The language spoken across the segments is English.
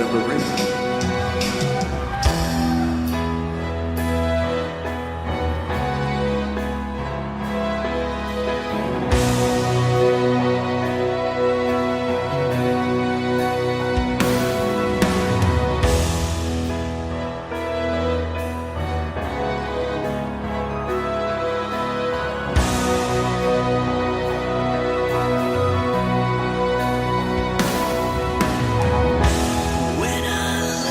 collaboration. When I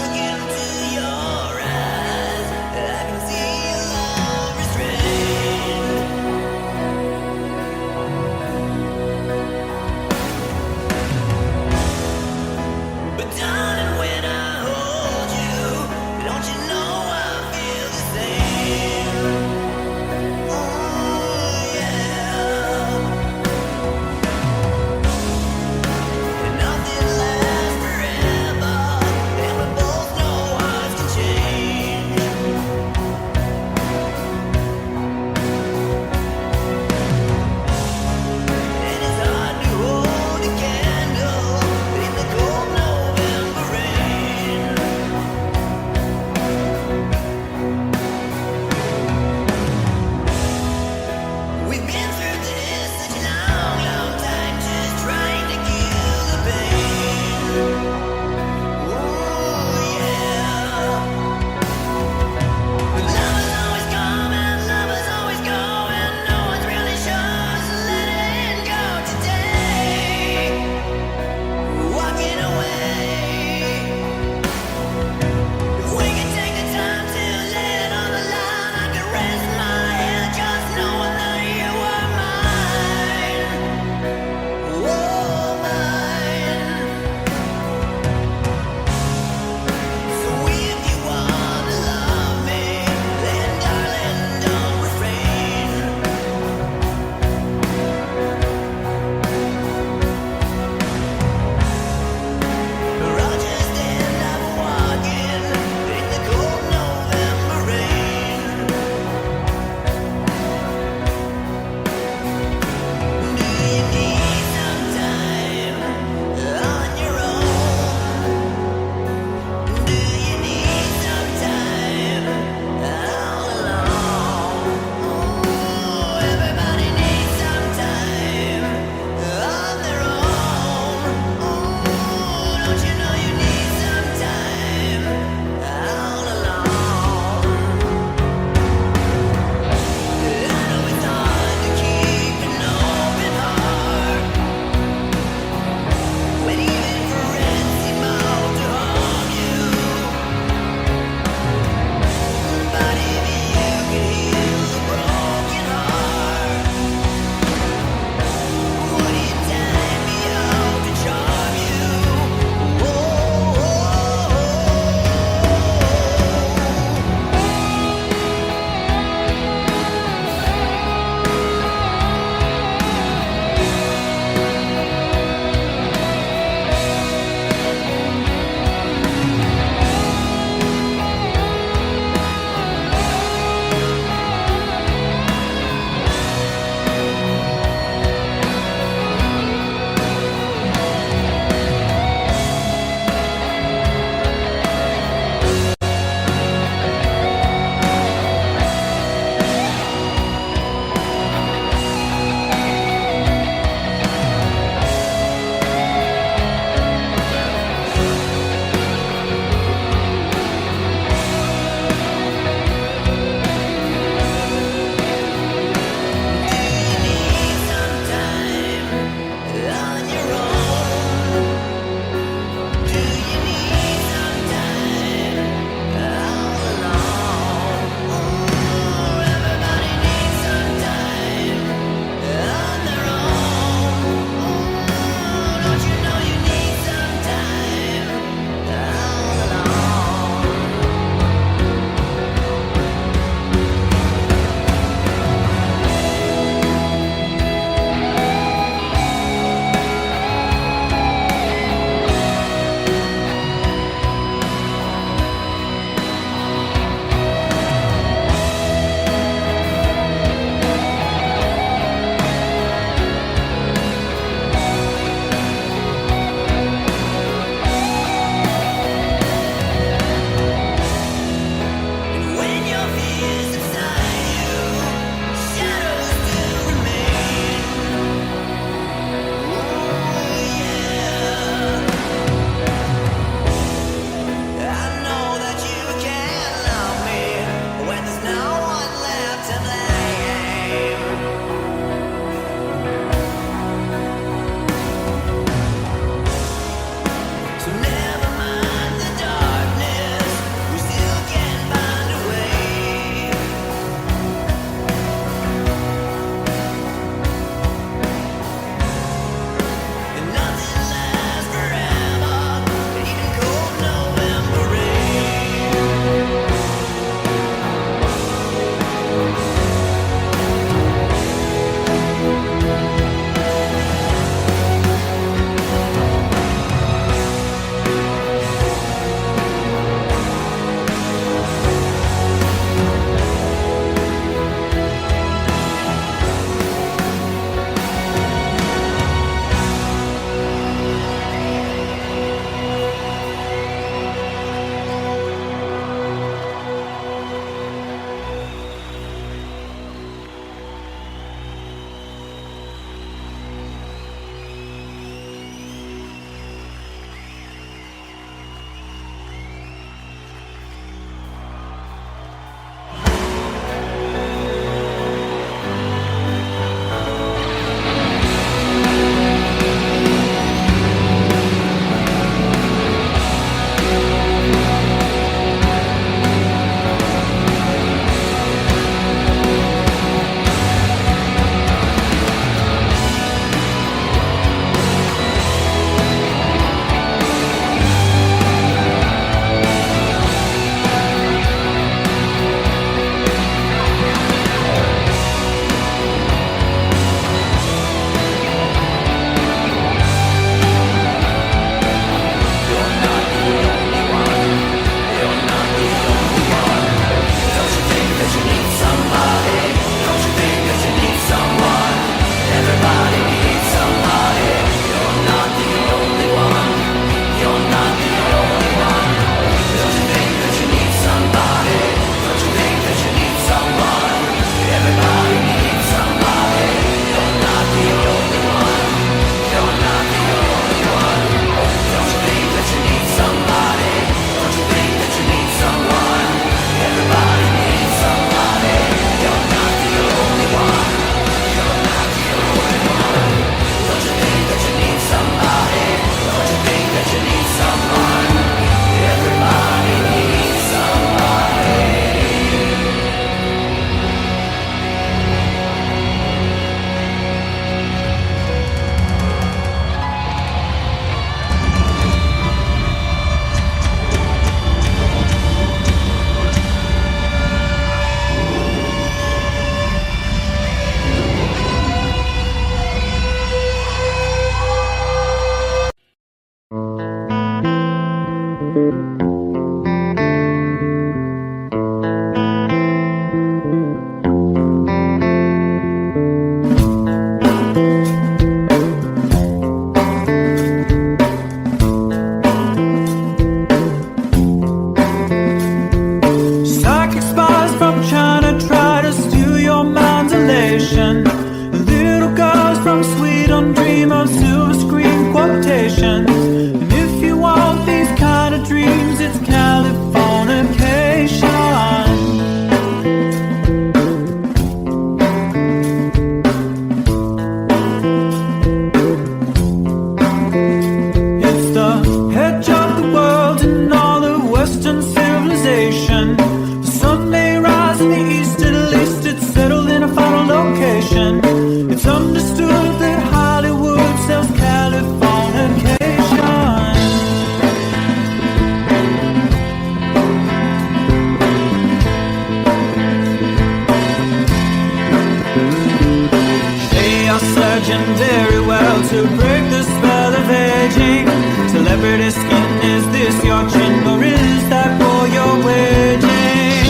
celebrity skin. Is this your chin or is that for your wedding?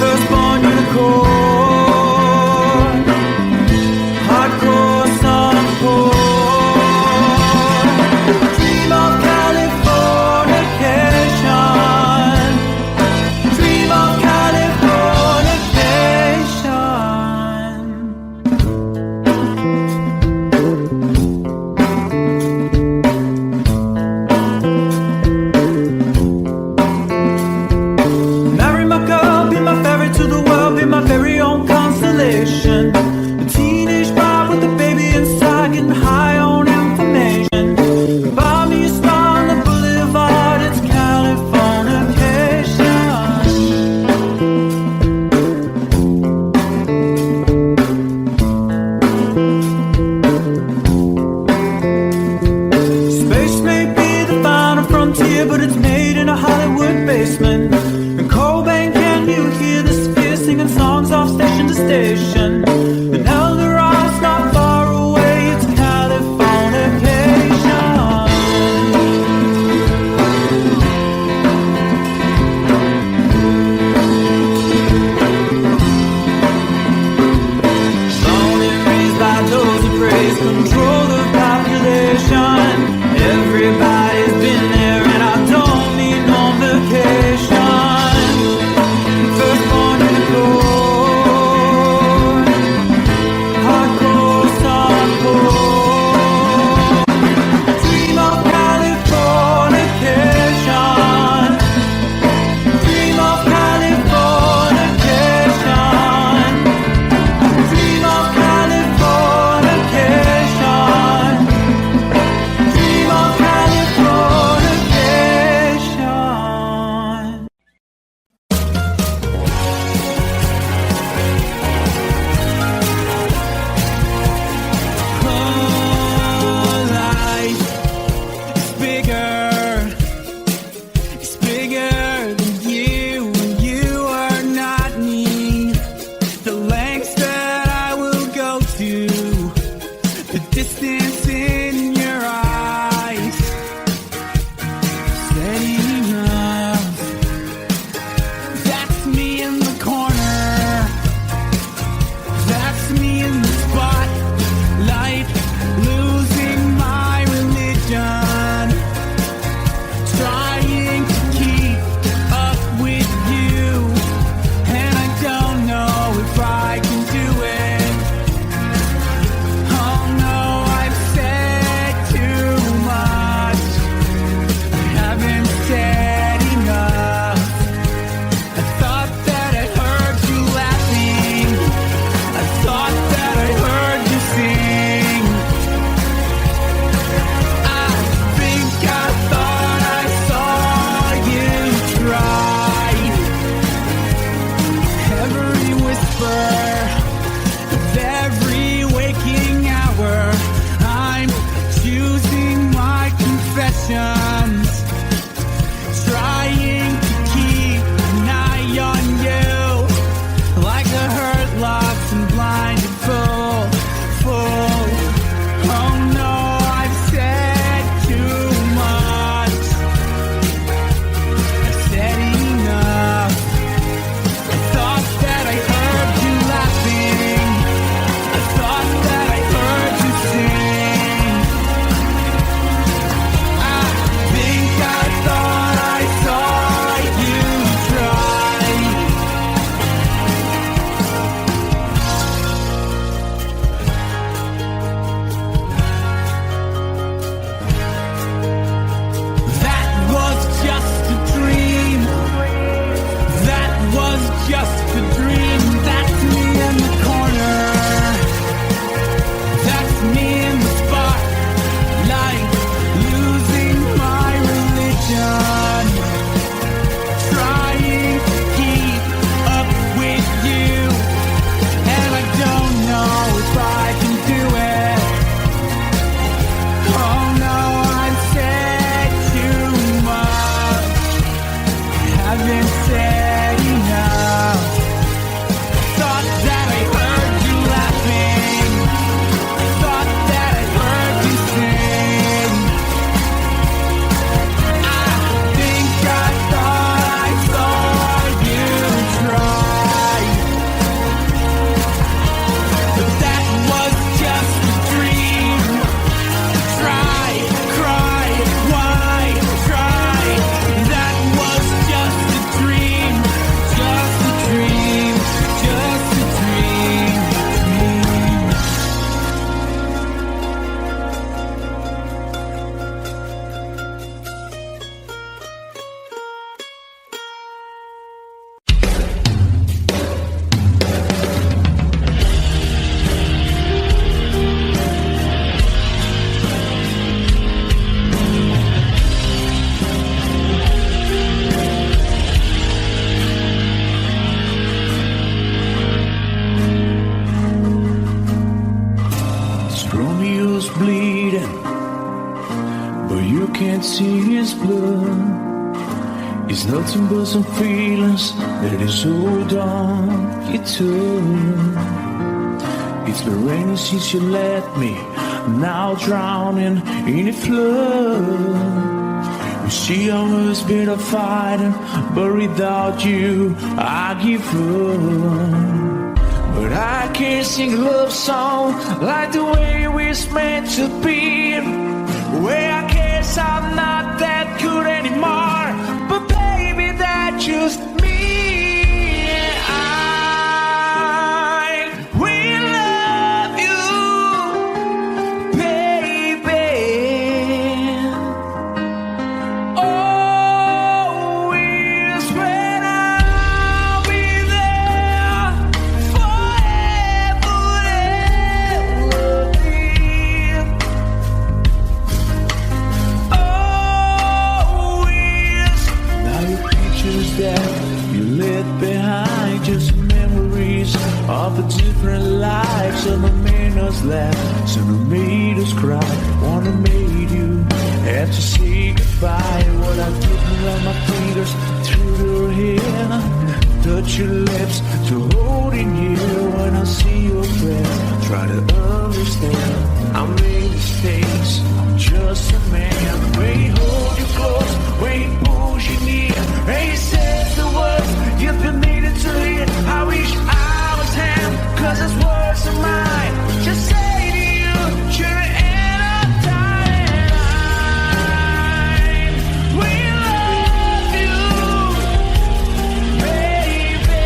Firstborn unicorn, hardcore suncore. Dream of Californication, dream of Californication. Marry my girl, be my ferry to the world, be my very own constellation. A teenage bride with a baby inside, getting high on information. Buy me a star on the boulevard, it's Californication. Space may be the final frontier, but it's made in a Hollywood basement. And Cobain, can you hear the sphere singing songs off station to station? And Eldorad's not far away, it's Californication. Born and raised by those who praise control the population. Everybody's been there and I don't need no vacation. Firstborn unicorn, hardcore suncore. Dream of Californication, dream of Californication, dream of Californication. can't see his blood. It's nothing but some feelings that is hold on you to. It's been raining since you left me, now drowning in a flood. You see, I must be a fighter, but without you, I give up. But I can't sing a love song like the way we're meant to be. Where I guess I'm not that good anymore, but baby, that's just me. Of a different life, some have made us laugh, some have made us cry. One have made you have to say goodbye. What I did around my fingers through your hair, touch your lips to hold in here. When I see your breath, try to understand. I made mistakes, I'm just a man. When he hold you close, when he pulls you near, and he says the words you've been needing to hear. I wish cause his words are mine. Just say to you, you're in a time. We love you, baby.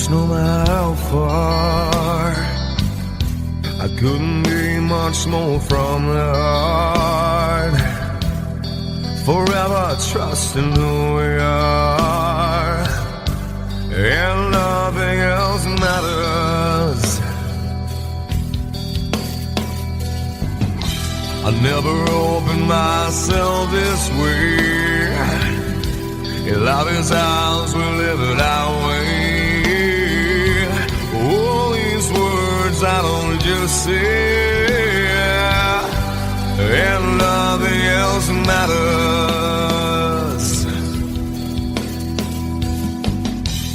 no matter how far. I couldn't be much more from the heart. Forever trusting who we are, and nothing else matters. I never opened myself this way. In love is ours, we live it our way. All these words I don't just say, and nothing else matters.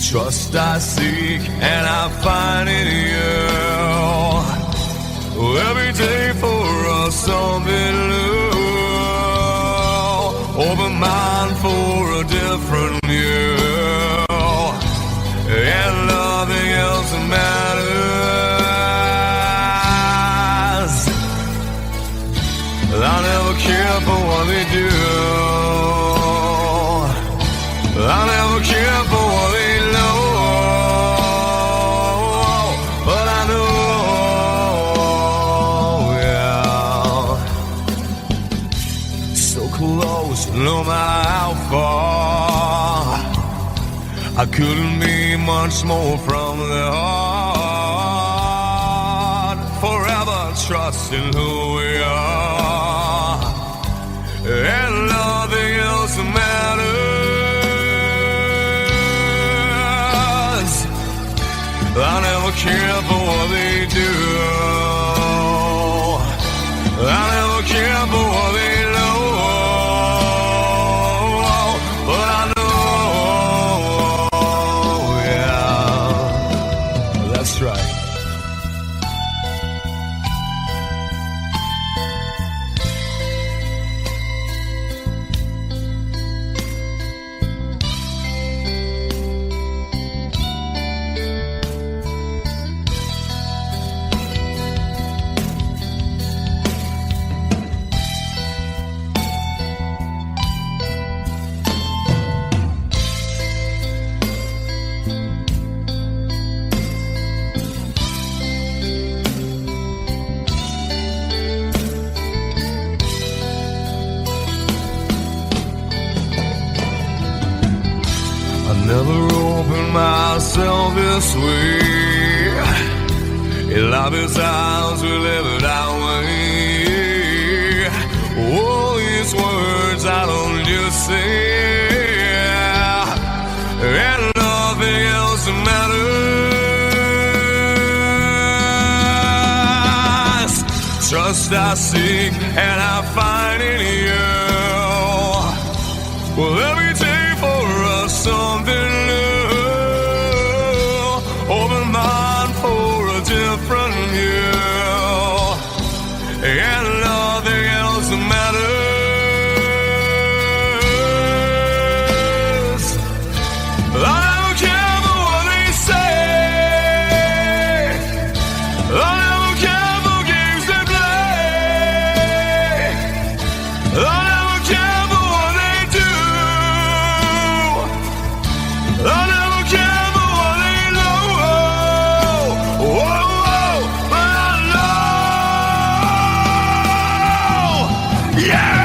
Trust I seek and I find in you. Every day for us something new. Open mind for a different view, and nothing else matters. I never care for what they do. I never care for what they know. But I know, yeah, so close, no matter how far. I couldn't be much more from the heart. Forever trusting who we are, and nothing else matters. I never care for what they do. I never care for what they know. But I know, yeah, that's right. Never opened myself this way. In love is ours, we live it our way. All these words I don't just say, and nothing else matters. Trust I seek and I find in you. Well, every day for us something new. Open mind for a different view, and nothing else matters. I don't care for what they say. I don't care for games they play. I never care for what they do. I never care for what they know. Whoa, whoa, but I know. Yeah!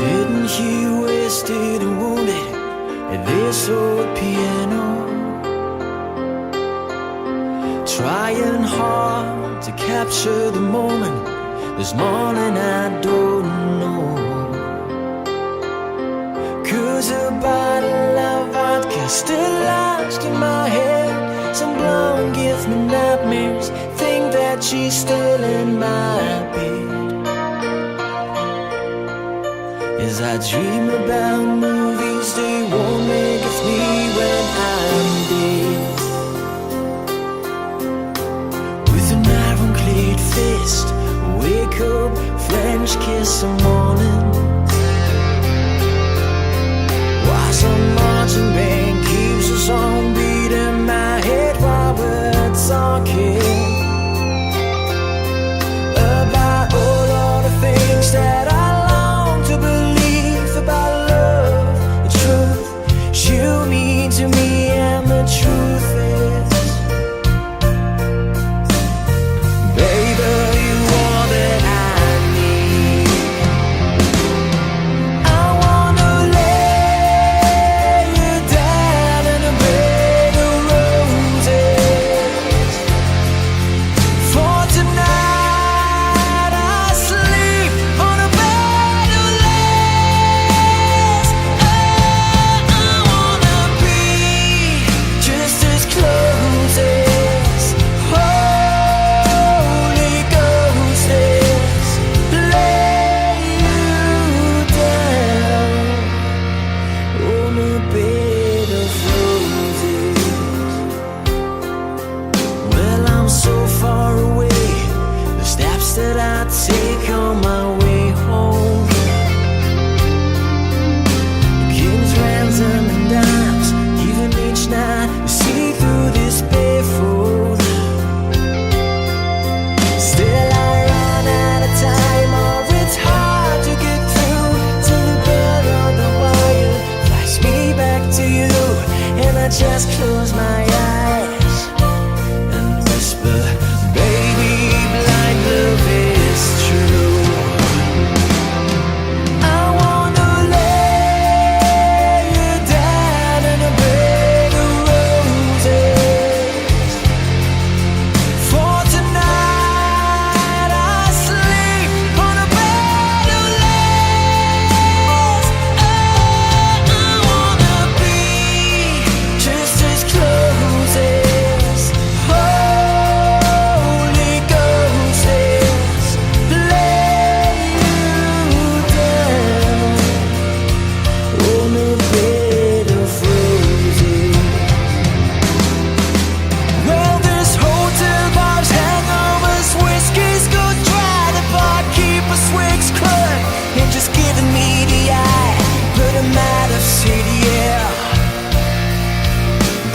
Sitting here wasted and wounded at this old piano, trying hard to capture the moment. This morning I don't know, 'cause a bottle of vodka still lodged in my head. Some blonde gives me nightmares, think that she's still in my bed. As I dream about movies they won't make of me when I'm dead. With an ironclad fist, wake up, French kiss some morning, while some marching band keeps us on beat in my head while we're talking about all of the things that I long to believe about love, the truth you mean to me, and the truth is, baby, you are that I need. I wanna lay you down in a bed of roses. For tonight I sleep on a bed of lace. I wanna be just as close as Holy Ghost is. Lay you down on a bed of roses. Well, I'm so far away, the steps that I take on my way home, kings, ransom, and dimes, even each night you see through this barefoot. Still I run out of time, or it's hard to get through to the bed on the wire. Flash me back to you, and I just close my eyes and whisper, baby, blind love is true. I wanna lay you down in a bed of roses. For tonight I sleep on a bed of lace. I wanna be just as close as Holy Ghost is. Lay you down on a bed of roses. Well, this hotel bar's hangovers, whiskey's go dry, the barkeeper swigs crud and just giving me the eye. But I'm out of city, yeah.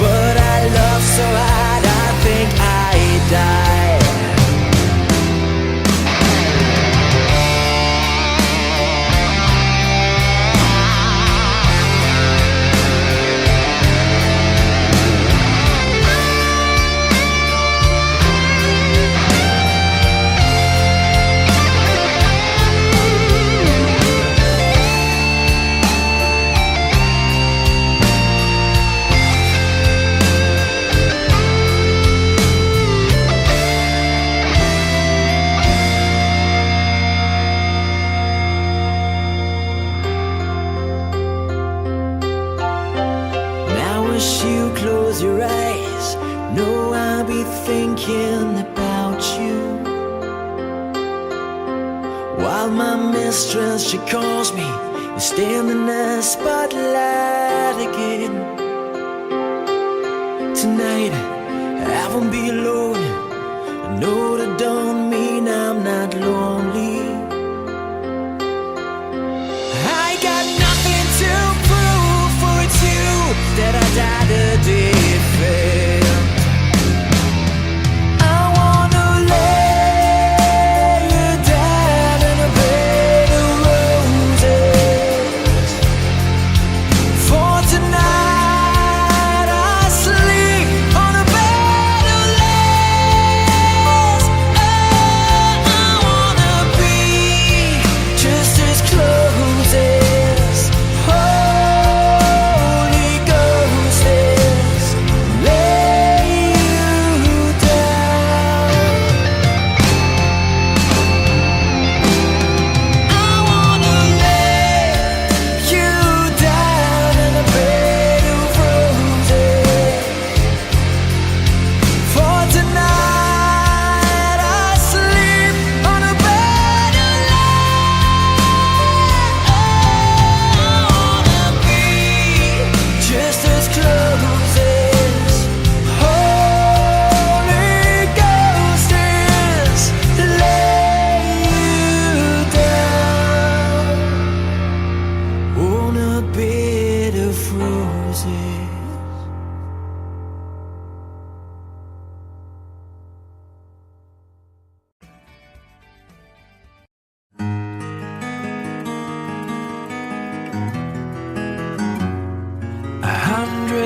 But I love so hard, I think I die. Now as you close your eyes, know I'll be thinking about you, while my mistress, she calls me and stand in the spotlight again. Tonight I won't be alone. I know that don't mean I'm not lonely. I got nothing to prove, for it's you that I died to defend. I wanna lay you down in a bed of roses. For tonight I sleep on a bed of lace. I wanna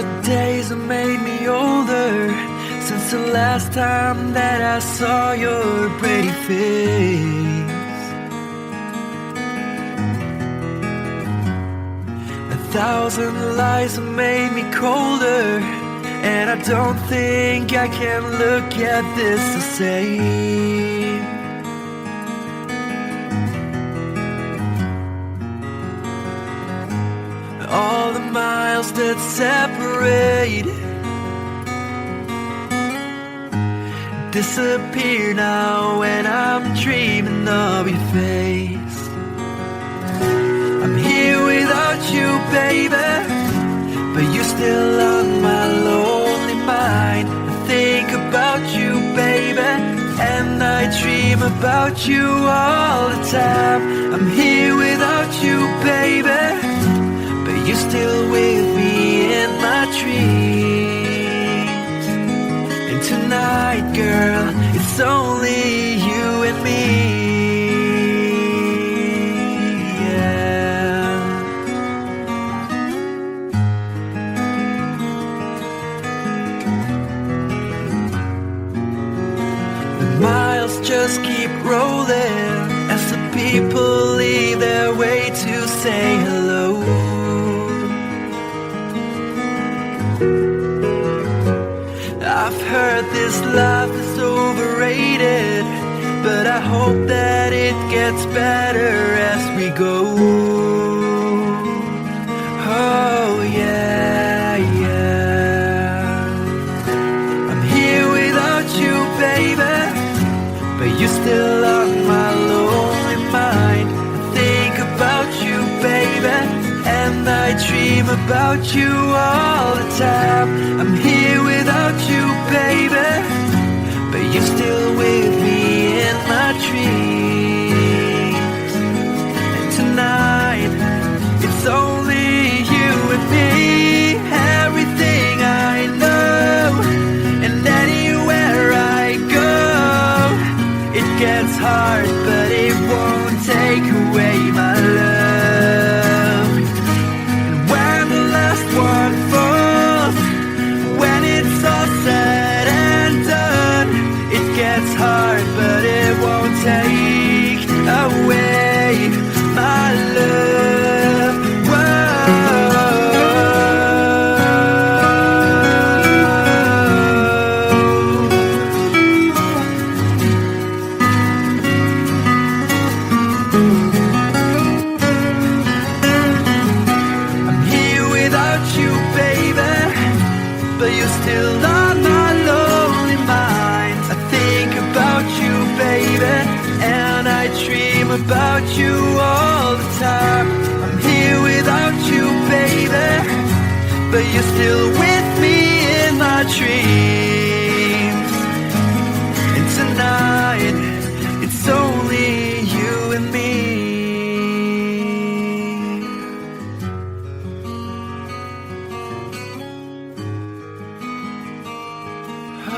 100 days have made me older since the last time that I saw your pretty face. 1,000 lies have made me colder, and I don't think I can look at this the same. All the miles that separate disappear now when I'm dreaming of your face. I'm here without you, baby, but you're still on my lonely mind. I think about you, baby, and I dream about you all the time. I'm here without you, baby, but you're still with me in my dreams. And tonight, girl, it's only you and me. Miles just keep rolling as the people leave their way to say hello. I've heard this life is overrated, but I hope that it gets better as we go. Oh yeah, yeah. I'm here without you, baby, but you're still on my lonely mind. I think about you, baby, and I dream about you all the time. I'm here without you, baby, but you're still with me in my dreams. And tonight, it's only you and me. Everything I know, and anywhere I go, it gets hard, but it won't take away my love. And when the last one falls, when it's all said and done, it gets hard, but it won't take away my love. Whoa. I'm here without you, baby, but you're still on my lonely mind. I think about you, baby, and I dream about you all the time. I'm here without you, baby, but you're still with me in my dreams. And tonight, it's only you and me.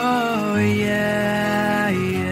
Oh yeah, yeah.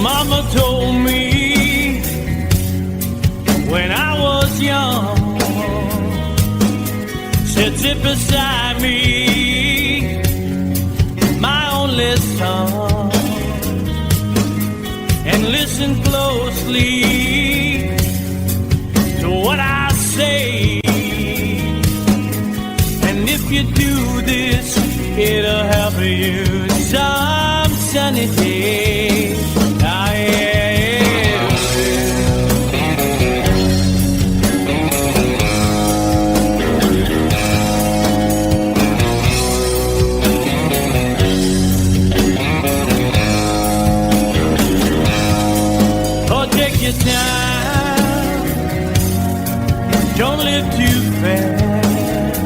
Mama told me when I was young, said sit beside me, my only son, and listen closely to what I say. And if you do this, it'll help you some sunny day. Ah, yeah. Your time, don't live too fast.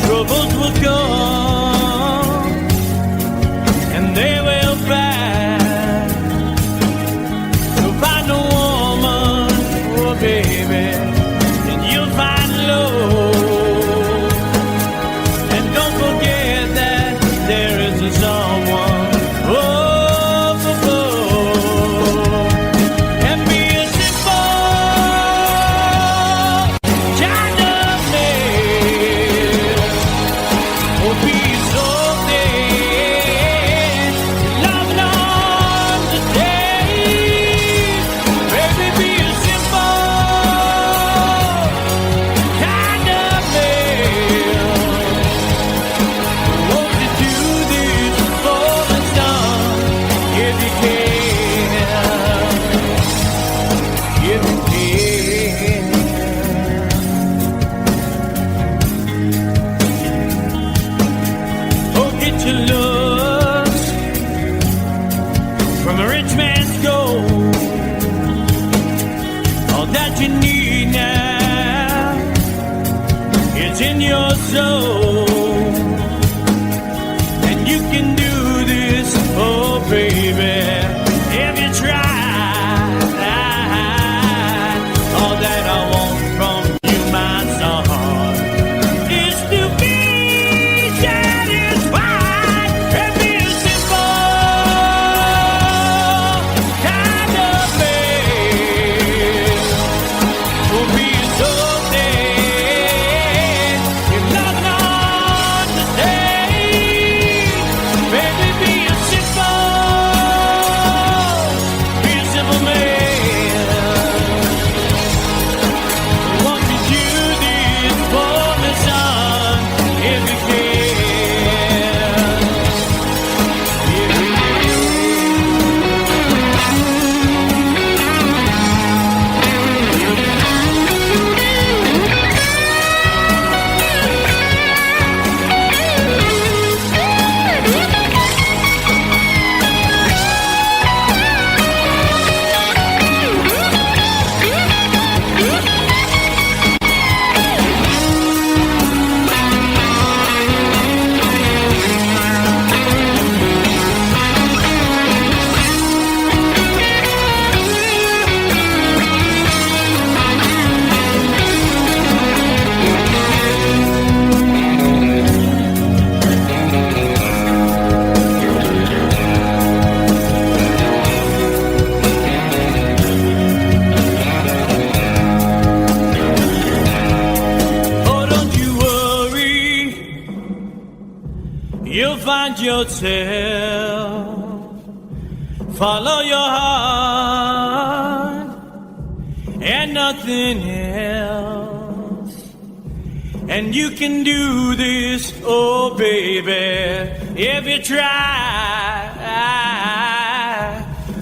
Troubles will come and they will pass. You'll find a woman, oh baby, and you'll find love. And don't forget that there is a someone. In your soul, and you can do this, oh baby, if you try. All that I want from you, my son, is to be satisfied and be a simple kind of man. Will be so find yourself, follow your heart and nothing else. And you can do this, oh baby, if you try.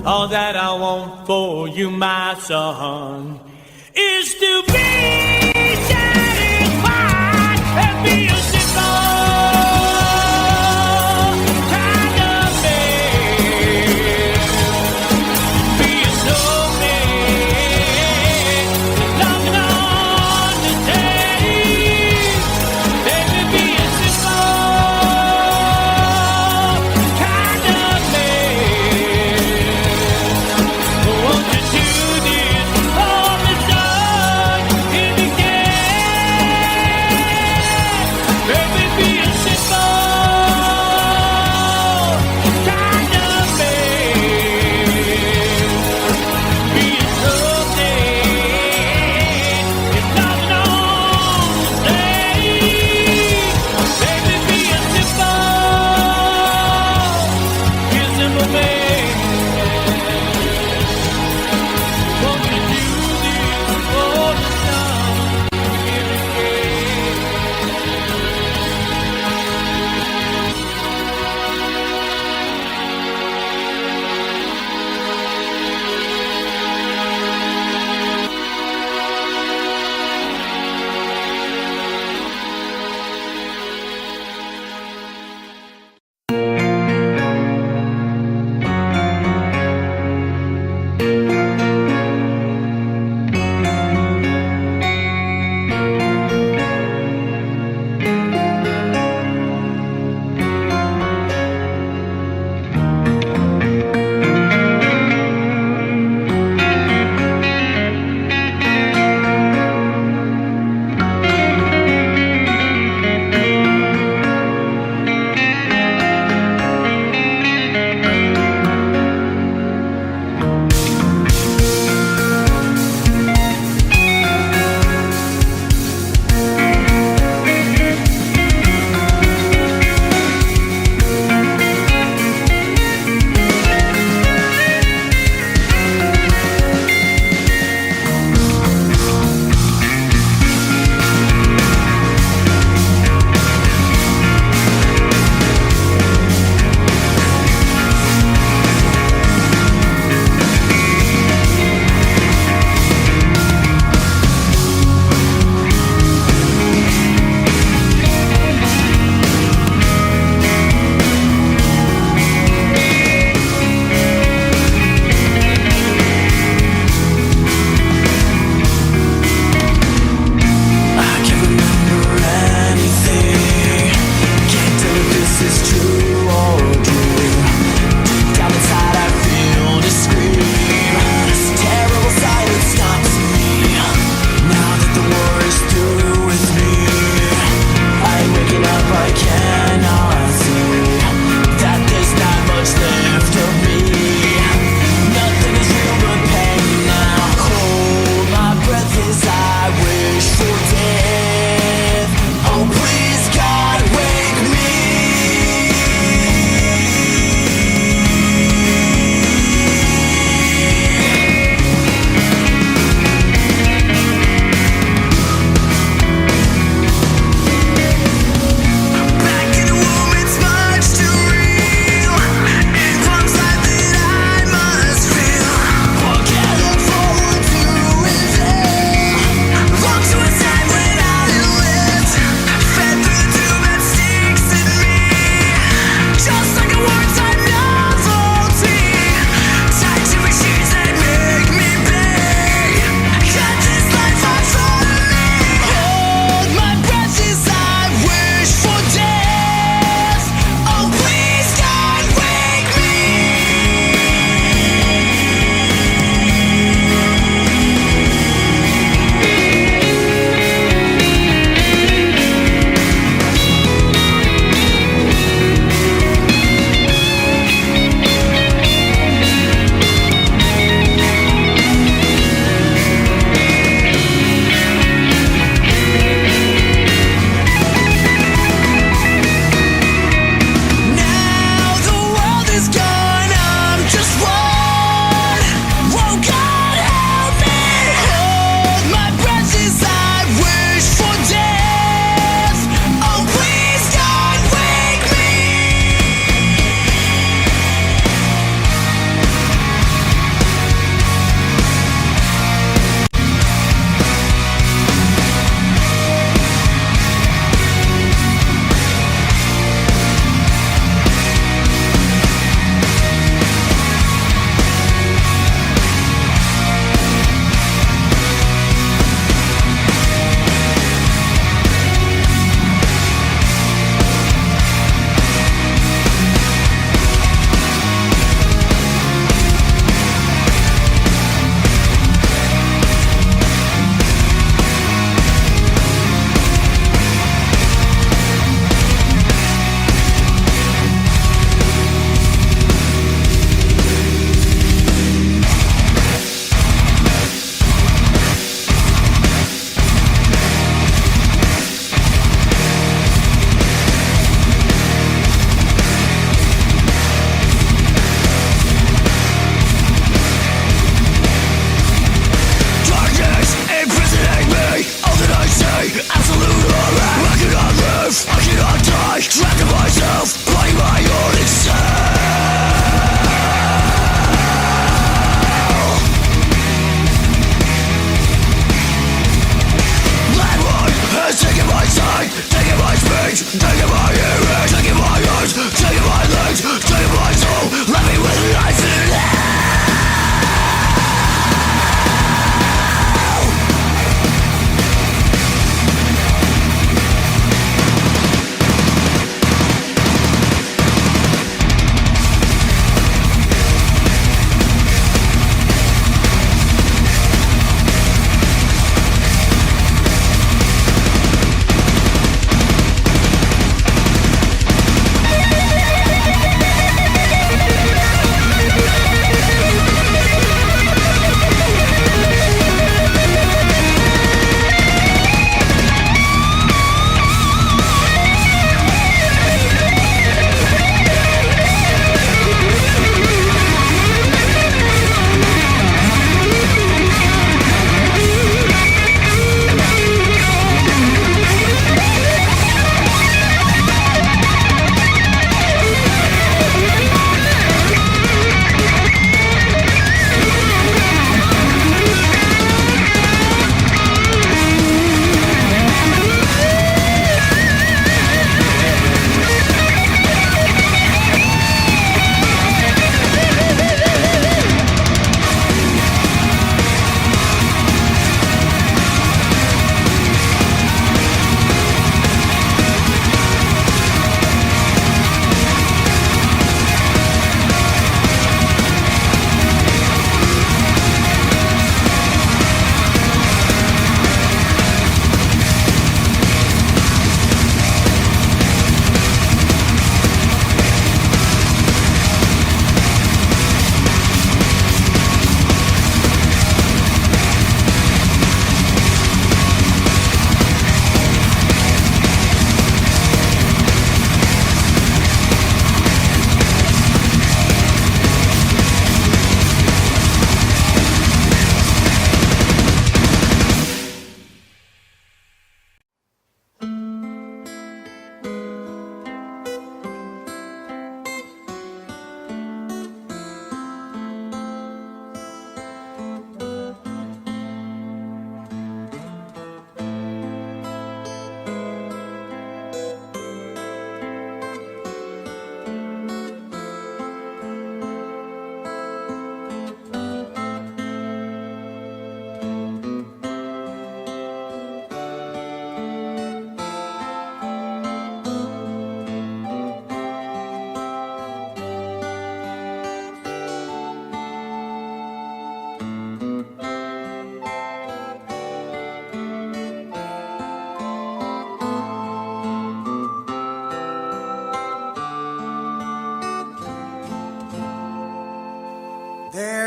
All that I want for you, my son, is to be satisfied and be a simple. Baby,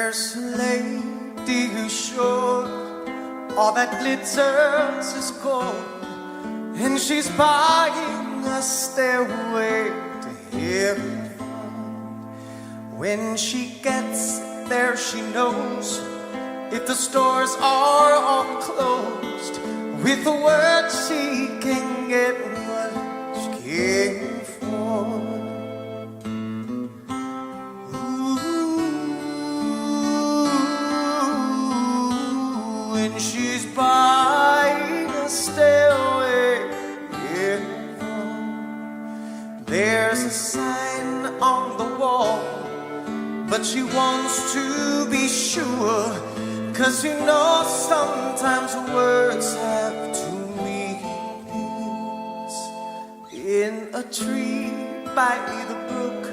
There's a lady who's sure all that glitters is gold, and she's buying a stairway to heaven. When she gets there, she knows if the stores are all closed, with the word she can get what she came for. Ooh, when she's buying a stairway, yeah. There's a sign on the wall, but she wants to be sure, 'cause you know sometimes words have two meanings. In a tree by the brook,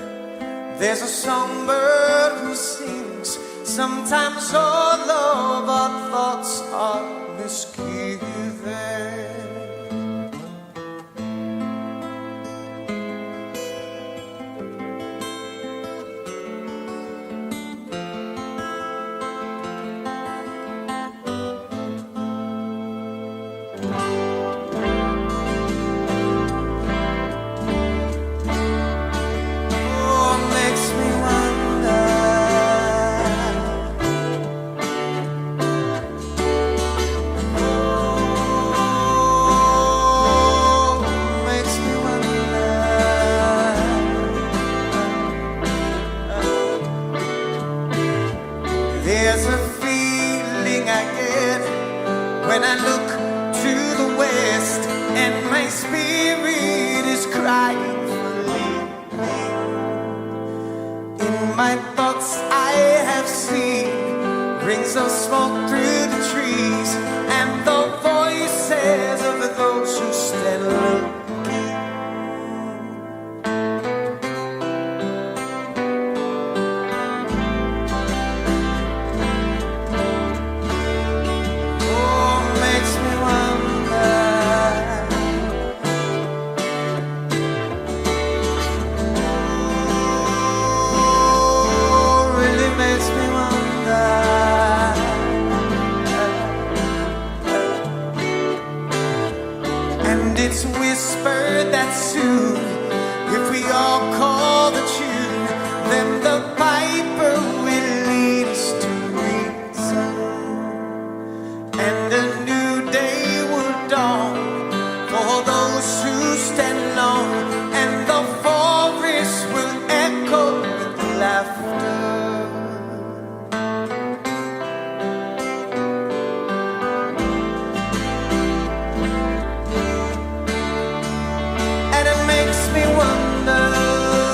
there's a songbird who sings. Sometimes all of our thoughts are misgiven. There's a feeling I get when I look to the west, and my spirit is crying for leaving. In my thoughts I have seen rings of smoke through the trees, and the voices of those who stand looking. It's whispered that soon, if we all call the tune, then the piper will lead us to reason, and a new day will dawn for those who stand alone, and the forest will echo with laughter. Makes me wonder.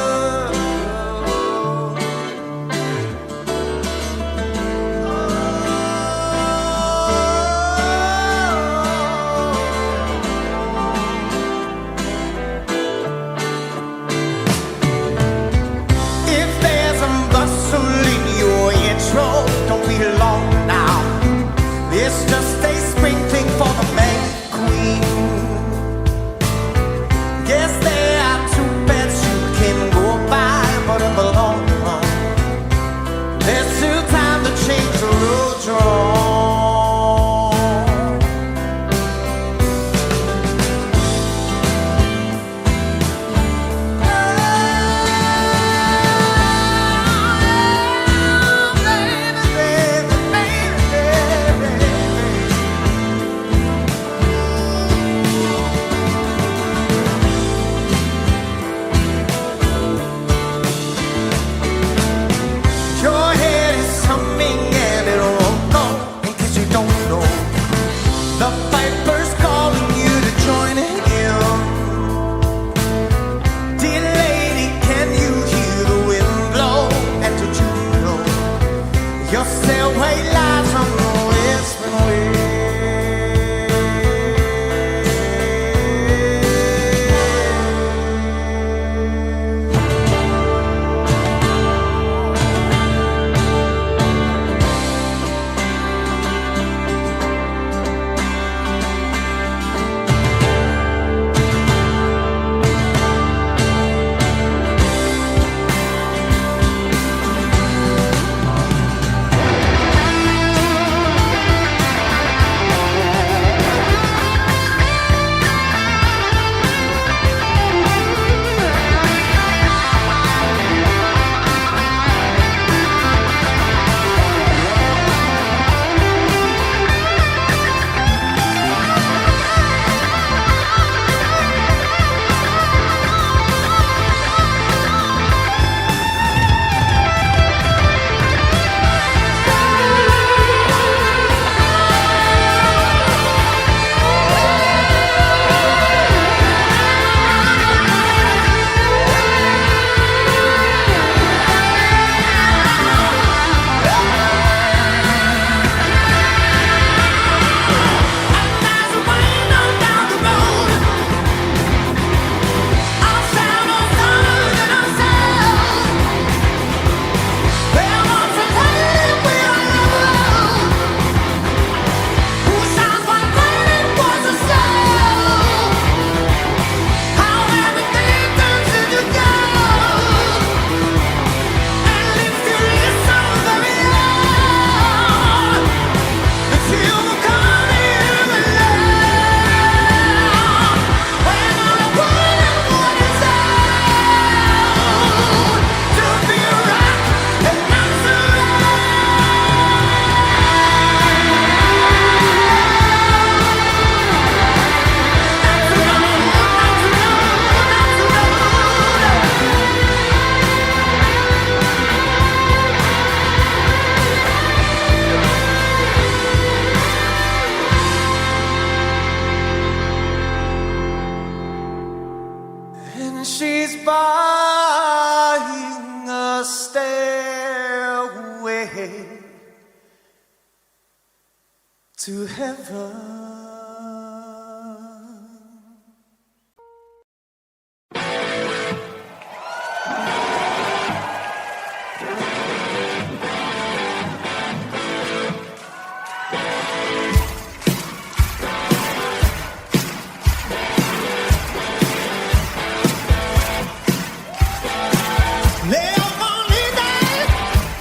to heaven.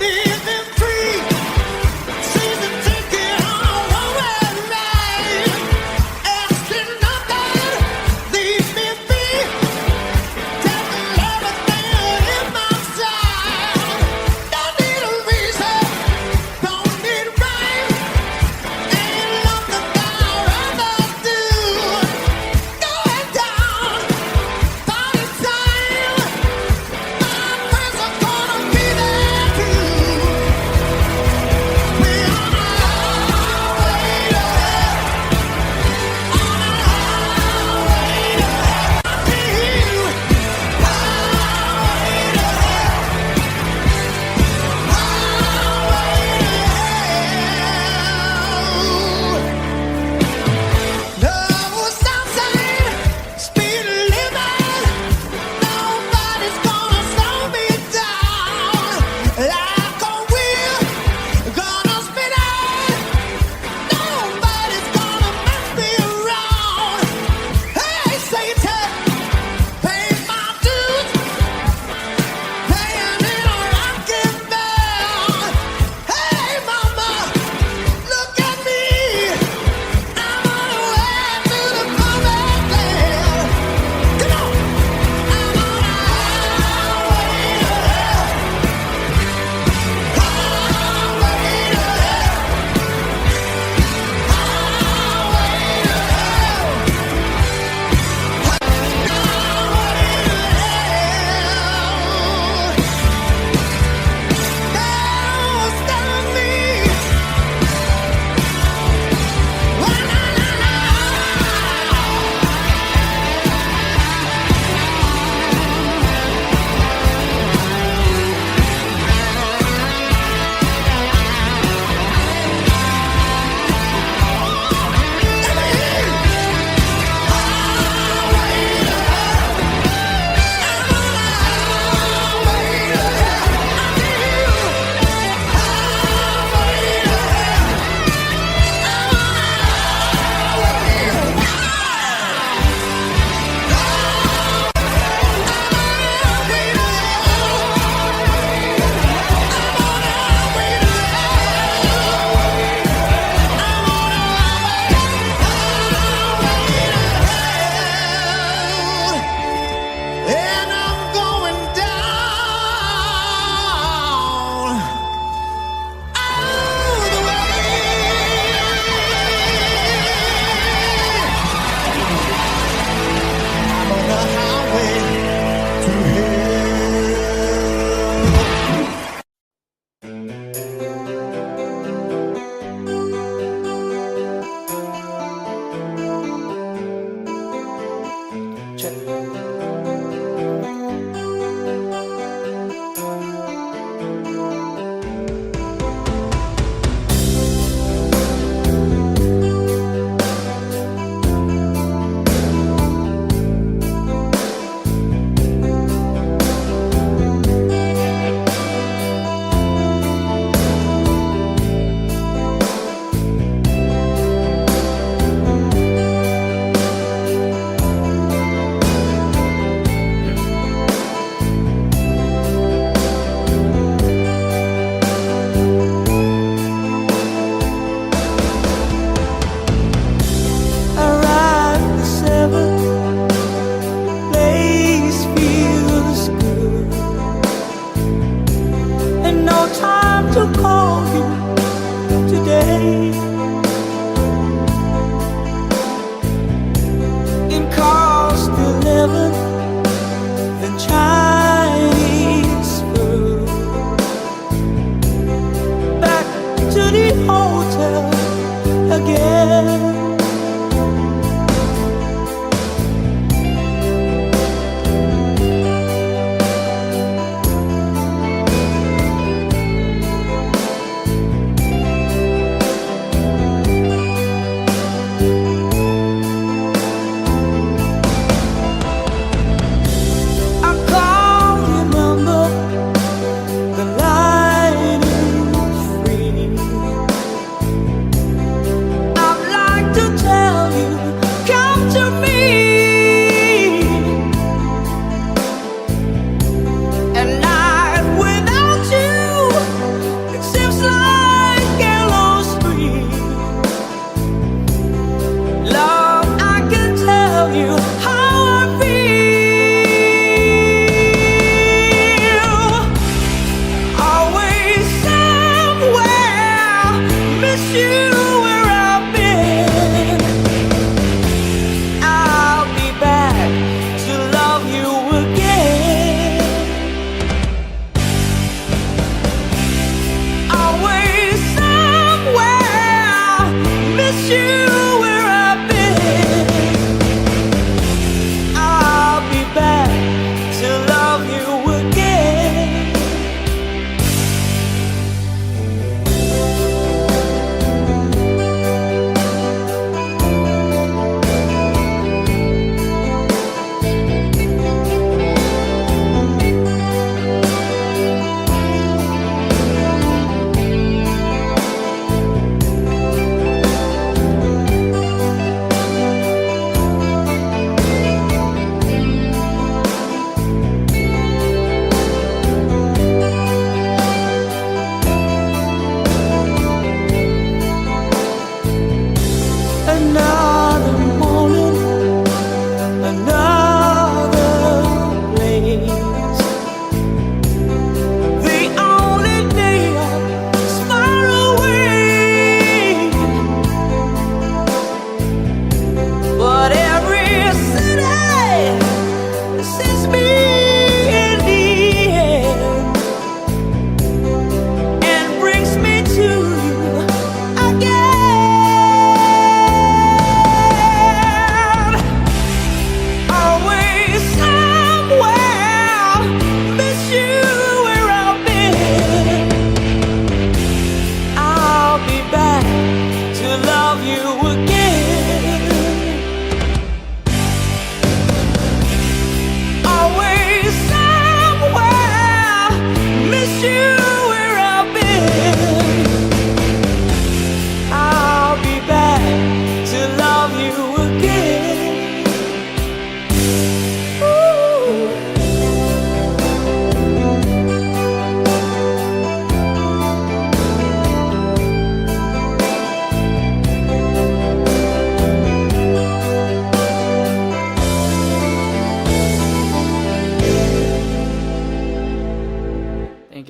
Living free, season ticket on a one-way ride.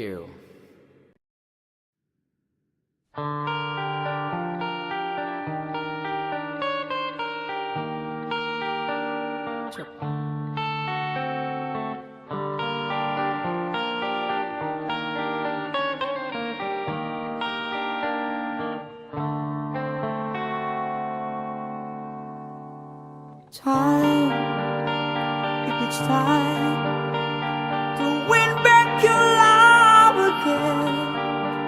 you. Time, if it's time to win back your love again,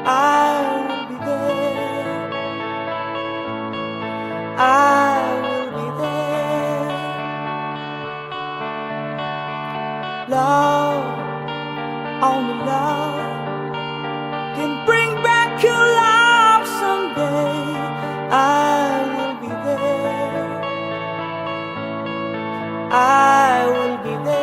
I will be there. I will be there. Love, only love can bring back your love someday. I will be there. I will be there.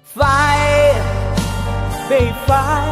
Fight, baby, fight.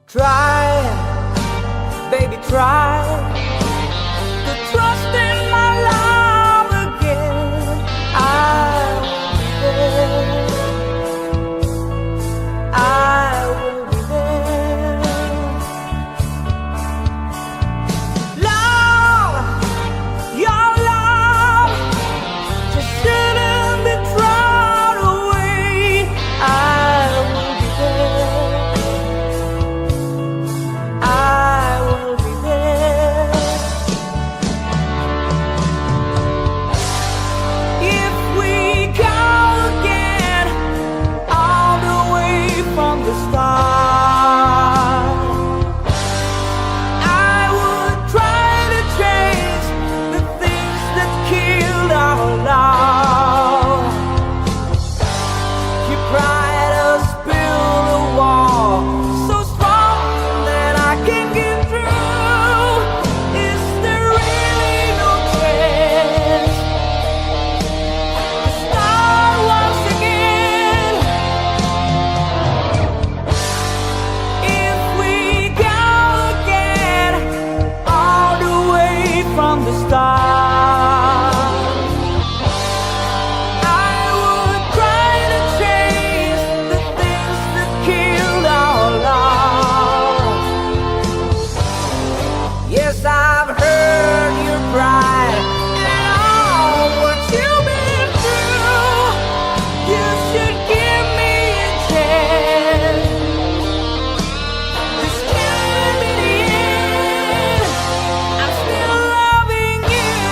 Try, baby, try to trust in my love again. I will be there. I will be there. Love, your love just shouldn't be thrown away. I will be there. I will be there. If we go again, all the way from the start, I would try to change the things that killed our love. You cried us build a wall so strong that I can get through. Is there really no chance to start once again? If we go again, all the way from the start, I would try to change the things that killed our love. Yes, I've heard your cry and all what you've been through. You should give me a chance. This can't be the end. I'm still loving you.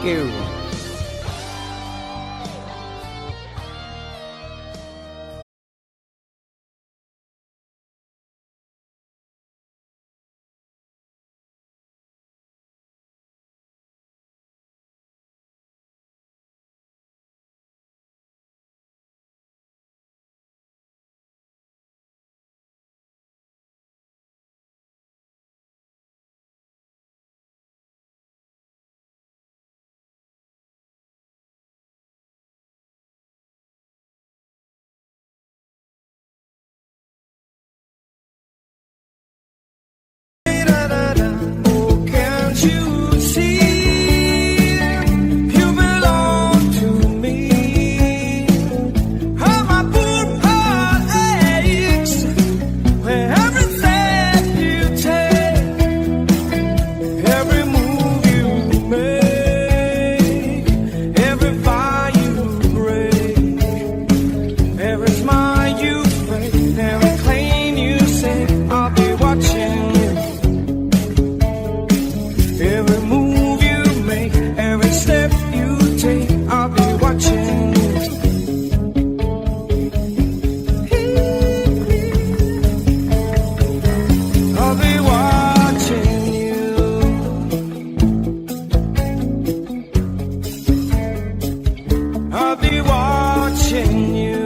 Thank you. Oh, can't you see you belong to me? How my poor heart aches when every step you take, every move you make, every vow you break, every smile you fake, every claim you say, I'll be watching you. Every move you make, every step you take, I'll be watching you. I'll be watching you. I'll be watching you.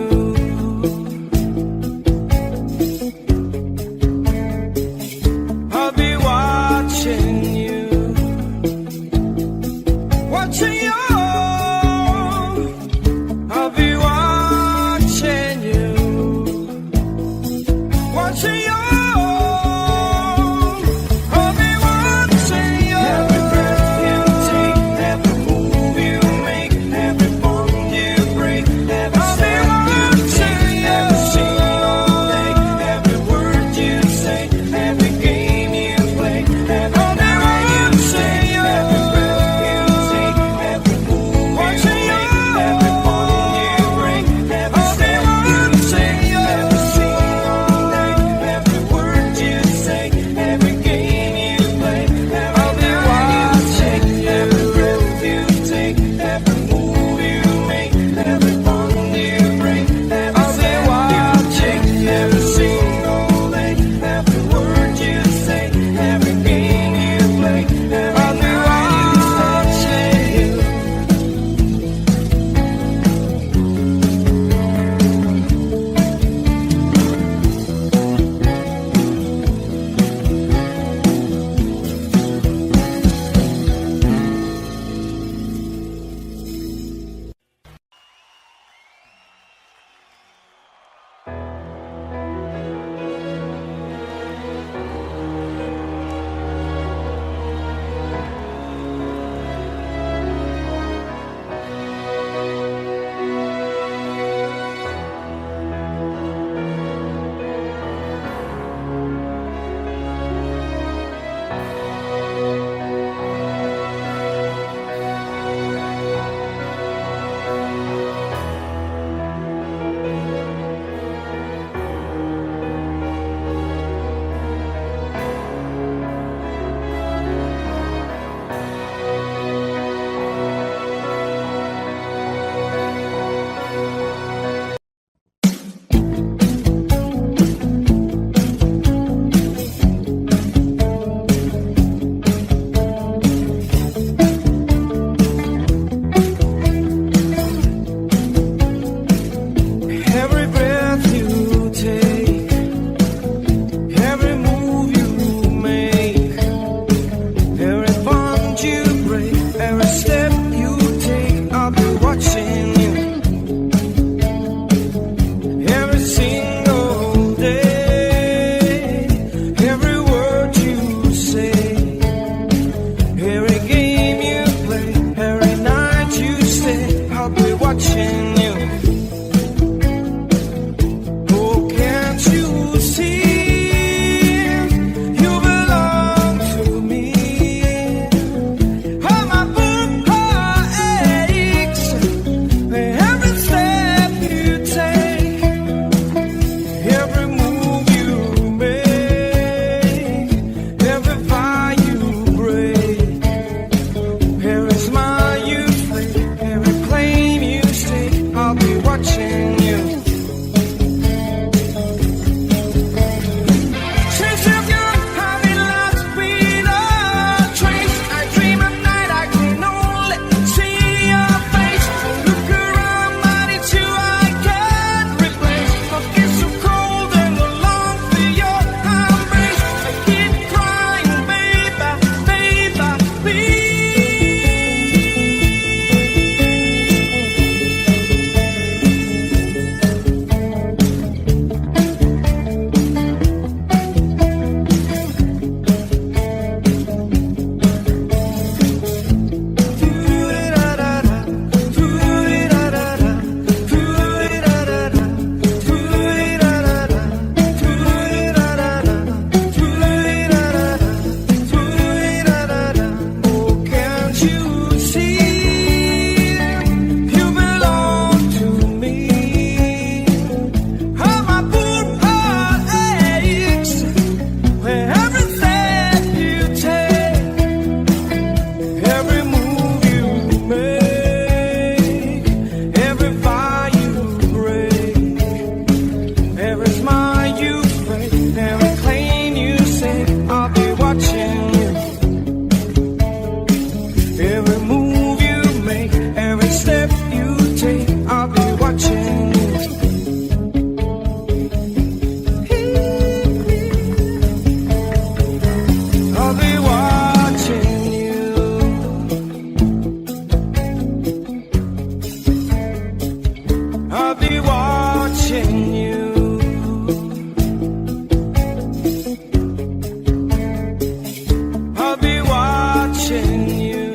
I'll be watching you. Watching you. I'll be watching you. Watching you. I'll be watching you. Every breath you take, every move you make, every bond you break, every step you take, every single day, every word you say, every game you play, every night you say, every breath you take, every move you make, every bond you break, every step you take, every single day, every word you say, every game you play, I'll be watching every breath you take, every move you make, every bond you break, every step you take, every single day, every word you say, every game you play, I'll be watching you. Every breath you take, every move you make, every bond you break, every step you take, I'll be watching you. Every single day, every word you say, every game you play, every night you stay, I'll be watching you. Oh, can't you see you belong to me? How my poor heart every move you make, every step you take, I'll be watching you. I'll be watching you. I'll be watching you. I'll be watching you.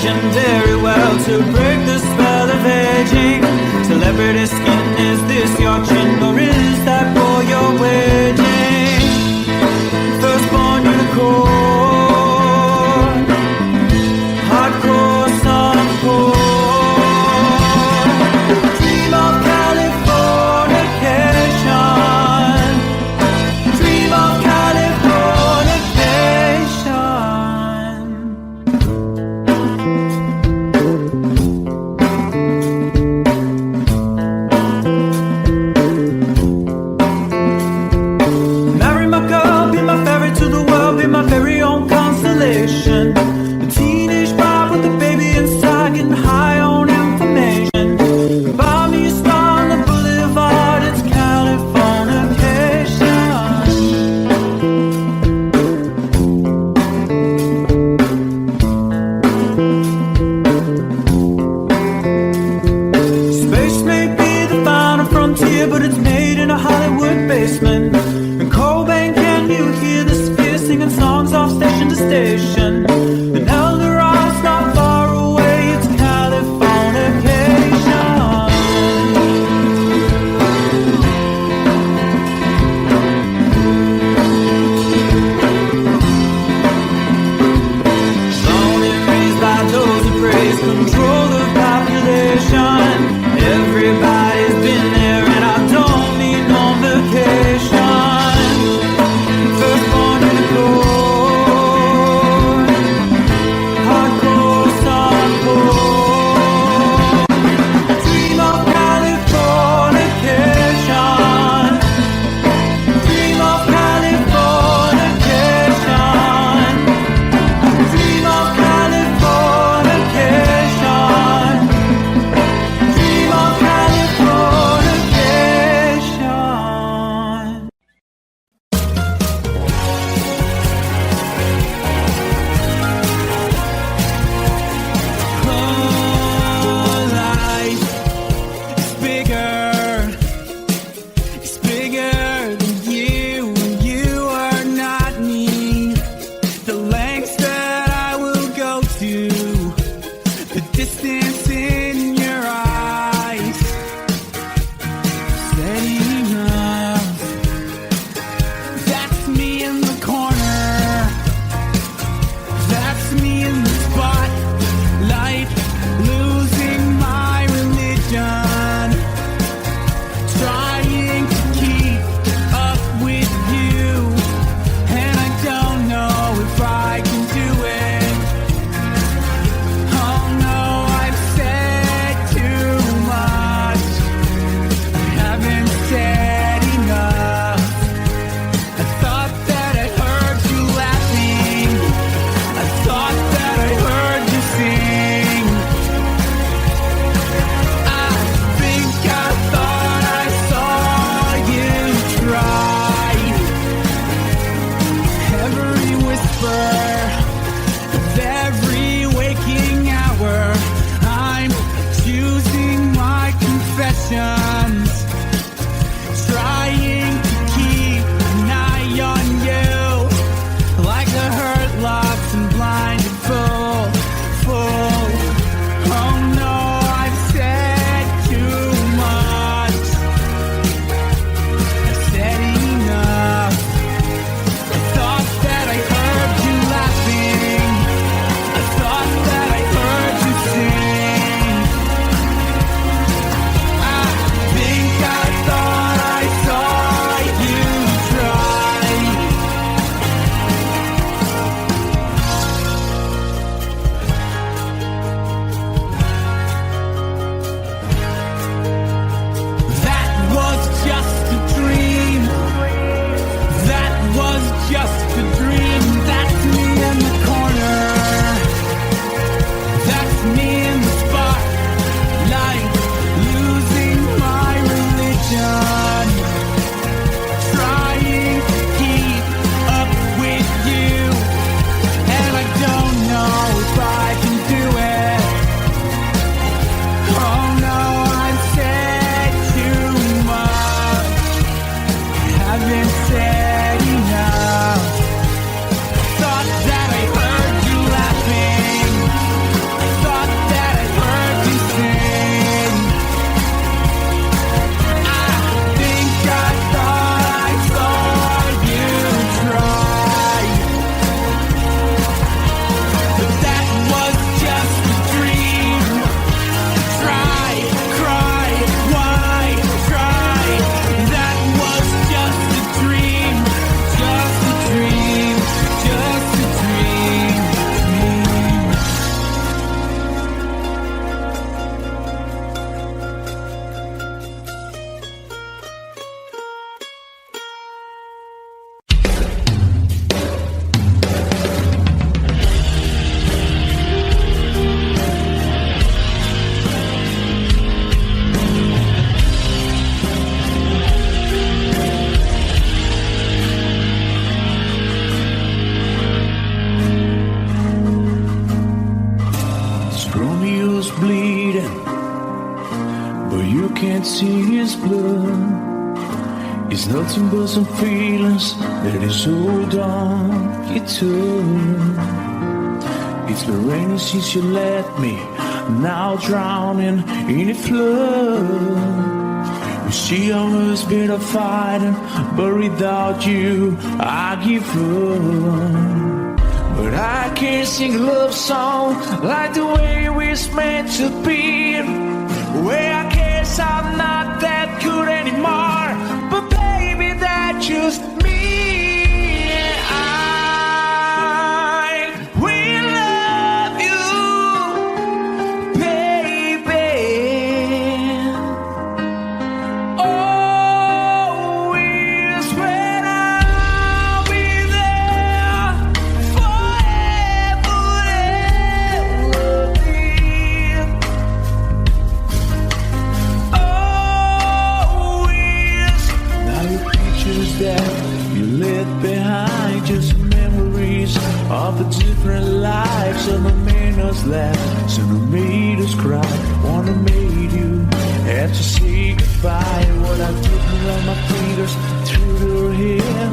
kitchen very well to break the spell of aging. Celebrity skin, is this your chin or is that for your waging? Firstborn unicorn, hardcore suncore. Dream of Californication, dream of Californication. Marry my girl, be my ferry to the world, be my very own constellation. A teenage vibe with a baby inside, getting high on information. Buy me a star on the boulevard, it's Californication. Space may be the final frontier, but it's made in a Hollywood basement. In Cobain, can you hear the sphere singing songs off station to station? And Eldorad's not far away, it's Californication. Born and raised by those who praise control the population. Everybody's been there and I don't need no vacation. Firstborn unicorn, hardcore suncore. Dream of Californication, dream of Californication, dream of Californication, dream of Californication. Life is bigger. It's bigger than you, and you are not me. The lengths that I will go to, the distance in your eyes, steady enough. That's me in the corner. That's me in the spotlight, losing my religion, trying to keep up with you, and I don't know if I can do it. Oh no, I've said too much. I haven't said enough. I thought that I heard you laughing. I thought that I heard you sing. I think I thought I saw you try. Every whisper of every waking hour, I'm choosing my confessions, trying to keep an eye on you, like a hurt, lost and blinded fool. Oh no, I've said too much. I've said enough. I thought that I heard you laughing. I thought that I heard you sing. I think I thought I saw you try. That was just a dream. That was just a dream. That's me in the corner. That's me in the spotlight, losing my religion, trying to keep up with you, and I don't know if I can do it. Oh no, I've said too much. I haven't said enough. Thought that I heard you laughing. I It's nothing but some feelings that is so dark, you too. It's been raining since you left me, now drowning in a flood. You see I was better fighting, but without you I give up. But I can't sing a love song like the way we're meant to be. Where I guess I'm not that good anymore, but baby, that's just me. Of the different lives, some have made us laugh, some have made us cry. One have made you have to say goodbye. What I did around my fingers through your hair,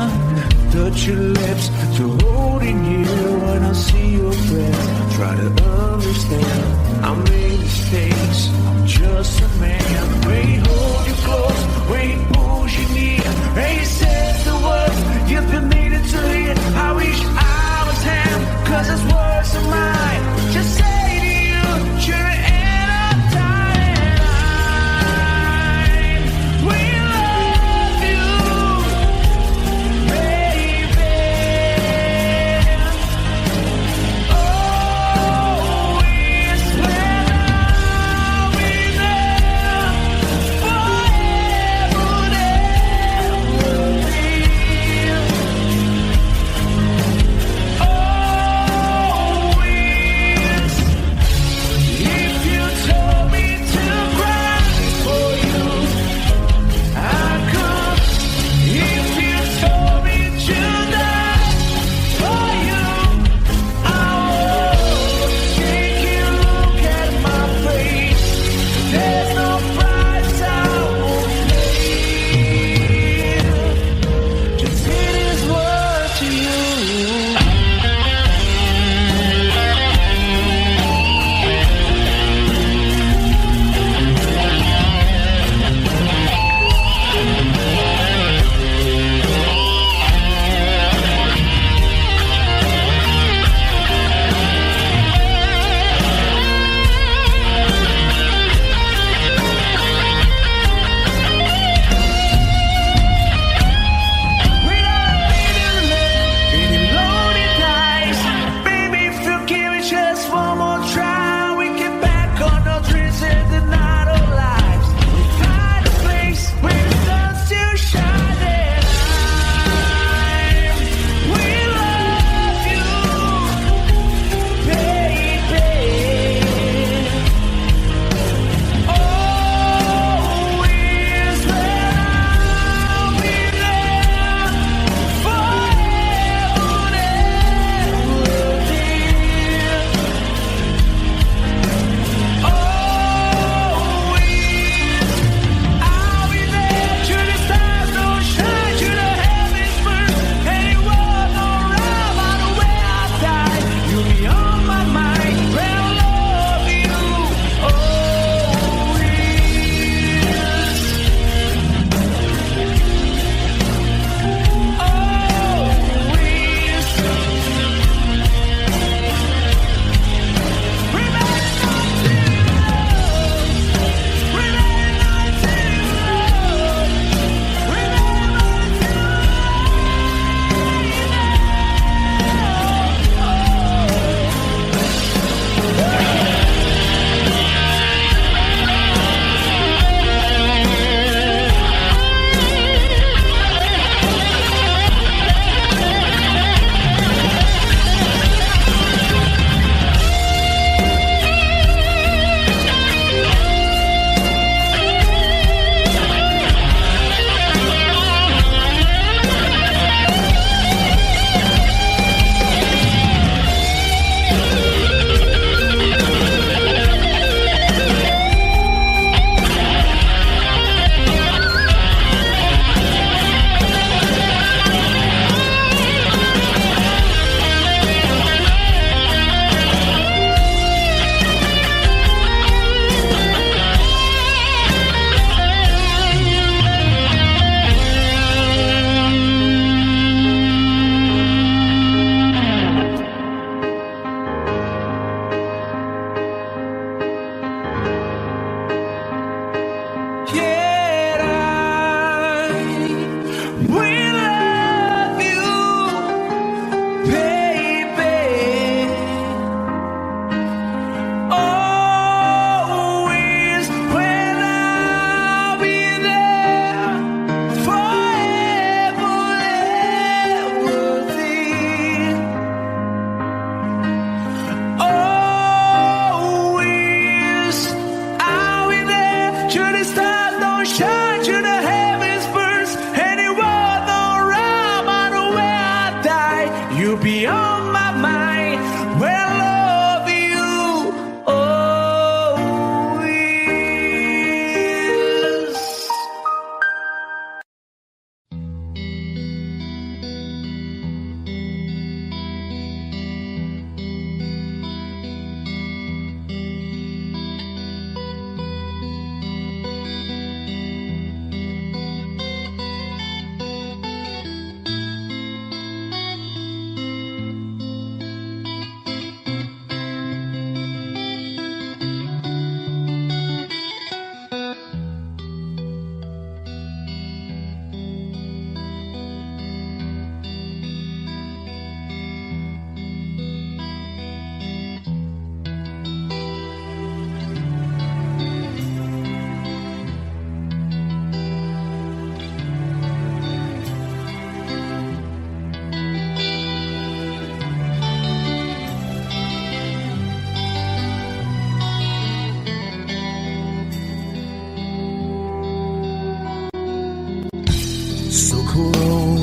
touch your lips to hold in here. When I see your face, try to understand. I made mistakes, I'm just a man. When he hold you close, when he pulls you near, and he says the words you've been needing to hear. I wish cause his words are mine. Just say to you, you're in a time. We love you, baby. Oh,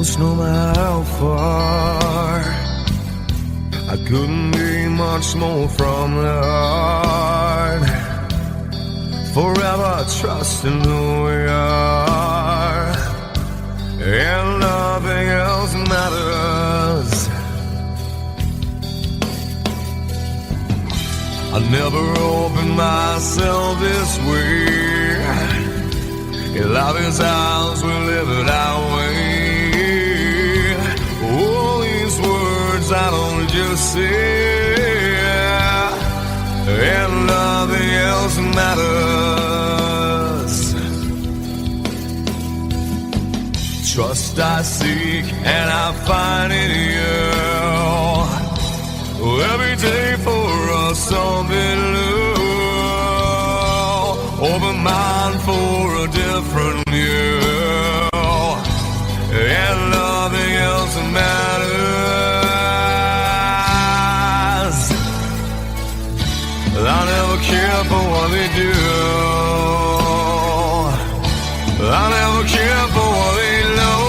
close, no matter how far. I couldn't be much more from the heart. Forever trusting who we are, and nothing else matters. I never opened myself this way. Love is ours, we live it our way. All these words I don't just say, and nothing else matters. Trust I seek and I find in you. Every day for us something new. Open mind for a different view, and nothing else matters. I never care for what they do. I never care for what they know.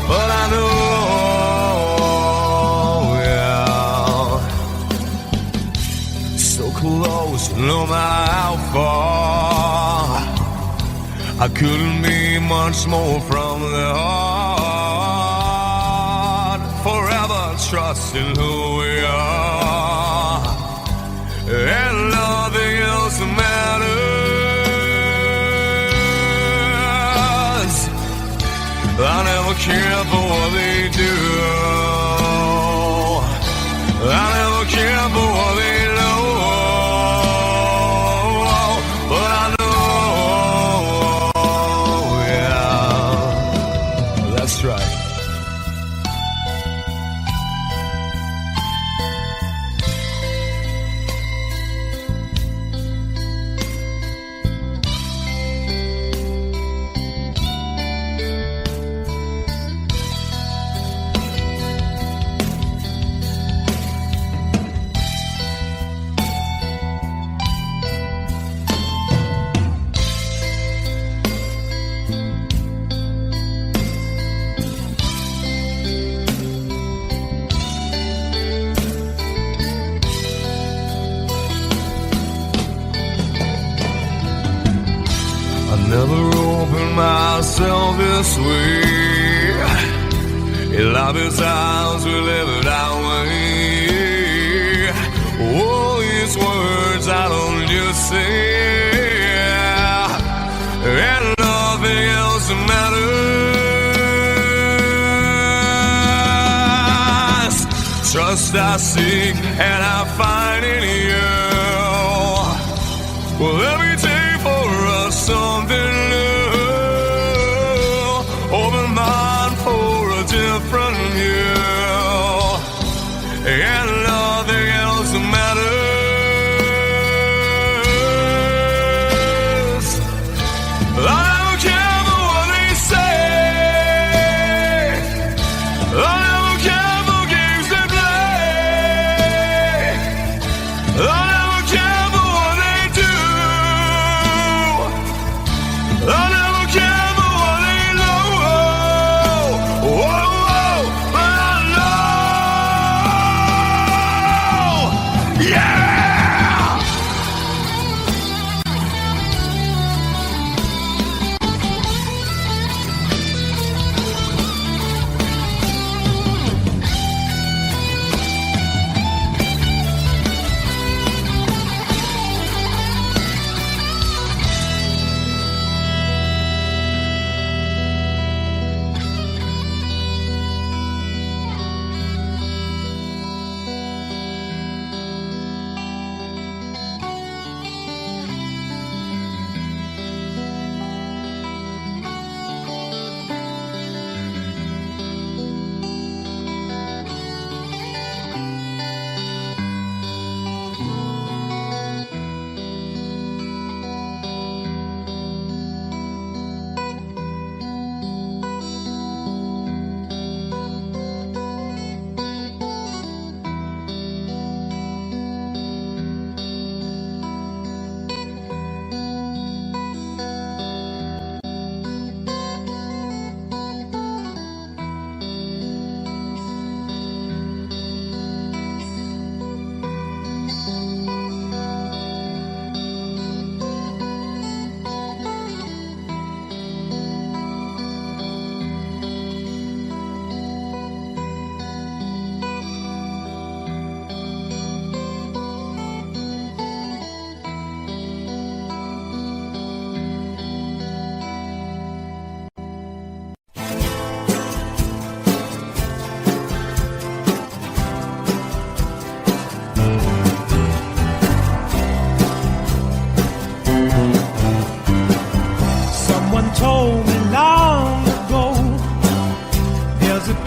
But I know, yeah, so close, no matter how far. I couldn't be much more from the heart. Forever trusting who we are, and nothing else matters. I never care for what they do. I never care for what they know. But I know, yeah, that's right. Never opened myself this way. Love is ours, we live it our way. All these words I don't just say, and nothing else matters. Trust I seek and I find in you. Well, every day for us something new. Open mind for a different view, and nothing else matters. I don't care for what they say. I don't care for games they play. I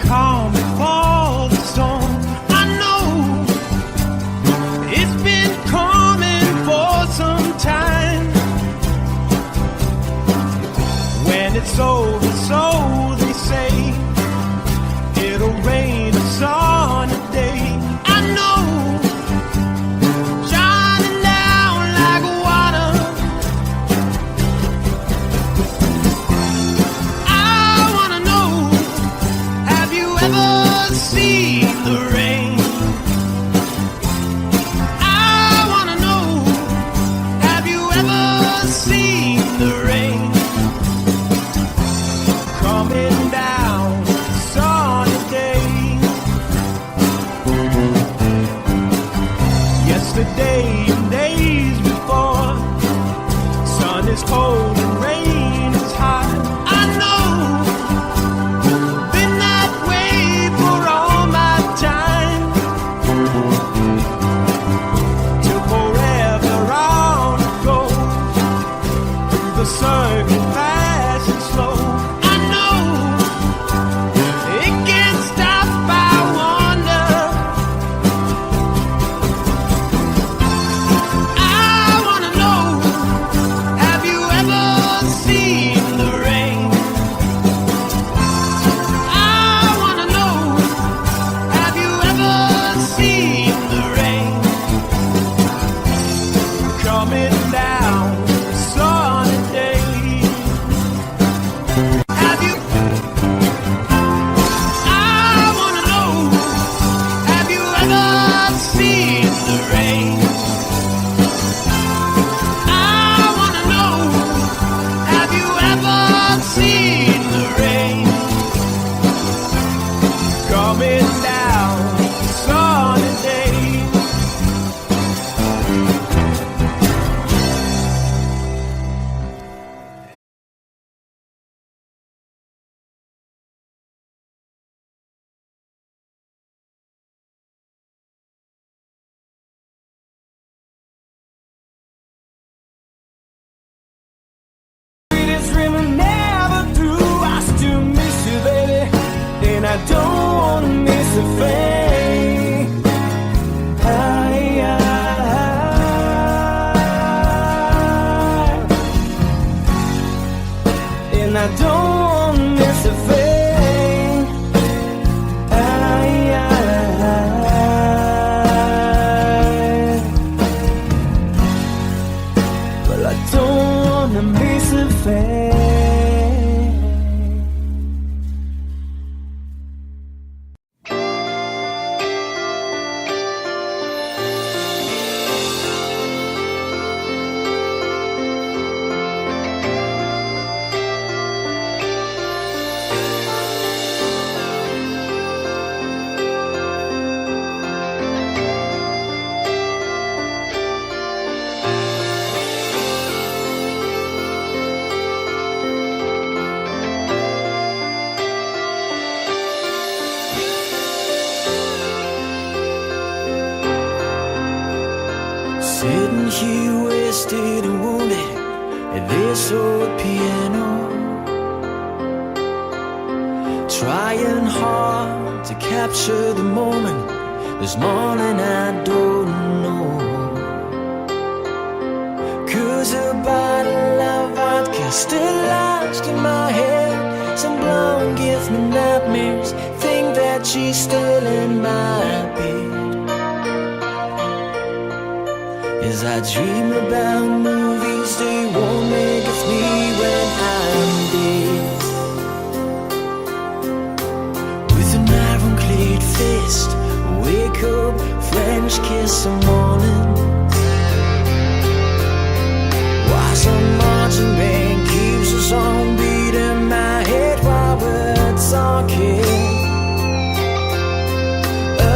calm before the storm. I know it's been coming for some time. When it's over, so they say, it'll rain a sunny day. I know, shining down like water. I wanna know, have you ever seen the rain? I wanna know, have you ever seen the rain? Coming down a sunny day. Yesterday and days before, sun is cold and rain is hot. I know, been that way for all my time. Till forever on it goes, through the circuit fast and slow. I know, it can't stop, I wonder. I wanna know, have you ever seen the rain? I wanna know, have you ever seen the rain? Coming down a sunny day. Have you? I wanna know, have you ever seen the rain? I wanna know, have you ever seen the rain? Coming down a sunny day. Sweetest dream I never through. I still miss you, baby, and I don't wanna miss a thing. And I don't wanna miss a thing. Well, I don't wanna miss a thing. Sitting here wasted and wounded at this old piano, trying hard to capture the moment. This morning I don't know, 'cause a bottle of vodka still lodged in my head. Some blonde gives me nightmares, think that she's still in my bed. As I dream about movies they won't make of me when I'm dead. With an ironclad fist, wake up, French kiss some morning. While some marching band keeps us on beating my head while we're talking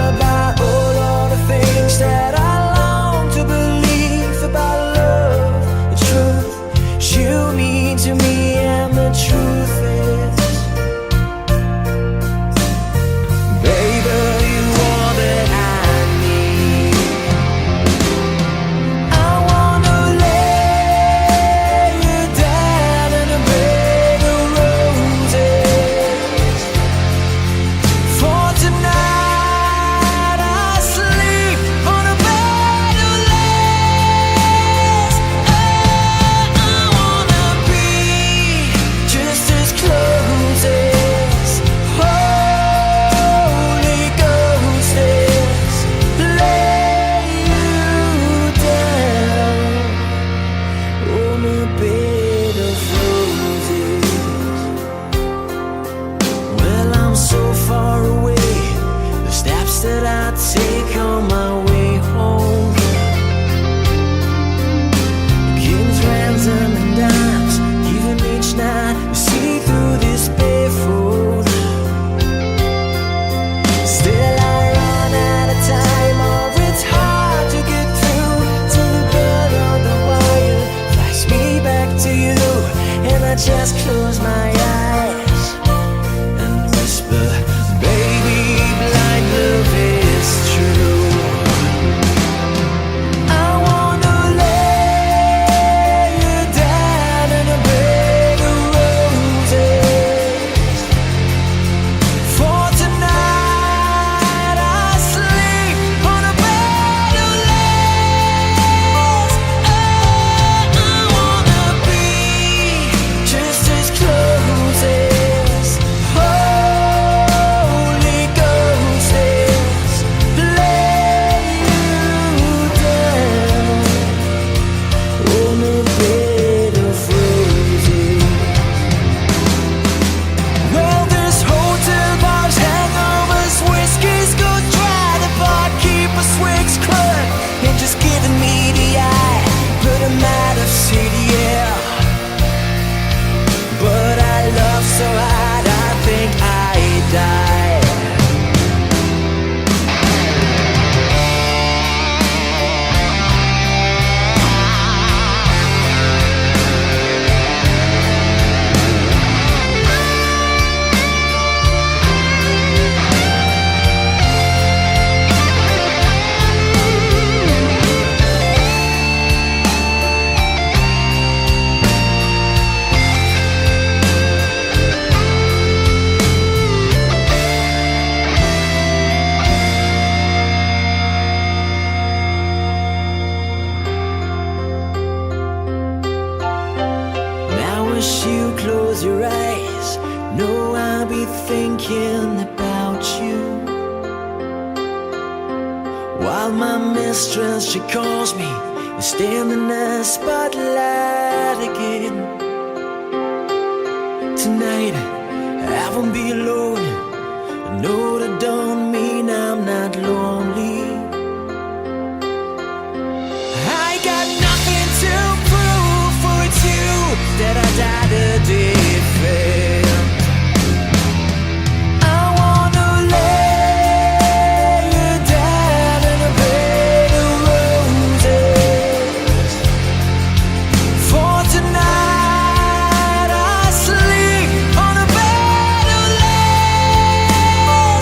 about all of the things that I long to believe about love, the truth you mean to me, and the truth is, baby, you are that I need. I wanna lay you down in a bed of roses. that I take on my way home. Kings, ransom, and dimes, even each night we see through this barefoot. Still I run out of time, or it's hard to get through till the blood on the wire flies me back to you, and I just close my eyes and whisper, baby, blind love is true. I wanna lay you down in a bed of roses. For tonight I sleep on a bed of lace. Oh, I wanna be just as close as Holy Ghost is. Lay you down on a bed of roses. Well, there's hotel bars, hangovers, whiskeys go dry. The barkeeper swigs crud and just giving me the eye. But I'm out of city, yeah. But I love so hard, I think I die. Now as you close your eyes, know I'll be thinking about you. While my mistress, she calls me and stand in the spotlight again. Tonight I won't be alone. I know that don't mean I'm not lonely. I got nothing to prove, for it's you that I died to defend. I wanna lay you down in a bed of roses. For tonight I sleep on a bed of lace. Oh,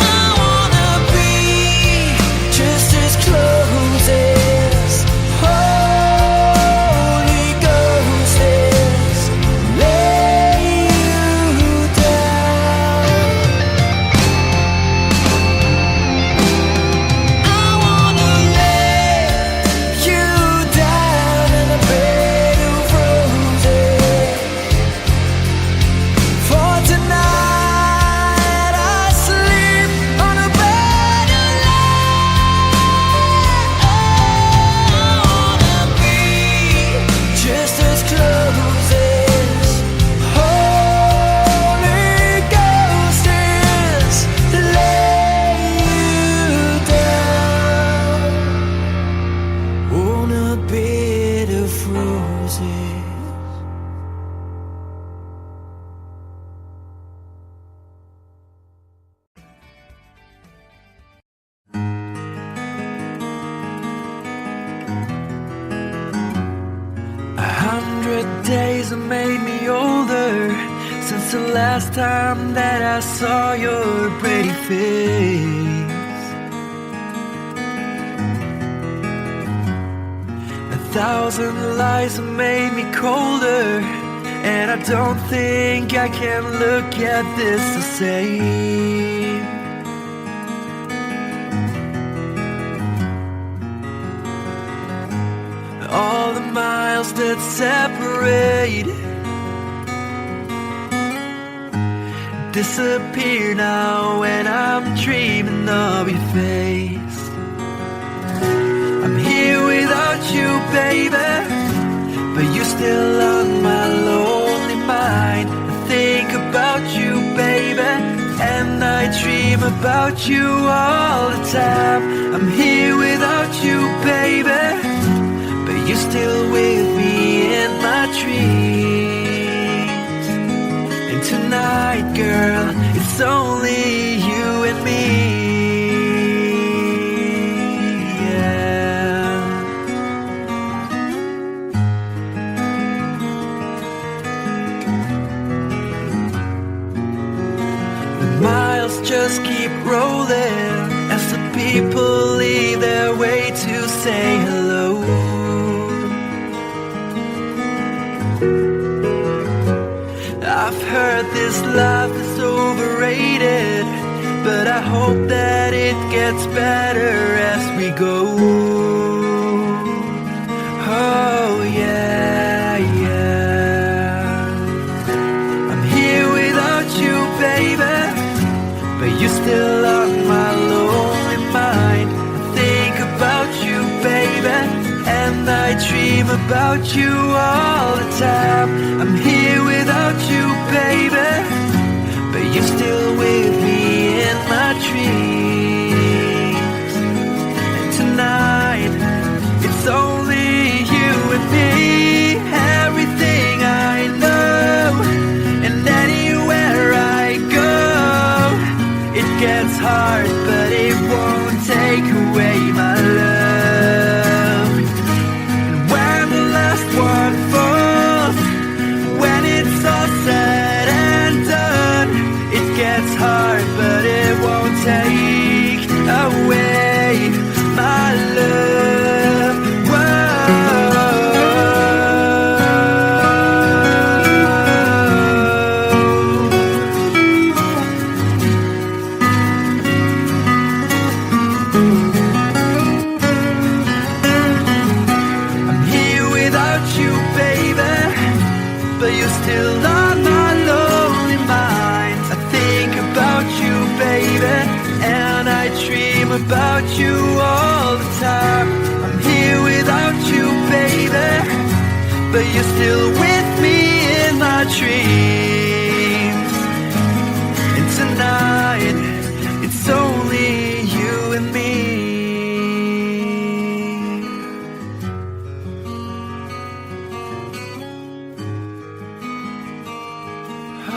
I wanna be just as close as Holy Ghost is. Lay you down. I wanna lay you down in a bed of roses. For tonight I sleep on a bed of lace. I wanna be just as close as Holy Ghost is. Lay you down on a bed of roses. A 100 days have made me older since the last time that I saw your pretty face. 1,000 lies have made me colder, and I don't think I can look at this the same. All the miles that separate disappear now when I'm dreaming of your face. I'm here without you, baby, but you're still on my lonely mind. I think about you, baby, and I dream dream about you all the time. I'm here without you, baby, but you're still with me in my dreams. And tonight, girl, it's only you and me. Miles just keep rolling as the people leave their way to say hello. I've heard this life is overrated, but I hope that it gets better as we go. Oh yeah, yeah. I'm here without you, baby, but you're still on my lonely mind. I think about you, baby, and I dream about you all the time. I'm here without you, baby, but you're still with me in my dreams. And tonight, it's only you and me. Everything I know, and anywhere I go, it gets hard, but it won't take away my love. And when the last one falls, when it's all said and done, it gets hard, but it won't take away my love. But you're still on my lonely mind. I think about you, baby, and I dream about you all the time. I'm here without you, baby, but you're still with me in my dreams. And tonight, it's only you and me.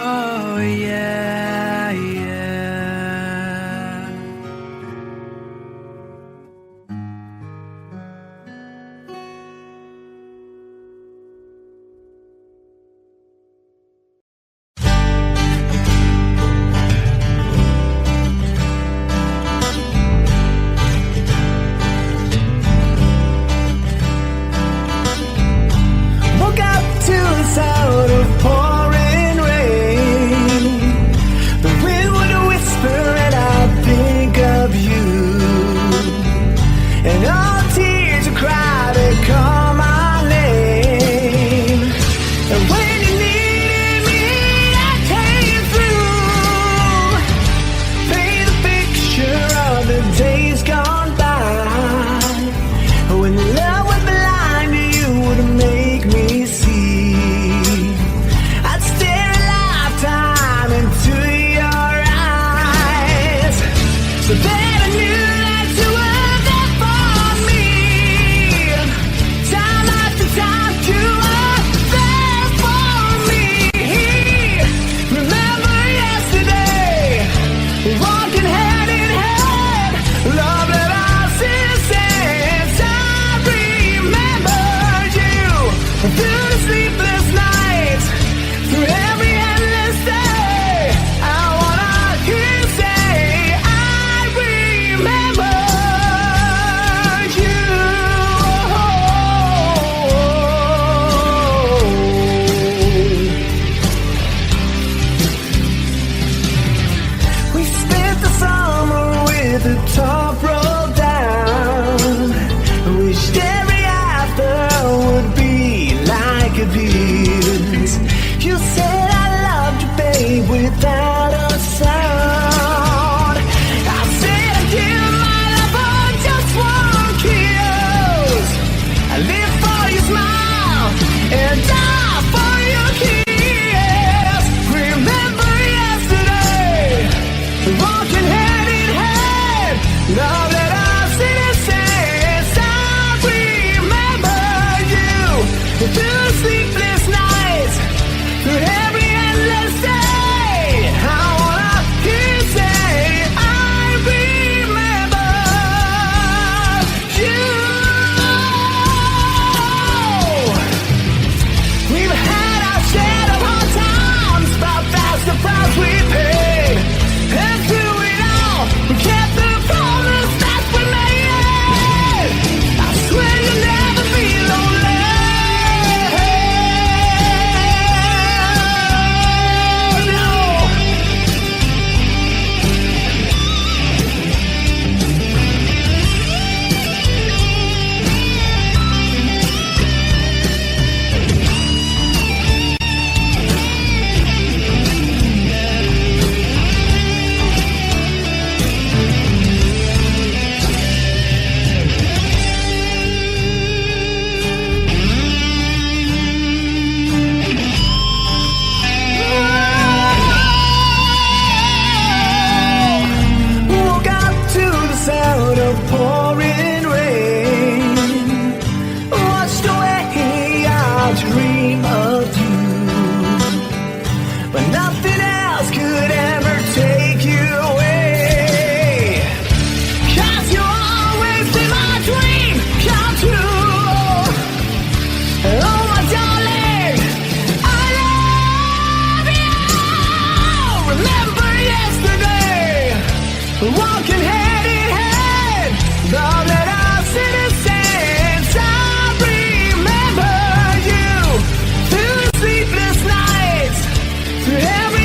Oh yeah, yeah. Woke up to the sound of pouring rain. The wind would whisper and I'd think of you. And all the tears would cry to call my name. And when you needed me, I came through. Paint a picture of the days gone by, when love was blind, you would make me see. I'd stare a lifetime into your eyes, so that I knew that you were there for me. Time after time, you were there for me. Remember yesterday, walking hand in hand, love that I since I remembered you through the sleepless nights, through every endless day. I wanna hear you say I remember you. Nothing else could ever take you away. 'Cause you always be my dream come true. Oh my darling, I love you. Remember yesterday, walking hand in hand, love that us innocence. I remember you through the sleepless nights, through every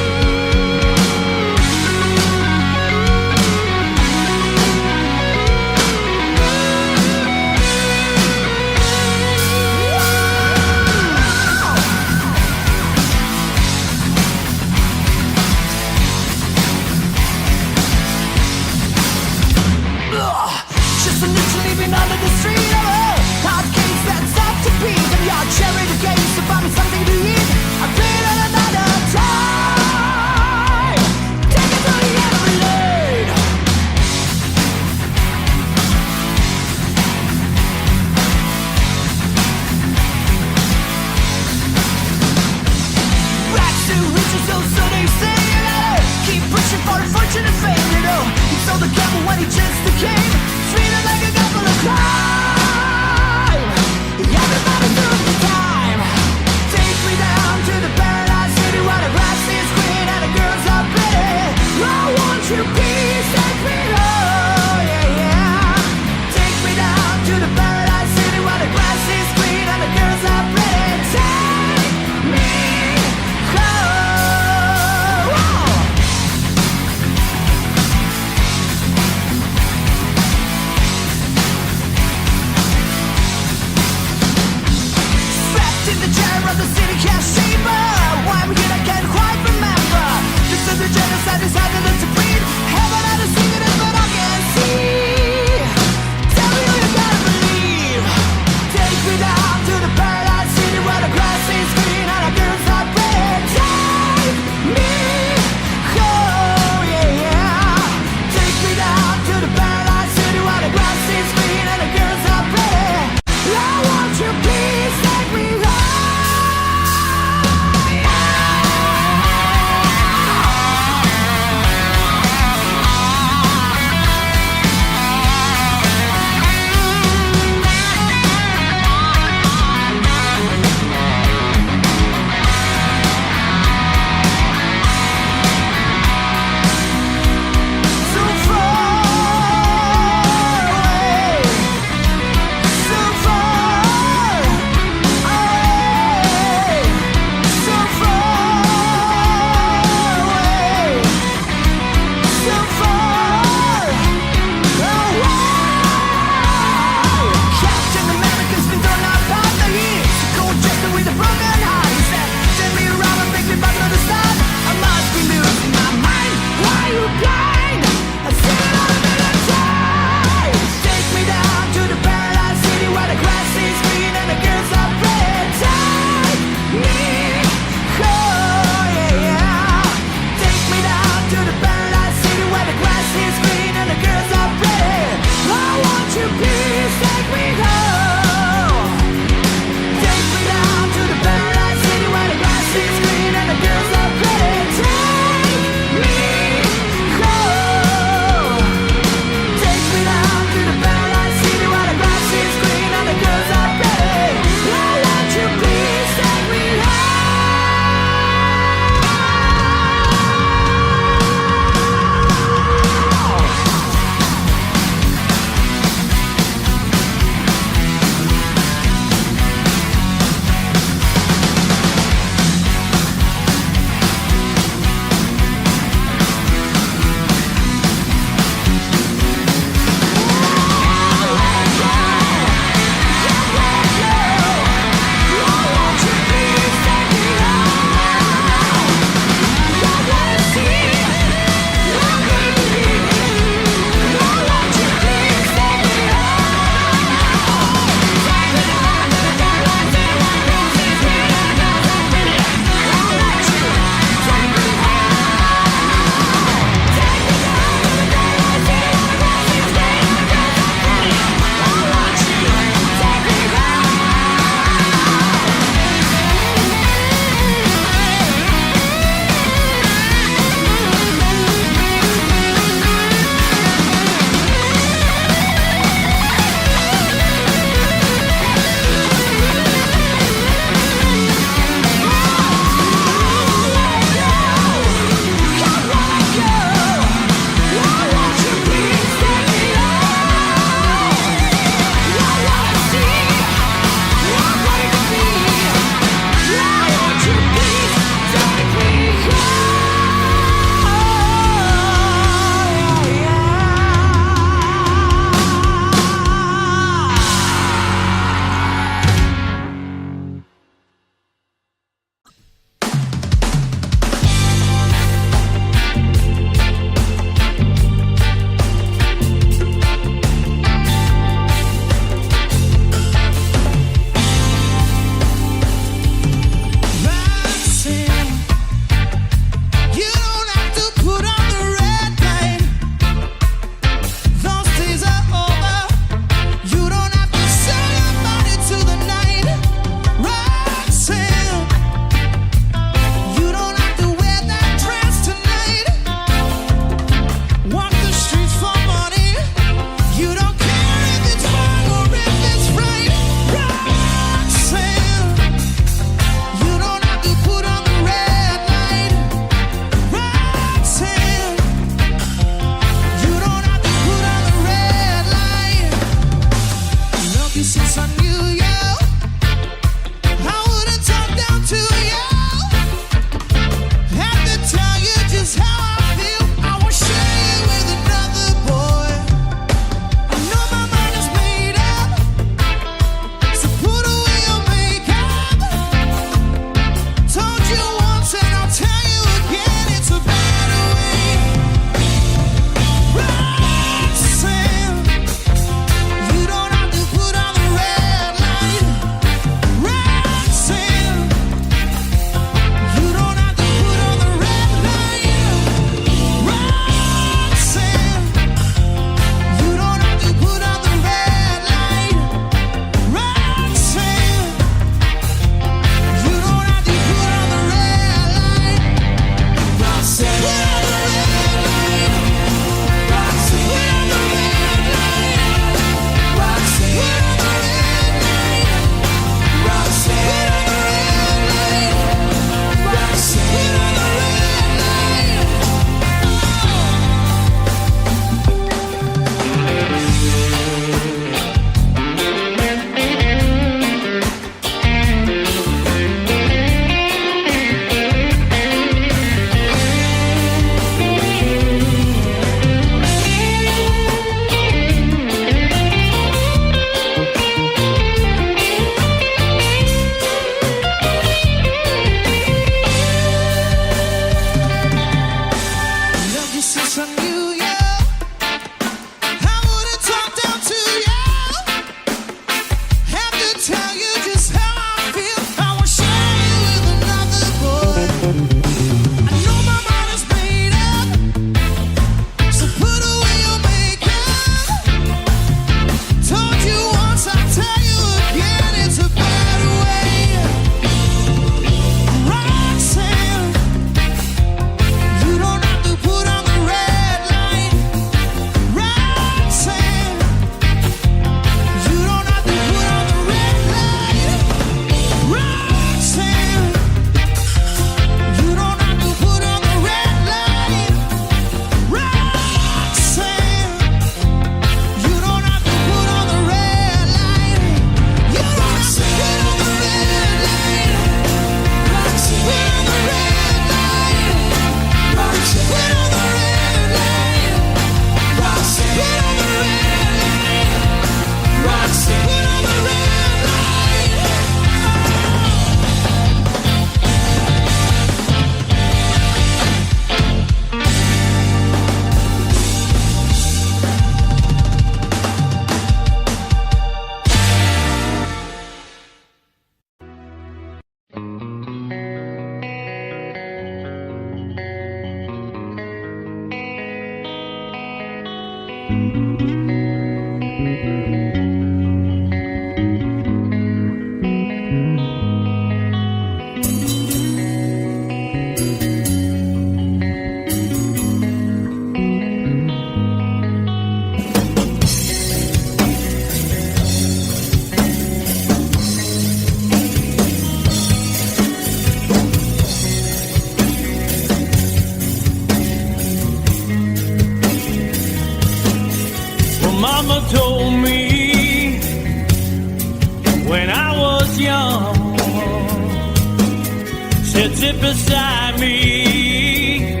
sit beside me,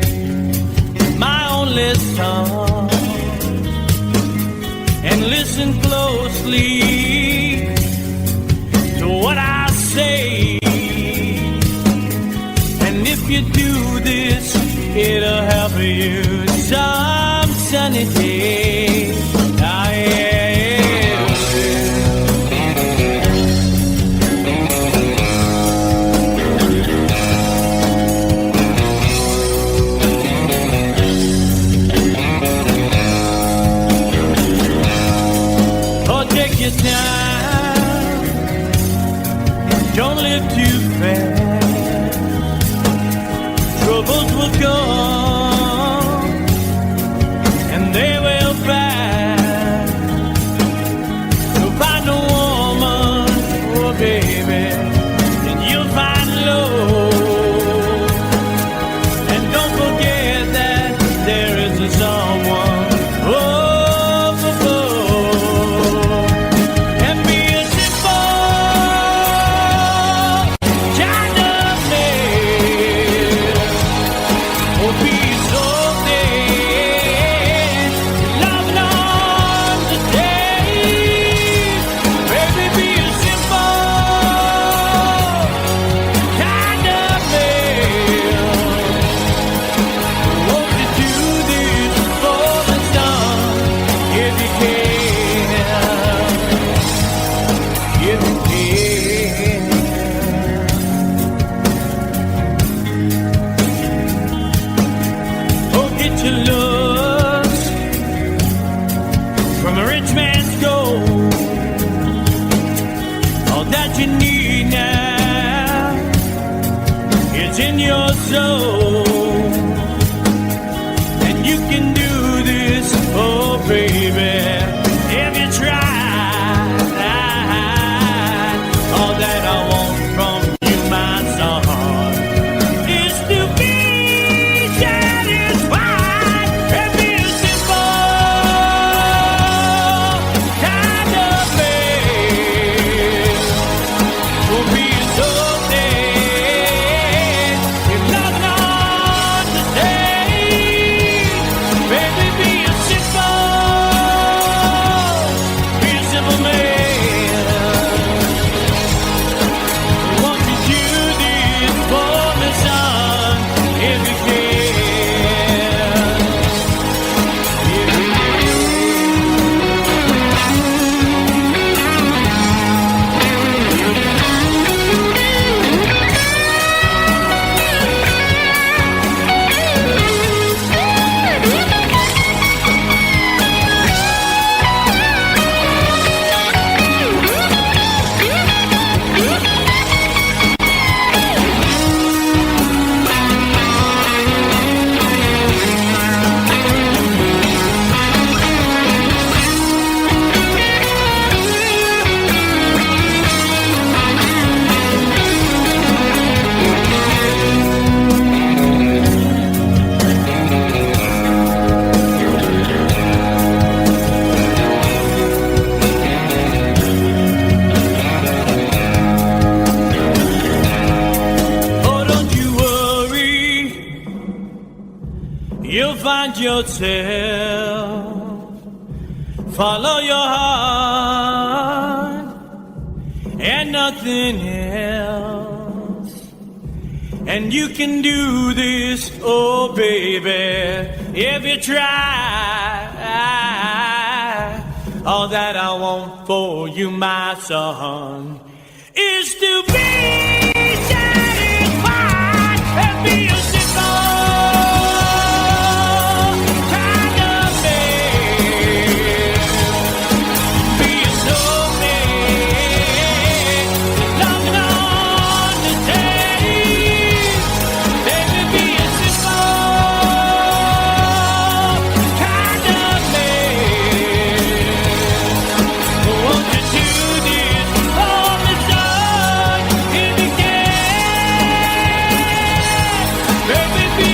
my only son, and listen closely to what I say. And if you do this, it'll help you some sunny day. Ah, yeah. Your time, don't live too fast. Troubles will come and they will pass. So find a woman, oh baby, and you'll find love. And don't forget that there is a someone. Oh, that you need now is in your soul, and you can do this, oh baby, if you try. All that I want from you, my son, is to be satisfied and be a simple kind of man. Will be so dead if nothing on the day. Baby, be a simple man. Won't you do this for me, son, if you can? If you you'll find yourself. Follow your heart and nothing else. And you can do this, oh baby, if you try. All that I want for you, my son, is to be satisfied and be a simple kind of man. Be a snowman, nothing on the day. Baby, be a simple kind of man. Won't you do this for me, son, if you can? Baby, be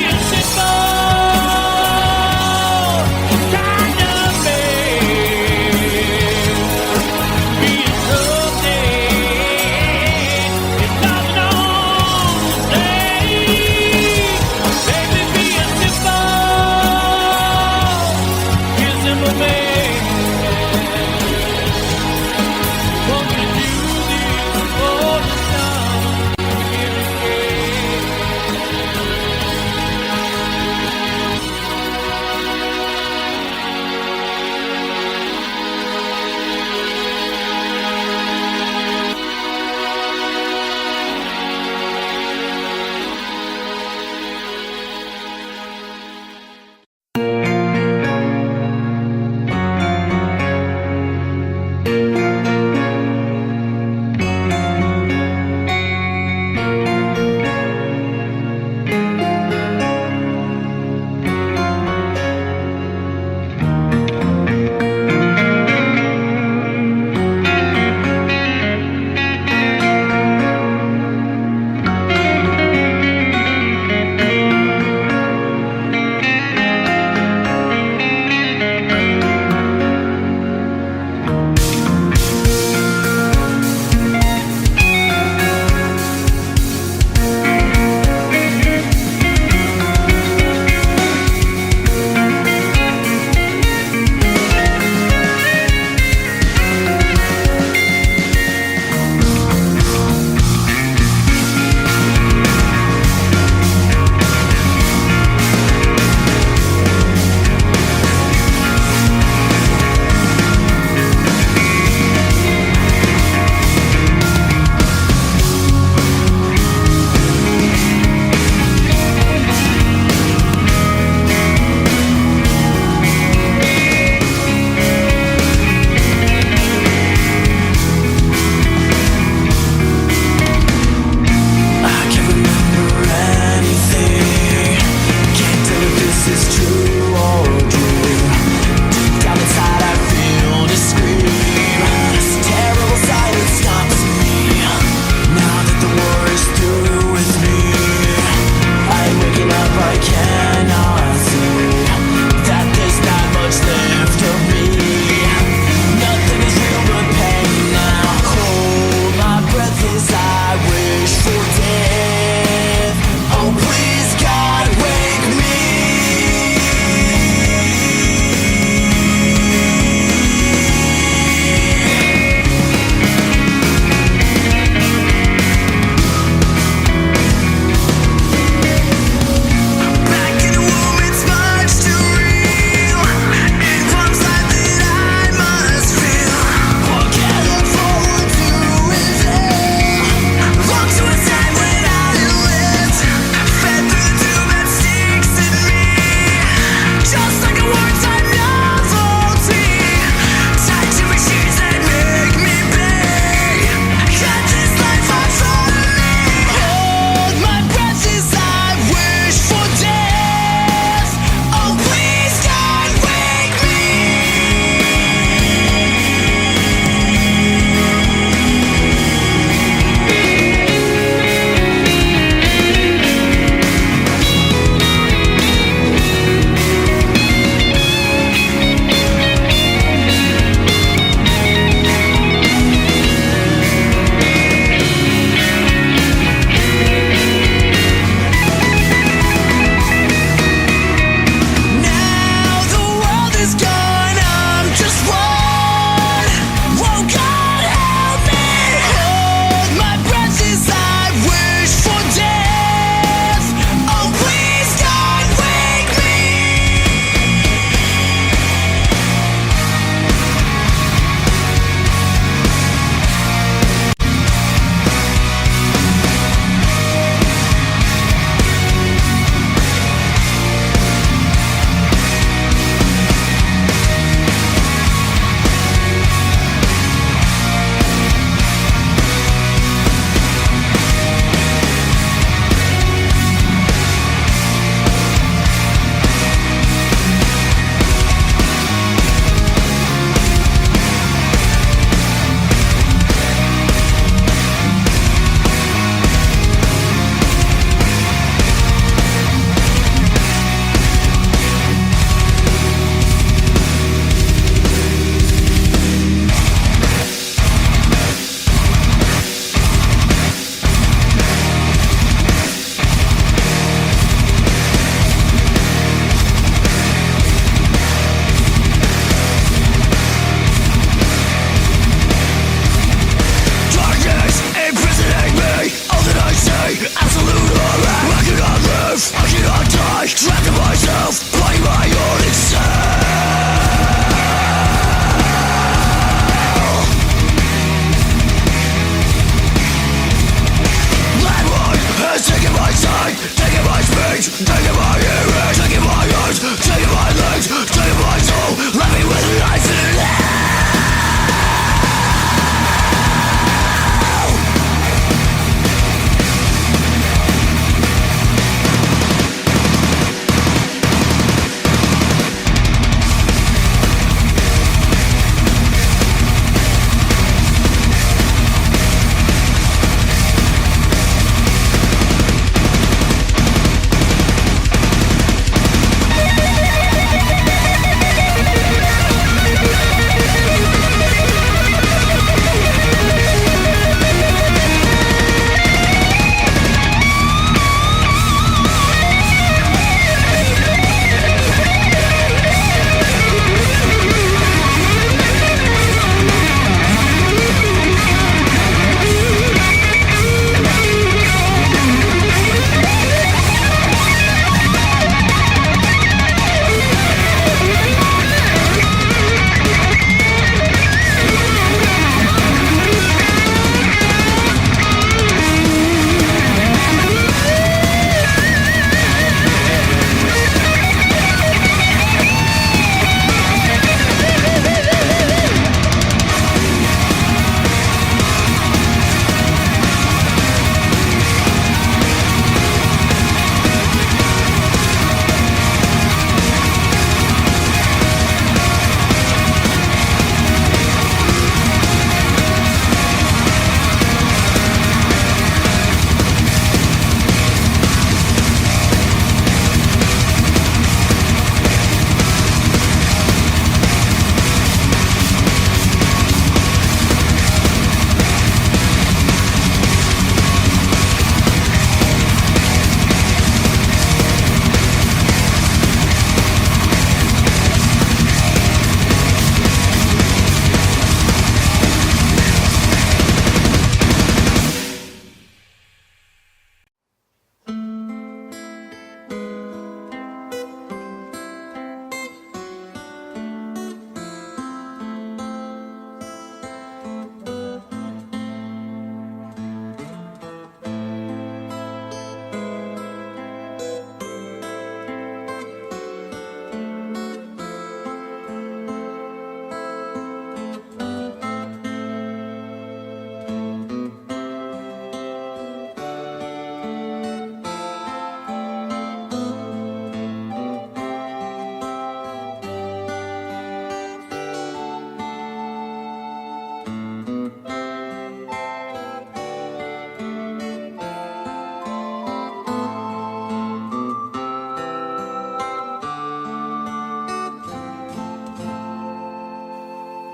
speech, taking my ears, taking my ears, taking my legs, taking my soul, let me with life in it.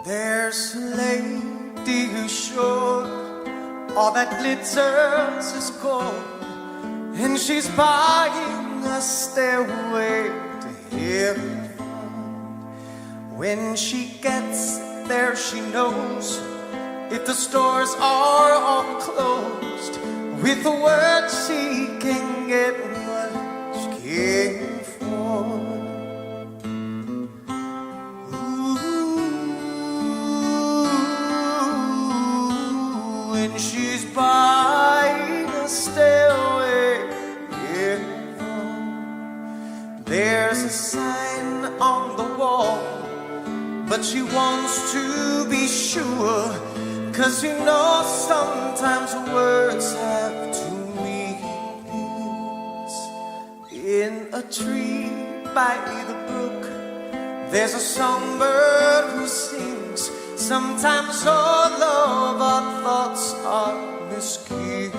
There's a lady who's sure all that glitters is gold, and she's buying a stairway to heaven. When she gets there, she knows if the stores are all closed, with the word she can get what she came for. She's buying a stairway in heaven. There's a sign on the wall, but she wants to be sure, 'cause you know sometimes words have two meanings. In a tree by the brook, there's a songbird who sings. Sometimes all of our thoughts are misgiven.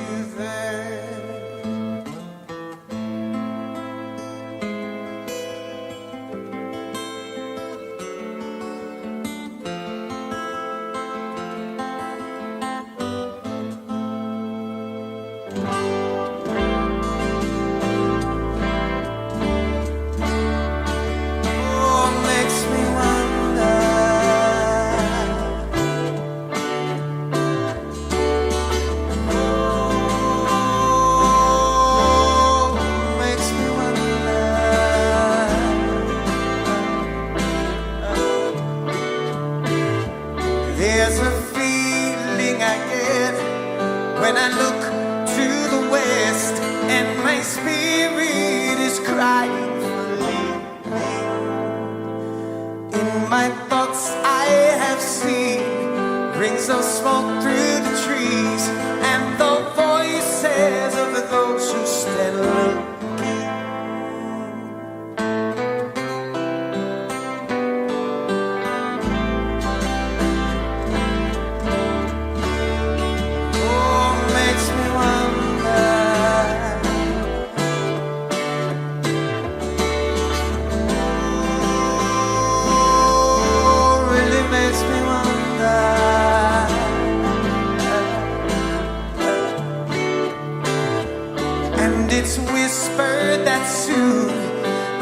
There's a feeling I get when I look to the west, and my spirit crying for leaving. In my thoughts I have seen rings of smoke through the trees and the voices of those who stand looking. It's whispered that soon,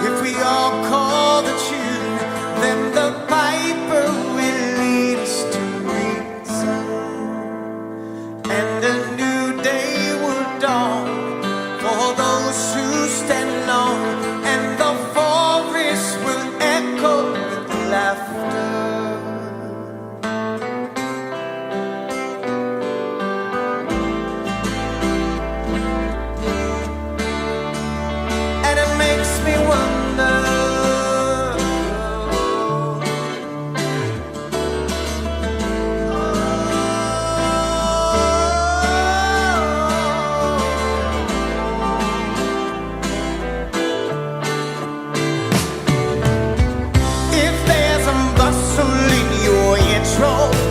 if we all call the tune, then the piper will lead us to reason, and a new day will dawn for those who stand alone, and the forest will echo with laughter.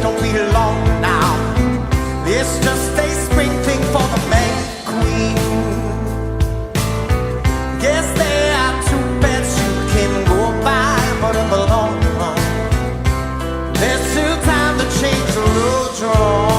Don't be long now. It's just a spring thing for the man queen. Guess there are two beds you can go by, but in the long run, there's still time to change the road drawn.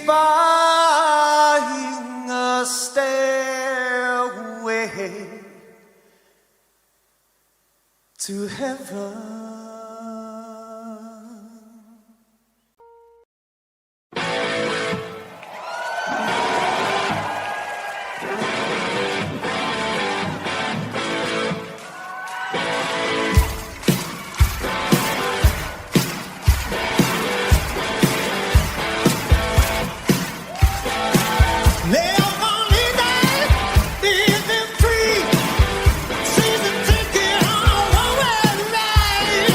buying a stairway to heaven. Living free, season ticket on one way ride.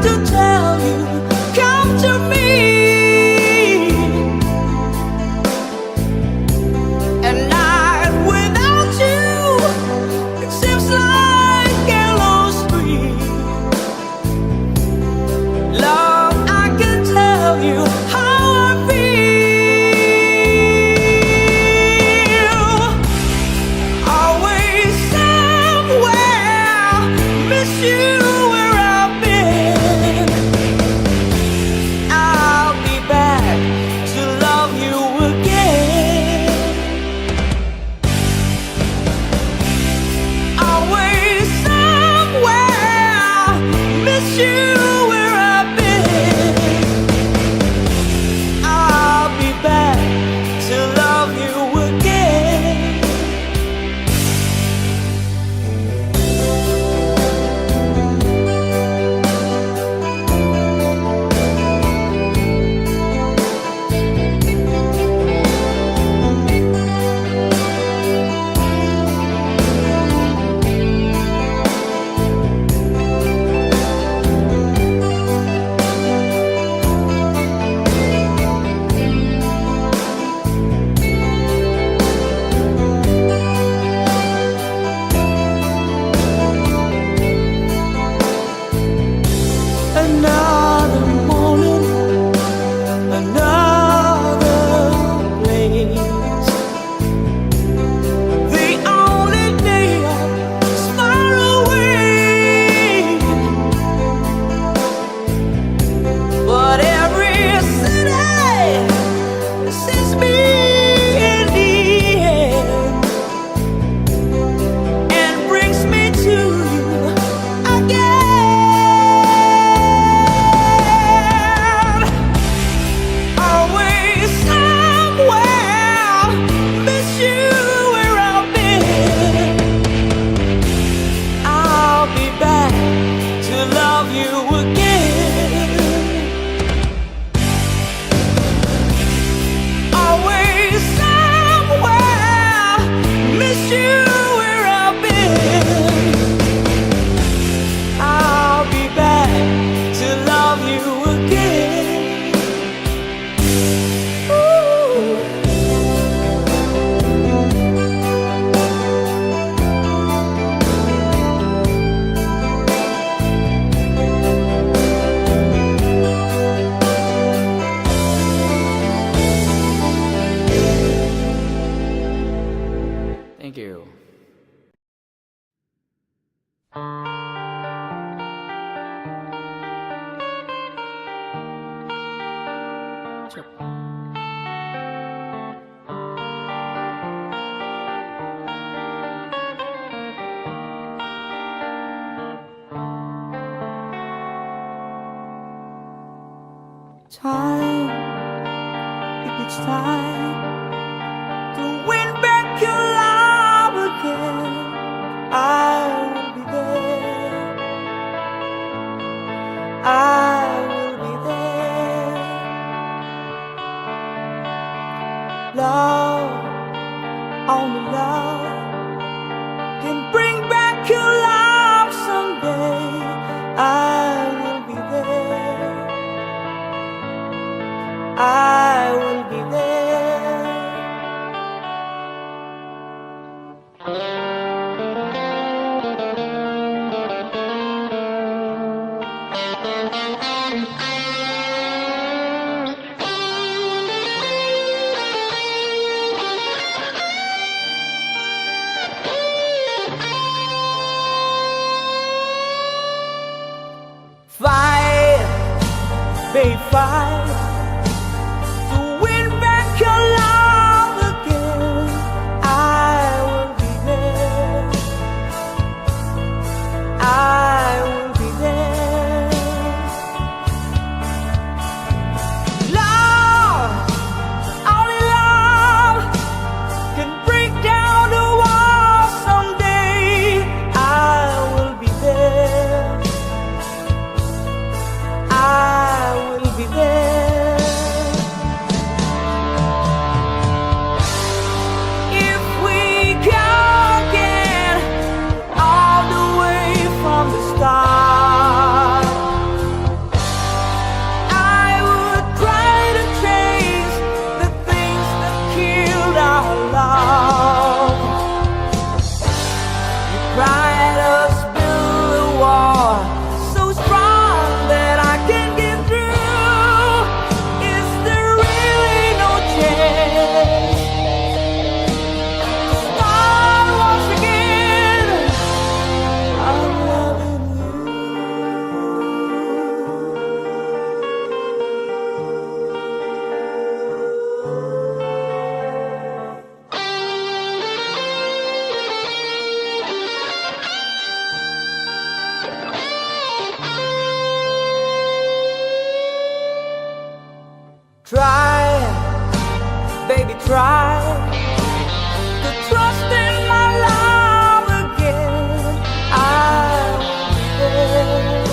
to tell you, come to me. And night without you, it seems like endless dream. Love, I can tell you how I feel. Always somewhere, miss you where I've been. I'll be back to love you again. Always somewhere, miss you where I've been. I'll be back to love you again. Another morning, another place. The only day is far away, but every city sees me in the end and brings me to you again. Always somewhere, miss you where I've been. I'll be back to love you again. Always somewhere, miss you where I've been. I'll be back to love you again. Ooh. Thank you. Time, if it's time to win back your love again, I will be there. I will be there. Love, only love can bring back your love someday. I will be there. I will be there. Fight, babe, fight to win back your love again. I will be there. I will be there. Love, only love can break down the wall someday. I will be there. I will be there. Try, baby, try to trust in my love again. I will be there.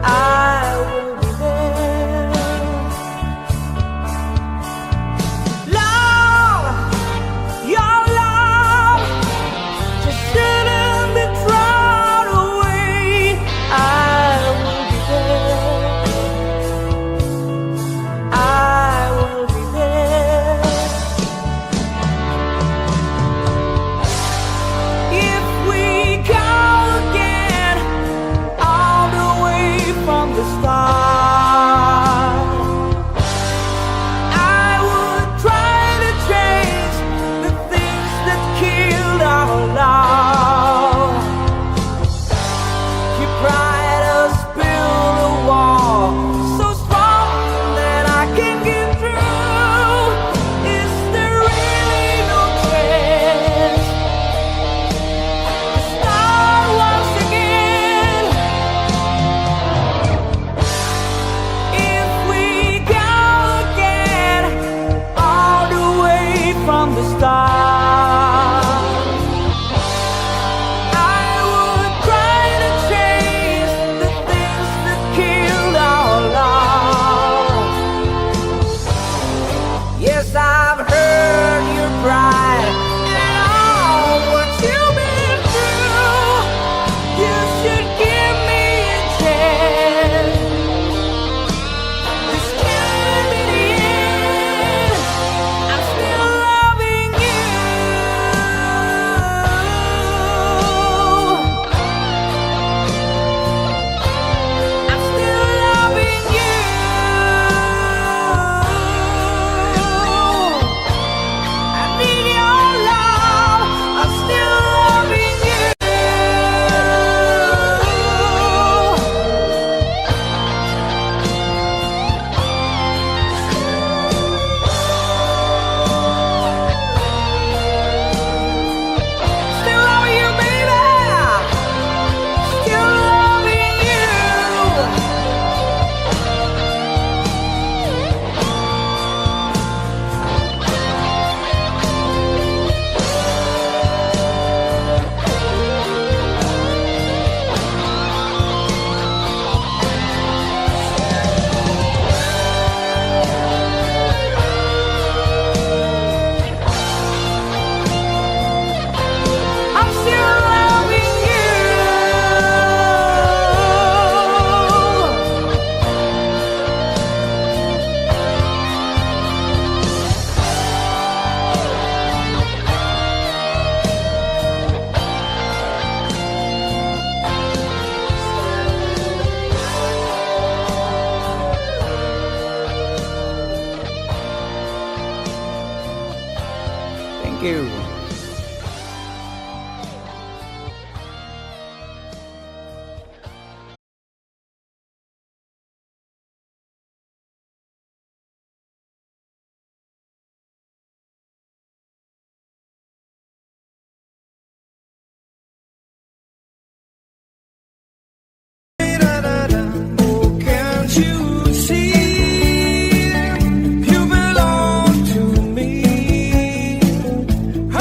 I will be there. Love, your love just shouldn't be thrown away. I will be there. I will be there. If we go again, all the way from the start, I would try to change the things that killed our love. Keep trying to build a wall so strong that I can get through. Is there really no chance to start once again? If we go again, all the way from the start, I would try to change the things that killed our love. Yes, I've heard your pride and all what you've been through. You should give me a chance. This can't be the end. I'm still loving you. I'm still loving you. I need your love. I'm still loving you. Still loving you, baby. Still loving you. I'm still loving you. Thank you. Oh, can't you see? You belong to me. I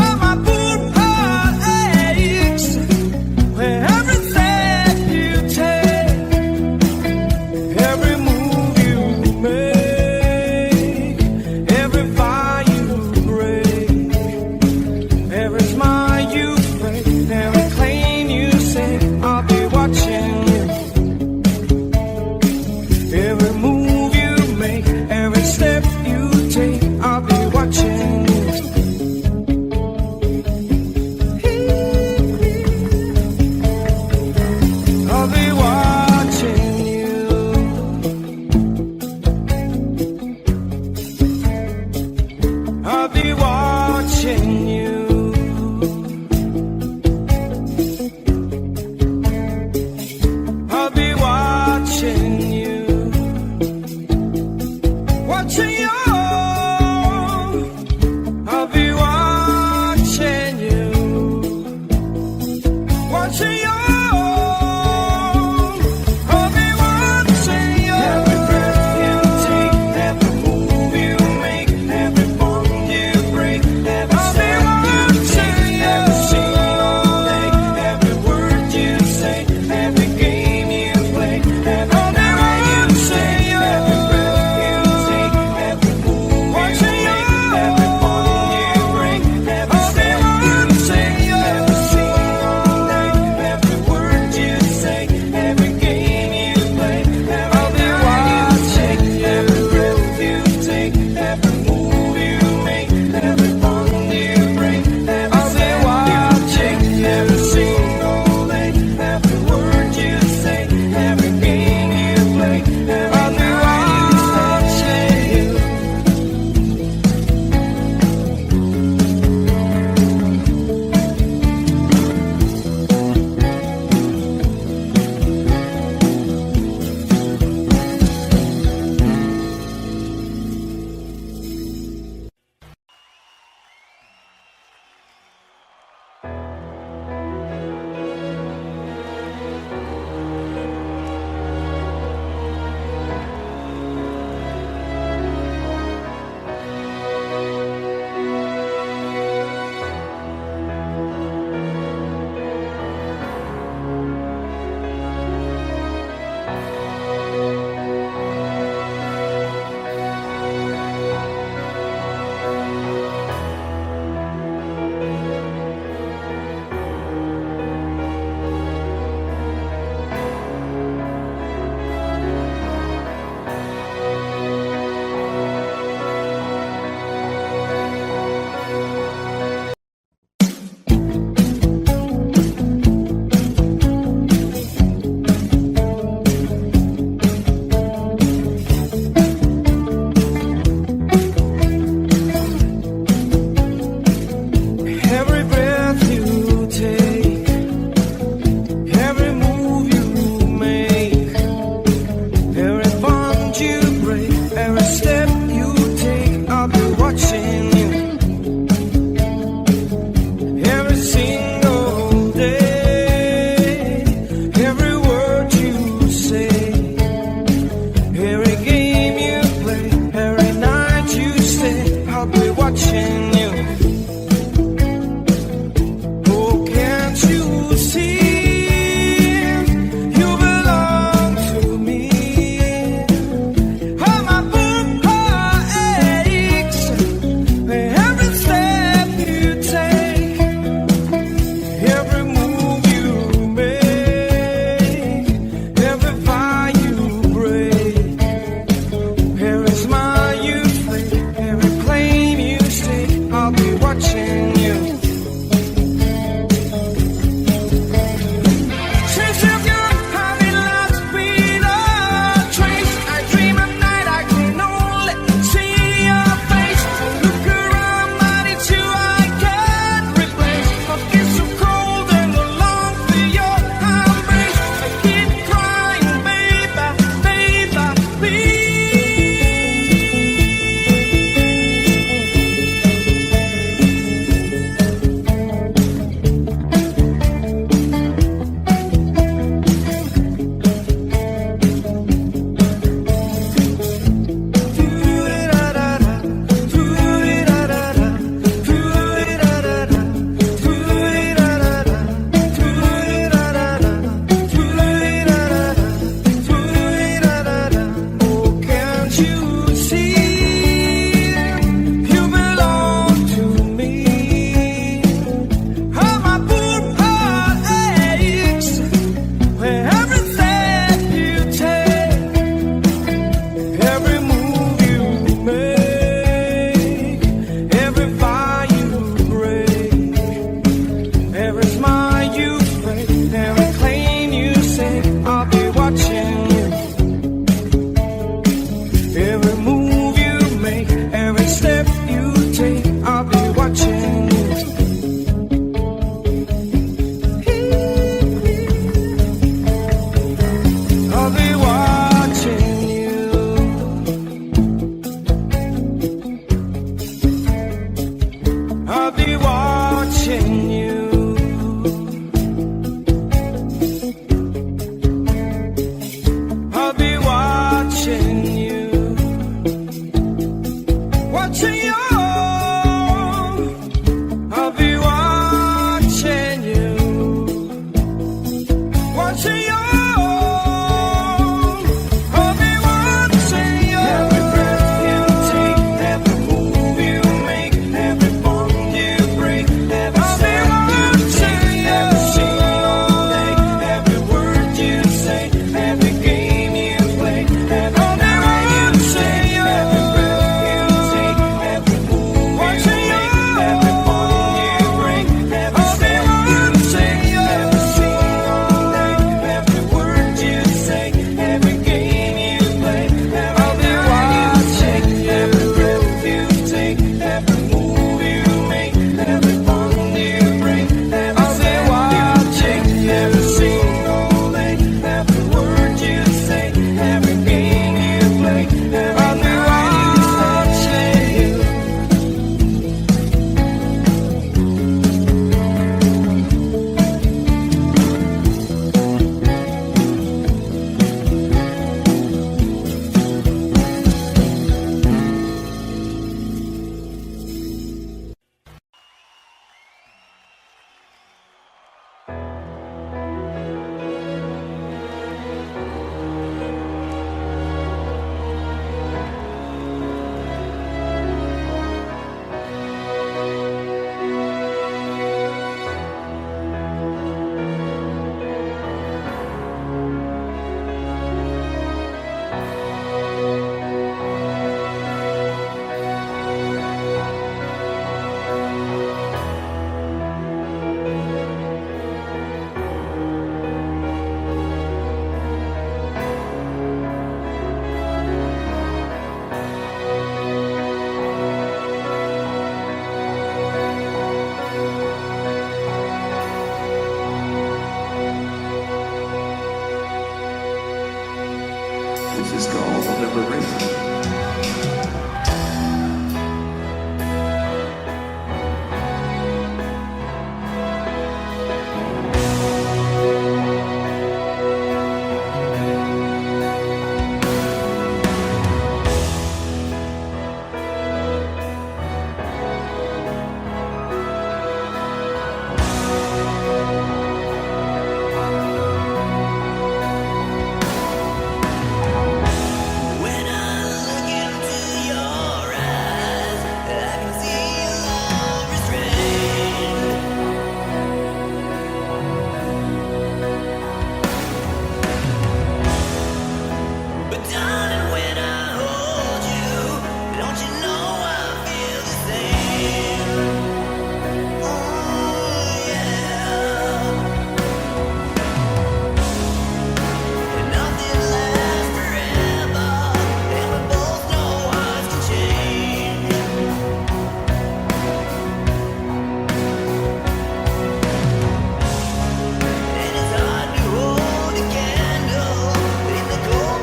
This is called Liberation.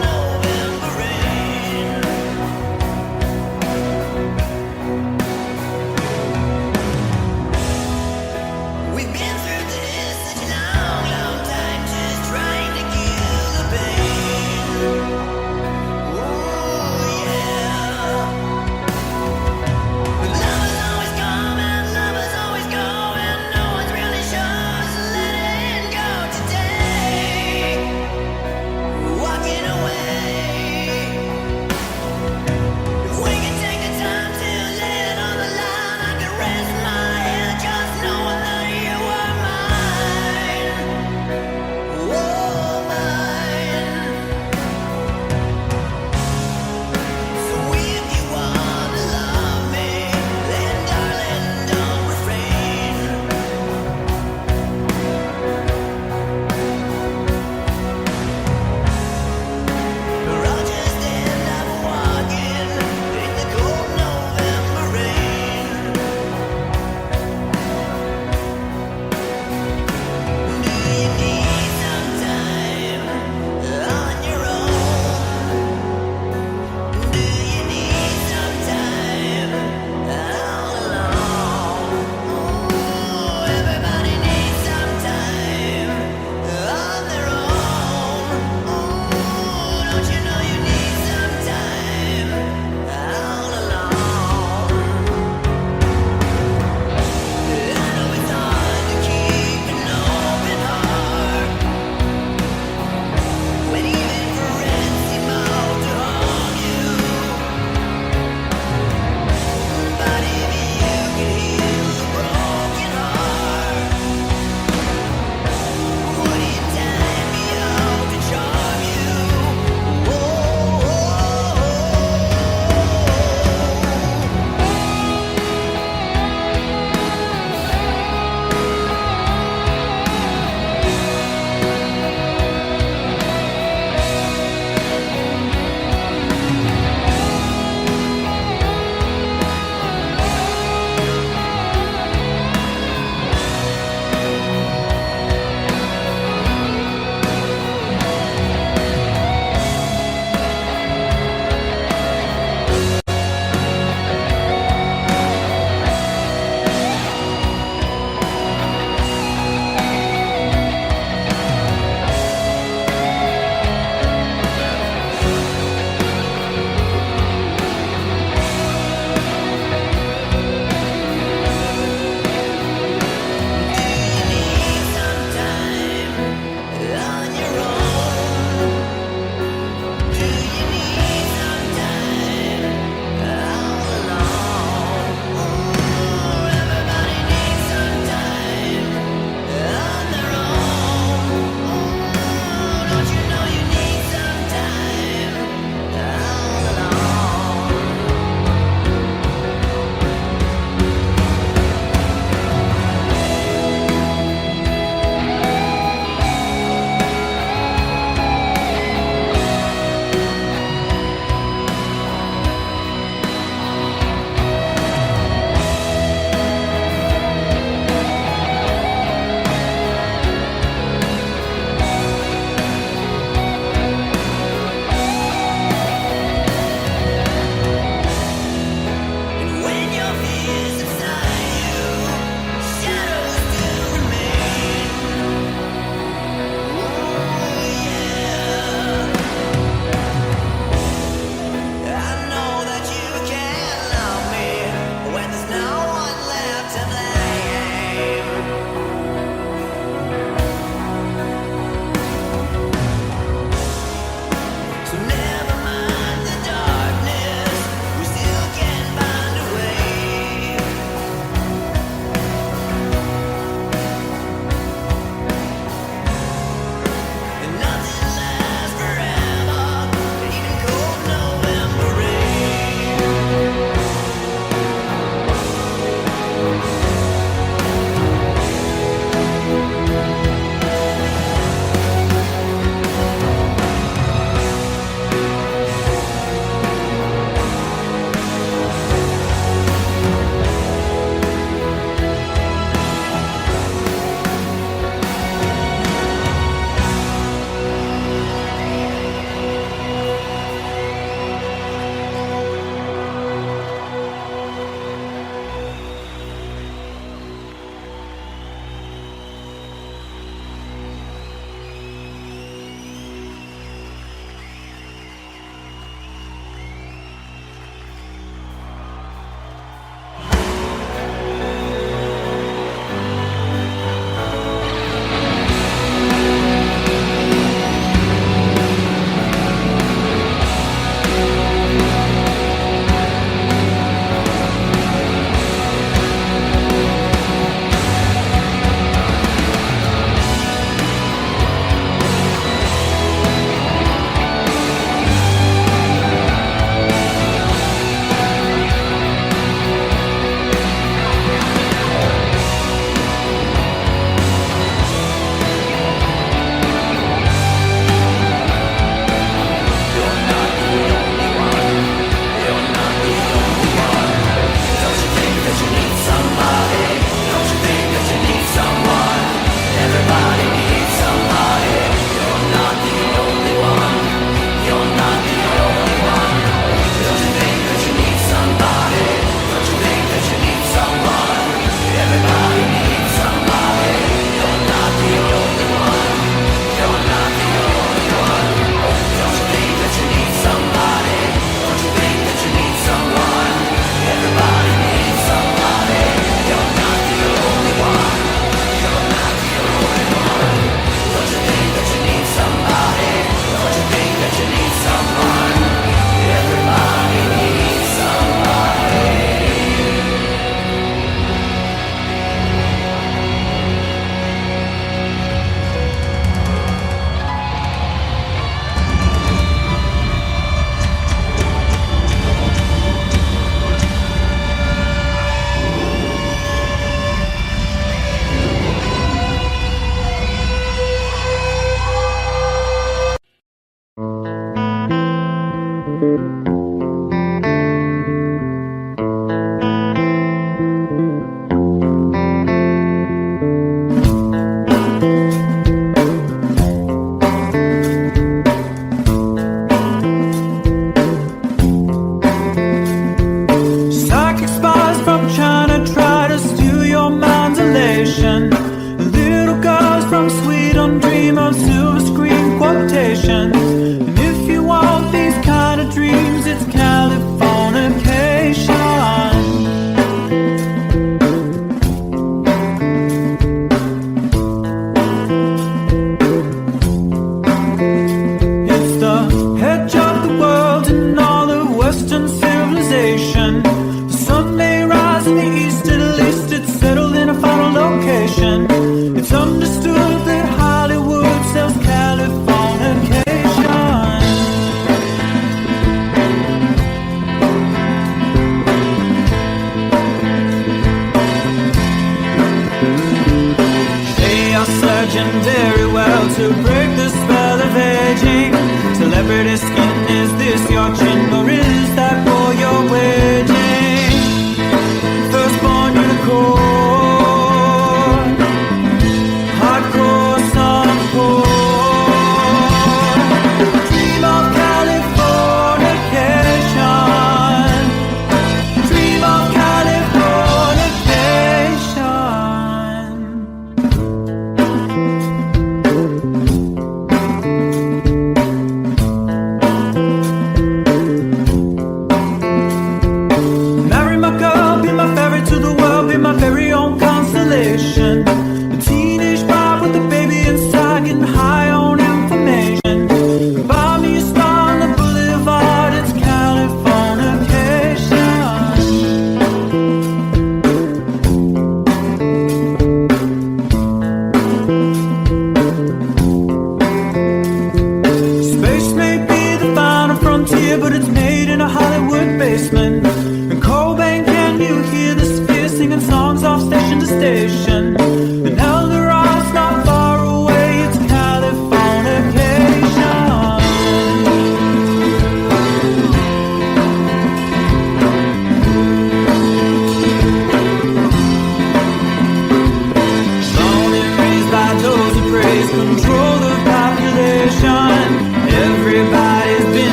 November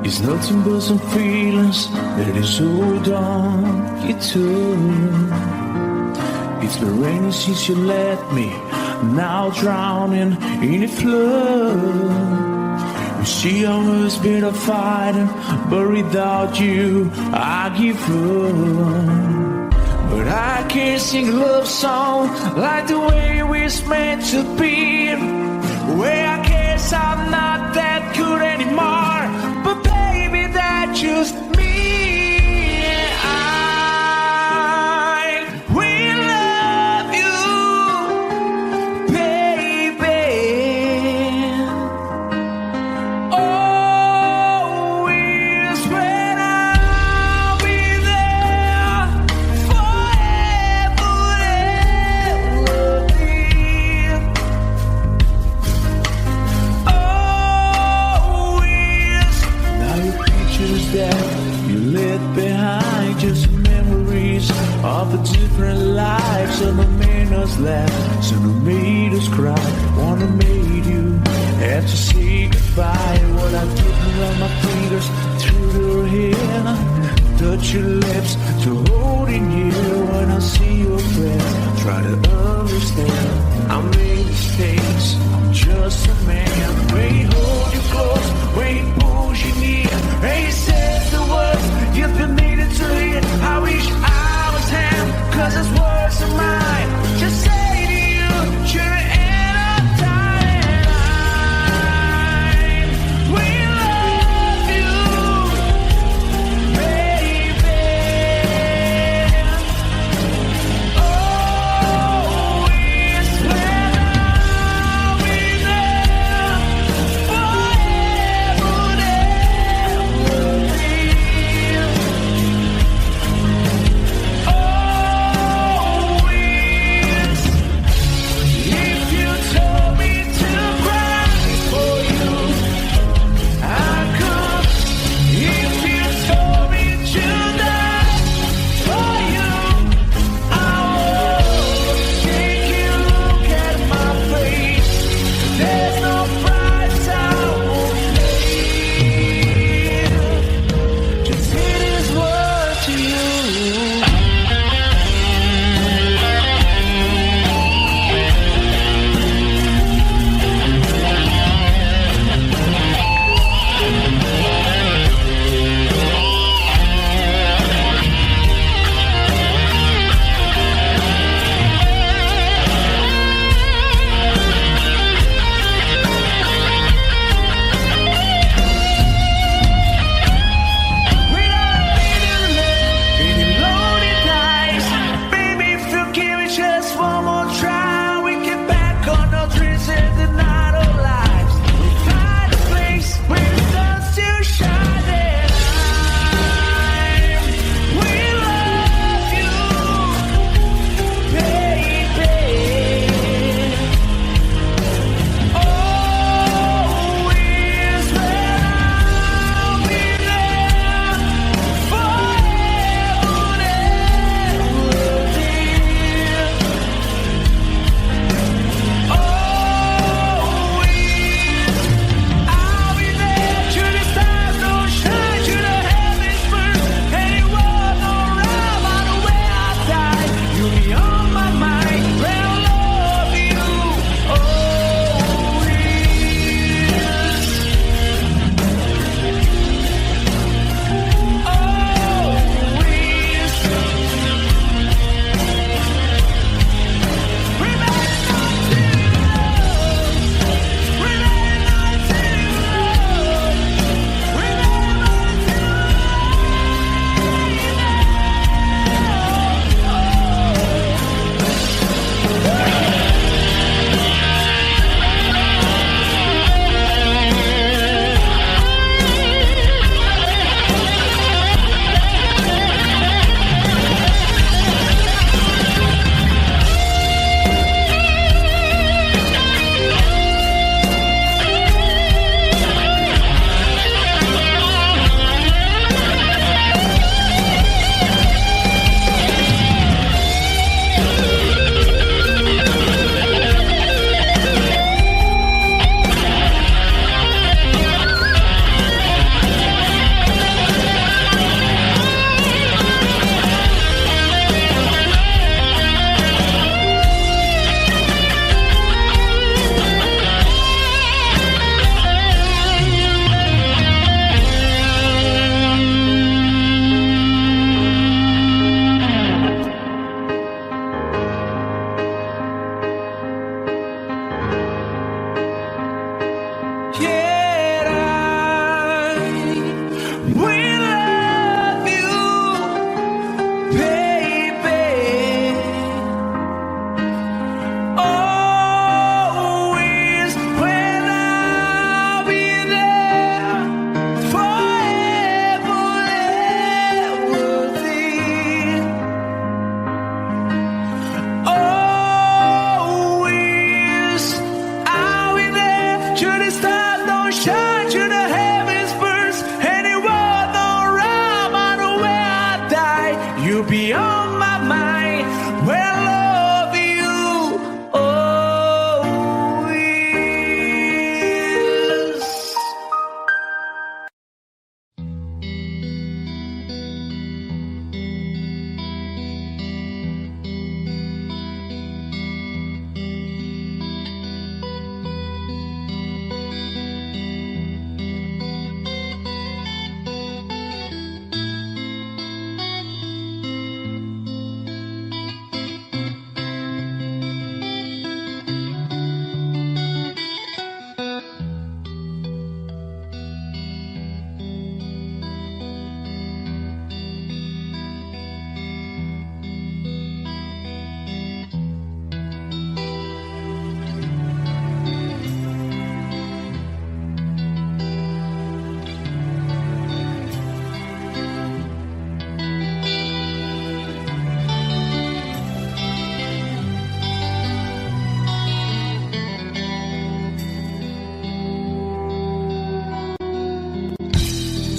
It's nothing but some feelings that is hold on you to. It's been raining since you left me, now drowning in a flood. You see, I was been a fighter, but without you, I give up. But I can't sing a love song like the way we're meant to be. Well, I guess I'm not that good anymore, but baby, that's just me. I will love you, baby. Always when I'll be there forever and ever. Always. Now your pictures that you left behind, just memories of the different lives. Some have made us laugh, some have made us cry. One have made you have to say goodbye. What I've given on my fingers through your hair, touch your lips to holding you. When I see your face, try to understand. I made mistakes, I'm just a man. When he hold you close, when he pulls you near, and he says the words you've been needing to hear. I wish I was him, 'cause his words are mine. Just say to you, you're in a time. We love you, baby. Always when I'll be there forever.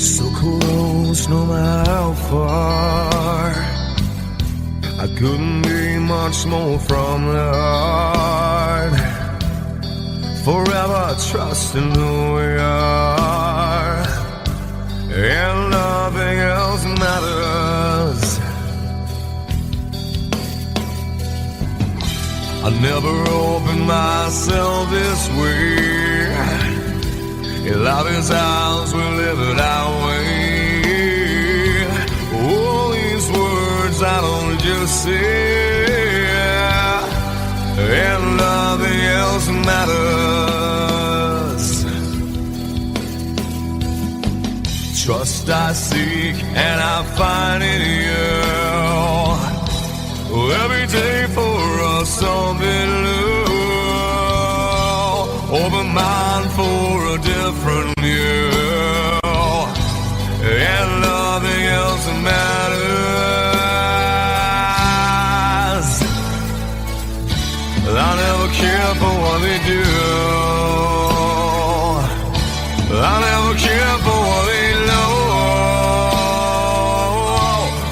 So close, no matter how far. I couldn't be much more from the heart. Forever trusting who we are, and nothing else matters. I never opened myself this way. Love is ours, we live it our way. All these words I don't just say, and nothing else matters. Trust I seek and I find in you. Every day for us something new. Open mind for a different view, and nothing else matters. I never care for what they do. I never care for what they know.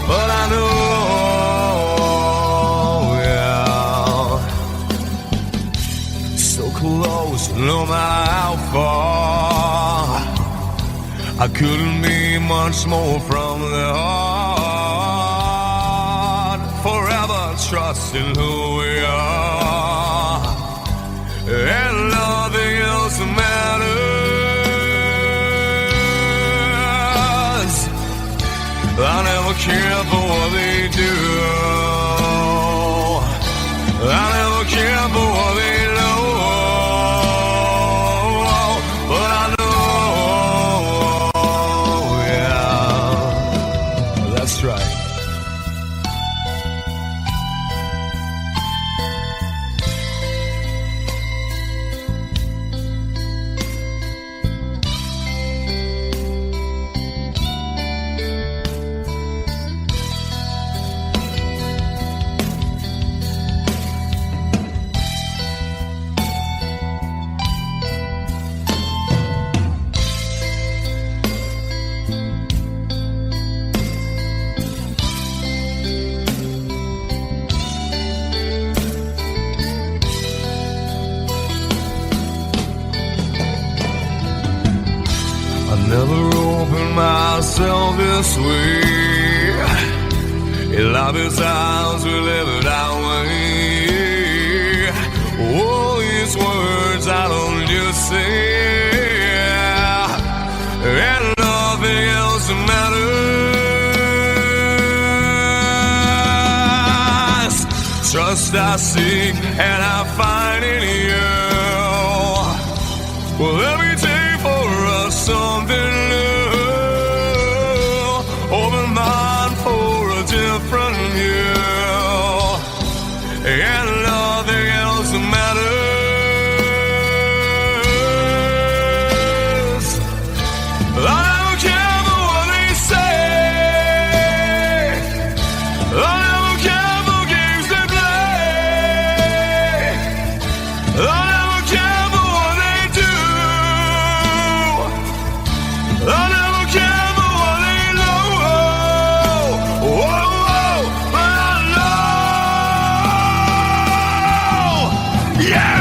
But I know, yeah, so close, no matter how far. I couldn't be much more from the heart. Forever trusting who we are, and nothing else matters. I never care for what they do. I never care for what they know. But I know, yeah, that's right. Never opened myself this way. Love is ours, we live it our way. All these words I don't just say, and nothing else matters. Trust I seek and I find in you. Well, every day for us something new. Open mind for a different view, and nothing else matters. I don't care for what they say. I don't care for games they play. I never care for what they do. I never care for what they know. Whoa, but I know. Yeah!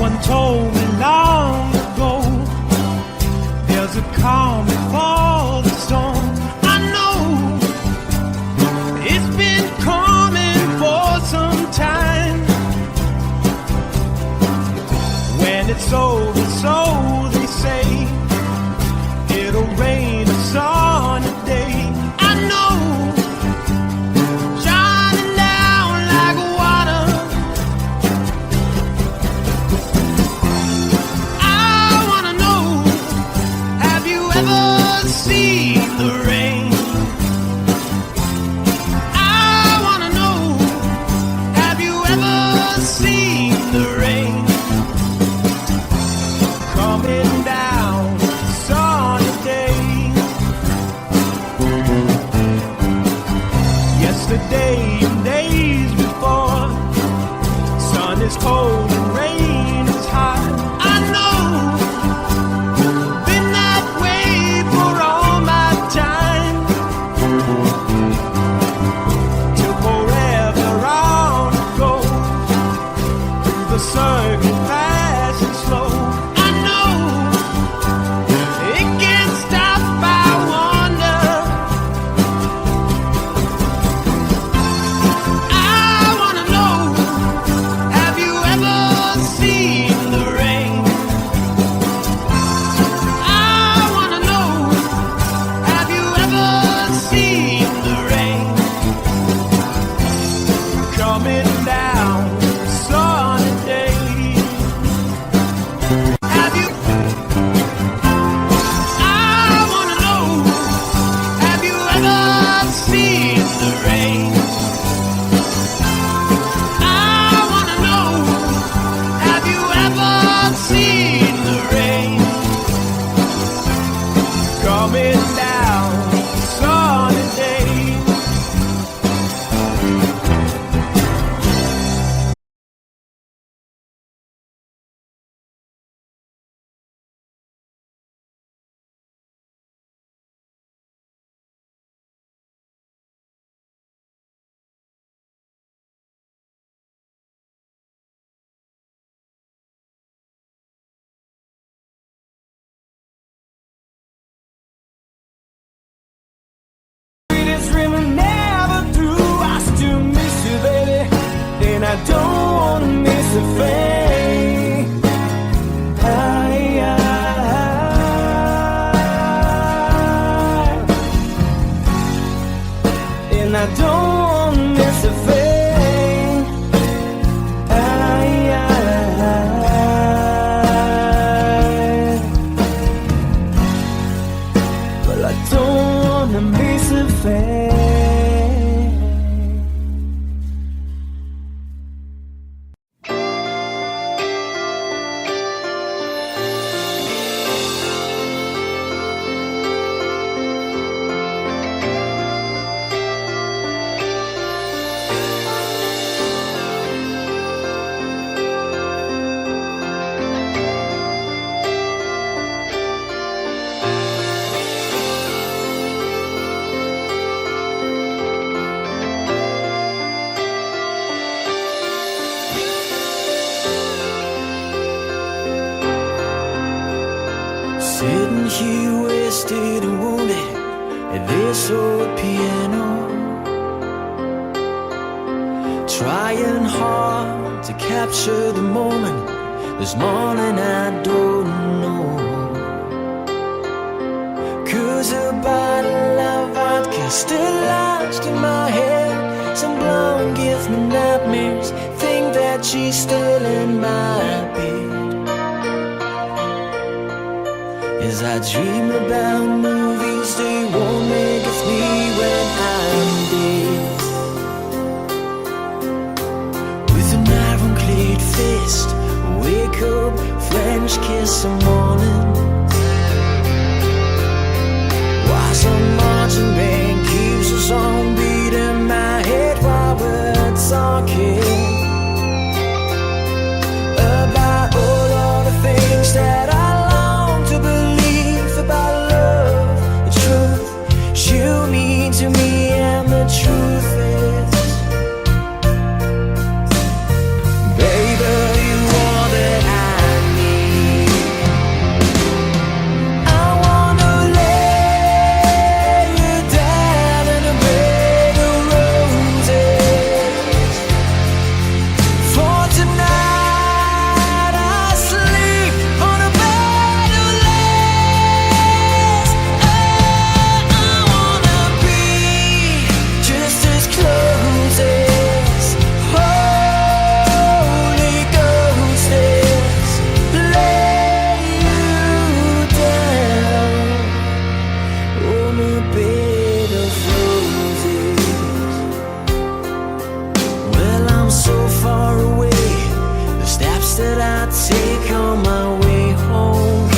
Someone told me long ago, there's a calm before the storm. I know it's been coming for some time. When it's over, so they say, it'll rain a sunny day. I know, shining down like water. I wanna know, have you ever seen the rain? I wanna know, have you ever seen the rain? Coming down sunny day. Yesterday and days before, sun is cold and rain is hot. I know, been that way for all my time. Till forever on to go, through the circuit fast and slow. I know, it can't stop, I wonder. I wanna know, have you ever seen the rain? I wanna know, have you ever seen the rain? Coming down sunny day. Have you? I wanna know, have you ever seen the rain? I wanna know, have you ever seen the rain? Coming down sunny day. This dream will never through. I still miss you, baby, and I don't wanna miss a thing. And I don't wanna miss a thing. Well, I don't wanna miss a thing. Sitting here wasted and wounded at this old piano, trying hard to capture the moment. This morning I don't know, 'cause a bottle of vodka still lodged in my head. Some blonde gives me nightmares, think that she's still in my bed. As I dream about movies they won't make of me when I'm dead. With an ironclad fist, wake up, French kiss the morning. While some marching band keeps a song beating my head while we're talking about all of the things that I long to believe about love, the truth you mean to me, and the truth is, baby, you all that I I take on my way home.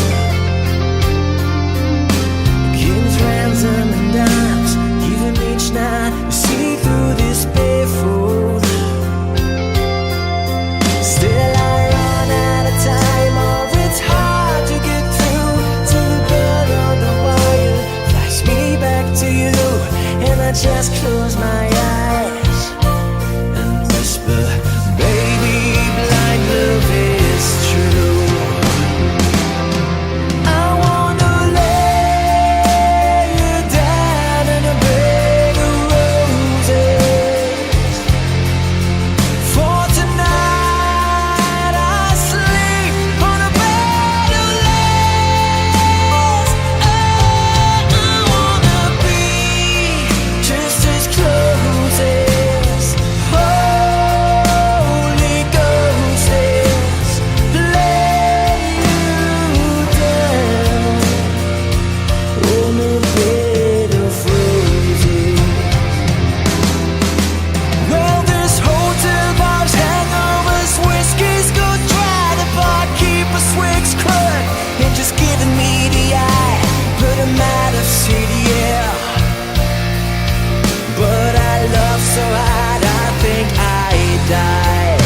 Kings, ransom, and dimes, even each night you see through this barefoot. Still I run out of time, or it's hard to get through till the bird on the wire flies me back to you, and I just close my eyes and whisper, baby, blind love is true. I wanna lay you down in a bed of roses. For tonight I sleep on a bed of lace. Oh, I wanna be just as close as Holy Ghost is. Lay you down on a bed of roses. Well, this hotel bars, hangovers, whiskeys go dry. The barkeeper swigs crud and just giving me the eye. Put him out of city, yeah. But I love so hard, I think I died.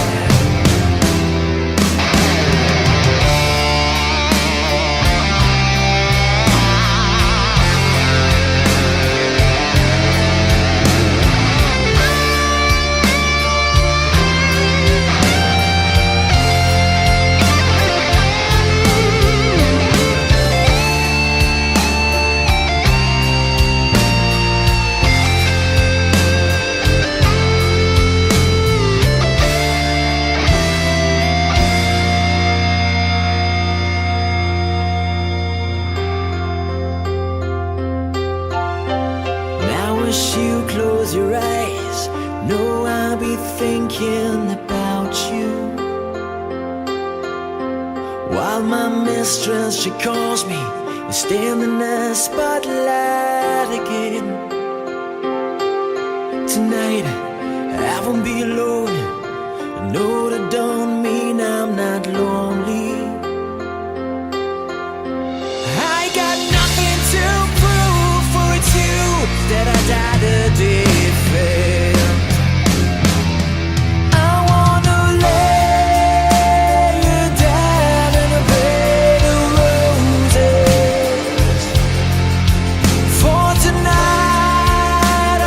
Now as you close your eyes, know I'll be thinking about you. While my mistress, she calls me and stand in the spotlight again. Tonight I won't be alone. I know that don't mean I'm not lonely. I got nothing to prove, for it's you that I died a defend. I wanna lay you down in a bed of roses. For tonight I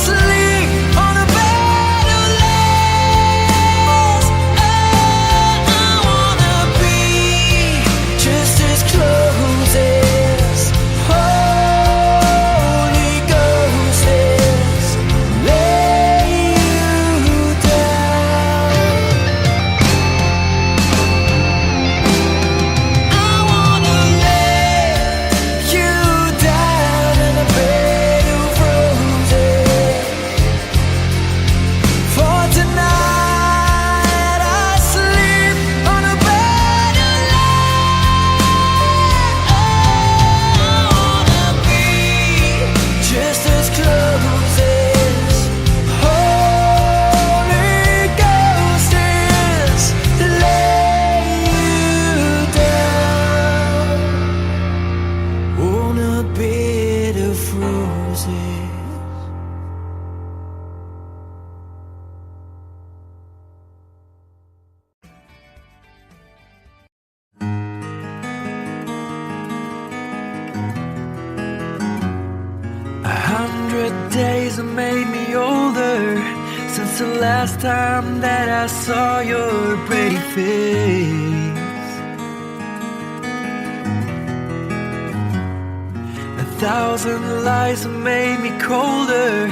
sleep on a bed of lace. Oh, I wanna be just as close as Holy Ghost is. Lay you down. I wanna lay you down in a bed of roses. For tonight I sleep on a bed of lace. I wanna be just as close as Holy Ghost is. Lay you down on a bed of roses. Days have made me older since the last time that I saw your pretty face. 1,000 lies have made me colder,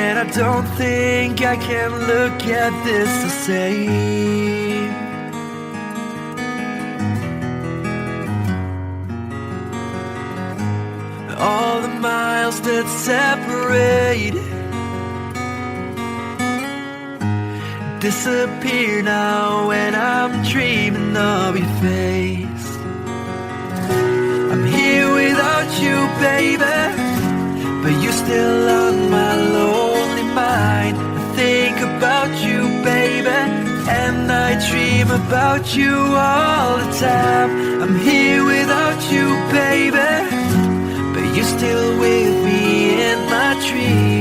and I don't think I can look at this the same. All the miles that separate disappear now when I'm dreaming of your face. I'm here without you, baby, but you're still on my lonely mind. I think about you, baby, and I dream about you all the time. I'm here without you, baby, but you're still with me in my dreams.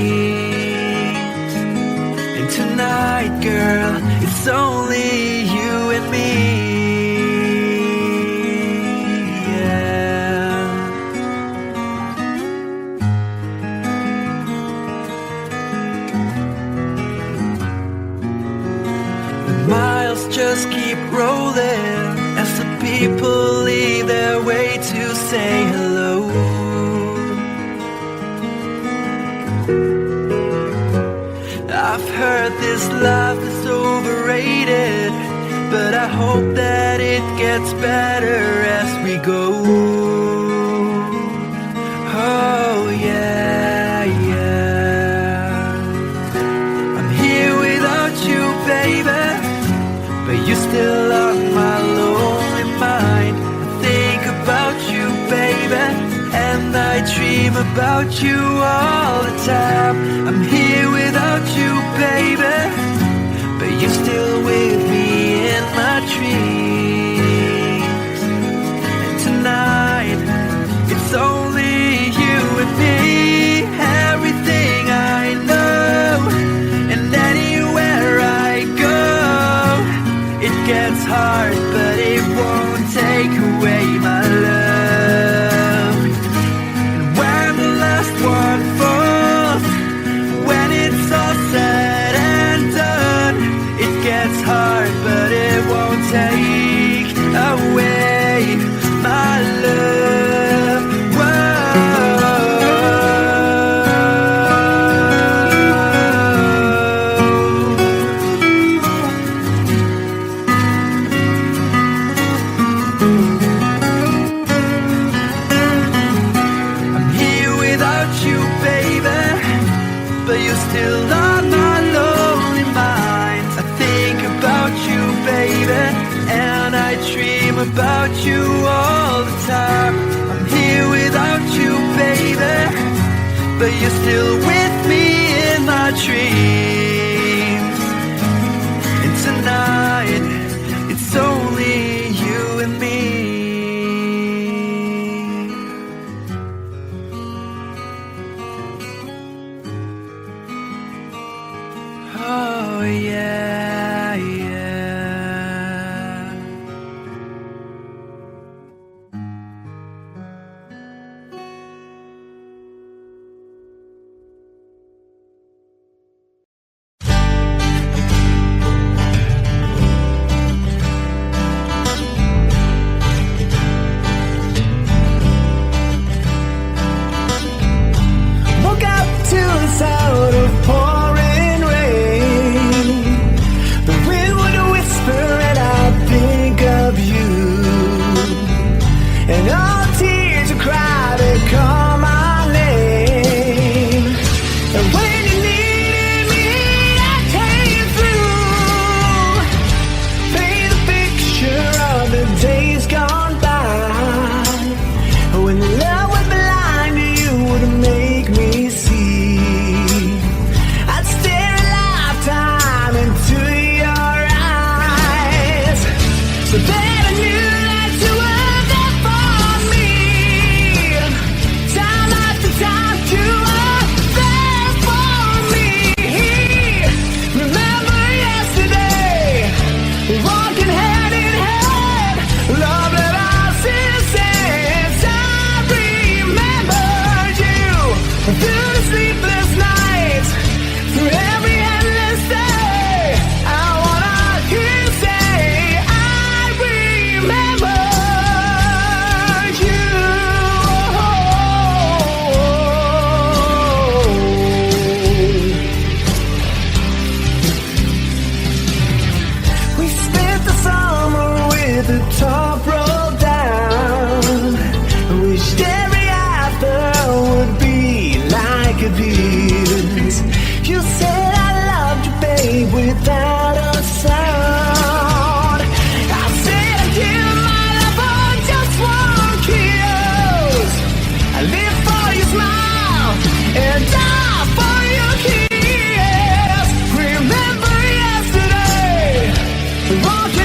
And tonight, girl, it's only you and me. Miles just keep rolling as the people leave their way to say hello. I've heard this life is overrated, but I hope that it gets better as we go. Oh yeah, yeah. I'm here without you, baby, but you're still on my lonely mind. I think about you, baby, and I dream about you all the time. I'm here without you, baby, but you're still with me in my dreams. And tonight, it's only you and me. Everything I know, and anywhere I go, it gets hard, but it won't take away my love. And when the last one falls, when it's all said and done, it gets hard, but it won't take away my love. But you're still on my lonely mind. I think about you, baby, and I dream about you all the time. I'm here without you, baby, but you're still with me in my dreams. And tonight, it's only you and me. Oh yeah, yeah. Woke up to the sound of pouring rain. The wind would whisper and I'd think of you. And all the tears would cry to call my name. And when you needed me, I came through. Paint a picture of the days gone by, when love was blind, you would make me see. I'd stare a lifetime into your eyes, so that I knew that you were there for me. Time after time, you were there for me. Remember yesterday, walking hand in hand, love that I since. I remembered you through the sleepless nights, through every endless day. I wanna hear you say, I remembered you. We spent the summer with the top rolled down. Wished every after would be like a this. You said I loved you, babe, without a sound. I said I'd give my love for just one kiss. I live for your smile and die for your kiss. Remember yesterday, walking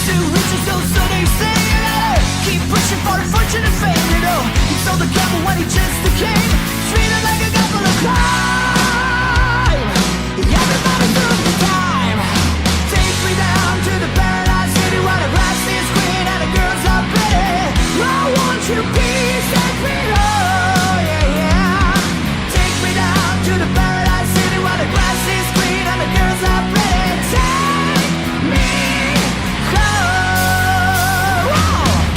too rich, and so they say, you know. Keep pushing for fortune and fame, you know. He sold the camel when he just came, treated like a couple of crime. Everybody through the time. Take me down to the paradise city where the grass is green and the girls are pretty. I want you peace, take me home, yeah, yeah. Take me down to the paradise city where the grass is green and the girls are pretty. Take me home. Whoa.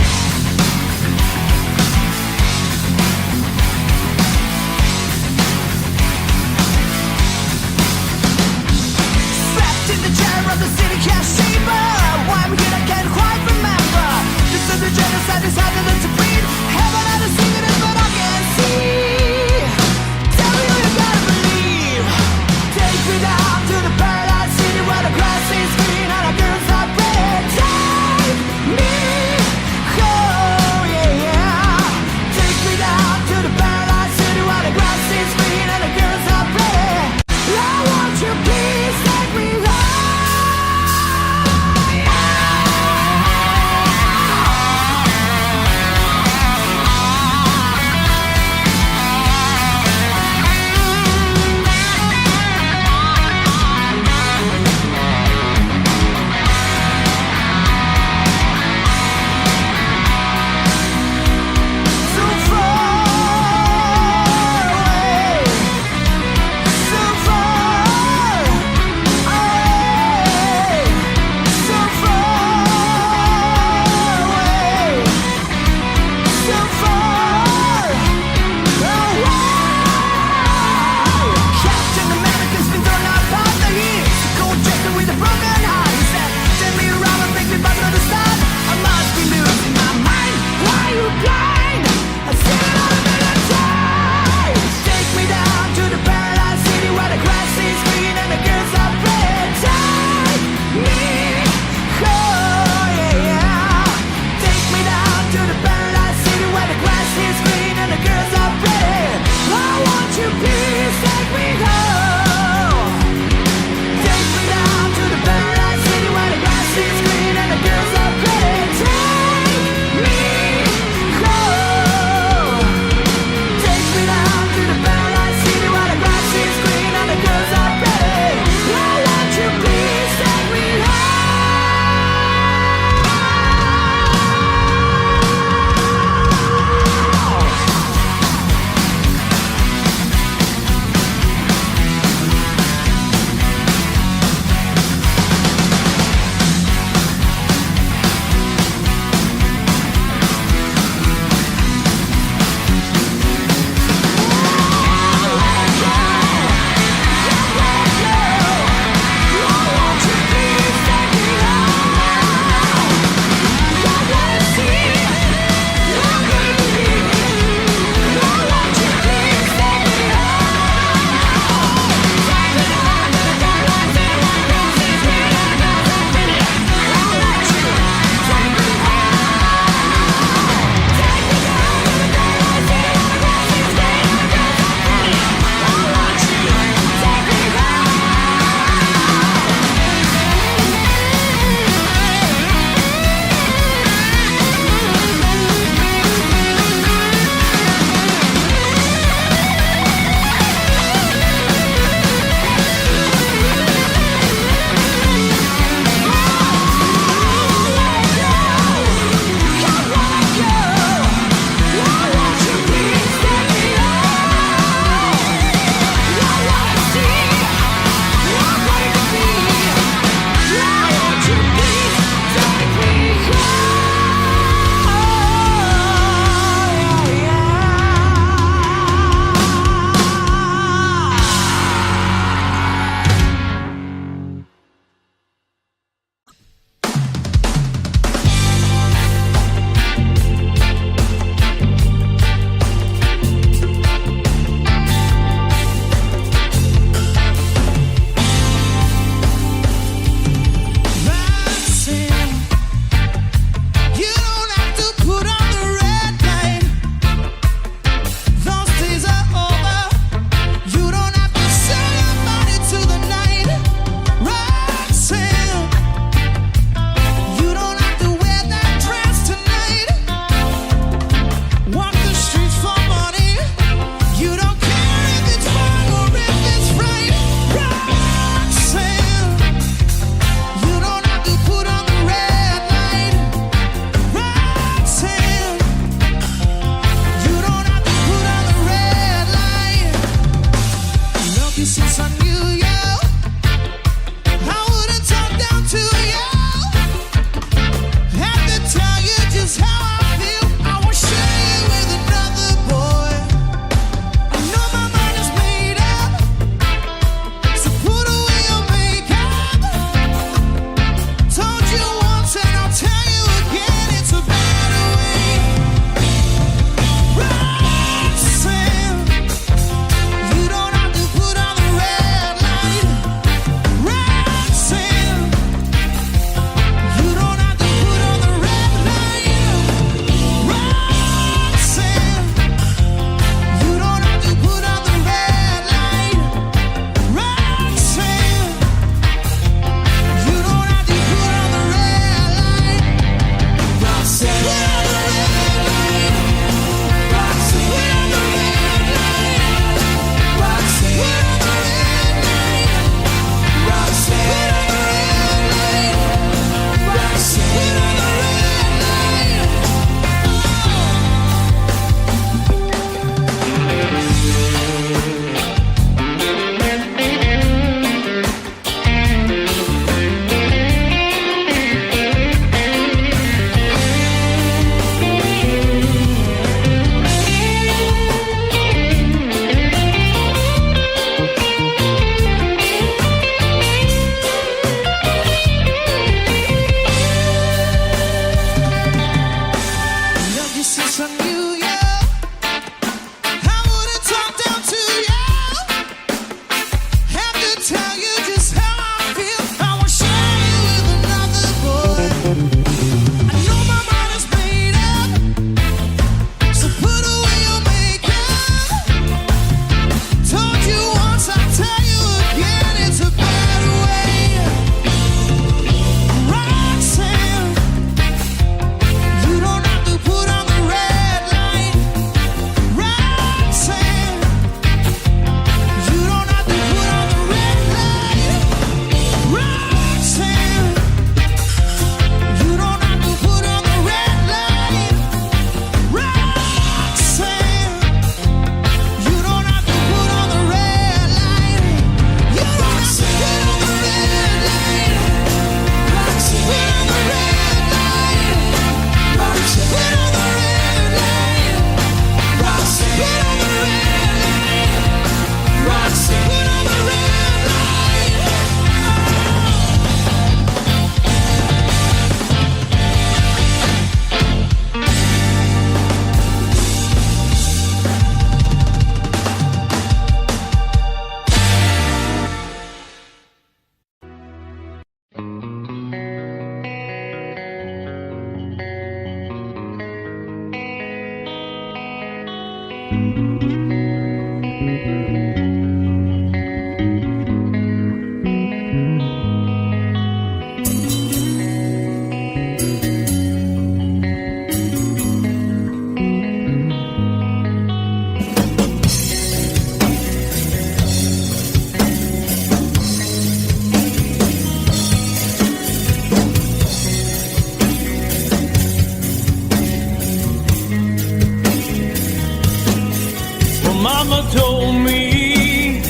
Mama told me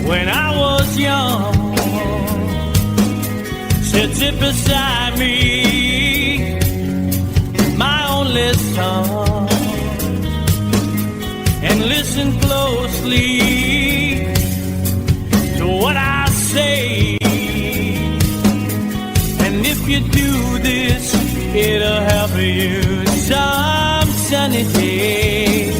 when I was young, said sit beside me, my only son, and listen closely to what I say. And if you do this, it'll help you some sunny day.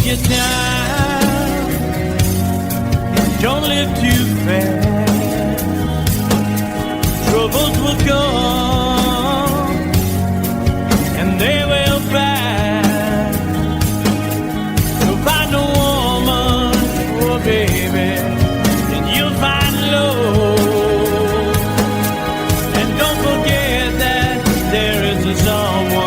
Your time, don't live too fast. Troubles will come and they will pass. So find a woman, oh baby, and you'll find love. And don't forget that there is a someone.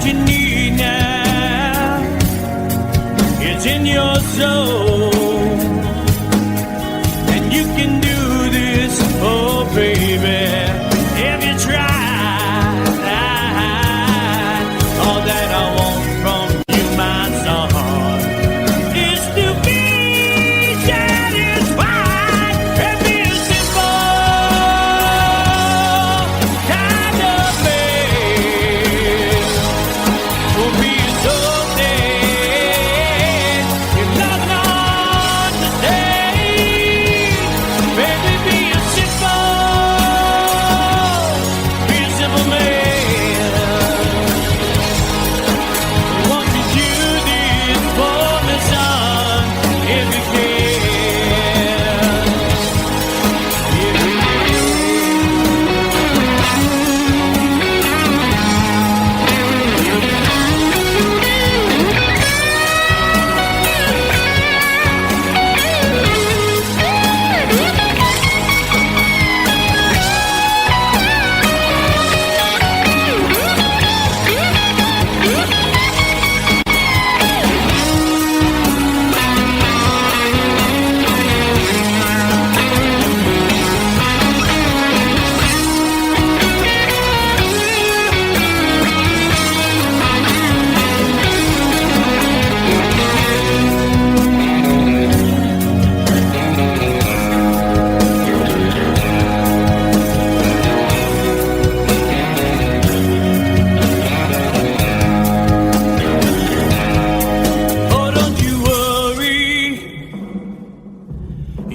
You need now, it's in your soul, and you can do this, oh baby, if you try. All that I want from you, my son, is to be satisfied and be a simple kind of man. Will be so dead if love not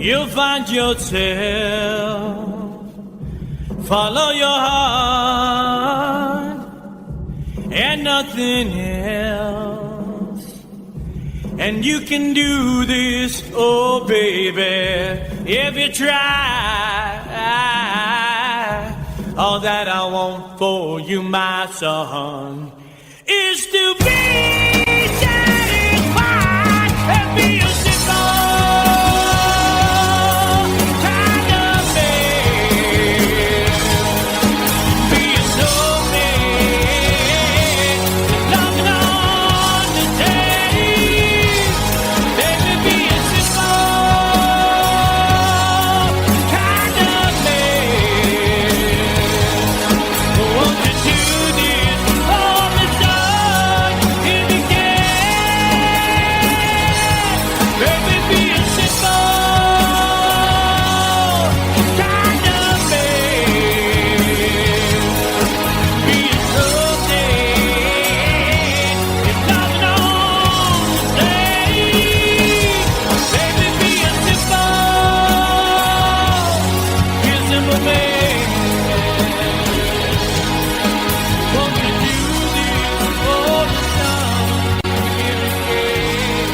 you'll find yourself. Follow your heart and nothing else. And you can do this, oh baby, if you try. All that I want for you, my son, is to be satisfied and be a simple kind of man. Be a snowman, loving on the day. Baby, be a simple kind of man. Won't you do this for me, son, if you can? Baby, be a simple kind of man. Be a snowman, if loving on the day. Baby, be a simple man. Won't you do this for me, son, if you can?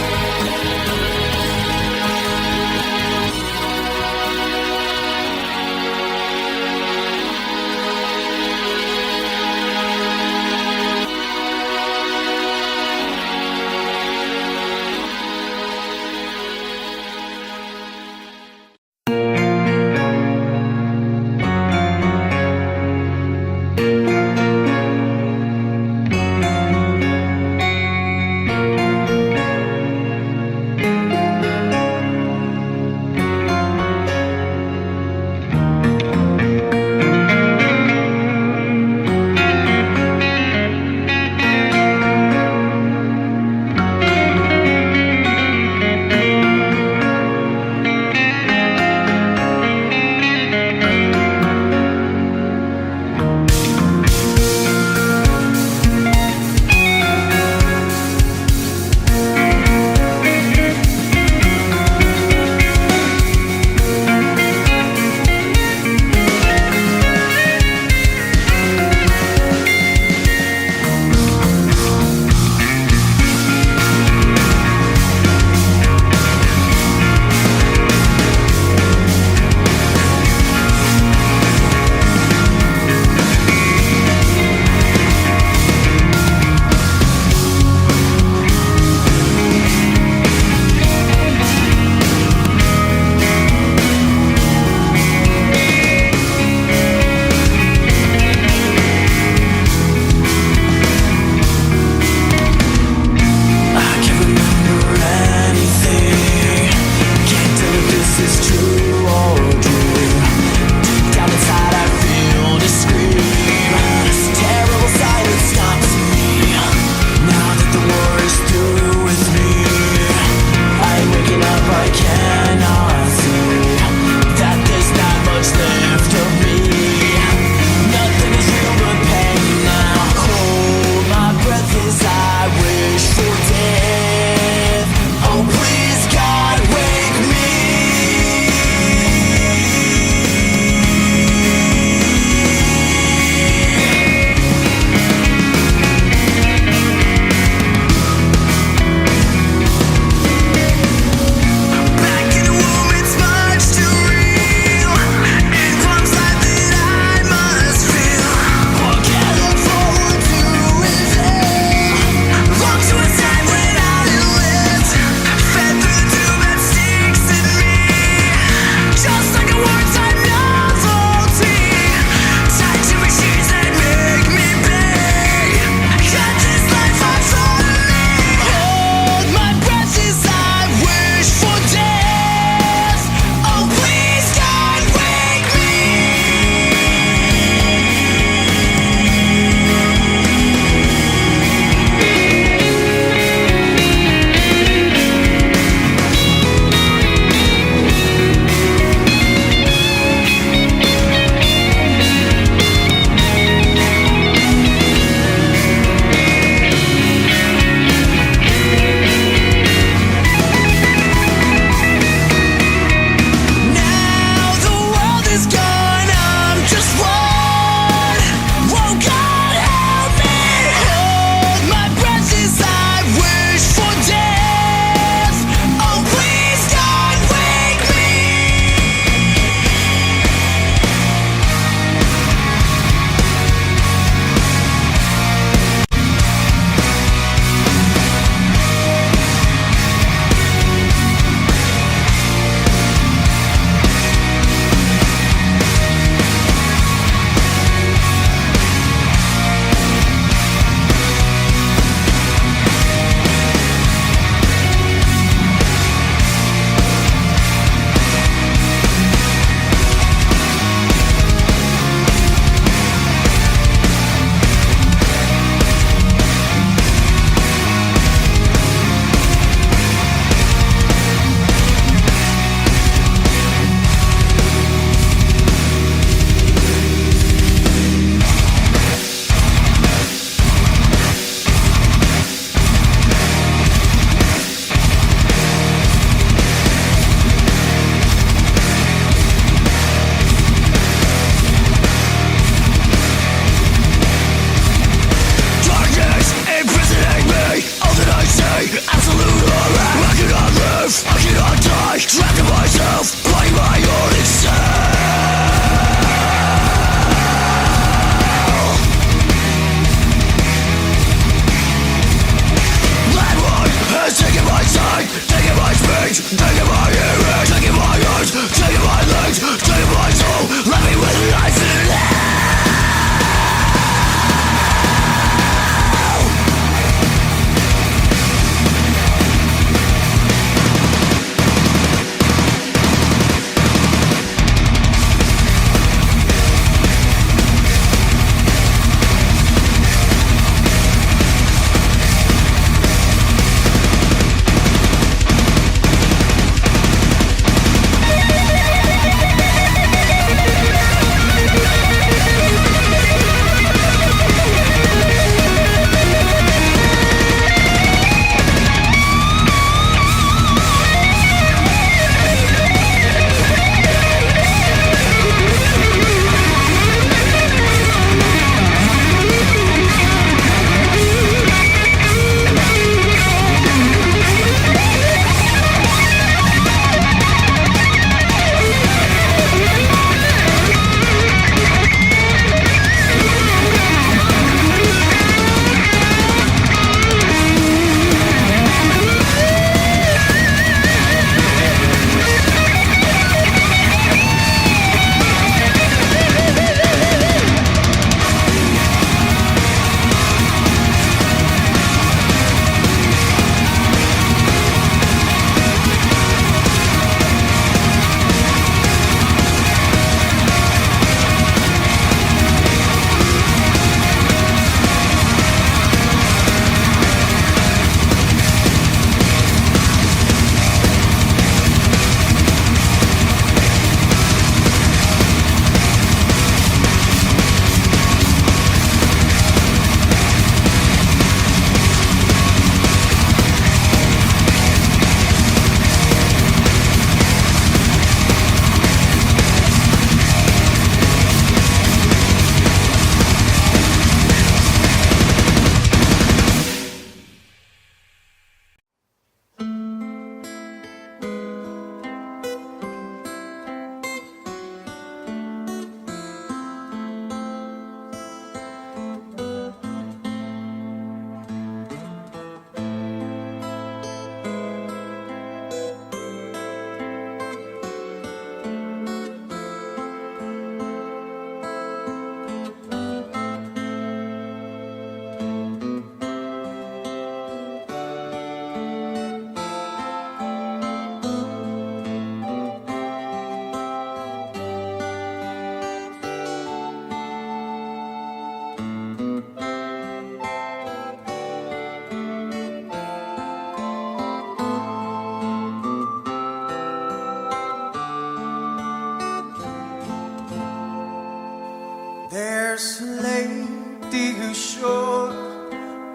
There's a lady who's sure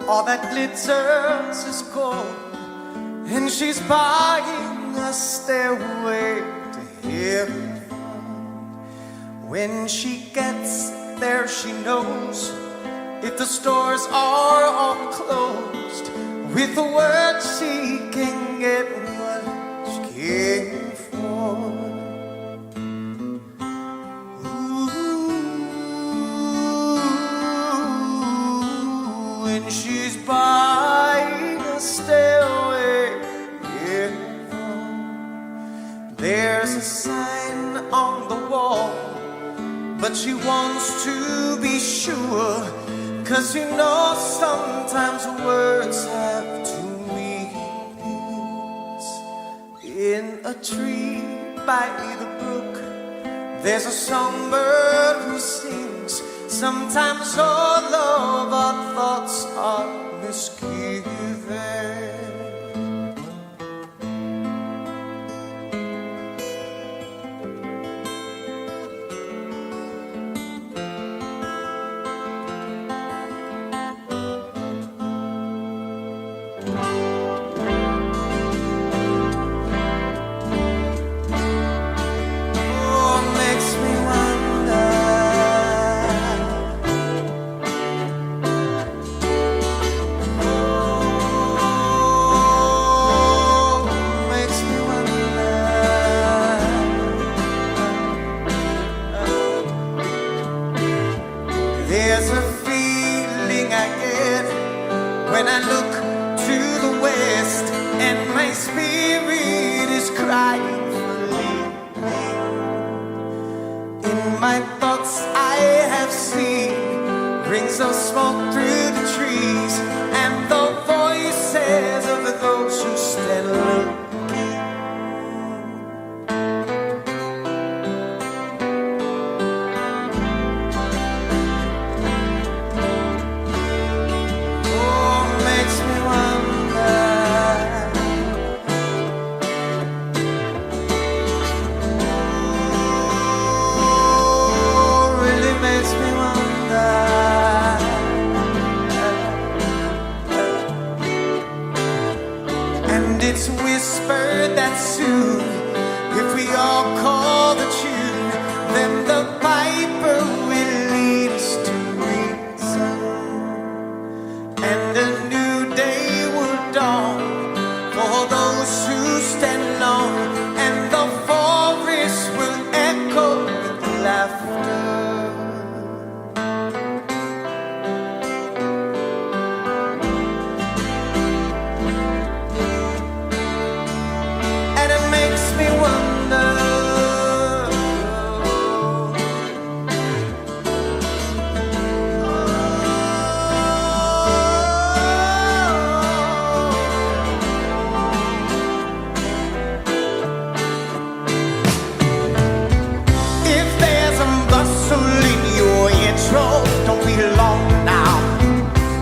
all that glitters is gold, and she's buying a stairway to heaven. When she gets there, she knows if the stores are all closed, with the word she can get what she came for. When she's buying a stairway in there's a sign on the wall, but she wants to be sure, 'cause you know sometimes words have two meanings. In a tree by the brook, there's a songbird who sings. Sometimes all of our thoughts are misgiven. crying for leaving. In my thoughts I have seen rings of smoke through the trees and the voices of those who stand looking. It's whispered that soon, if we all call the tune, then the piper will lead us to reason, and a new day will dawn for those who stand alone, and the forest will echo with laughter. Don't be long now.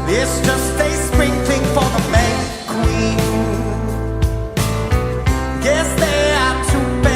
It's just a sprinkling for the May Queen. Guess they are too bad.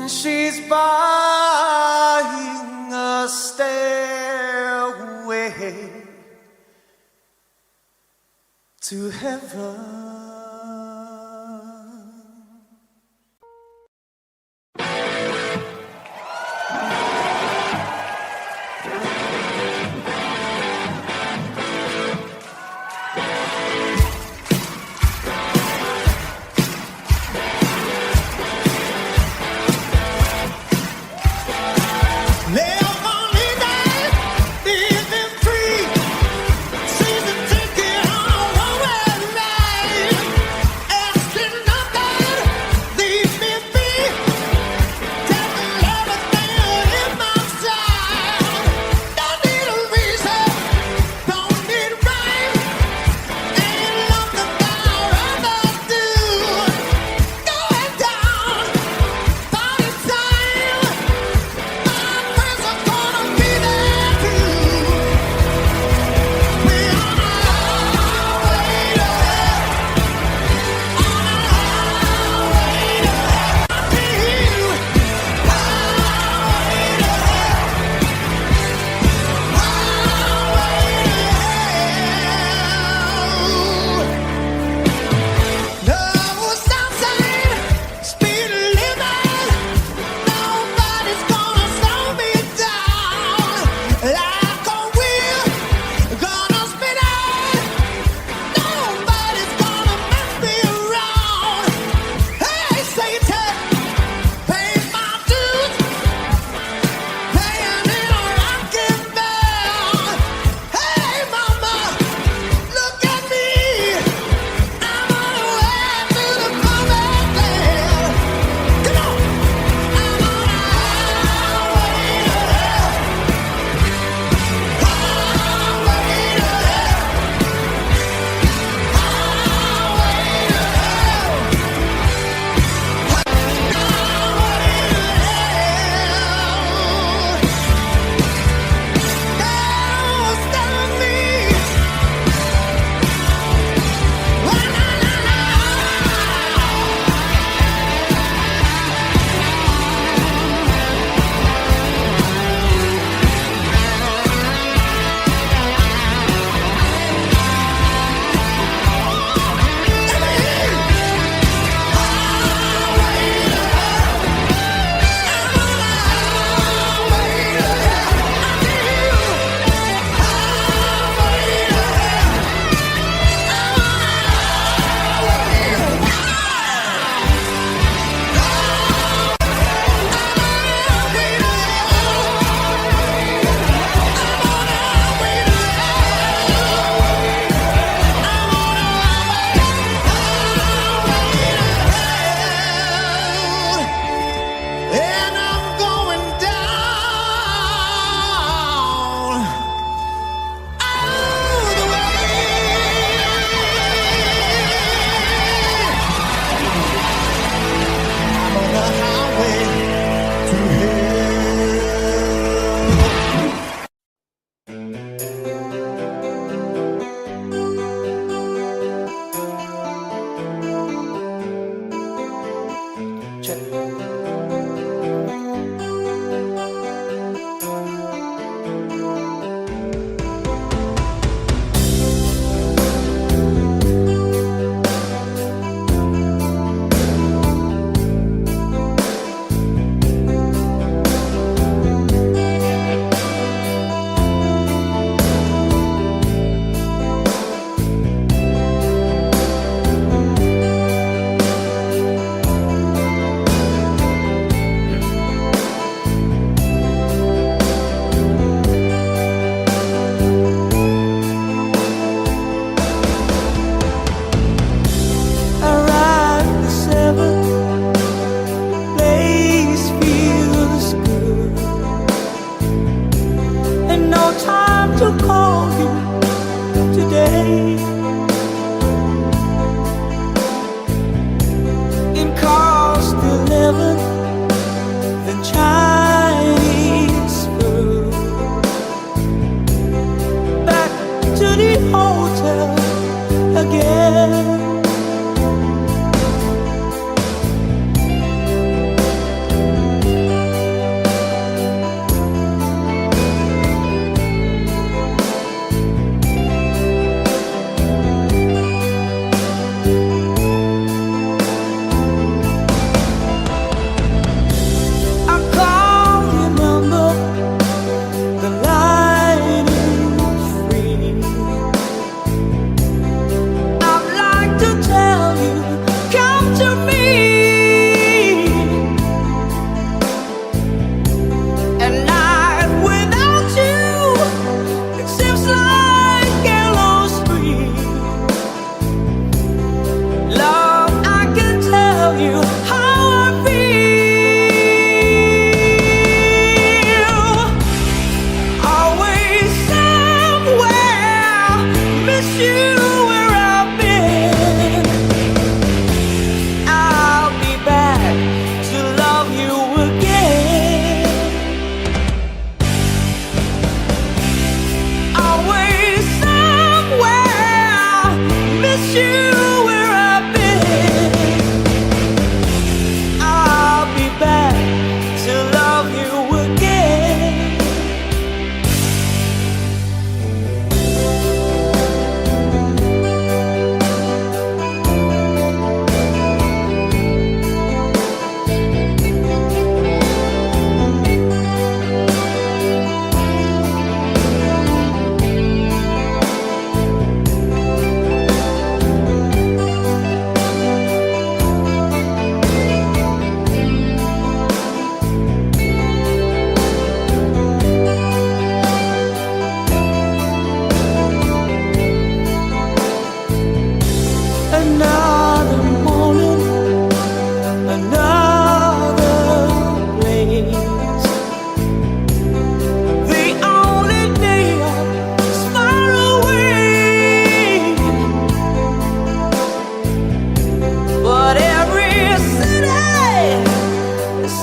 She's buying a stairway to heaven. Living free, season ticket on one way night.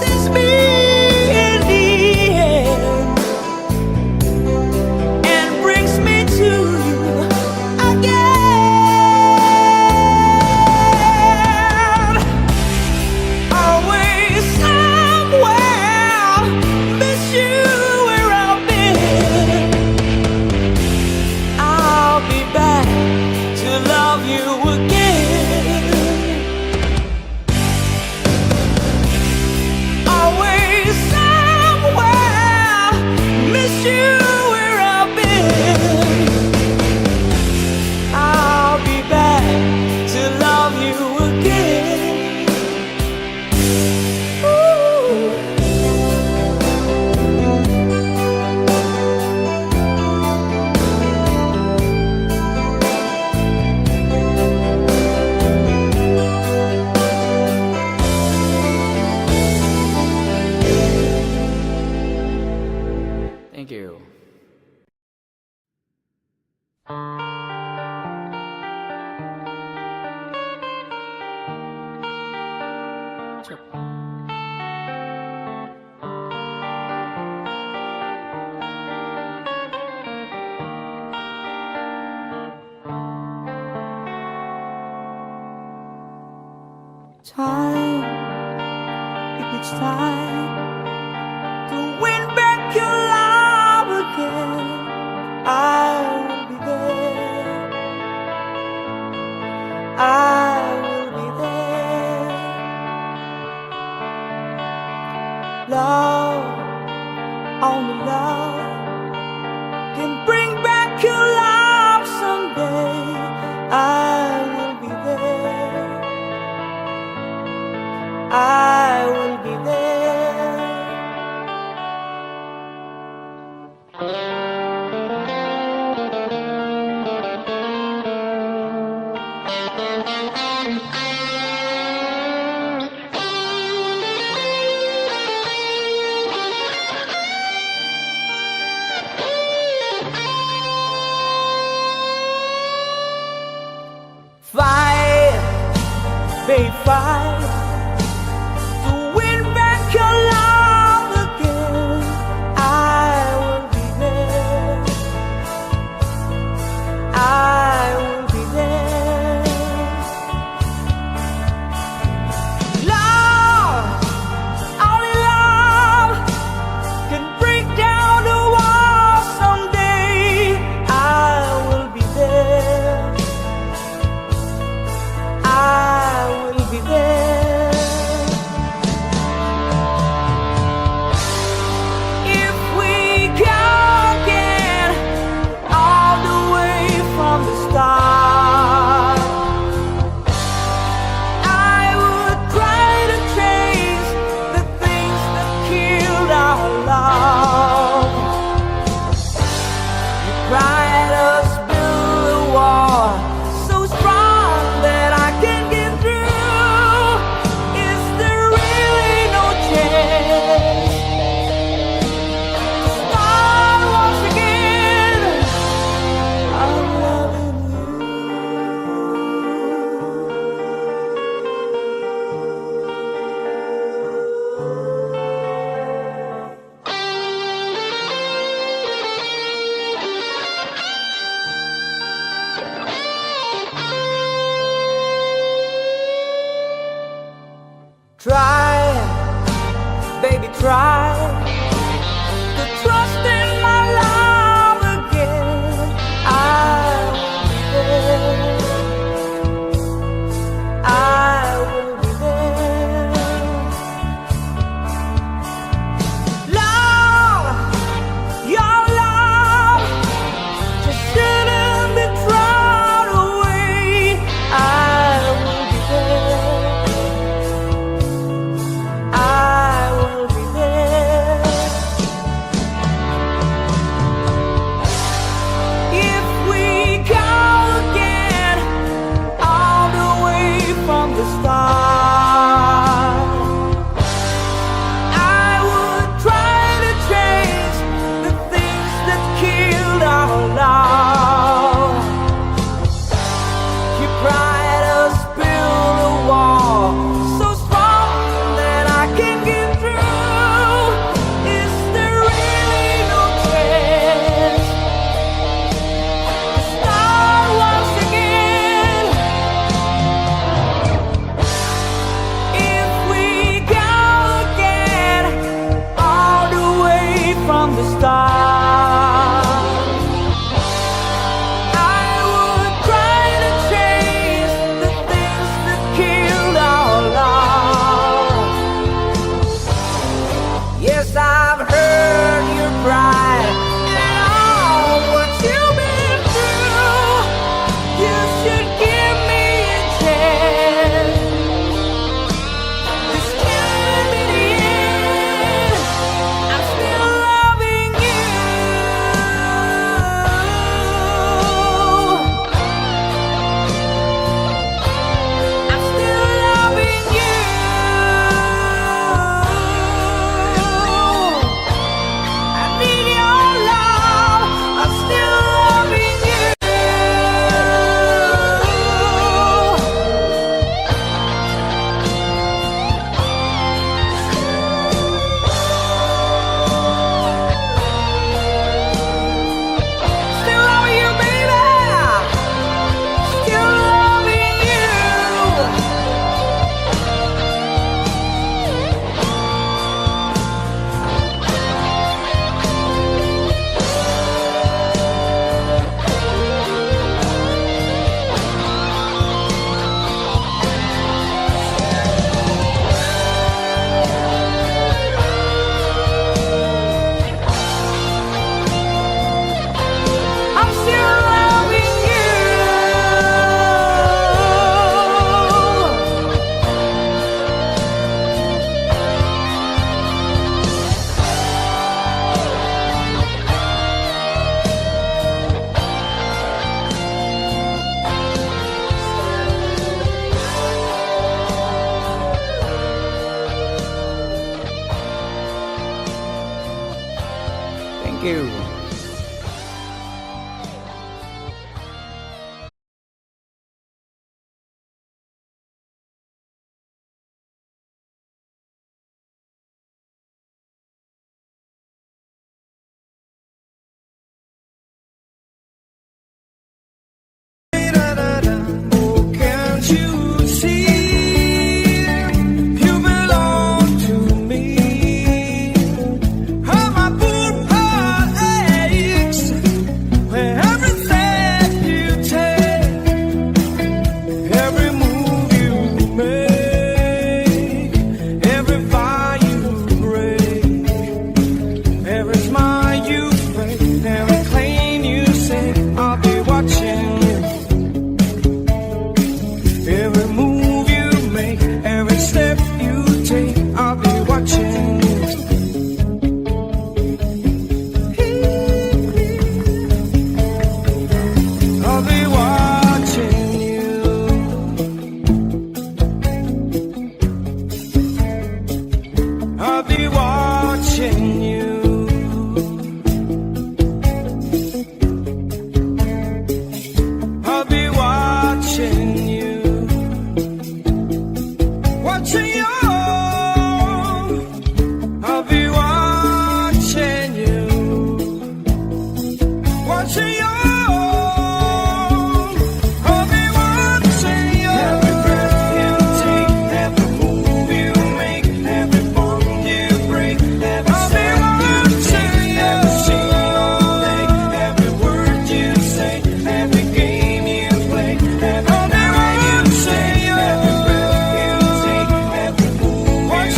chooses me in the end and brings me to you again. Always somewhere, miss you where I've been. I'll be back to love you again. Always somewhere, miss you where I've been. I'll be back to love you again. Ooh. Thank you. Sure. Time, if it's time to win back your love again, I will be there. I will be there. Love, only love can bring back your love someday. I will be there. I will be there. Fight, babe, fight to win back your love again. I will be there. I will be there. Love, only love can break down the wall someday. I will be there. I will be there. If we go again all the way from the start, I would try to change the things that killed our love. You cried us build a wall so strong that I can get through. Is there really no chance to start once again? I'm loving you. Try, baby, try to trust in my love again. I will be there. I will be there. Love, your love just shouldn't be thrown away. I will be there. I will be there. Thank you. Can't you see you belong to me? How my poor heart aches when every step you take, every move you make, every vow you break, every smile you fake, every claim you say, I'll be watching you. Every move you make, every step you take, I'll be watching you. I'll be watching you. I'll be watching you. I'll be watching you. Watching you, I'll be watching you. Watching you, I'll be watching you. Every breath you take, every move you make, every bond you break, every step you take, every single day, every word you say, every game you play, every night you say, every breath you take, every move you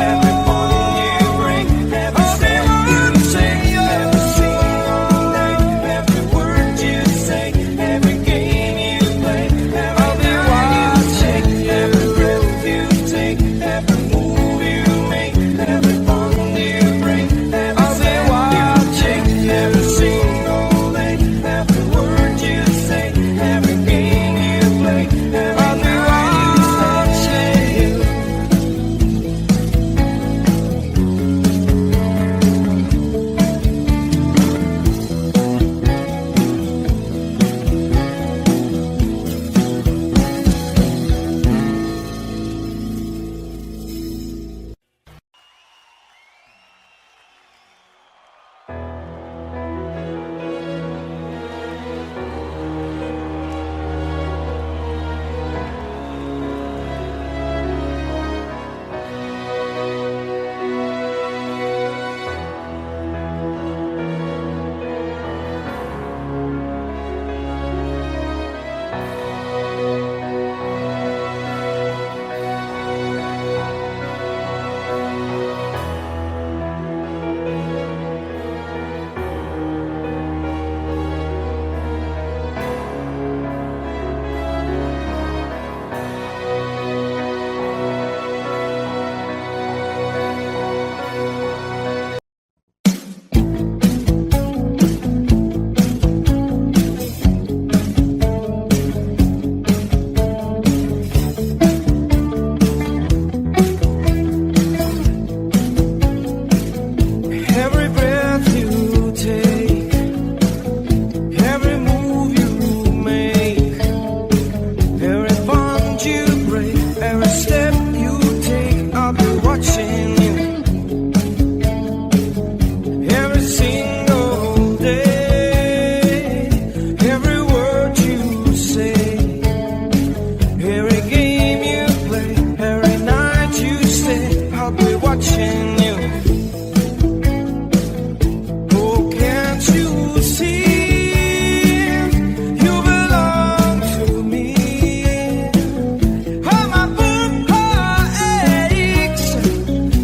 make, every bond you break, every step you take, every single day, every word you say, every game you play, every night you say, every breath you take, every move you make, every bond you break, every step you take, every single day, every word you say, every game you play, every night you say. Every breath you take, every move you make, every bond you break, every step you take, I'll be watching you. Every single day, every word you say, every game you play, every night you stay, I'll be watching you. Oh, can't you see you belong to me? How my poor heart aches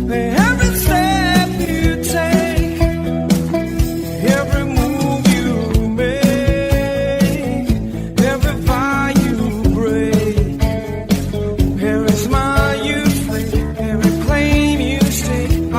when every step you take, every move you make, every vow you break, every smile you fake, every claim you stake,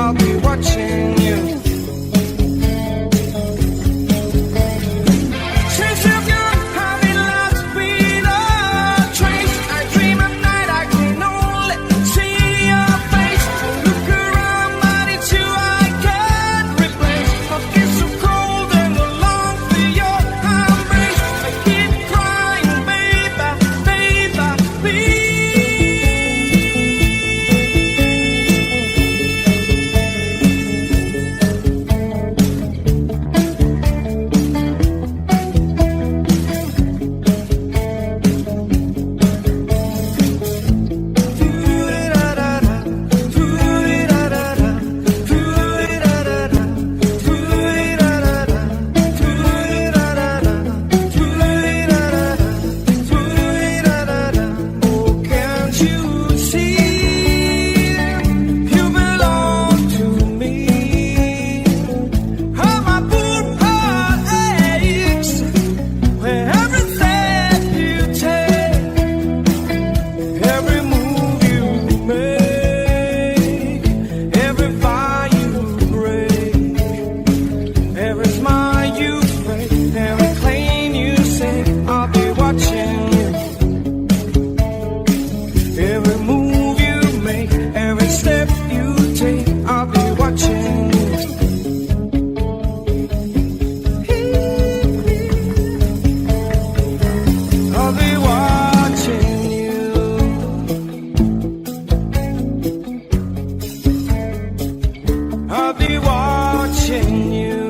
I'll be watching you.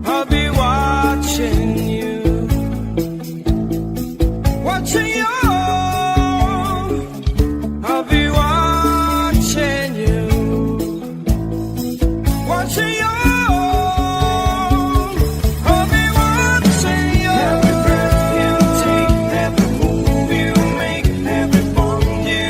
I'll be watching you. Watching you. I'll be watching you. Watching you. I'll be watching you. Every breath you take, every move you make, every bond you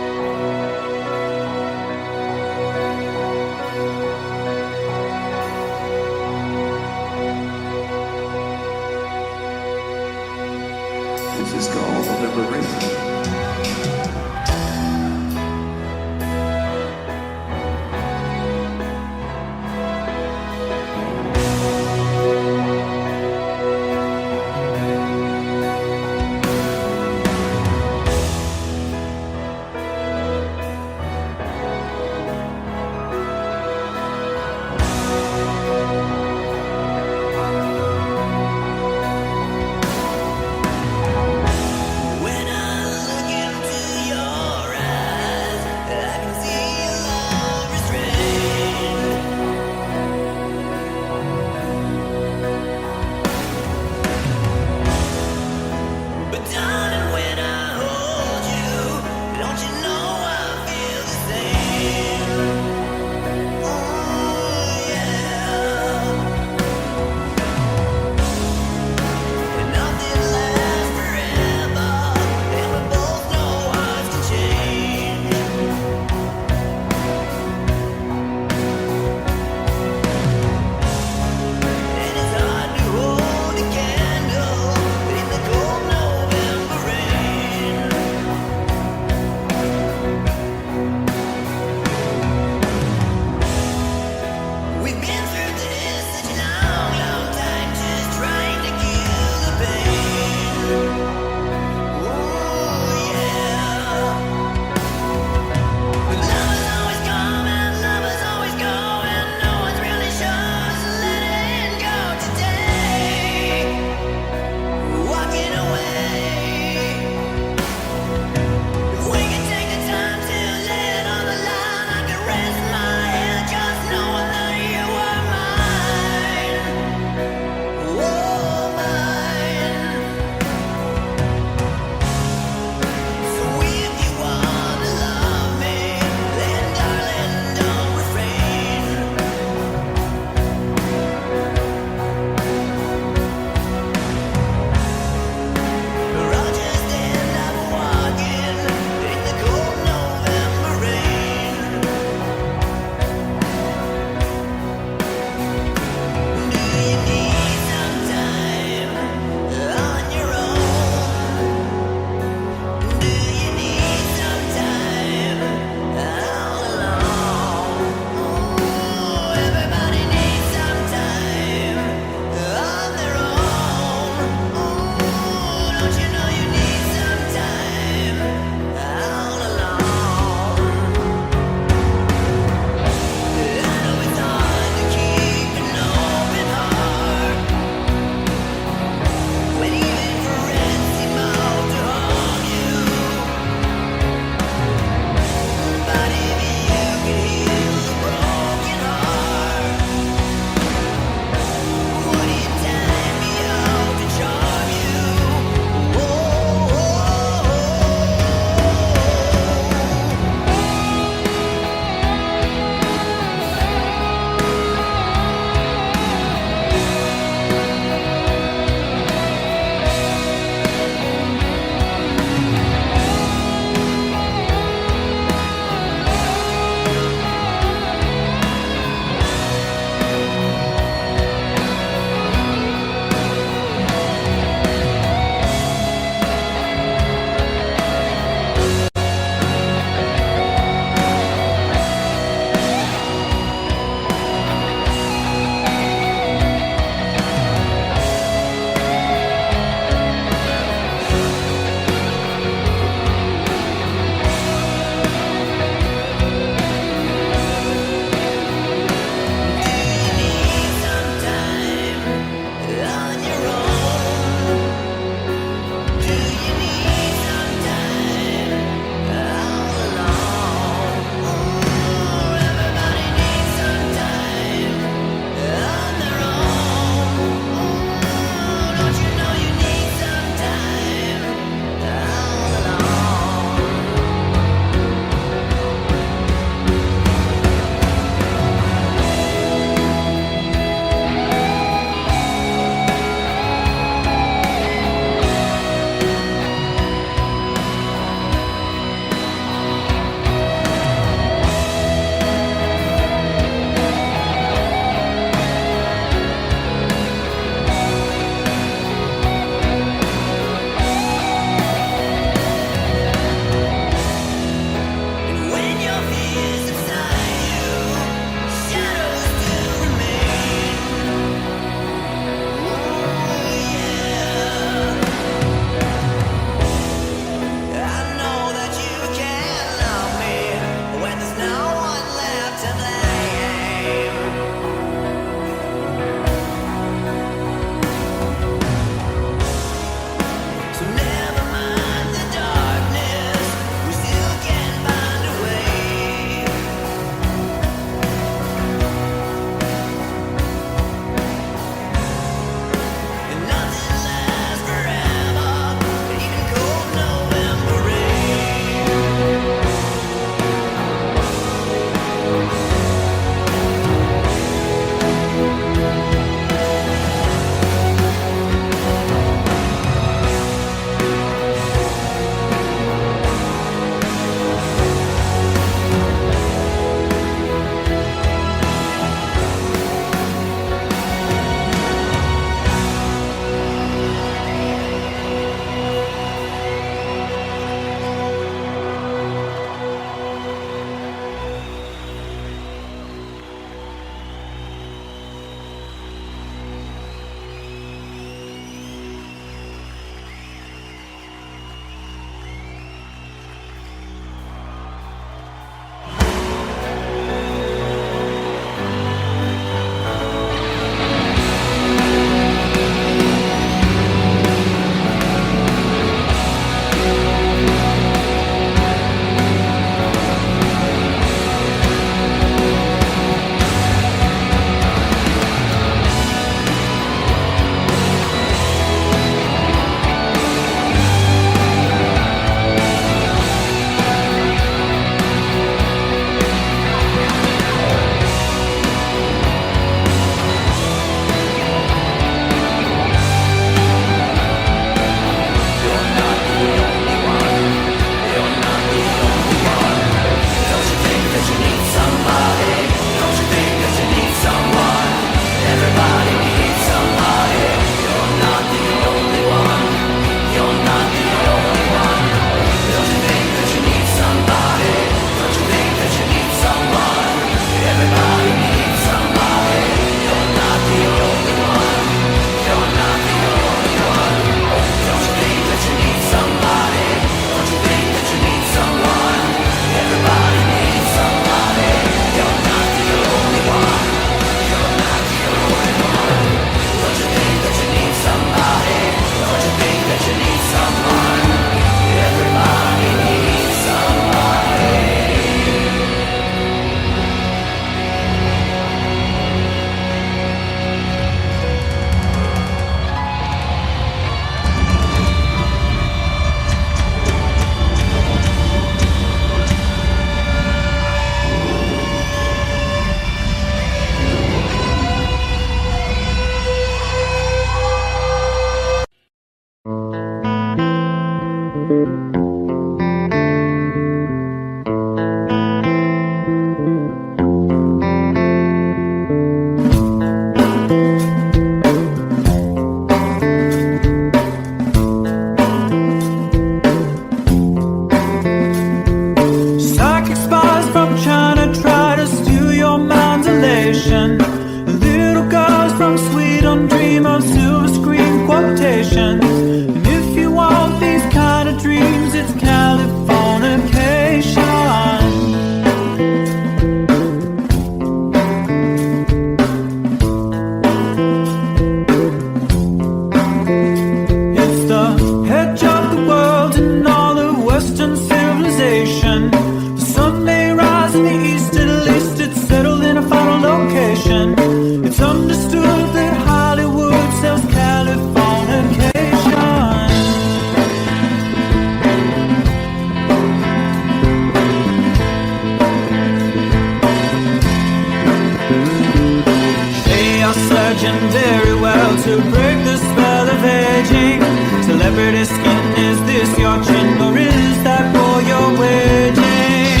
to break the spell of aging. Celebrity skin, is this your chin, or is that war you're waging?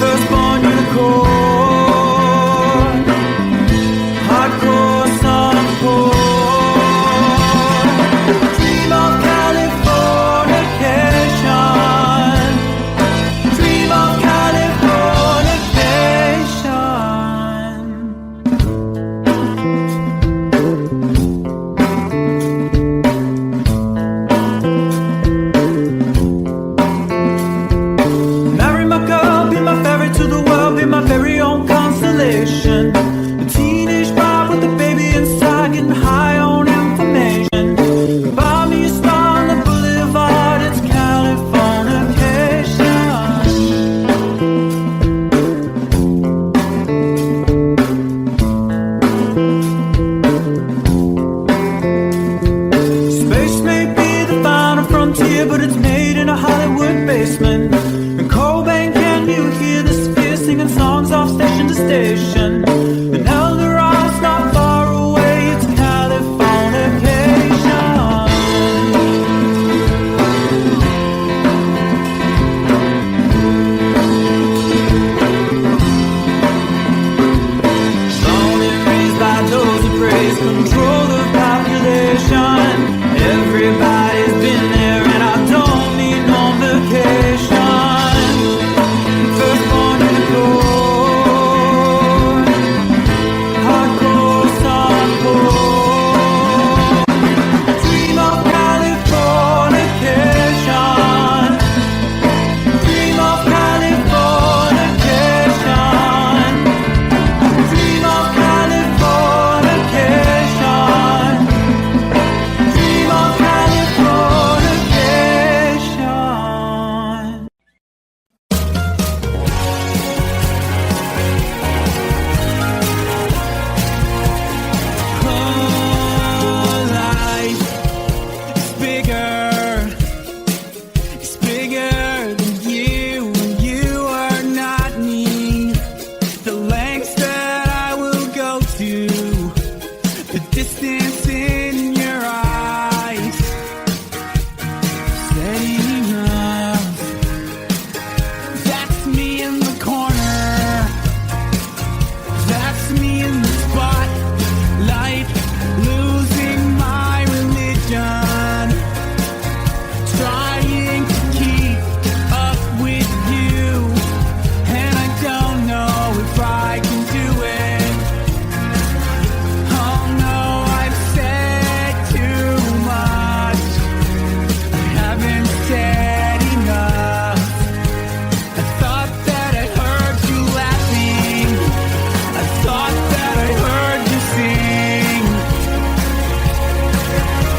Firstborn unicorn, hardcore suncore. Dream of Californication, dream of Californication. Marry my girl, be my ferry to the world, be my very own constellation. A teenage bride with a baby inside, getting high on information. Buy me a star on the boulevard, it's Californication. Space may be the final frontier, but it's made in a Hollywood basement. And Cobain, can you hear the sphere singing songs off station to station? And Eldorad's not far away, it's Californication. Born and raised by those who praise, control the population. Everybody's been there, and I don't need no vacation. Firstborn unicorn, hardcore suncore. Dream of Californication, dream of Californication, dream of Californication, dream of Californication. Life is bigger. It's bigger than you. You are not me. The lengths that I will go to, the distance in your eyes, steady enough. That's me in the corner. That's me in the spotlight, losing my religion, trying to keep up with you, and I don't know if I can do it. Oh no, I've said too much. I haven't said enough. I thought that I heard you laughing. I thought that I heard you sing.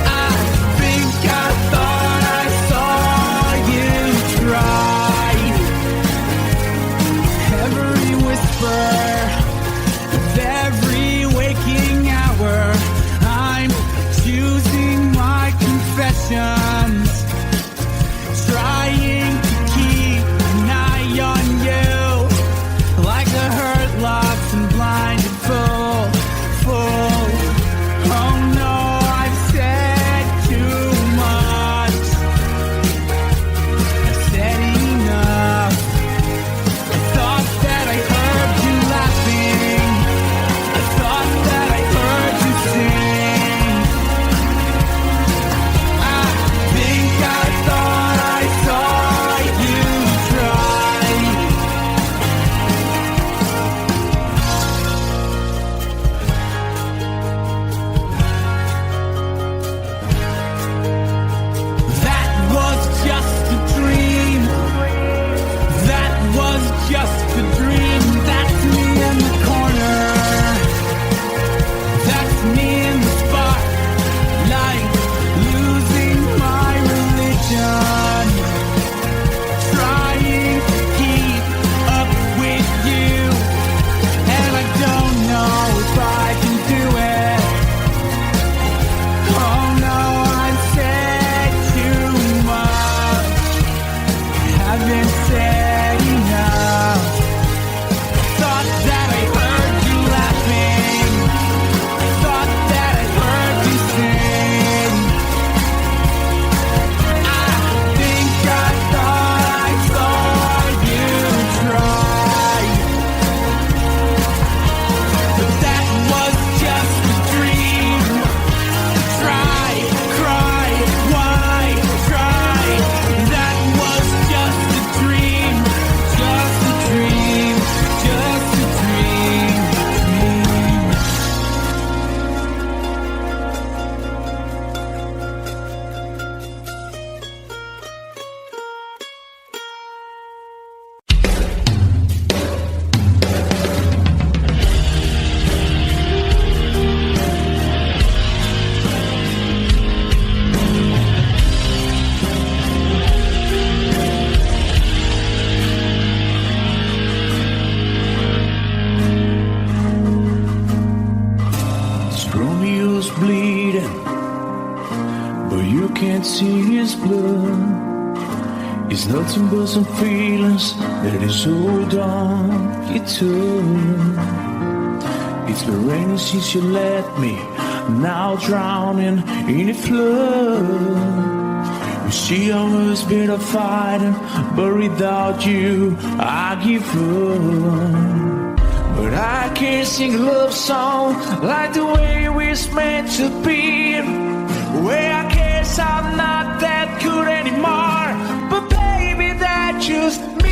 I think I thought I saw you try. Every whisper of every waking hour, I'm choosing my confessions, trying to keep an eye on you, like a hurt, lost and blinded fool. Oh no, I've said too much. I've said enough. I thought that I heard you it's in his blood. It's nothing but some feelings that is hold on you took. It's been raining since you left me, now drowning in a flood. You see, I was better fighting, but without you, I give up. But I can't sing a love song like the way we're meant to be. Where I guess I'm not that good anymore, but baby, that's just me.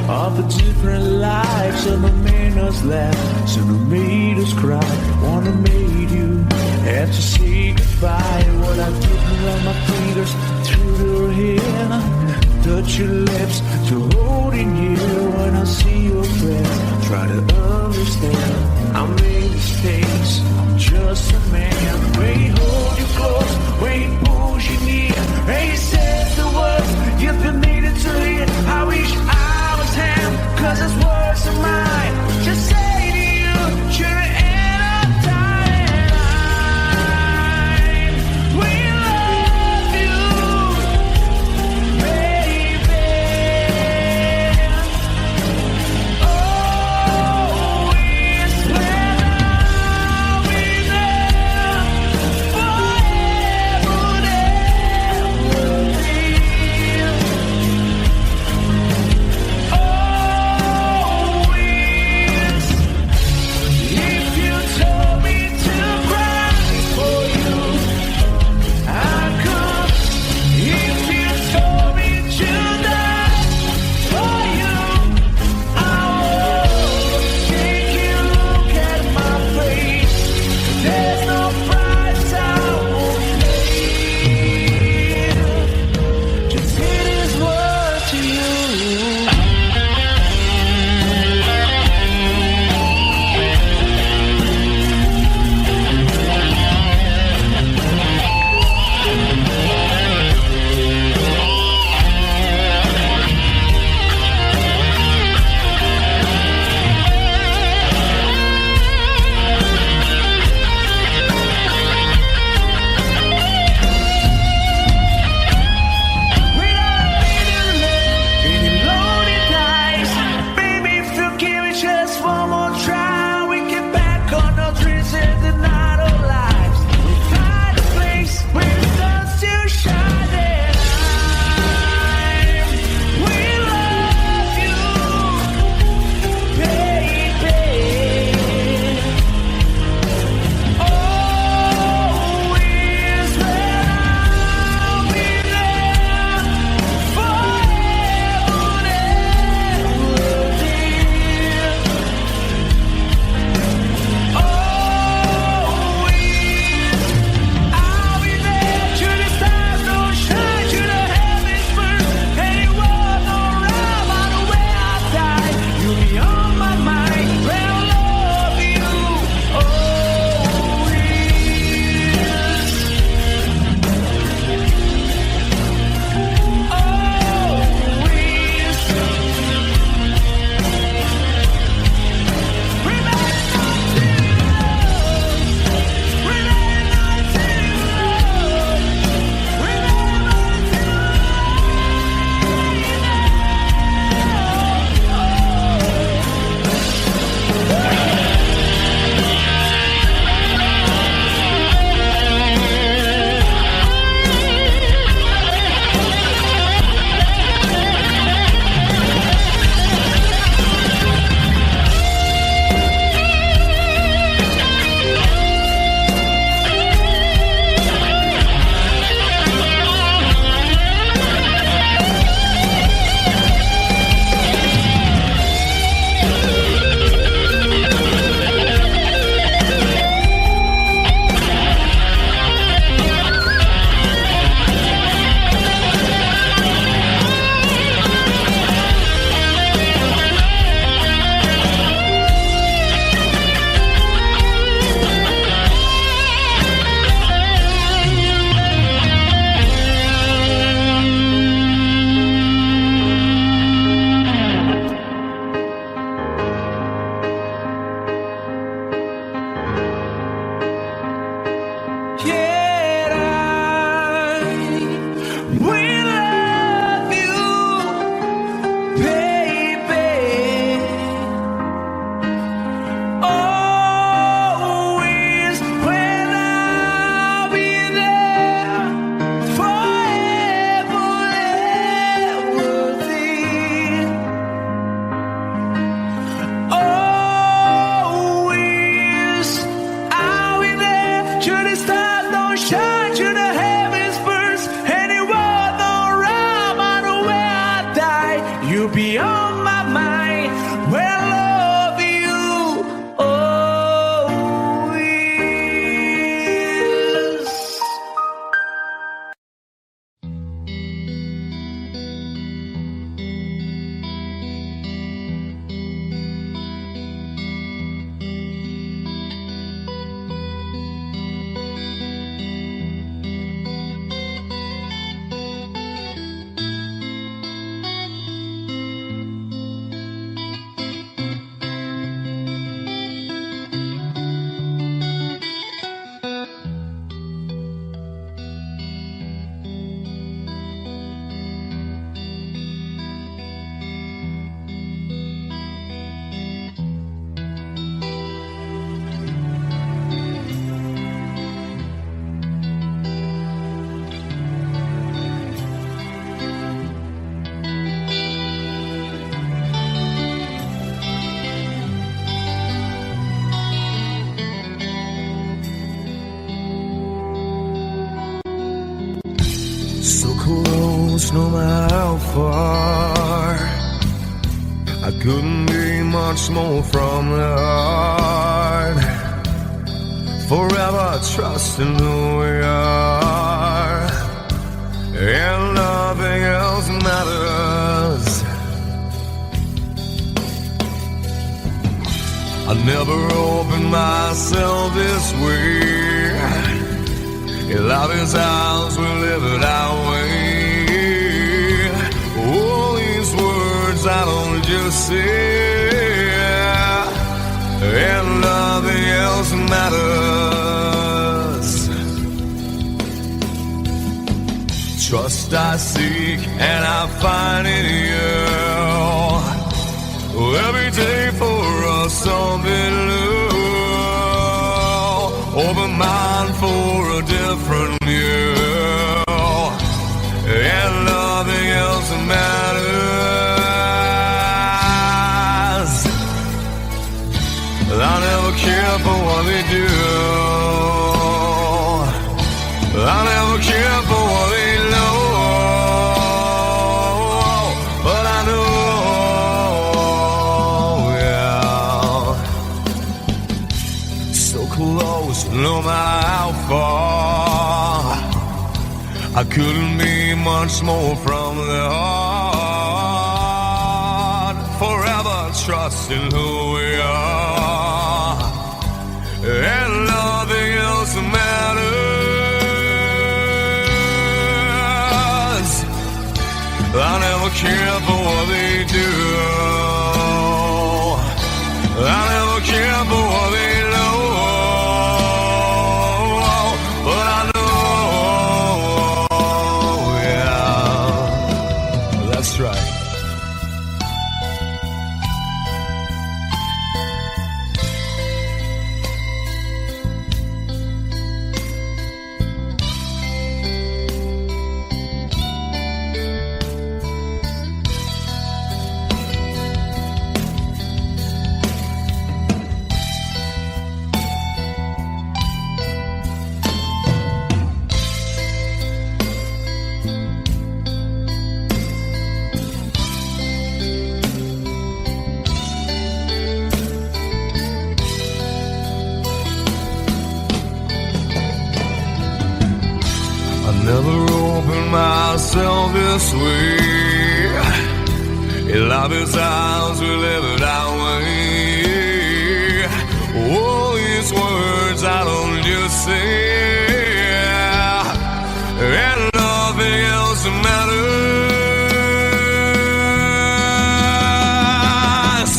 Of a different life, some have made us laugh, some have made us cry. One have made you have to say goodbye. What I did around my fingers through your hair, touch your lips to holding you. When I see your face, try to understand. I made mistakes, I'm just a man. When he hold you close, when he pulls you near, and he says the words you've been needed to hear. I wish I was him, 'cause his words are mine. Just say to you, you're the end of time. We love you, baby. no matter how far. I couldn't be much more from the heart. Forever trusting who we are, and nothing else matters. I never opened myself this way. In love is ours, we live it our way. All these words I don't just say, and nothing else matters. Trust I seek and I find in you. Every day for us something new. Open mind for a different view, and nothing else matters. I never care for what they do. I never care for what they know. But I know, yeah, so close, no matter how far. I couldn't be much more from the heart. Forever trusting who we are, and nothing else matters. I never care for what they do. I never care for what they know. But I know, yeah, that's right. Never opened myself this way. In love is ours, we live it our way. All these words I don't just say, and nothing else matters.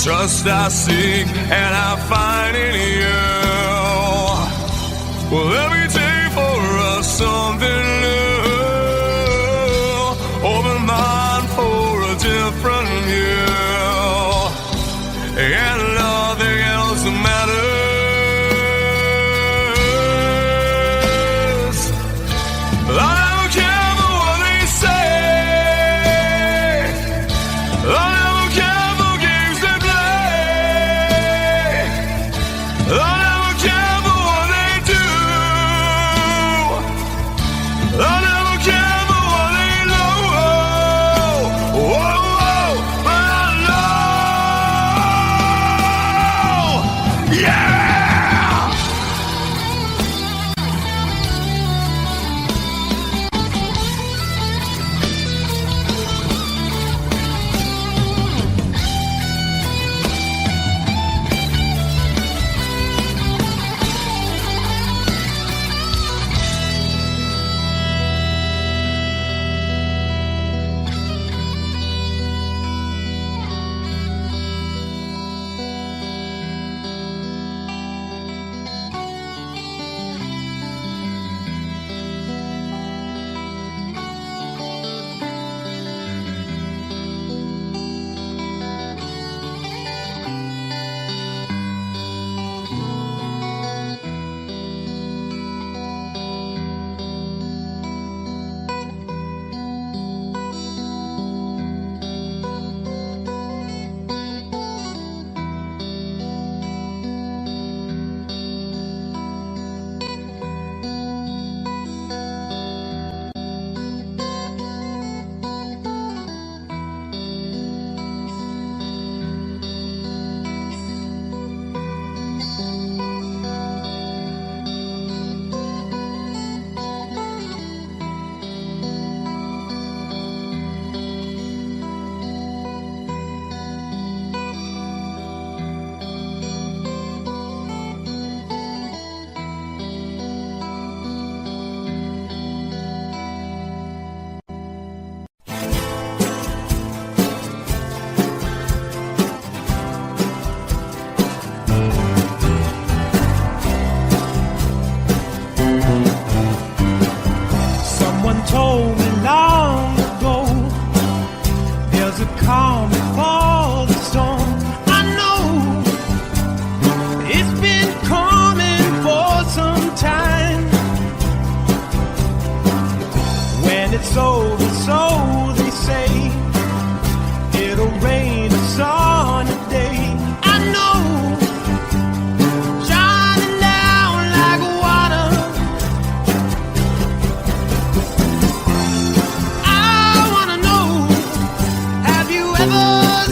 Trust I seek and I find in you. Well, every day for us something new. Open mind for a different view, and nothing else matters. I don't care for what they say. I don't care for games they play. I don't care for what they do.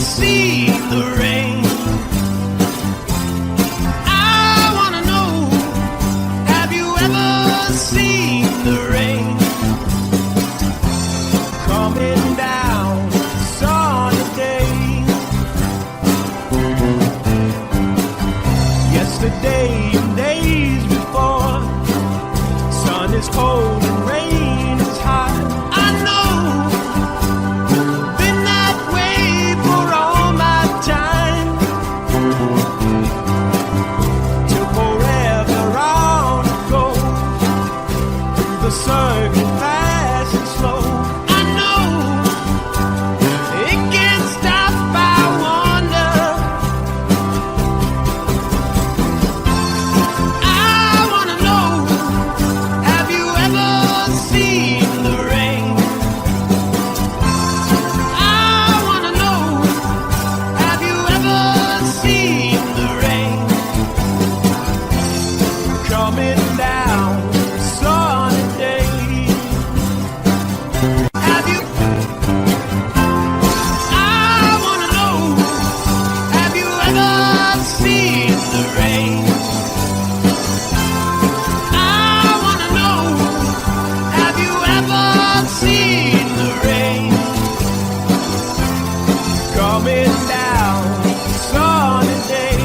seen the rain? I wanna know, have you ever seen the rain coming down sunny day? Yesterday and days before, sun is cold and rain is hot. I know, been that way for all my time, till forever on it goes, through the circuit fast and slow. I know, it can't stop, I wonder. I wanna know, have you ever seen the rain? I wanna know, have you ever seen the rain coming down sunny day? Have you? I wanna know, have you ever seen the rain? I wanna know, have you ever seen the rain coming down sunny day?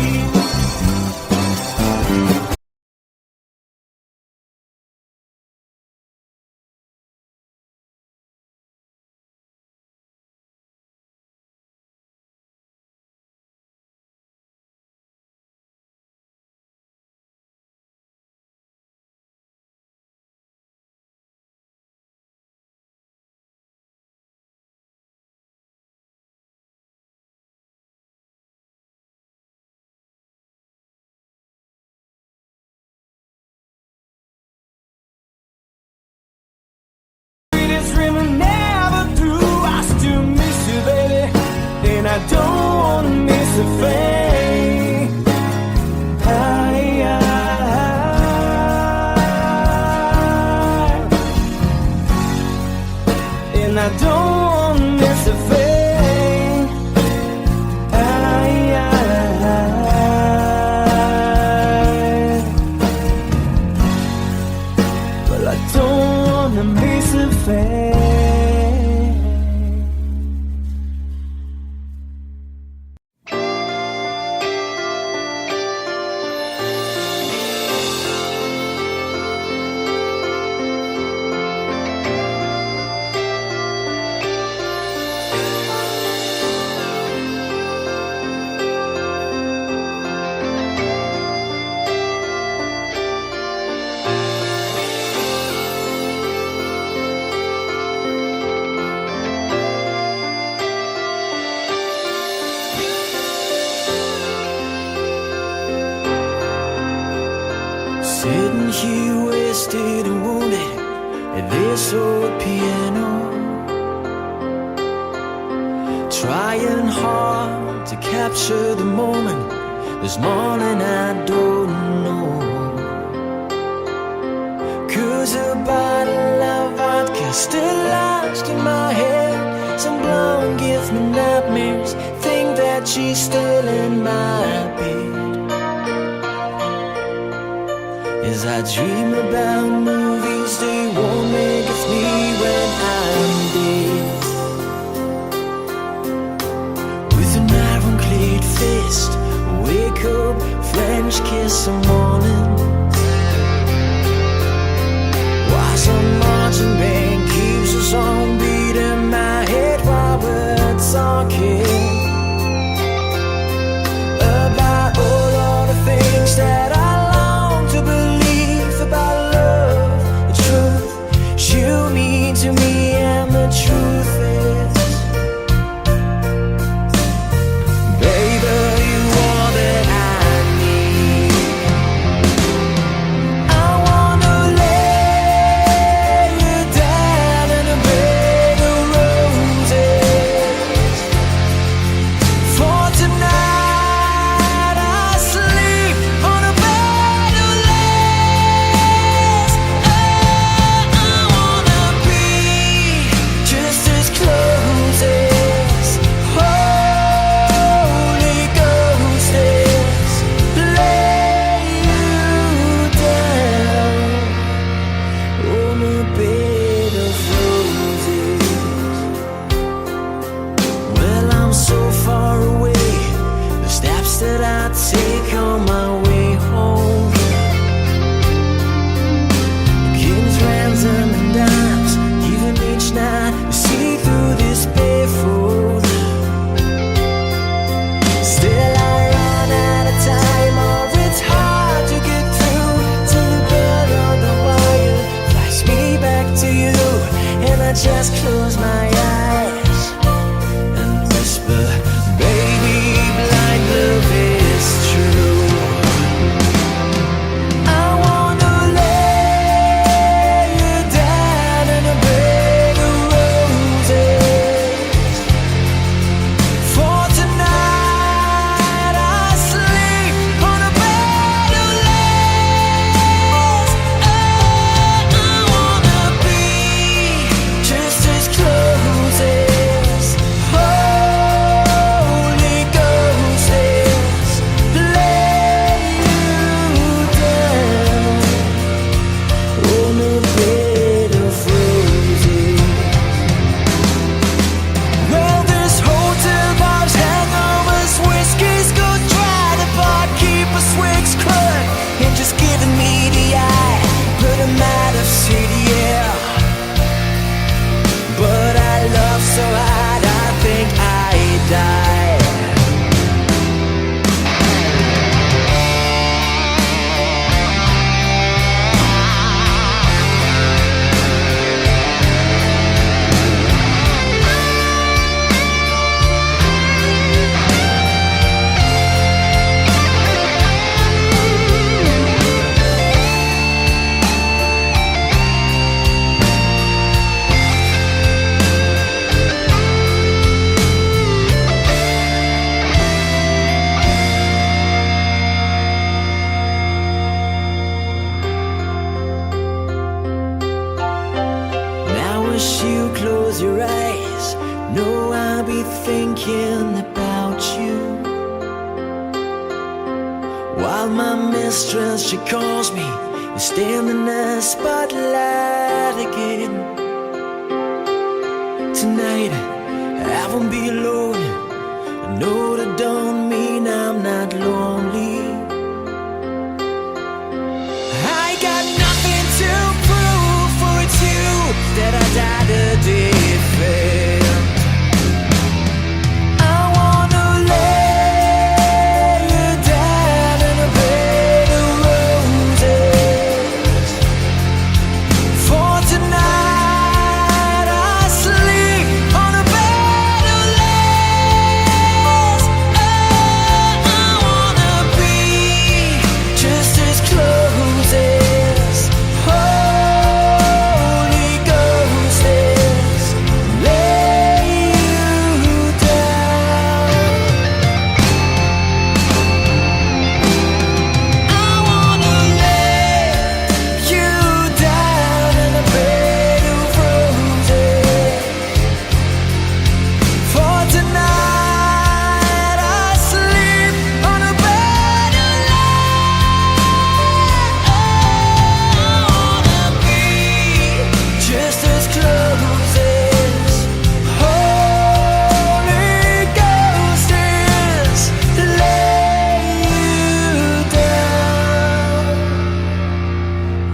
Sweetest dream I never through. I still miss you, baby, and I don't wanna miss a thing. And I don't wanna miss a thing. Well, I don't wanna miss a thing. Sitting here wasted and wounded at this old piano, trying hard to capture the moment. This morning I don't know, 'cause a bottle of vodka still lodged in my head. Some blonde gives me nightmares, think that she's still in my bed. As I dream about movies, they won't make us me when I'm dead. With an ironclad fist, wake up, French kiss some morning. While some marching band keeps us on beating my head while we're talking about all the things that I long to believe about love, the truth you mean to me, and the truth is, baby, you are that I need. I wanna lay you down in a bed take on my way home. Kings, ransom, and dimes, even each night you see through this barefoot. Still I run out of time, or it's hard to get through till the bird on the wire flies me back to you, and I just close my eyes and whisper, baby, blind love is true. I wanna lay you down in a bed of roses. For tonight I sleep on a bed of lace. Oh, I wanna be just as close as Holy Ghost is. Lay you down on a bed of roses. Well, there's hotel bars, hangovers, whiskeys go dry. The barkeeper swigs club and just giving me the eye. Put him out of city, yeah. But I love so hard, I think I die. Now as you close your eyes, know I'll be thinking about you. While my mistress, she calls me and stand in the spotlight again. Tonight I won't be alone. I know that don't mean I'm not lonely. I got nothing to prove, for it's you that I died a defend. I wanna lay you down in a bed of roses. For tonight I sleep on a bed of lace. Oh, I wanna be just as close as Holy Ghost is. Lay you down. I wanna lay you down in a bed of roses. For tonight I sleep on a bed of lace. I wanna be just as close as Holy Ghost is. Lay you down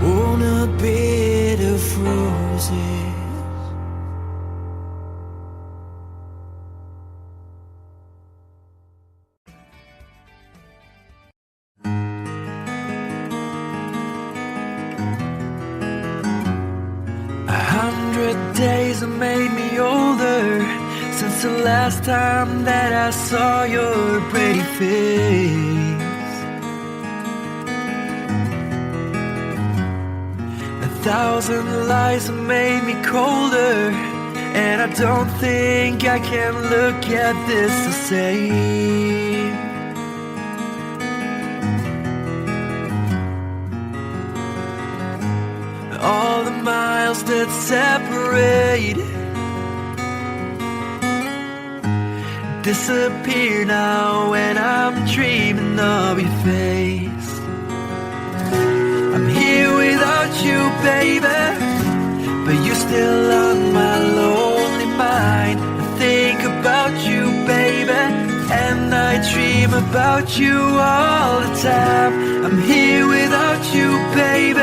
on a bed of roses. A 100 days have made me older since the last time that I saw your pretty face. 1,000 lies have made me colder, and I don't think I can look at this the same. All the miles that separate disappear now when I'm dreaming of your face. I'm here without you, baby, but you're still on my lonely mind. I think about you, baby, and I dream dream about you all the time. I'm here without you, baby,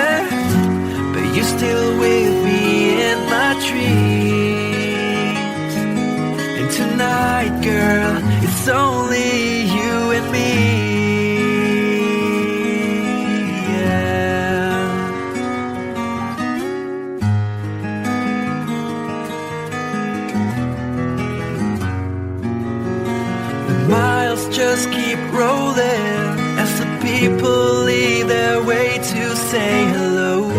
but you're still with me in my dreams. And tonight, girl, it's only you and me. Miles just keep rolling as the people leave their way to say hello.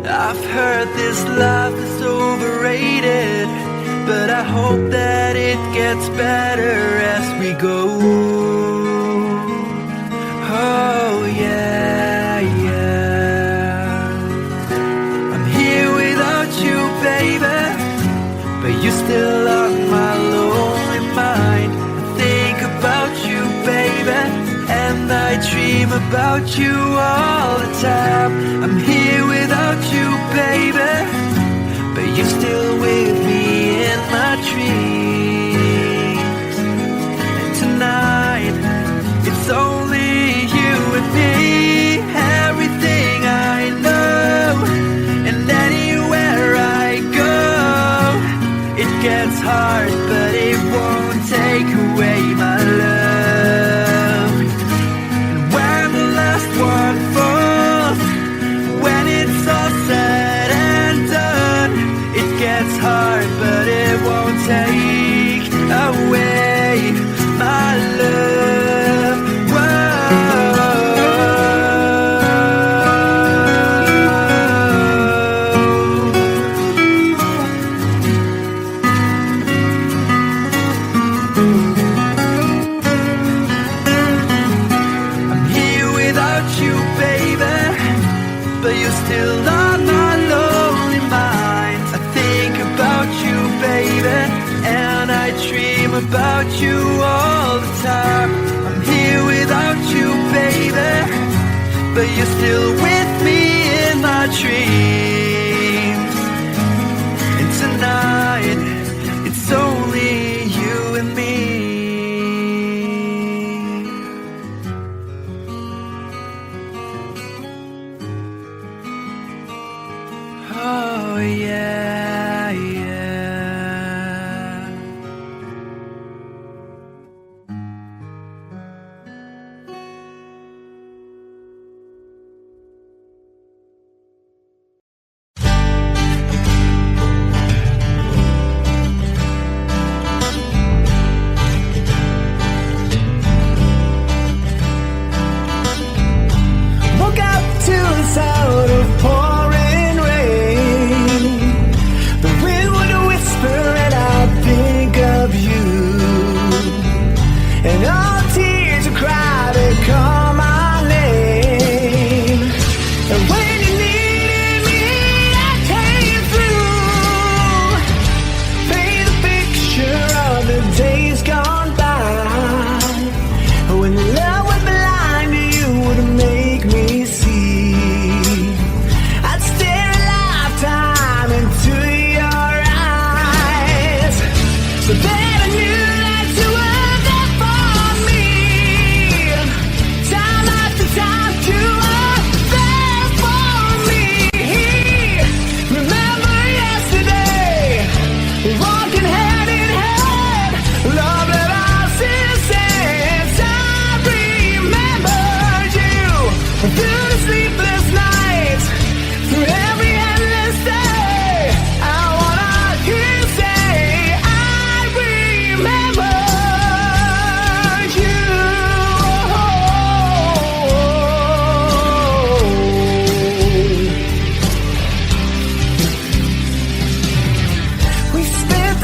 I've heard this life is overrated, but I hope that it gets better as we go. Oh yeah, yeah. I'm here without you, baby, but you're still on my lonely mind. I think about you, baby, and I dream about you all the time. I'm here without you, baby, but you're still with me in my dreams. And tonight, it's only you and me. Everything I know, and anywhere I go, it gets hard, but it won't take away my love. And when the last one falls, when it's all said and done, it gets hard, but it won't take away my love. But you're still on my lonely mind. I think about you, baby, and I dream about you all the time. I'm here without you, baby, but you're still with me in my dreams. And tonight, it's only you and me. Oh yeah, yeah. Woke up to the sound of pouring rain. The wind would whisper and I'd think of you. And all tears would cry to call my name. And when you needed me, I came through. Paint a picture of the days gone by, when love would blind you would make me see. I'd stare a lifetime into your eyes, but then I knew that you were there for me. Time after time you were there for me. Remember yesterday, walking hand in hand, love that I since I remembered you through the sleepless nights, through every endless day. I wanna hear you say I remembered you. We spent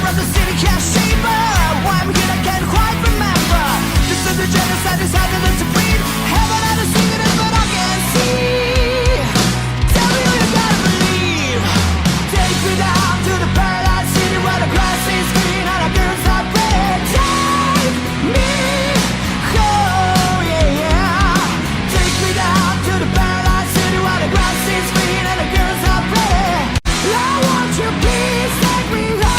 of the city can't shape her. Why I'm here I can't quite remember. This is the genocide decided to breed. Heaven had to sing it, but I can't see. Tell me who you gotta believe. Take me down to the paradise city where the grass is green and the girls are red. Take me home, yeah, yeah. Take me down to the paradise city where the grass is green and the girls are red. I want you, please take me home.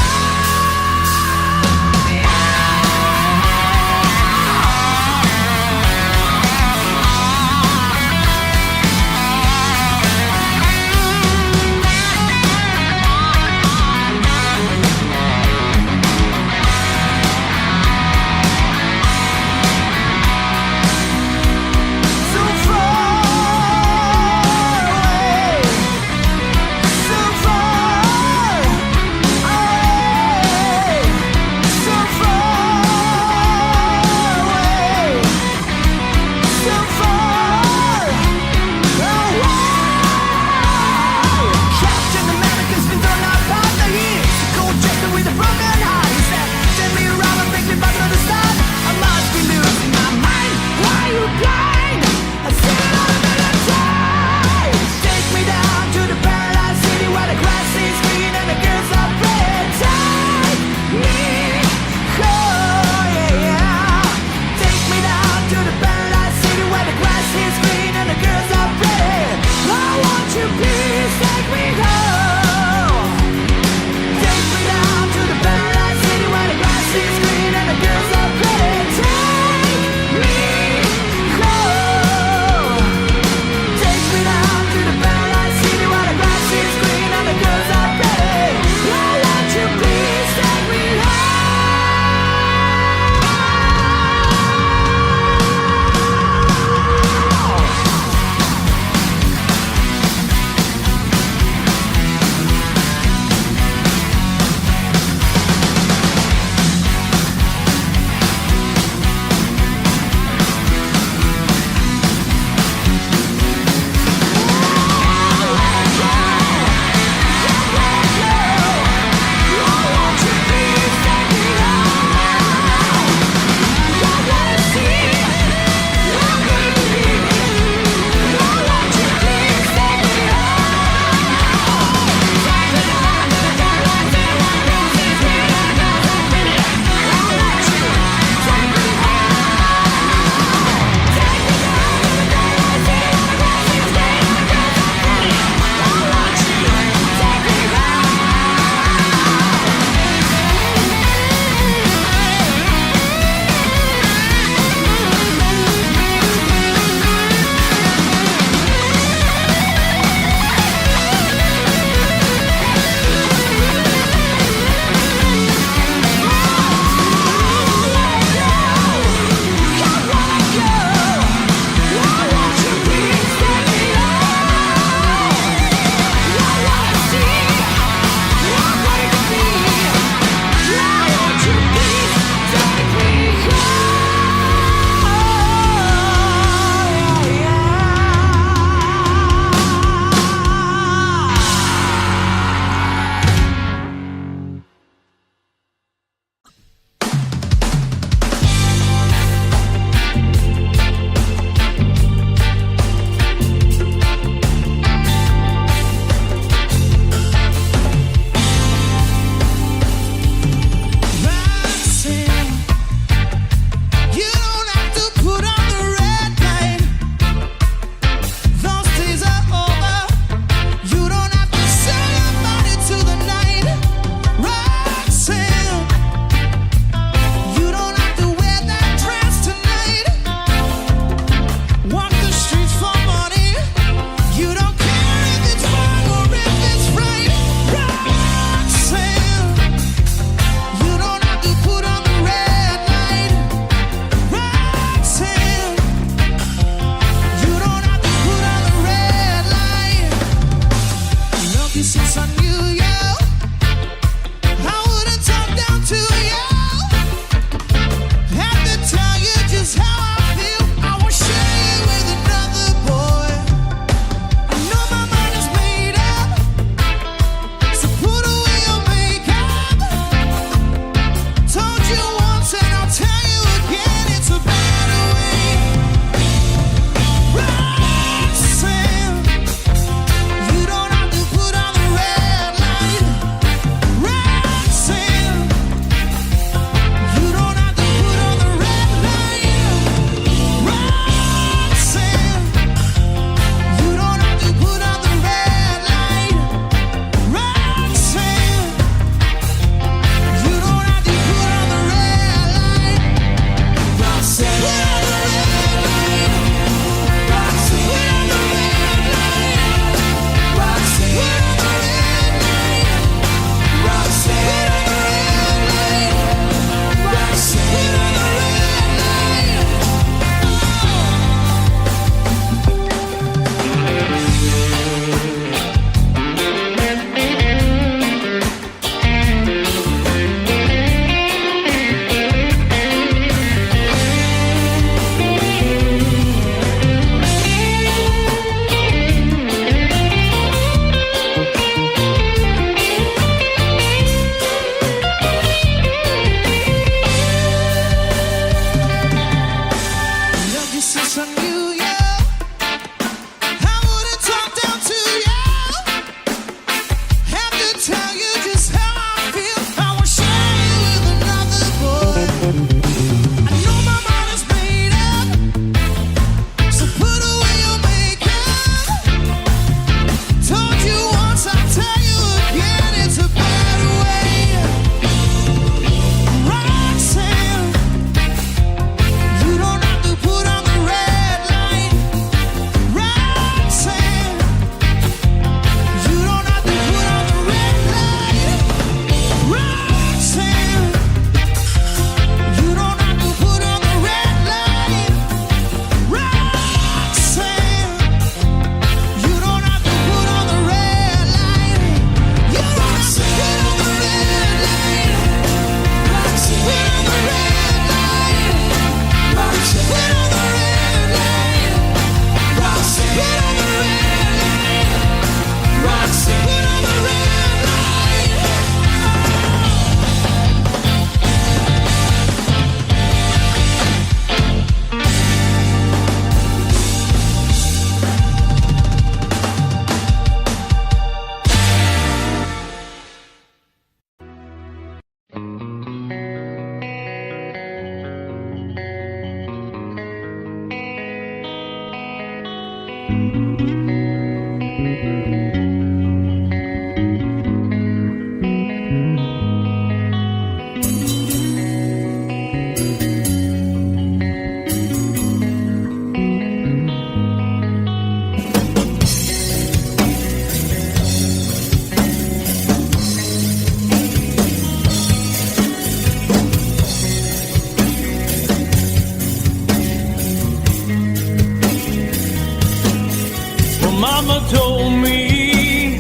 Mama told me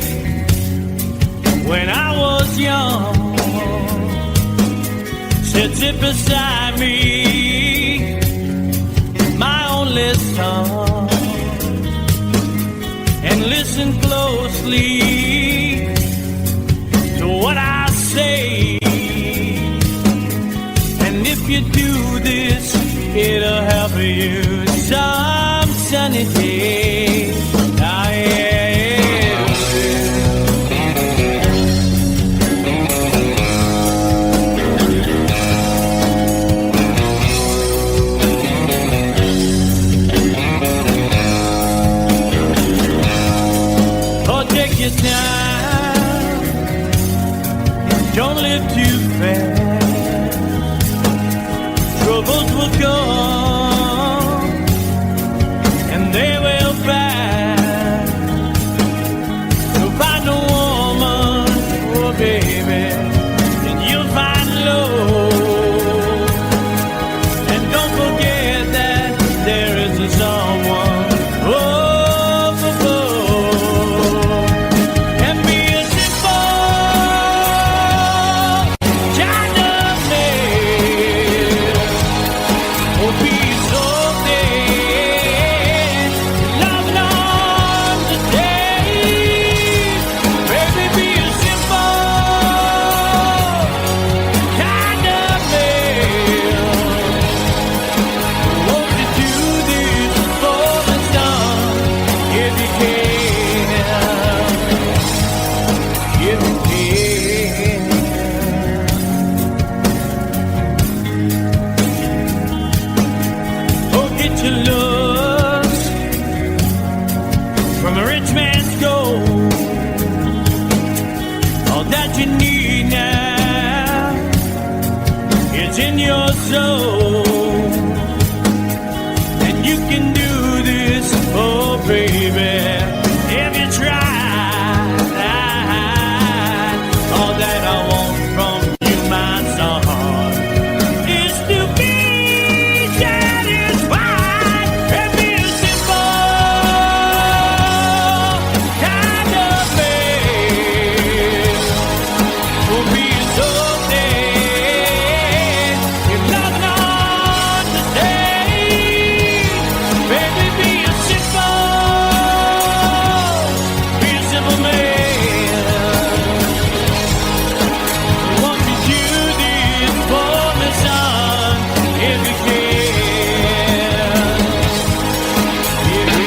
when I was young, said sit beside me, my only son, and listen closely to what I say. And if you do this, it'll help you some sunny day. Ah, yeah. Oh, take your time. Don't live too fast. Troubles will come and they will pass. So find a woman, oh baby, and you'll find love. And don't forget that there is a someone up above. And be a simple child of man. Oh, be so dead, loving on today. Baby, be a simple kind of man. Won't you do this for the sun if you can? If you can. Oh, get your looks from a rich man's gold. All that you need now is in your soul. And you can do this, oh baby, if you try. All that I want from you, my son, is to be satisfied and be a simple kind of man. Oh, be so dead, you're loving on today. Baby, be a simple man. Won't you do this for me, son, if you can? If you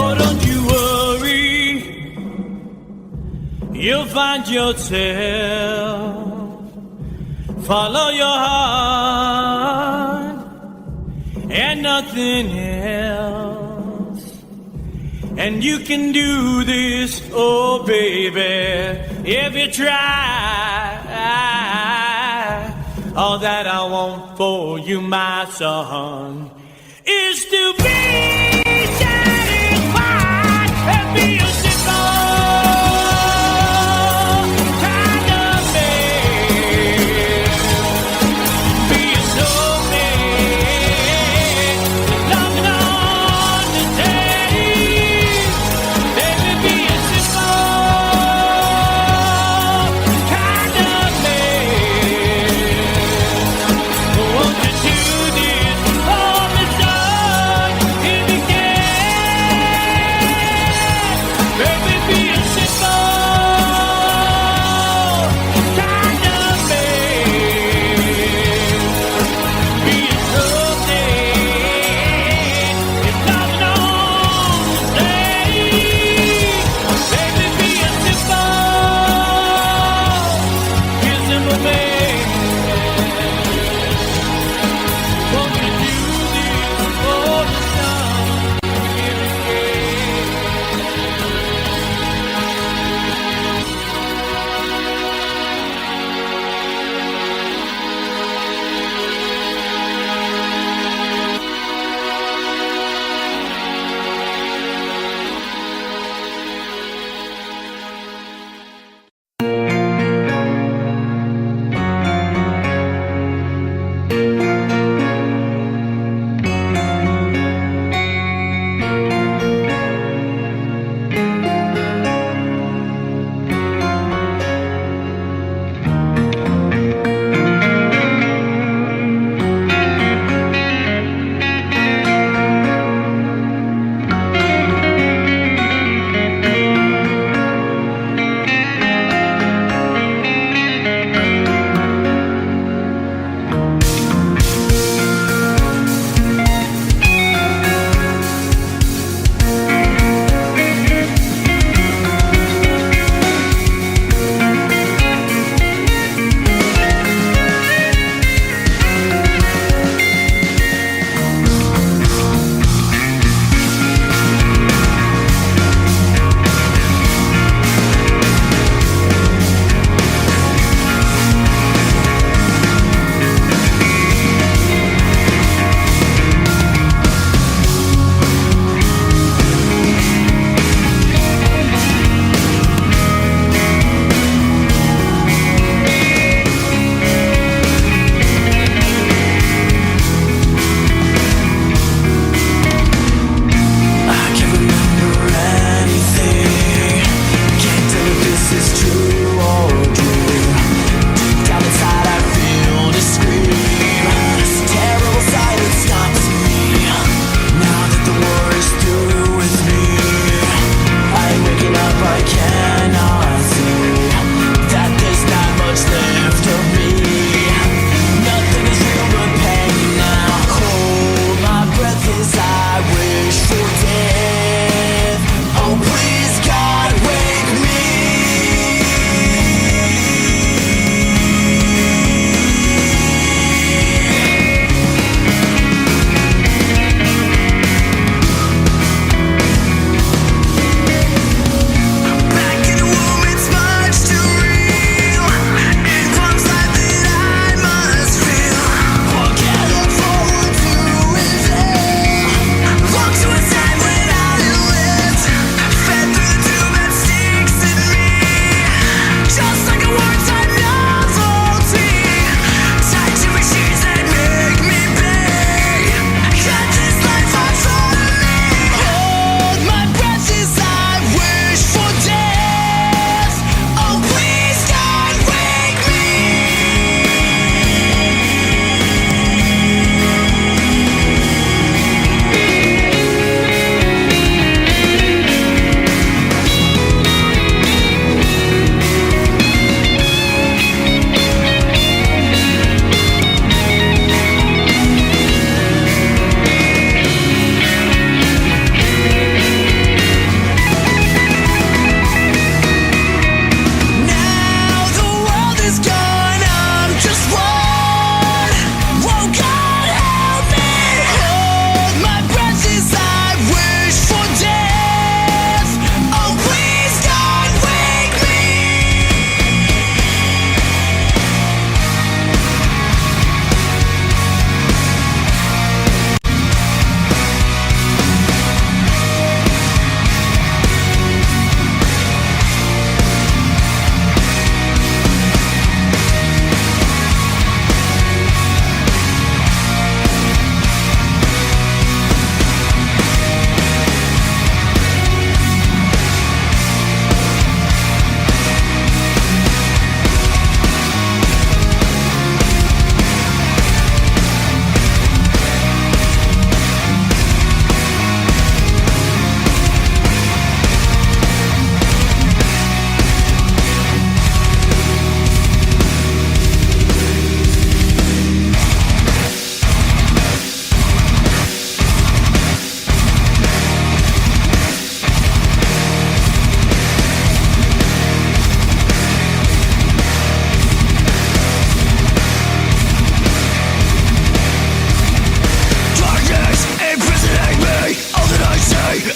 Oh, don't you worry, you'll find yourself. Follow your heart and nothing else. And you can do this, oh baby, if you try. All that I want for you, my son, is to be satisfied and be a simple kind of man. Be a soul man, loving on today. Baby, be a simple kind of man. Won't you do this for me, son, if you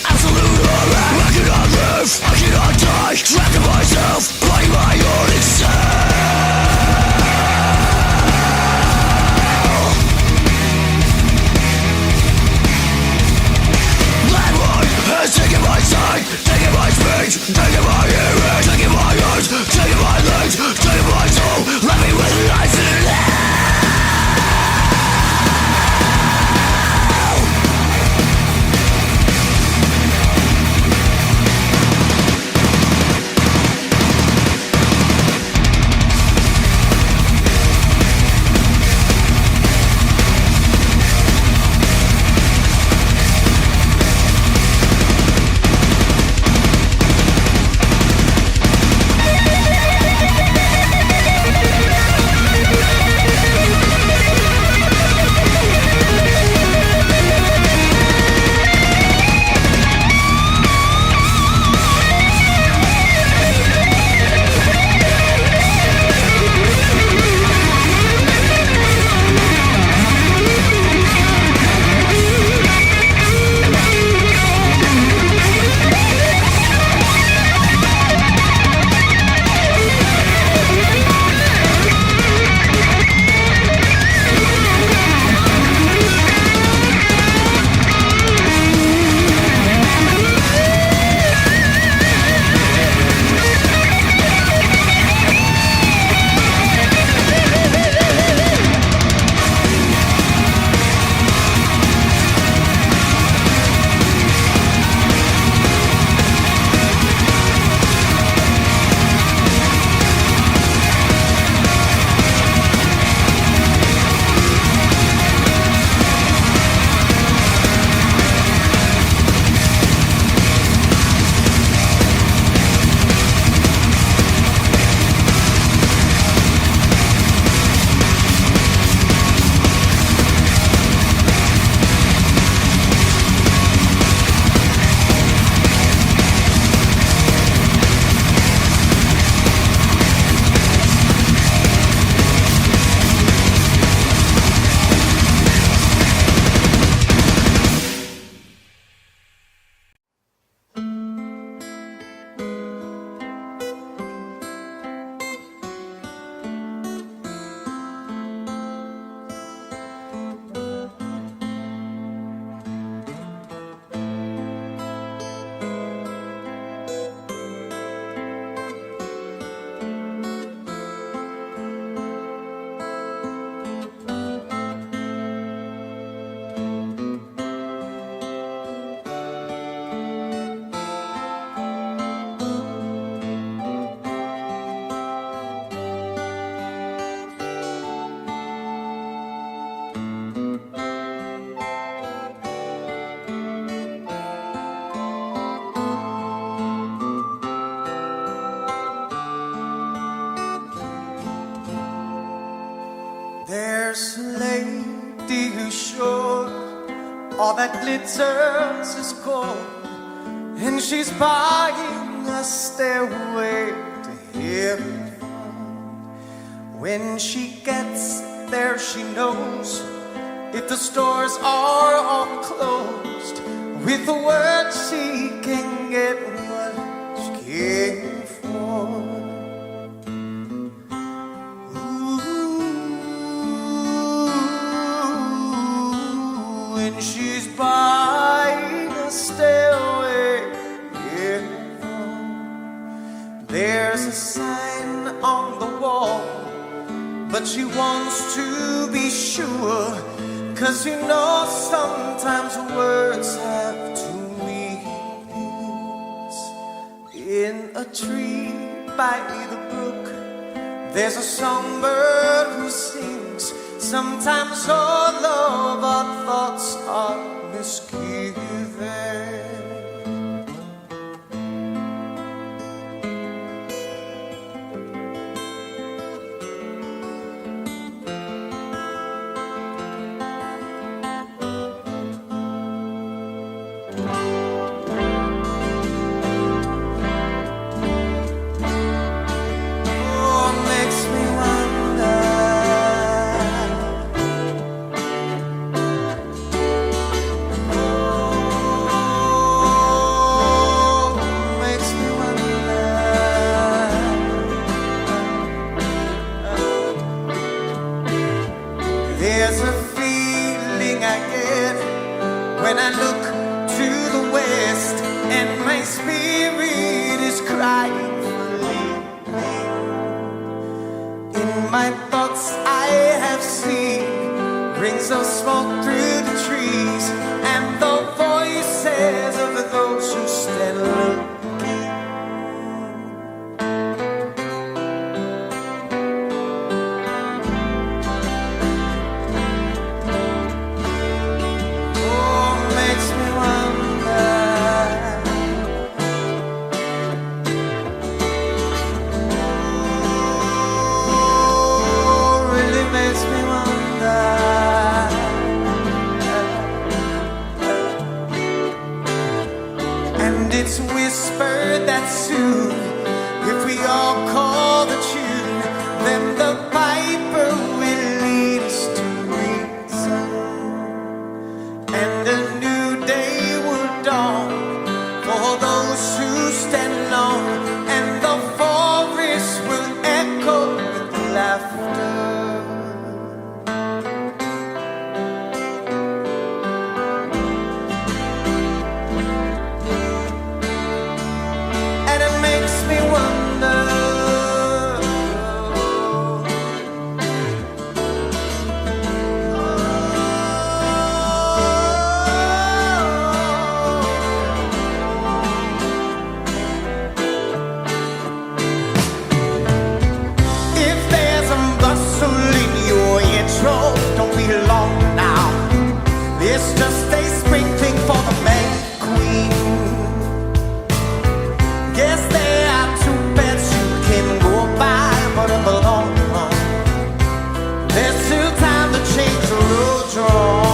absolute horror. I cannot live, I cannot die, trapped in myself, by my own extent. Taking my side, taking my speech, taking my earring, taking my eyes, taking my legs, taking my soul, let me with life in hell. There's a lady who's sure all that glitters is gold, and she's buying a stairway to heaven. When she gets there, she knows if the stores are all closed, with the word she can get what she came for. When she's buying a stairway, yeah. There's a sign on the wall, but she wants to be sure, 'cause you know sometimes words have two meanings. In a tree by the brook, there's a songbird who sings. Sometimes all of our thoughts are misgiven. brings the smoke through the trees and the voices of those who stand looking. It's whispered that soon, if we all call the tune, then the piper will lead us to reason, and a new day will dawn for those who stand alone, and the forest will echo with laughter. Don't be long now. It's just a spring thing for the May Queen. Guess there are two beds you can go by, but in the long run, there's still time to change the road you're on.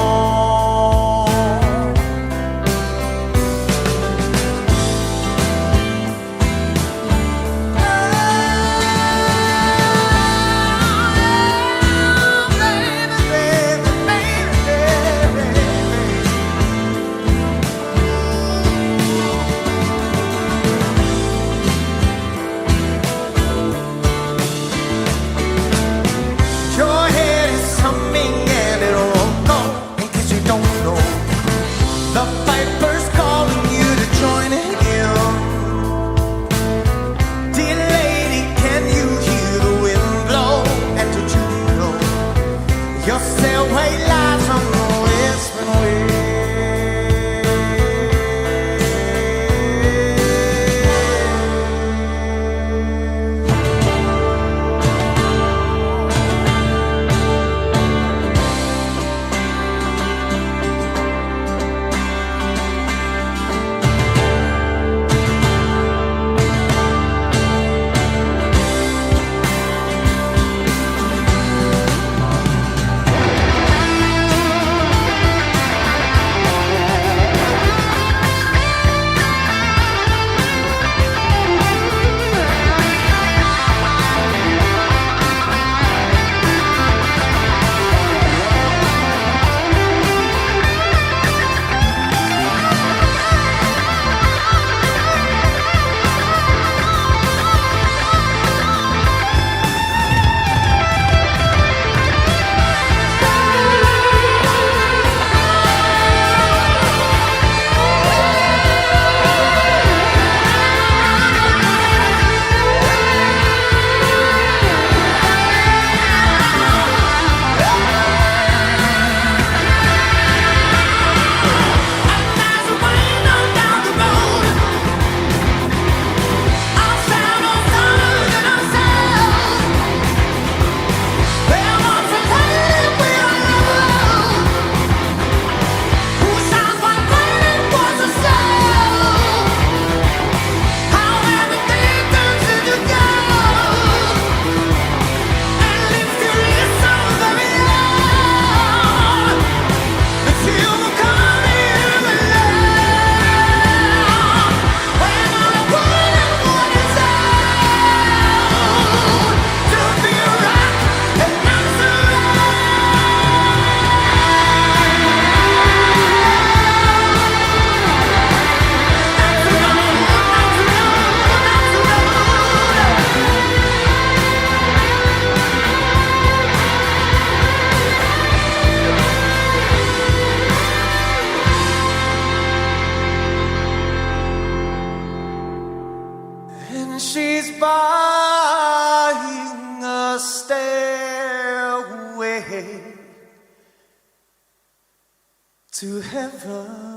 to heaven.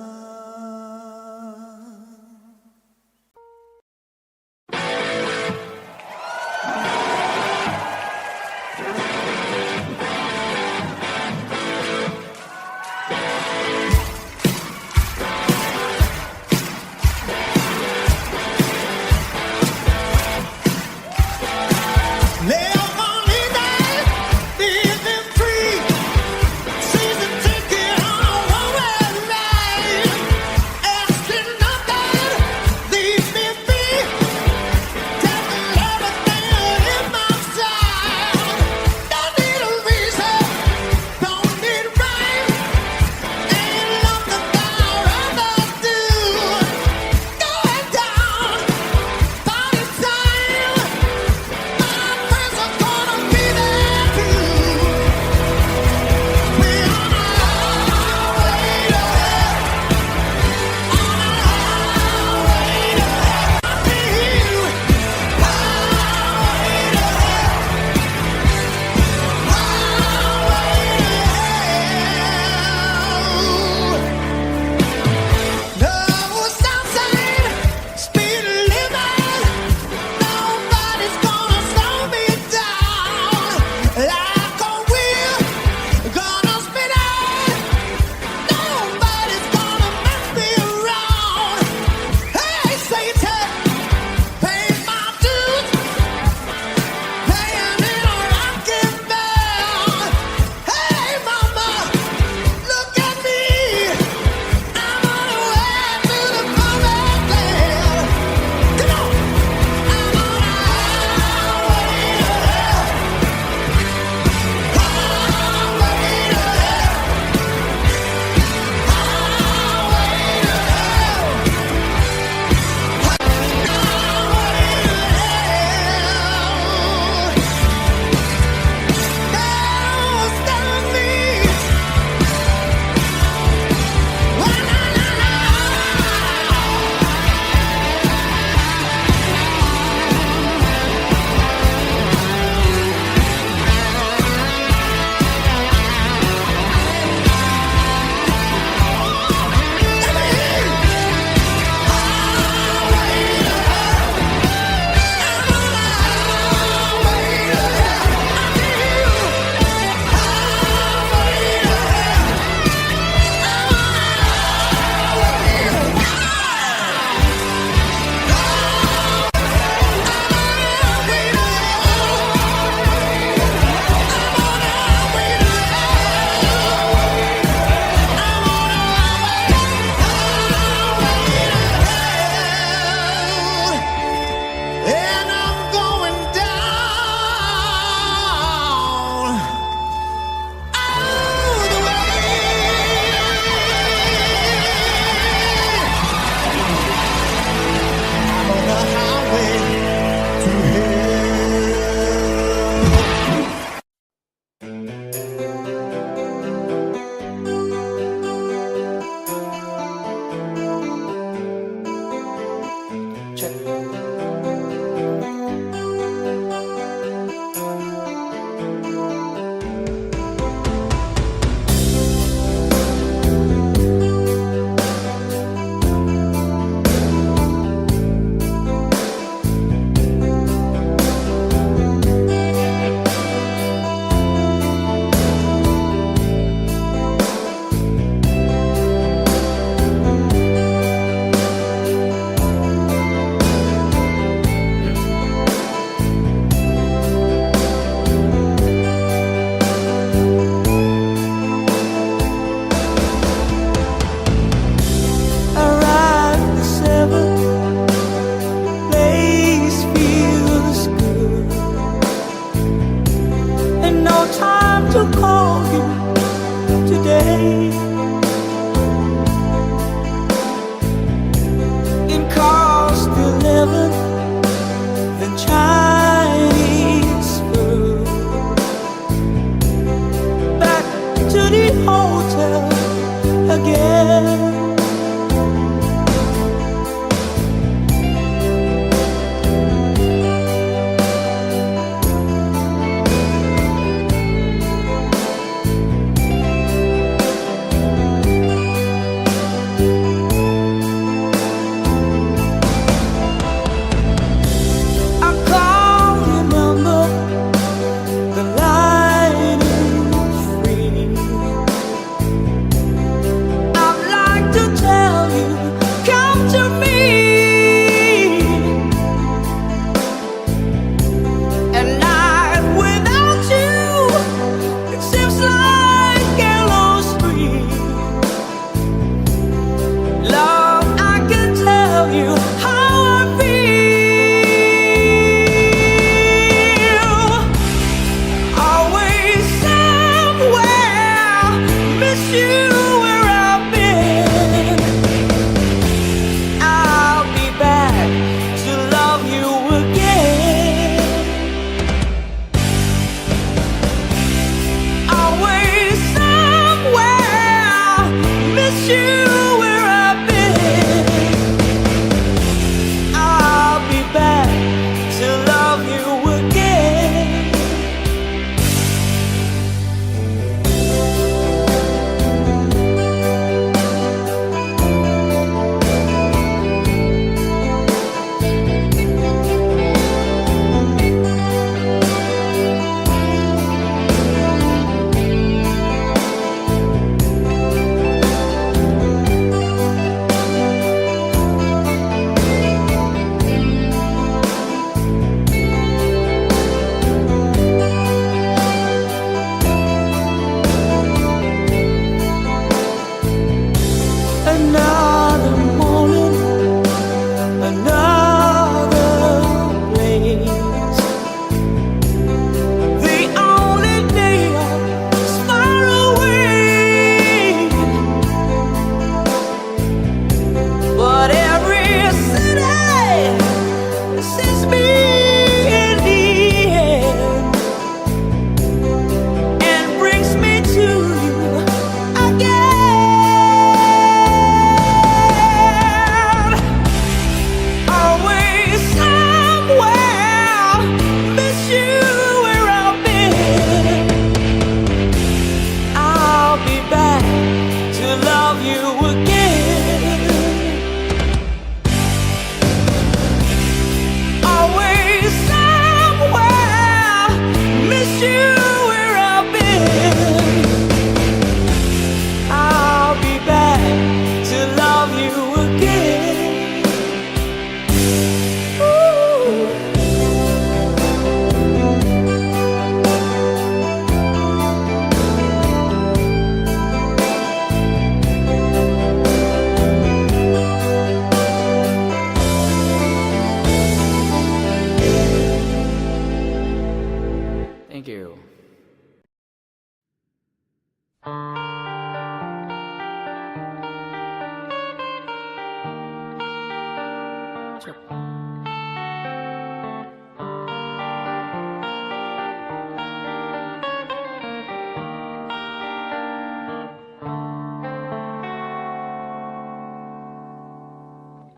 jump.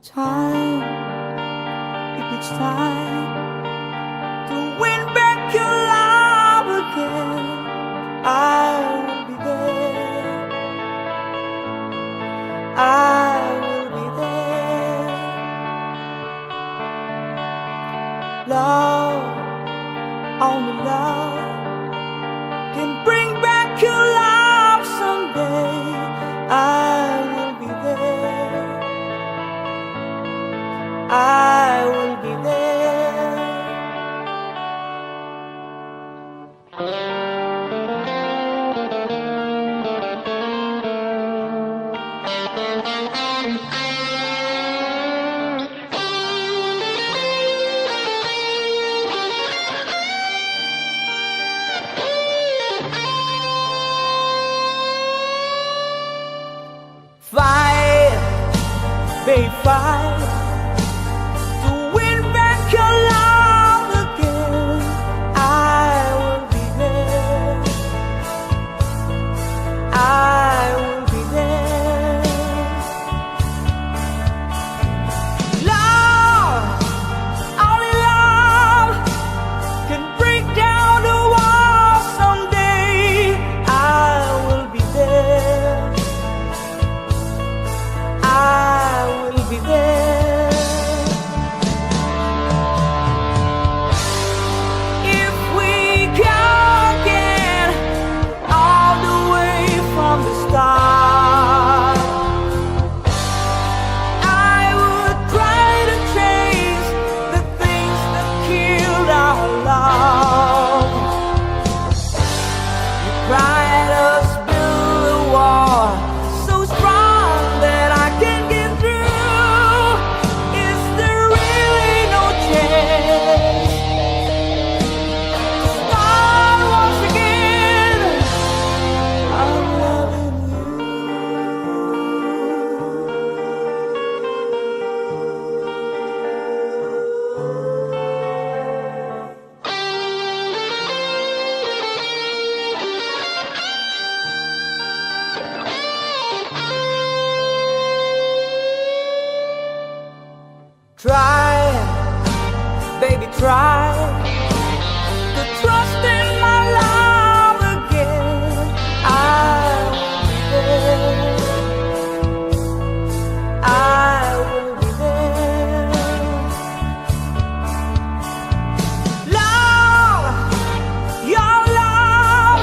Time, if it's time to win back your love again, I will be there. I will be there. Love, only love can bring back your love someday. I will be there. I will be there. Fight, babe, fight. Try, baby, try to trust in my love again. I will be there. I will be there. Love, your love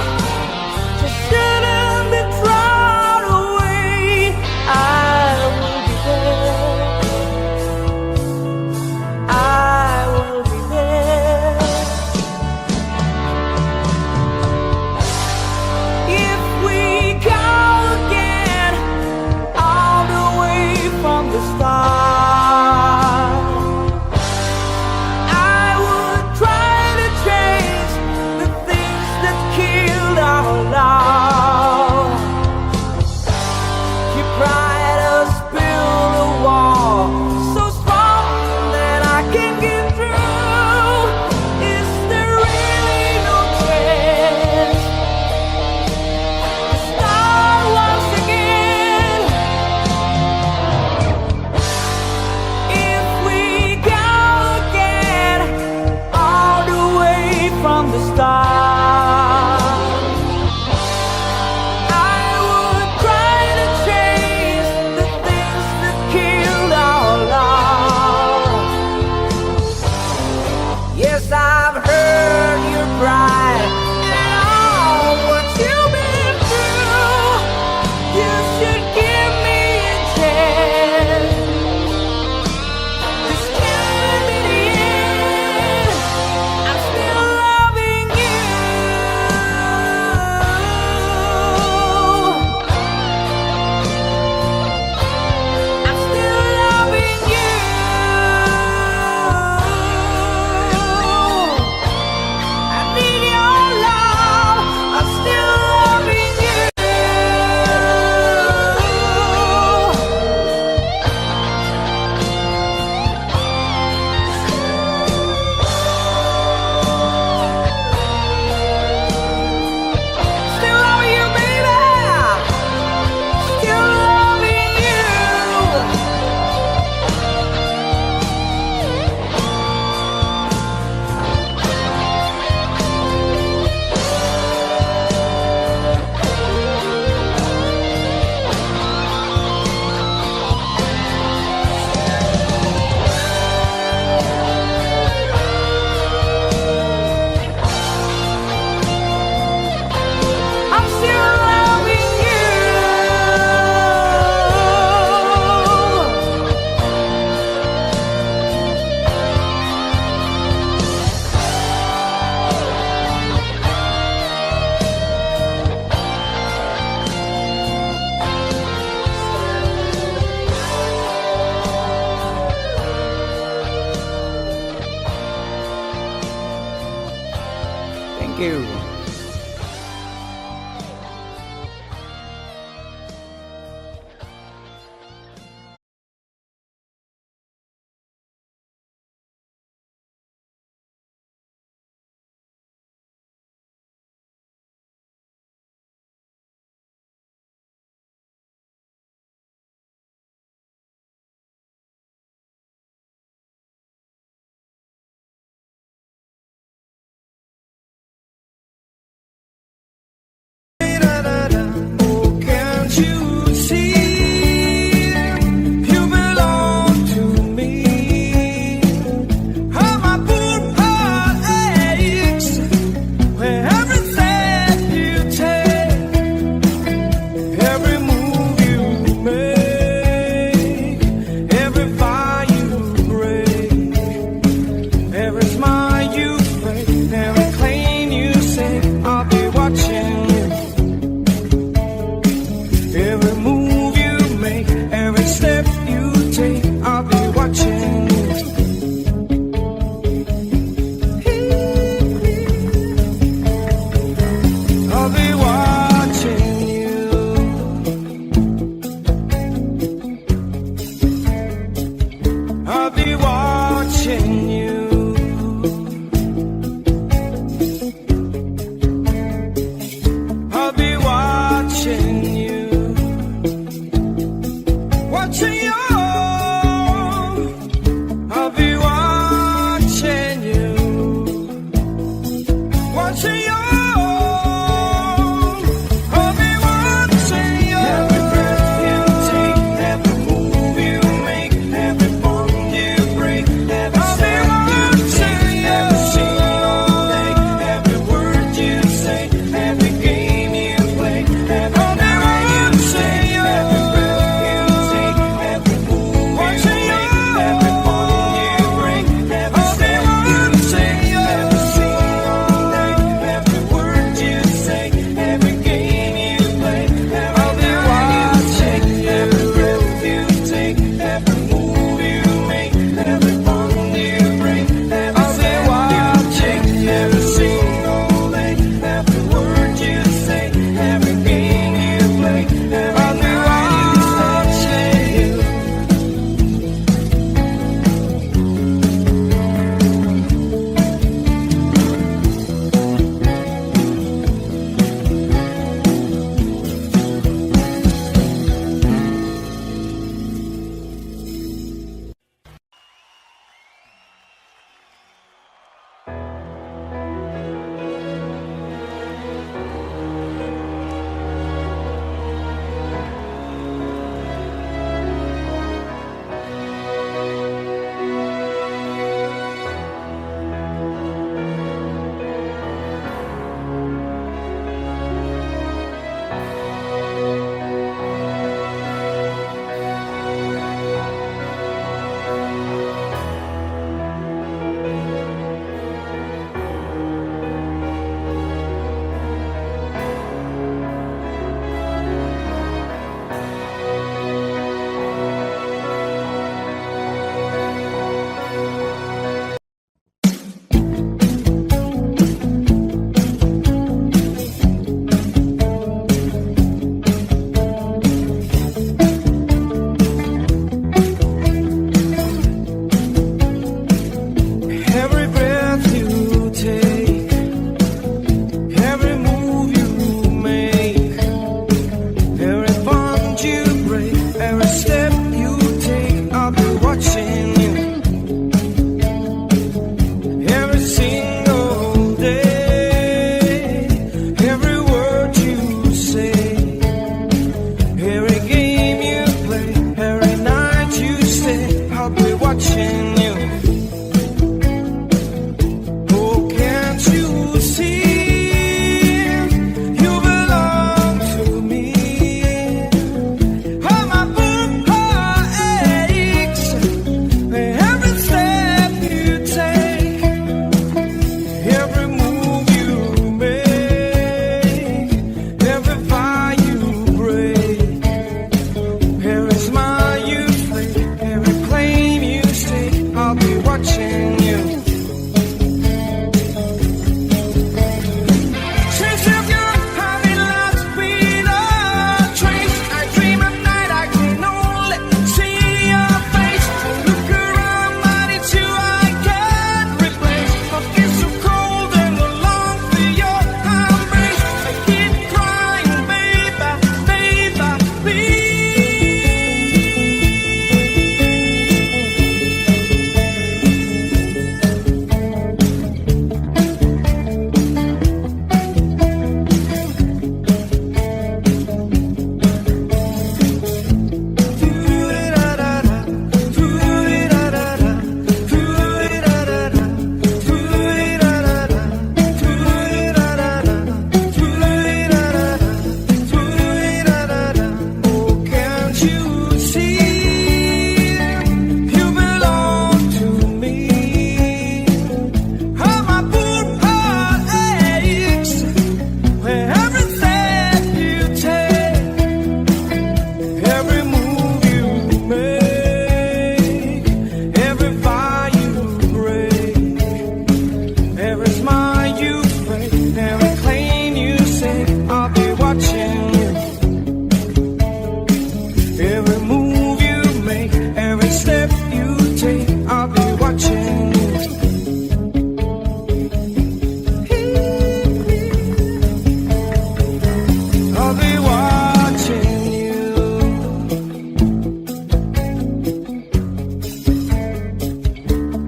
just shouldn't be thrown away. I will be there. I will be there. care, everyone.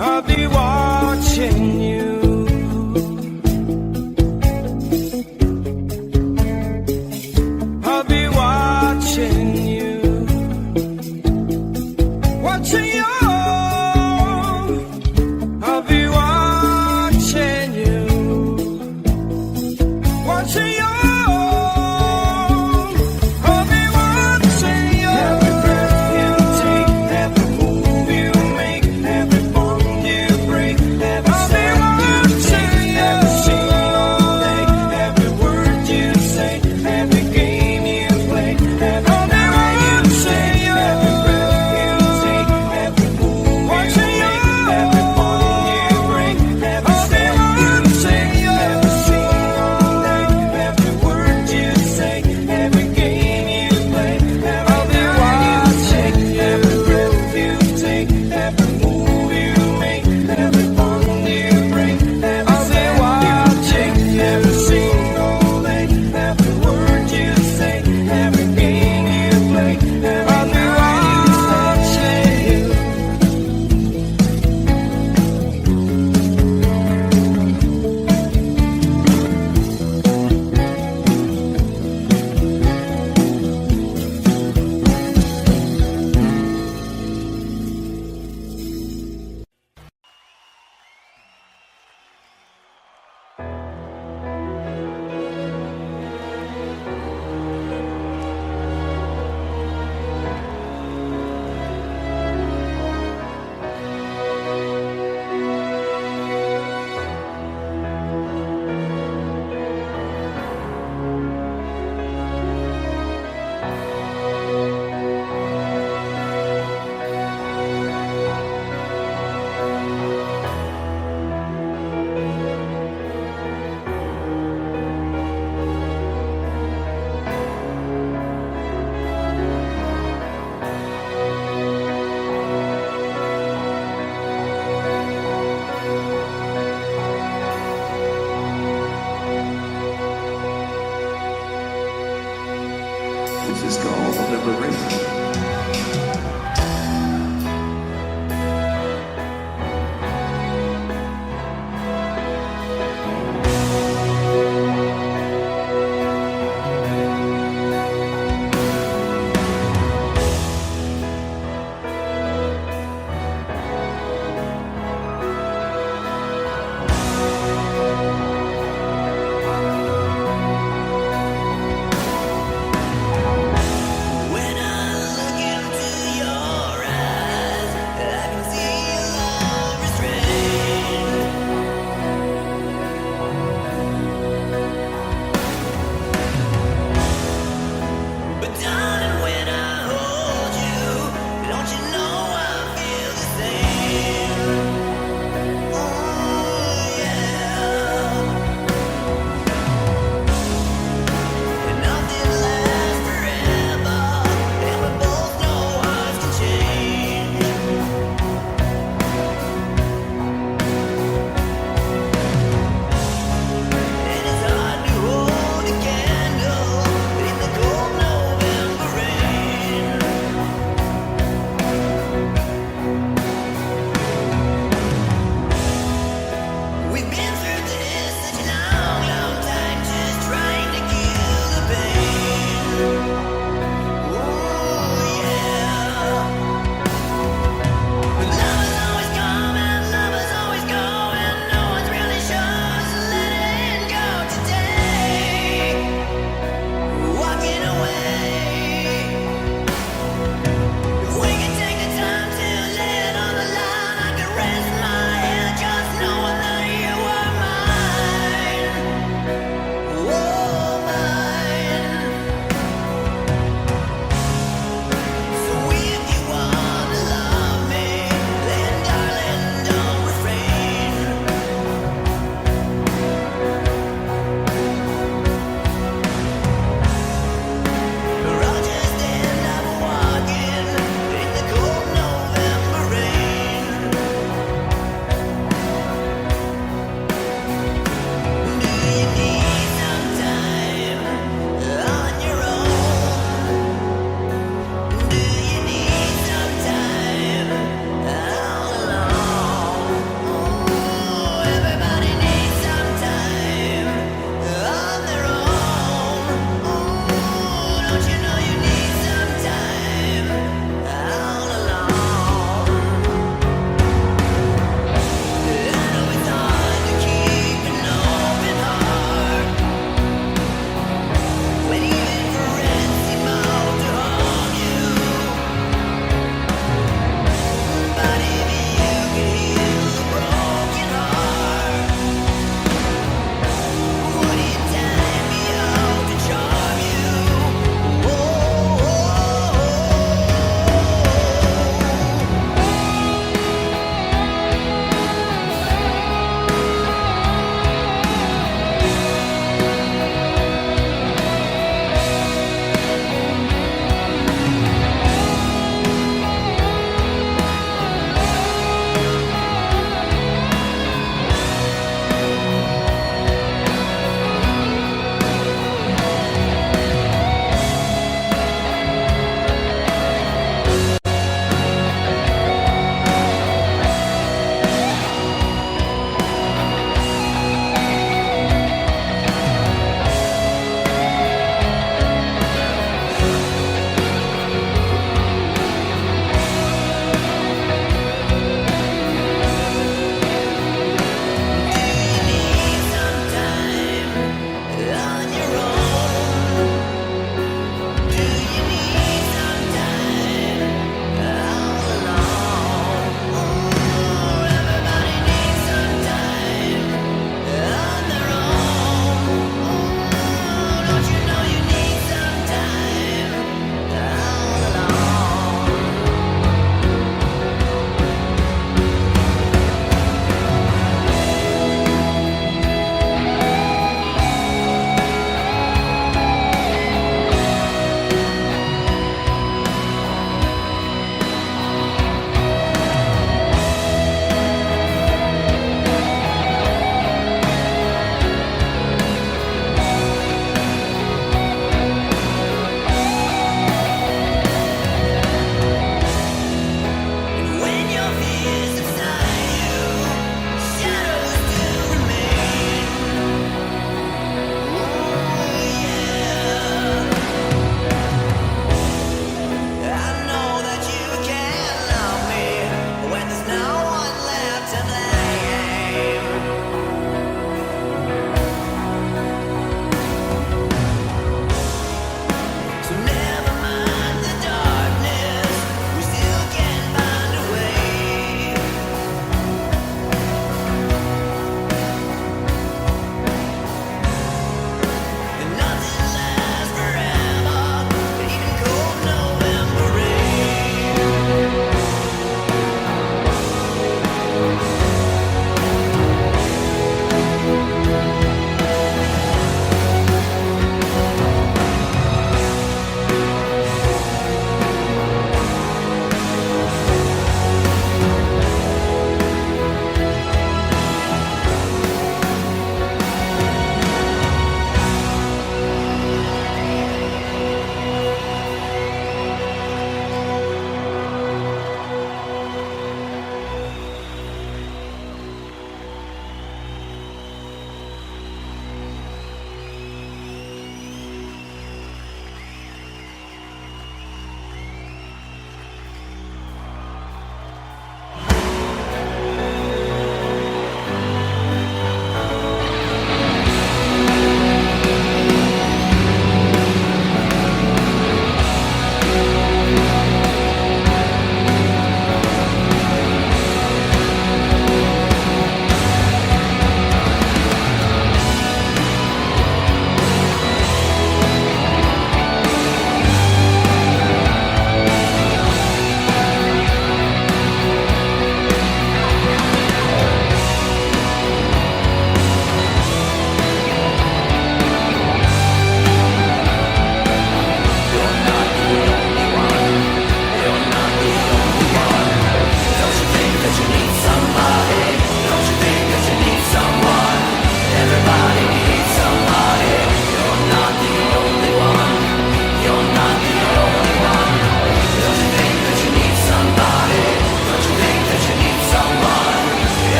I'll be watching you. I'll be watching you. Watching you. I'll be watching you. Watching you. I'll be watching you. Every breath you take, every move you make, every bond you break.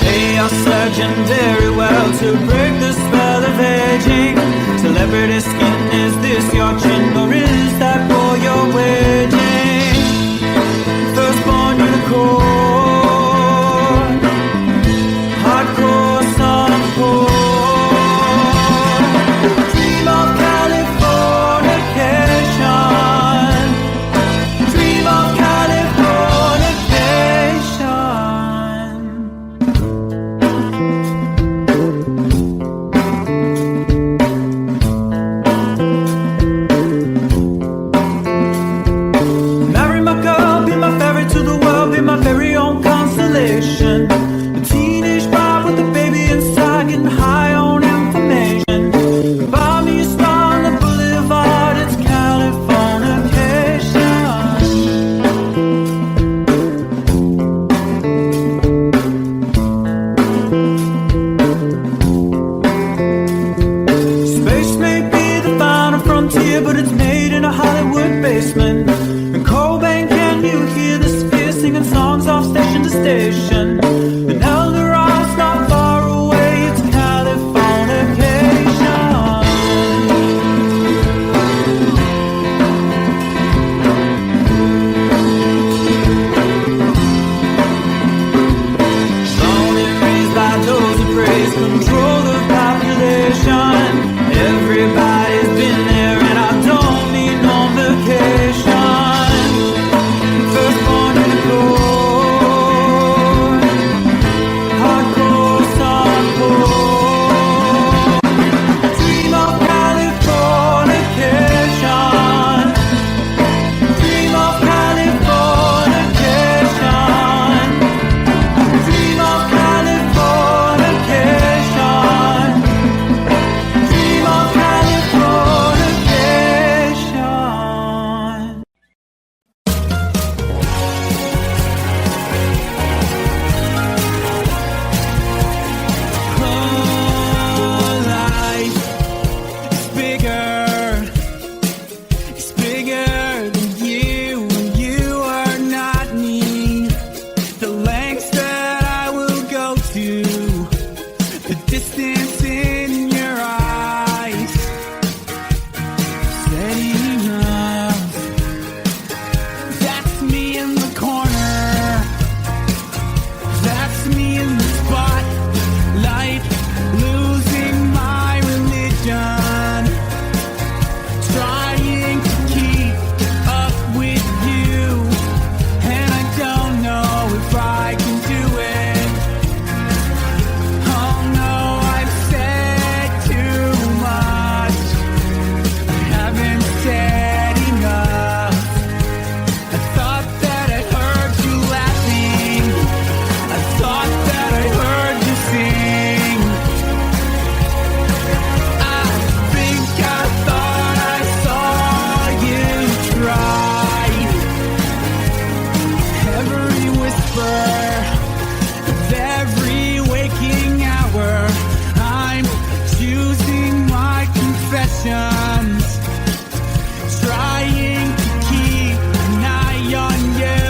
They are surgeon very well to break the spell of aging. Celebrity skin, is this your chin or is that for your wedding? Firstborn unicorn, hardcore softcore. Dream of Californication. Dream of Californication. Marry my girl, be my ferry to the world, be my very own constellation. A teenage bride with a baby inside, getting high on information. Buy me a star on the boulevard, it's Californication. Space may be the final frontier, but it's made in a Hollywood basement. And Cobain, can you hear the sphere singing songs off station to station? And Eldorad's not far away, it's Californication. Born and raised by those who praise control the population. Everybody's been there and I don't need no vacation. Firstborn unicorn, hardcore softcore. Dream of Californication. Dream of Californication. Dream of Californication. Dream of Californication. Life is bigger. It's bigger than you. You are not me. The lengths that I will go to, the distance in your eyes, steady enough. That's me in the corner. That's me in the spotlight, losing my religion, trying to keep up with you, and I don't know if I can do it. Oh no, I've said too much. I haven't said enough. I thought that I heard you laughing. I thought that I heard you sing. I think I thought I saw you try. Every whisper of every waking hour, I'm choosing my confessions, trying to keep an eye on you,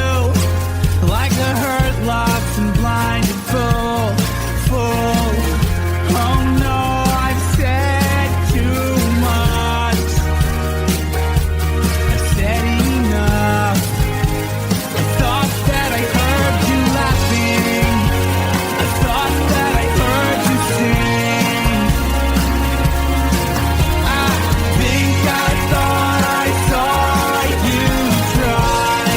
like a hurt, lost and blinded fool. Oh no, I've said too much. I've said enough. I thought that I heard you laughing. I thought that I heard you sing. I think I thought I saw you try.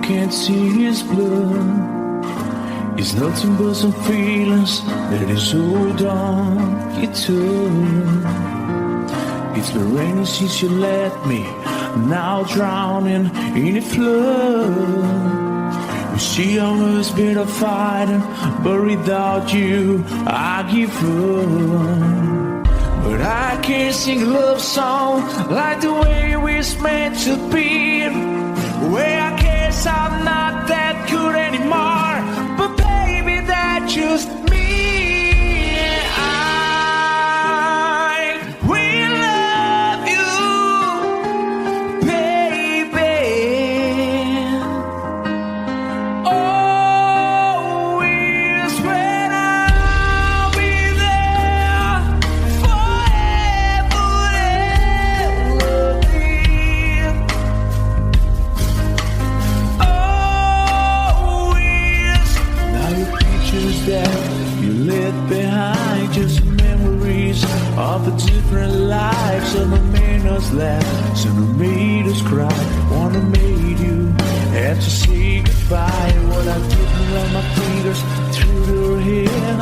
can't see his blood. It's nothing but some feelings that is hold on you to. It's been raining since you left me, now drowning in a flood. You see, I was better fighting, but without you, I give up. But I can't sing a love song like the way we're meant to be. Well, I guess I'm not that good anymore, but baby, that's just me. I will love you, baby. Always when I'll be there forever and ever. Always. Now your pictures that you left behind, just memories of the different lives. Some have made us laugh, some have made us cry. One have made you have to say goodbye. What I did run my fingers through your hair,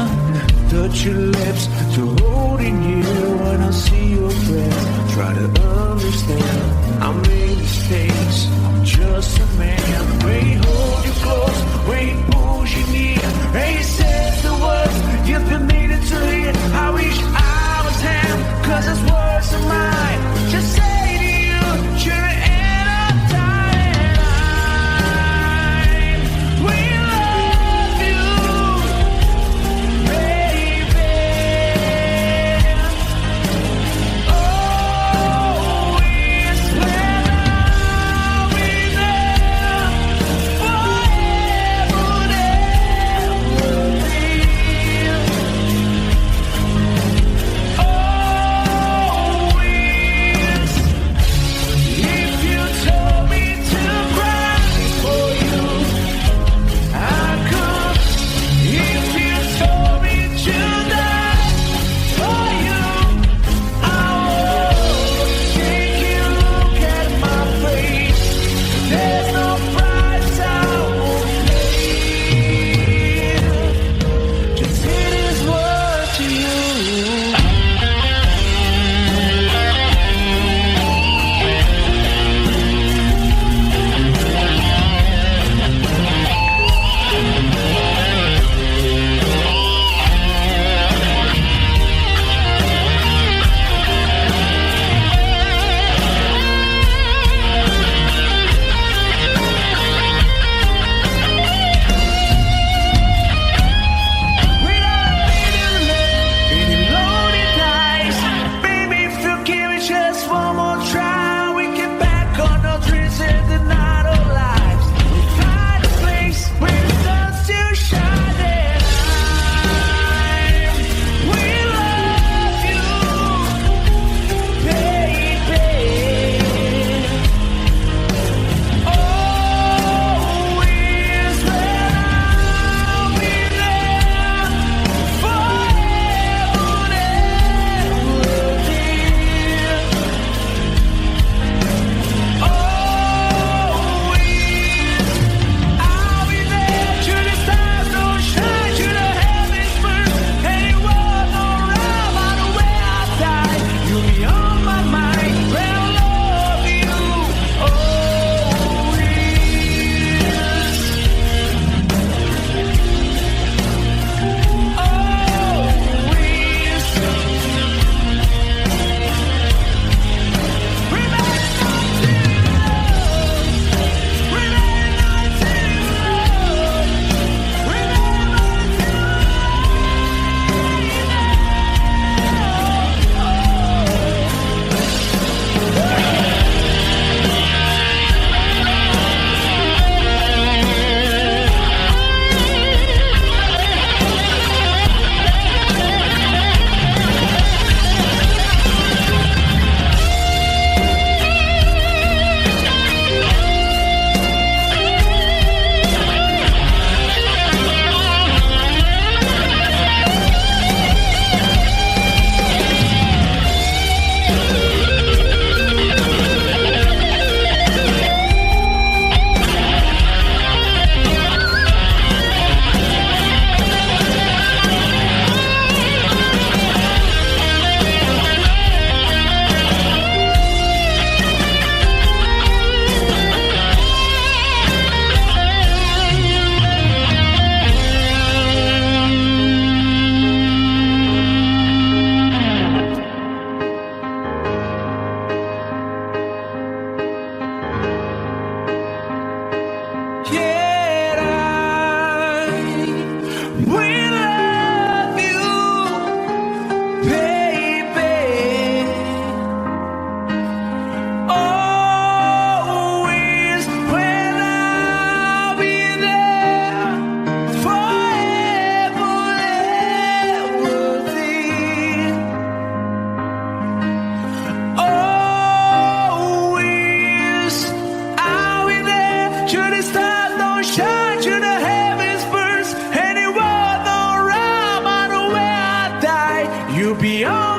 touch your lips to holding you. When I see your face, try to understand. I made mistakes, I'm just a man. When he hold you close, when he pulls you near, and he says the words you've been needing to hear. I wish I was him, 'cause his words are mine. Just say to you, you're in a time. We love you, baby.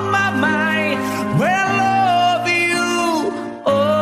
on my mind. Well, love you always.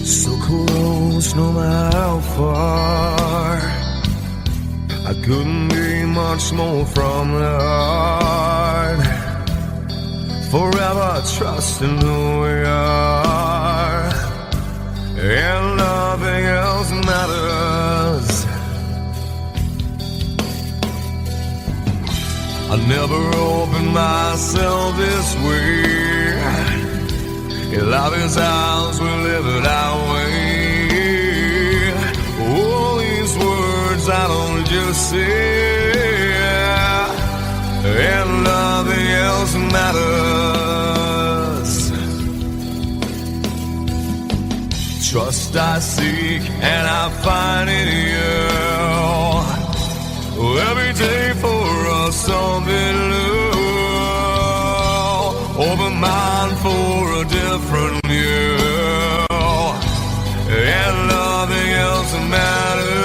So close, no matter how far. I couldn't be much more from the heart. Forever trusting who we are, and nothing else matters. I never opened myself this way. Love is ours, we live it our way. All these words I don't just say, and nothing else matters. Trust I seek and I find in you. Every day for us something new. Open mind for a different view, and nothing else matters.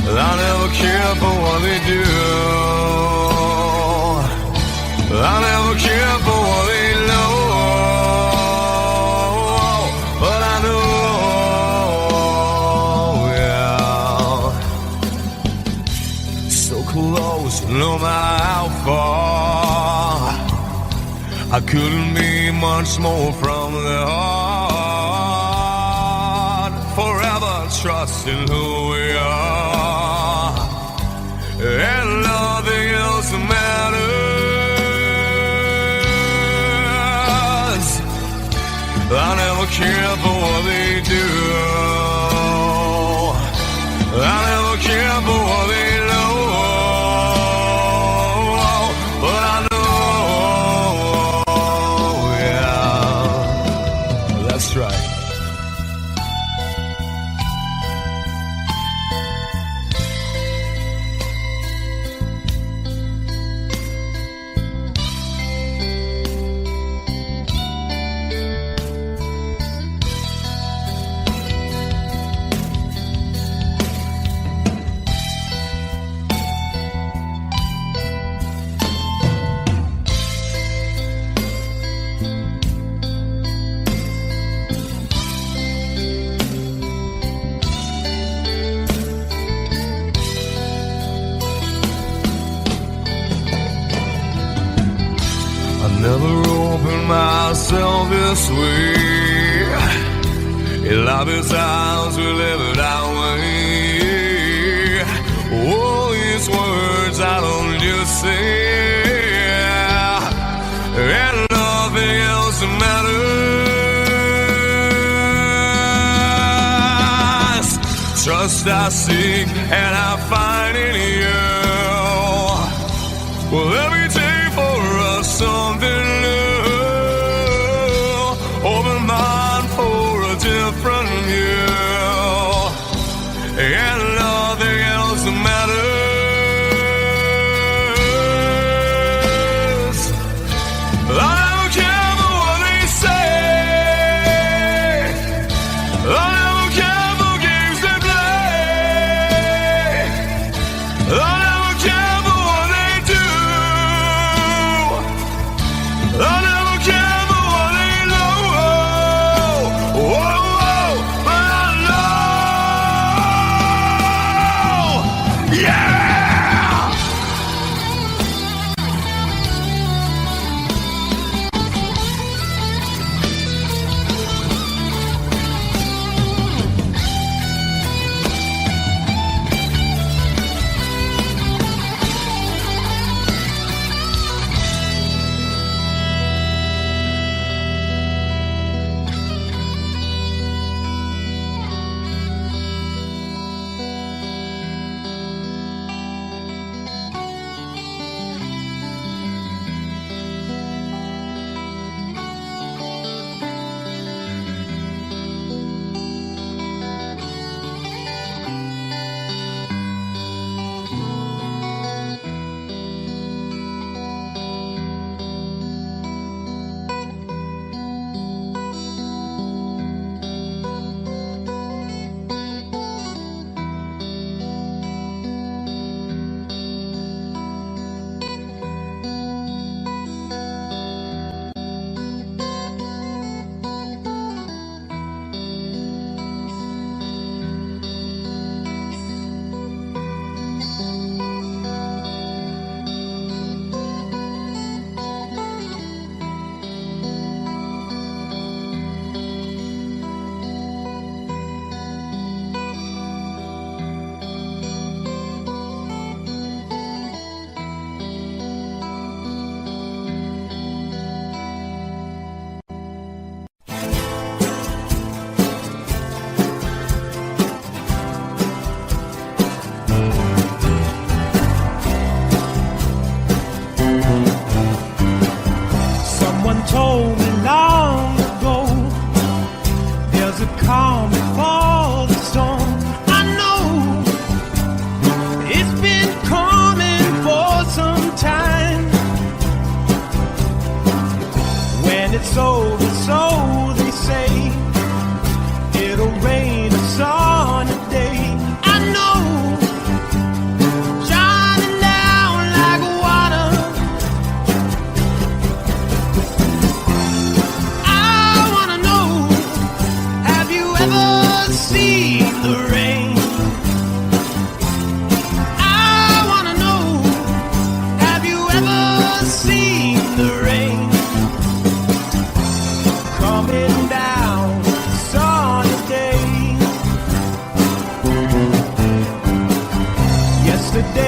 I never care for what they do. I never care for what they know. But I know, yeah, so close, no matter how far. I couldn't be much more from the heart. Forever trusting who we are, and nothing else matters. I never care for what they do. I never care for what they know. But I know, yeah, that's right. Never opened myself this way. Love is ours, we live it our way. All these words I don't just say, and nothing else matters. Trust I seek and I find in you. Well, every day for us something new. Open mind for a different view, and nothing else matters. I don't care for what they say. I don't care for games they play. I don't care for what they do.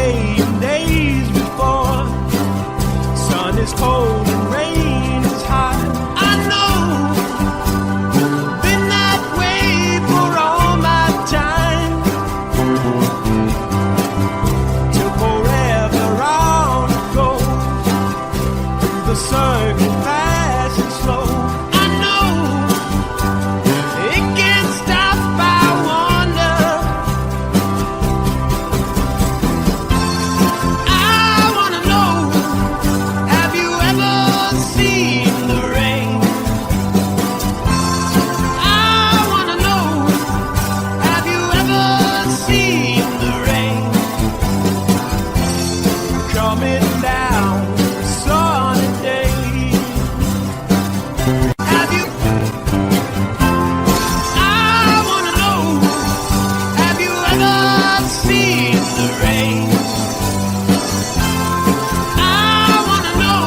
way in days before. Sun is cold and rain is hot. I know, been that way for all my time. Till forever on it goes, through the circuit fast and slow. I know, it can't stop, I wonder. I wanna know, have you ever seen the rain? I wanna know, have you ever seen the rain? Coming down a sunny day. Have you? I wanna know, have you ever seen the rain? I wanna know,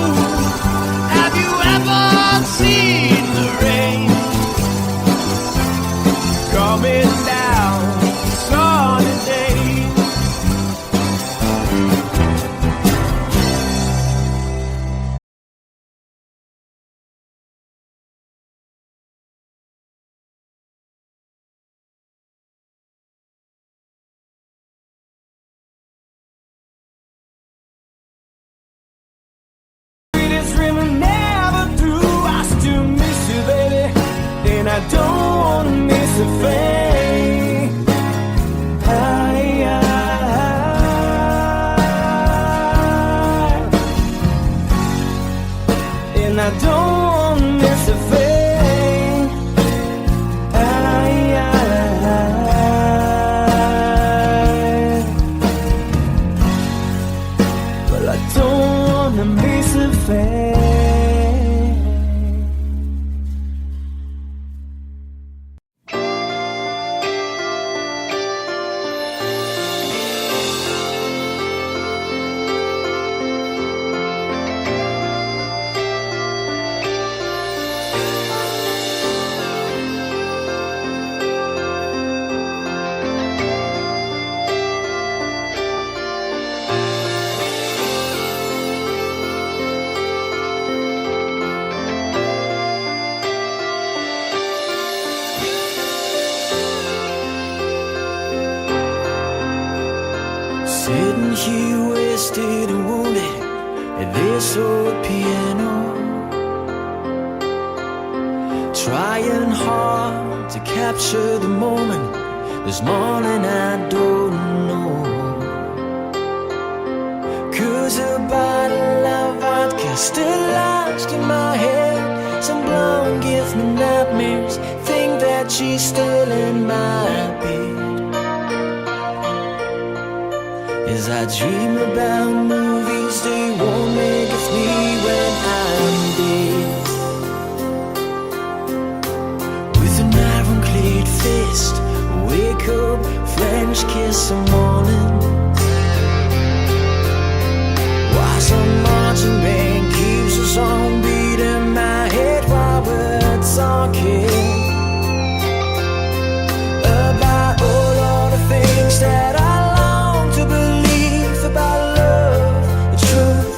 have you ever seen the rain? Coming down a sunny day. Sweetest dream I never through. I still miss you, baby, and I don't wanna miss a thing. And I don't wanna miss a thing. Well, I don't wanna miss a thing. Sitting here wasted and wounded at this old piano, trying hard to capture the moment. This morning I don't know, 'cause a bottle of vodka still lodged in my head. Some blonde gives me nightmares, think that she's still in my bed. As I dream about movies they won't make of me when I'm dead. With an ironclad fist, wake up, French kiss some morning. While some marching band keeps us on beat in my head while we're talking about all the things that I long to believe about love, the truth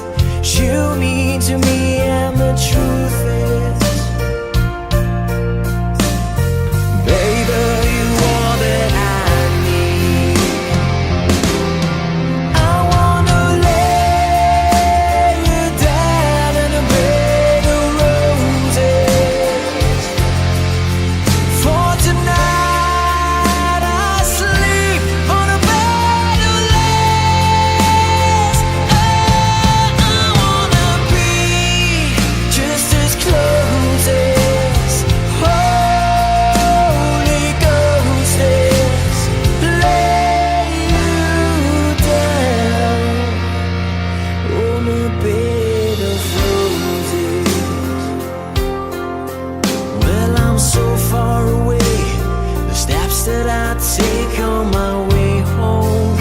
you mean to me, and the truth is, baby, you are that I need. I wanna lay you down in a bed of roses. For tonight I sleep on a bed of lace. I wanna be just as close as Holy Ghost is. Lay you down on a bed of roses. Well, I'm so far away, the steps that I take on my way home,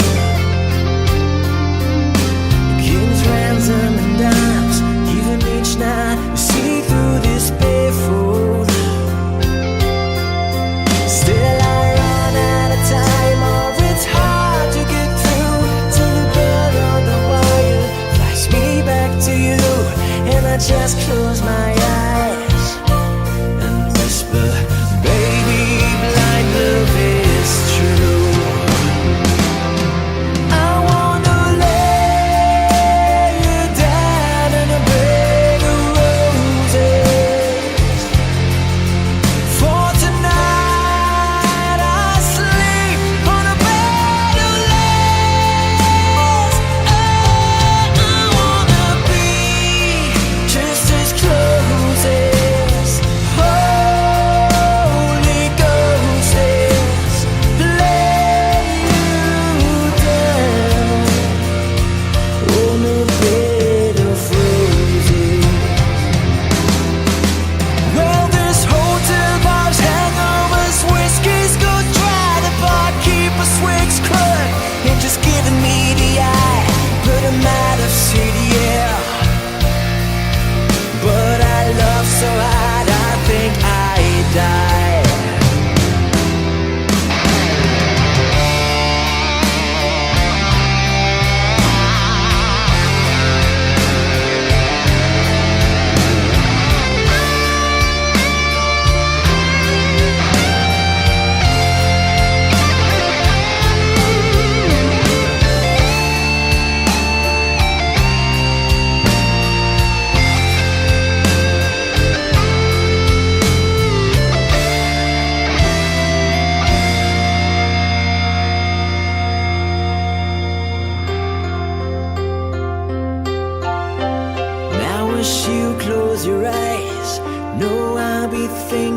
kings, ransom, and dimes, even each night we see through this barefoot. Still I run out of time, or it's hard to get through to the bed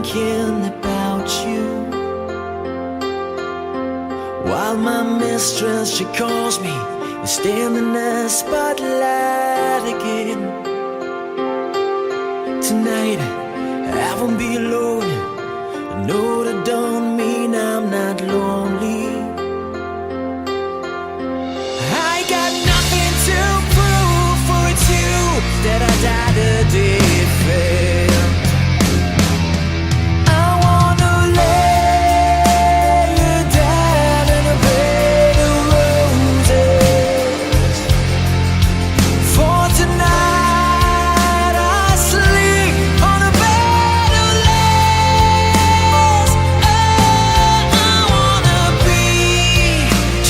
thinking about you. While my mistress, she calls me, we stand in the spotlight again. Tonight, I won't be alone. I know that don't mean I'm not lonely. I got nothing to prove, for it's you that I died a day failed. I wanna lay you down in a bed of roses. For tonight I sleep on a bed of lace. Oh, I wanna be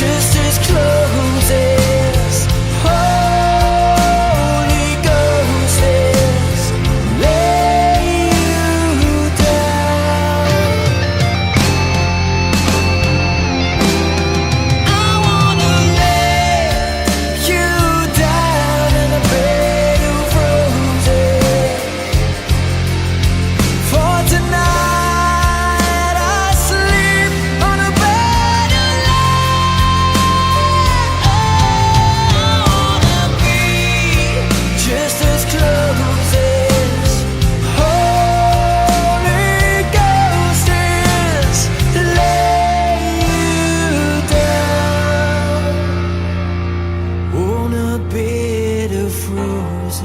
just as close as Holy Ghost is. Lay you down. I wanna lay you down in a bed of roses. For tonight I sleep on a bed of lace. I wanna be just as close as Holy Ghost is. Lay you down on a bed of roses.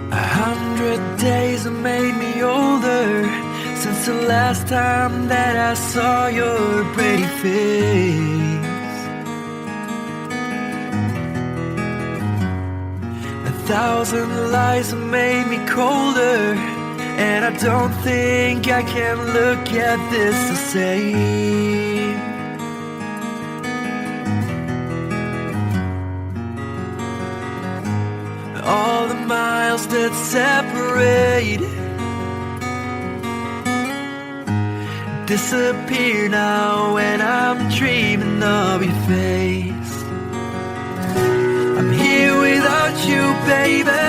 A 100 days have made me older since the last time that I saw your pretty face. 1,000 lies have made me colder, and I don't think I can look at this the same. All the miles that separate disappear now when I'm dreaming of your face. I'm here without you, baby,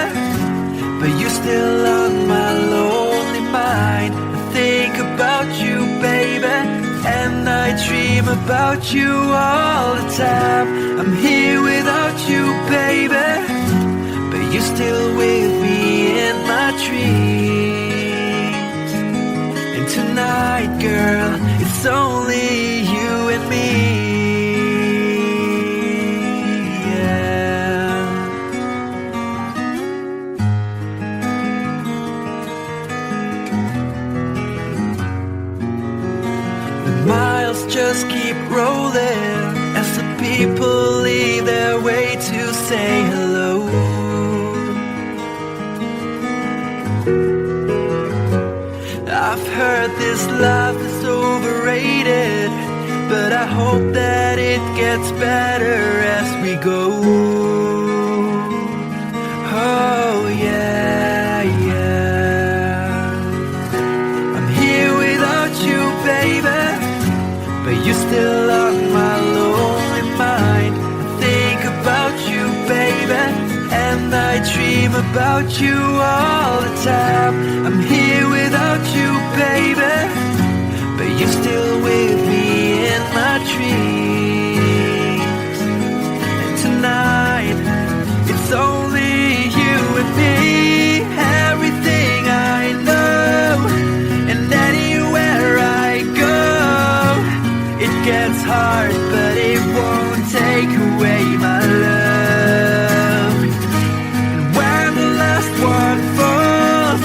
but you're still on my lonely mind. I think about you, baby, and I dream about you all the time. I'm here without you, baby, but you're still with me in my dreams. And tonight, girl, it's only you and me. Yeah. The miles just keep rolling as the people leave their way to say hello. I've heard this life is overrated, but I hope that it gets better as we go. Oh yeah, yeah. I'm here without you, baby, but you're still on my lonely mind. I think about you, baby, and I dream about you all the time. I'm here without you, baby, but you're still with me in my dreams. And tonight, it's only you and me. Everything I know, and anywhere I go, it gets hard, but it won't take away my love. And when the last one falls,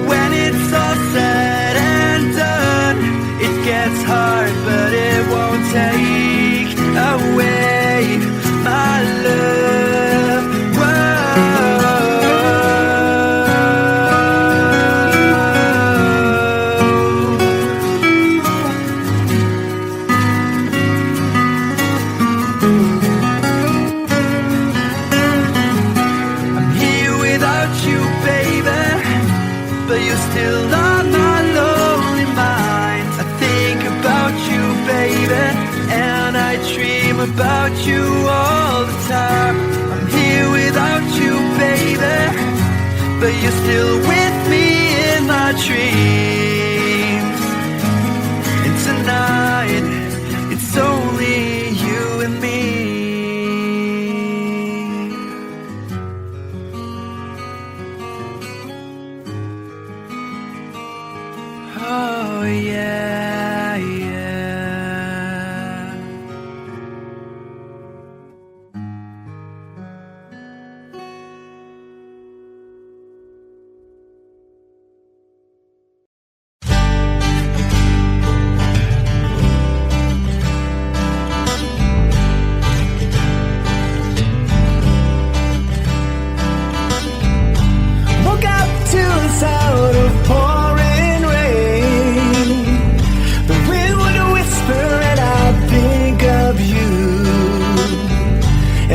when it's all said and done, it gets hard, but it won't take away my love. Whoa. about you all the time. I'm here without you, baby, but you're still with me in my dreams. And tonight, it's only you and me. Oh yeah, yeah. Woke up to the sound of pouring rain. The wind would whisper and I'd think of you.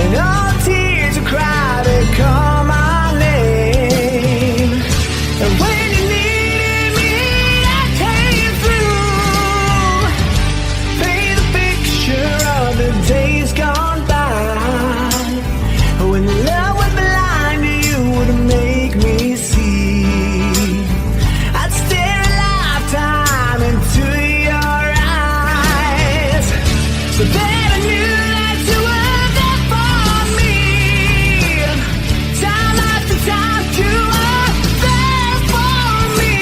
And all tears would cry to call my name. And when you needed me, I came through. Paint a picture of the days gone by. When love was blind, you would make me see. I'd stare a lifetime into your eyes, so that I knew that you were there for me. Time after time, you were there for me.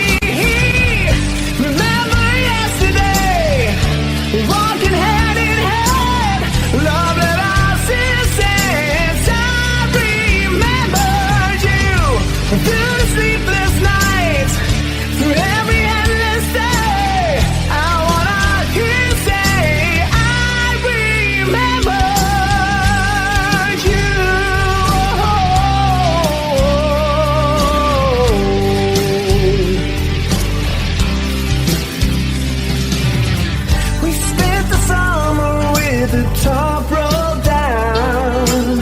Remember yesterday, walking hand in hand, love that I still sense. I remember you through the sleepless nights, through every endless day. I wanna hear you say, I remember you. We spent the summer with the top rolled down.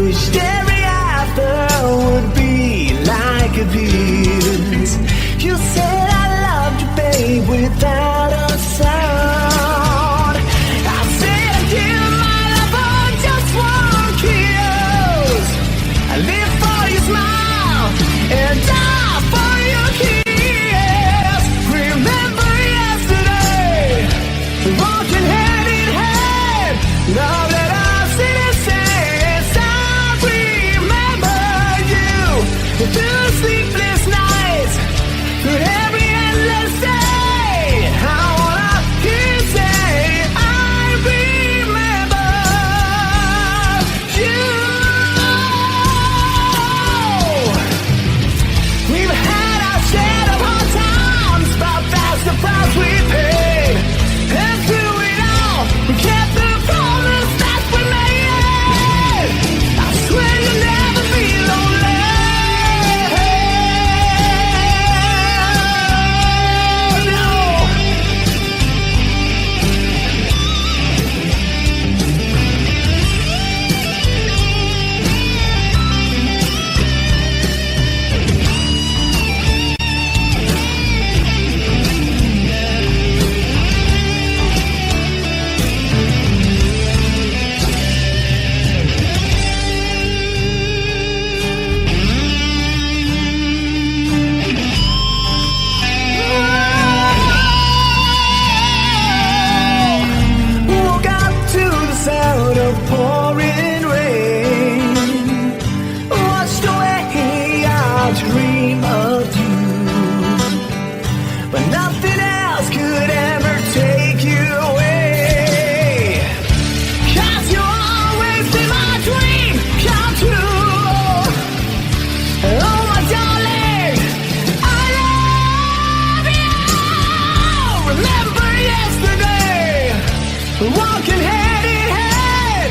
Wished every after would be like a this. You said I loved you, babe, without a sound. I said I'd give my love for just one kiss. I live for your smile and die for your kiss. Remember yesterday, walking hand in hand, love that I see the sense. I remember you through the sleepless nights, through every endless day. I wanna hear you say, I remember you. We've had our share of hard times, but that's the price we paid. And through it all, we kept the promise that we made. I swear you'll never be lonely. No. Woke up to the sound of pouring rain. Washed away our dream of you, but nothing else could ever take you away. 'Cause you always be my dream come true. Oh my darling, I love you. Remember yesterday, walking hand in hand,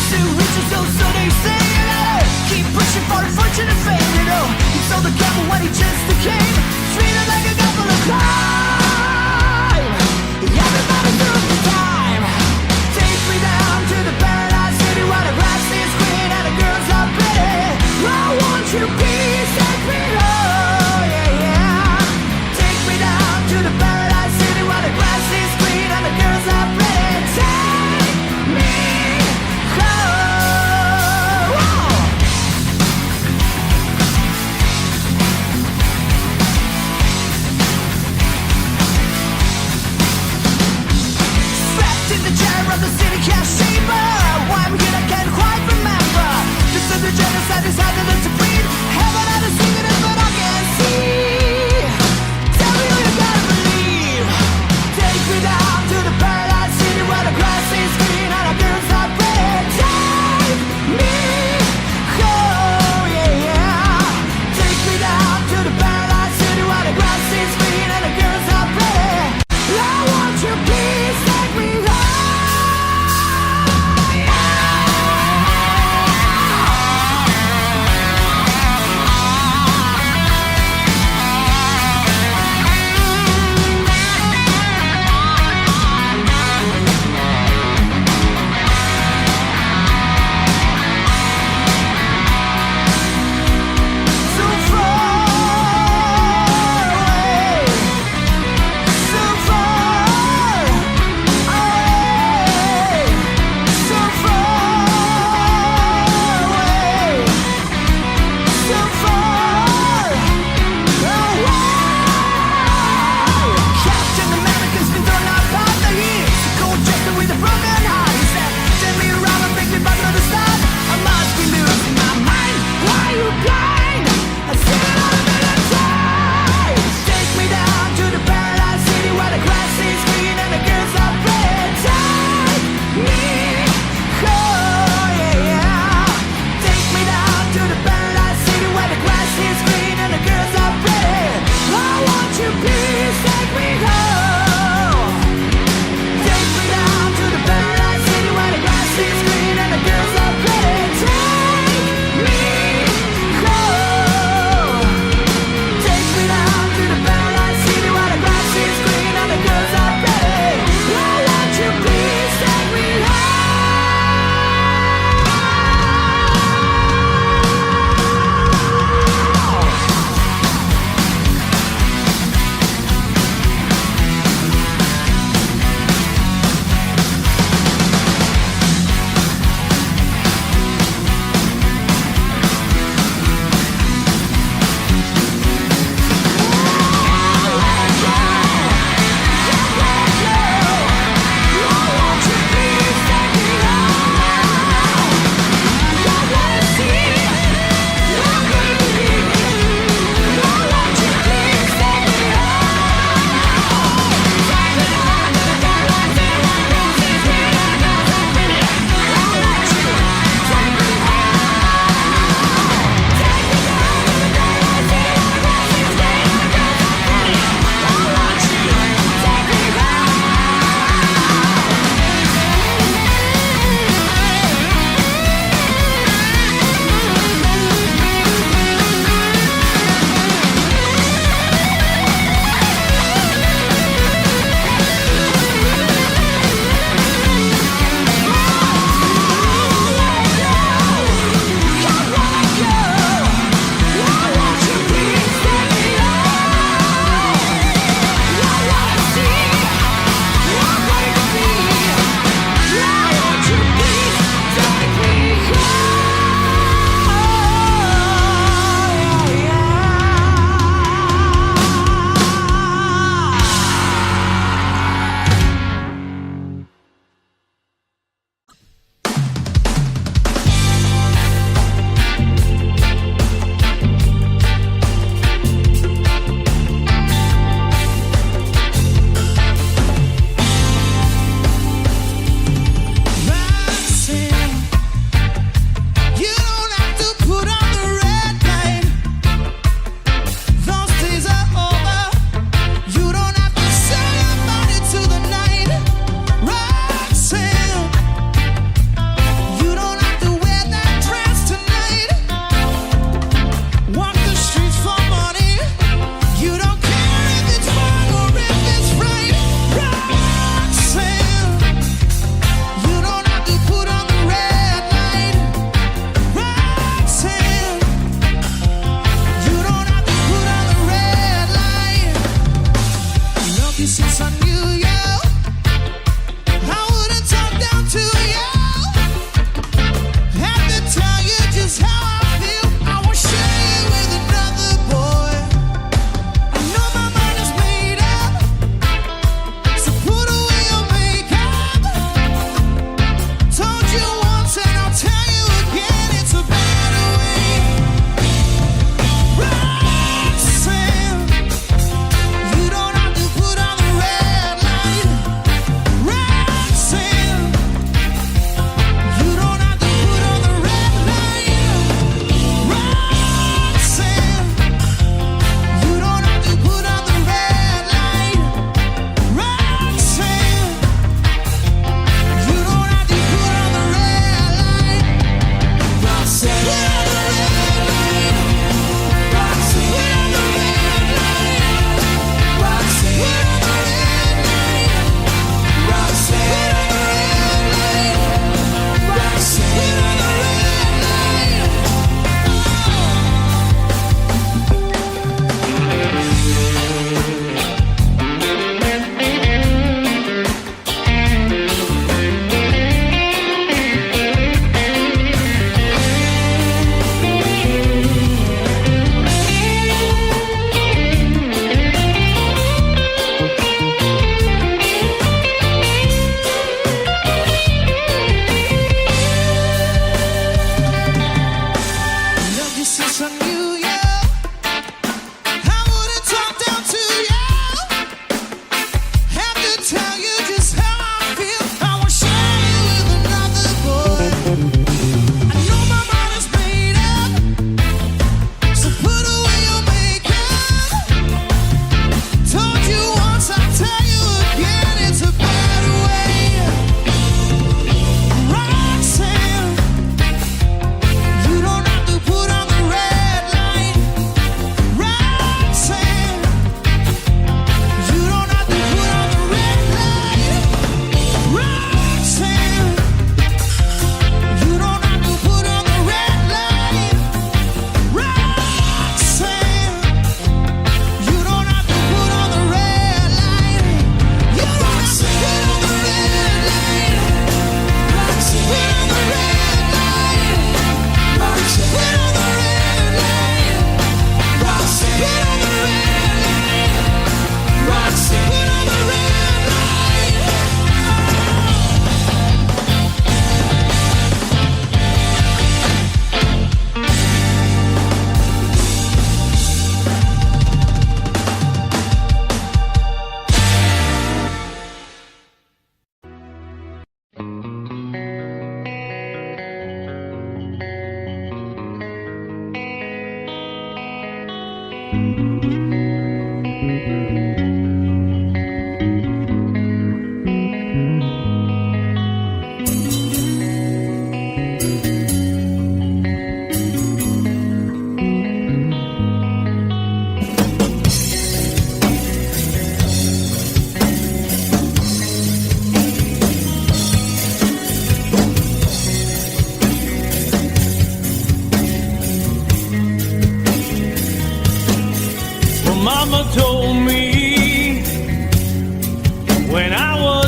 to riches, so they say, keep pushing for the fortune and fame, you know. He sold the devil when he just became treated like a couple of crime. Everybody through the time. Take me down to the paradise city where the grass is green and the girls are pretty. I want you to be set me oh yeah, yeah. Take me down to the paradise city where the grass is green and the girls are pretty. Take me home.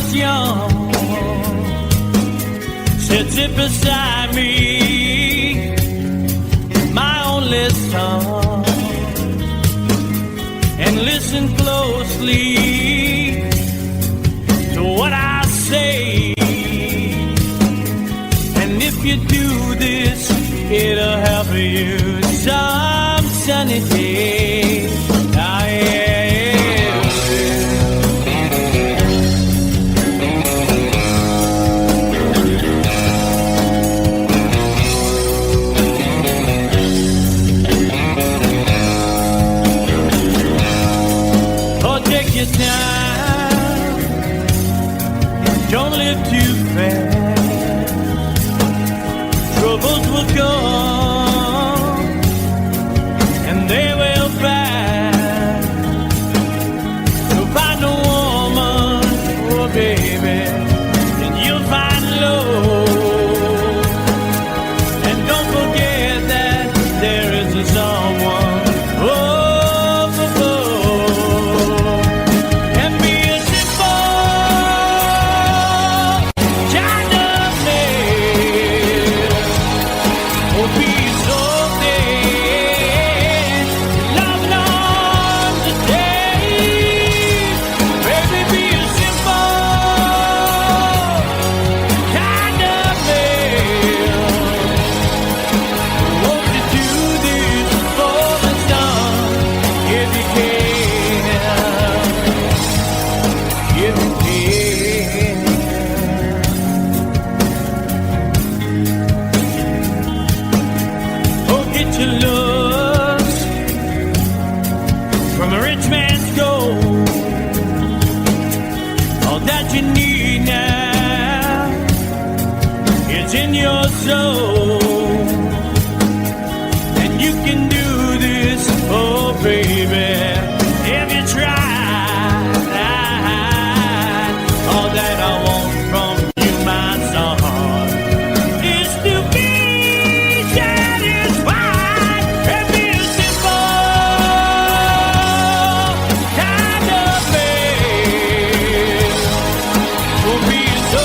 was young, sit beside me, my only son, and listen closely to what I say. And if you do this, it'll help you some sunny day. Ah, yeah. Your time, don't live too fast. Troubles will come and they will pass. You'll find a woman, oh baby, and you'll find love. And don't forget that there is a someone. Oh, in your soul, and you can do this, oh baby, if you try. All that I want from you, my son, is to be satisfied and be a simple kind of man. Will be so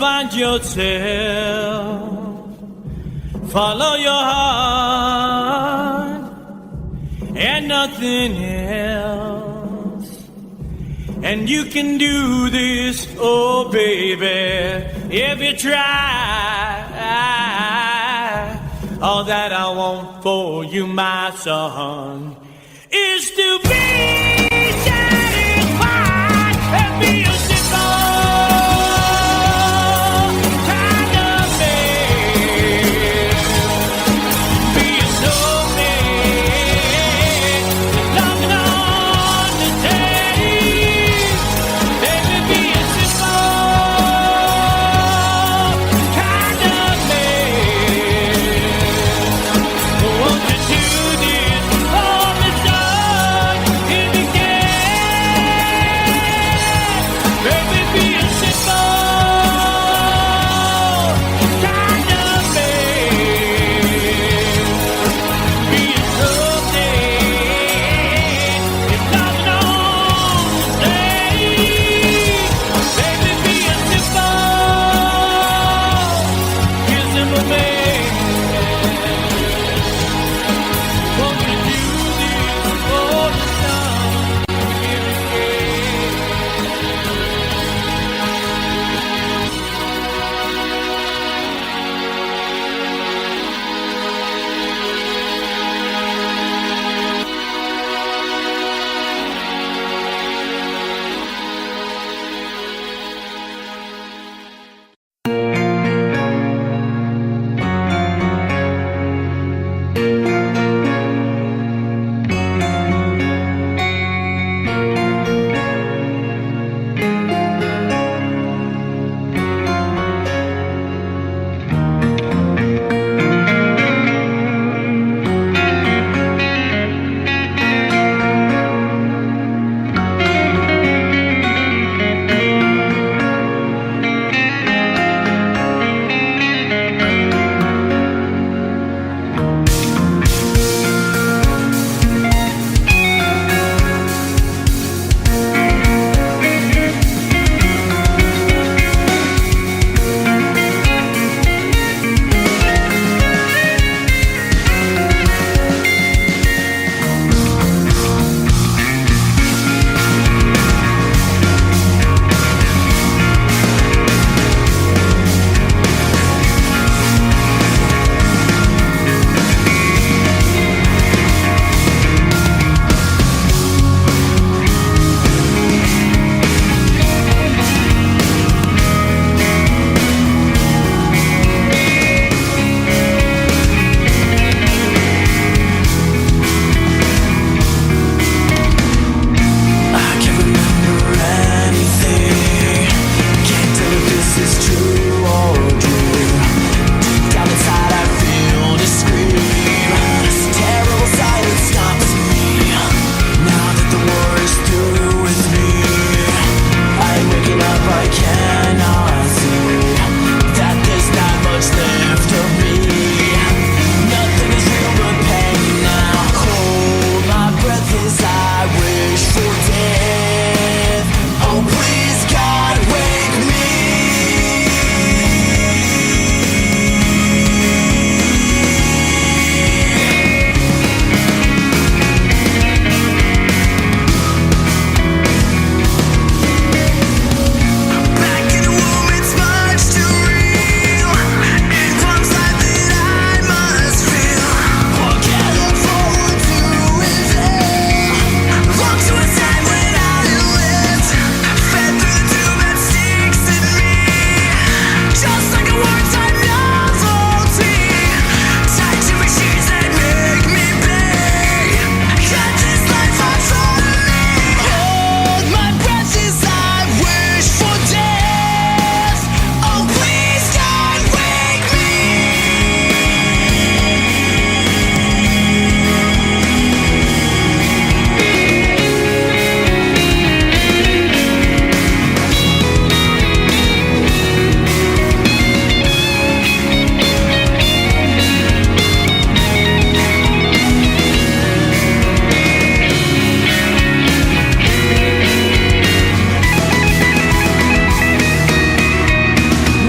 find yourself, follow your heart and nothing else. And you can do this, oh baby, if you try. All that I want for you, my son, is to be satisfied and be a if you can. this is true or dream. Deep down inside I feel this scream. This terrible silence stops me. Now that the war is through with me, I'm waking up, I cannot see that there's not much left of me. Nothing is real but pain now. Hold my breath as I wish for death. Oh please God, wake me. Back in the womb, it's much too real. It comes like that I must feel. What can I look forward to is hell. Long to a time when I lived, fed through the tube that sticks in me. Just like a wartime novelty, tied to machines that make me pay. Got this life in front of me. Hold my breath as I wish for death. Oh please God, wake me.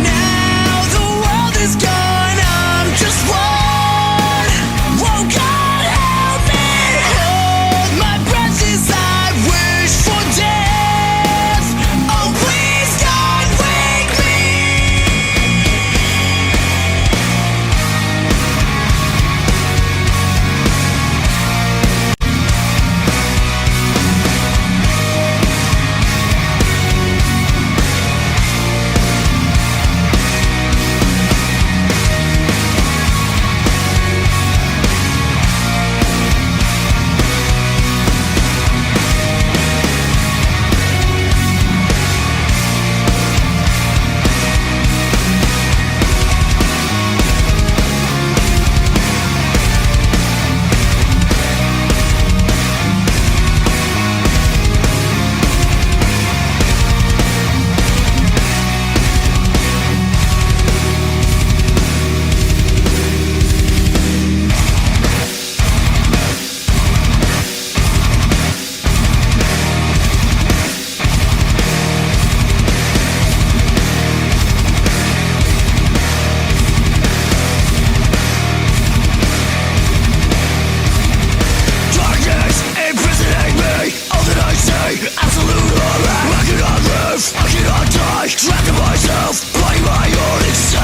Now the world is gone, I'm just one. Oh God, help me. Hold my breath as I wish for death. Oh please God, wake me. Darkness imprisoning me. All that I say, absolute horror. I cannot live, I cannot die. Trapped in myself, by my own excel.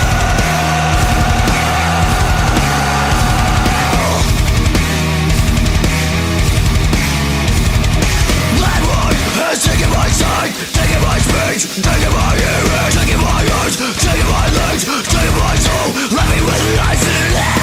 Landmine has taken my sight, taken my speech, taken my hearing, taken my eyes, taken my legs, taken my soul, left me with life in hell.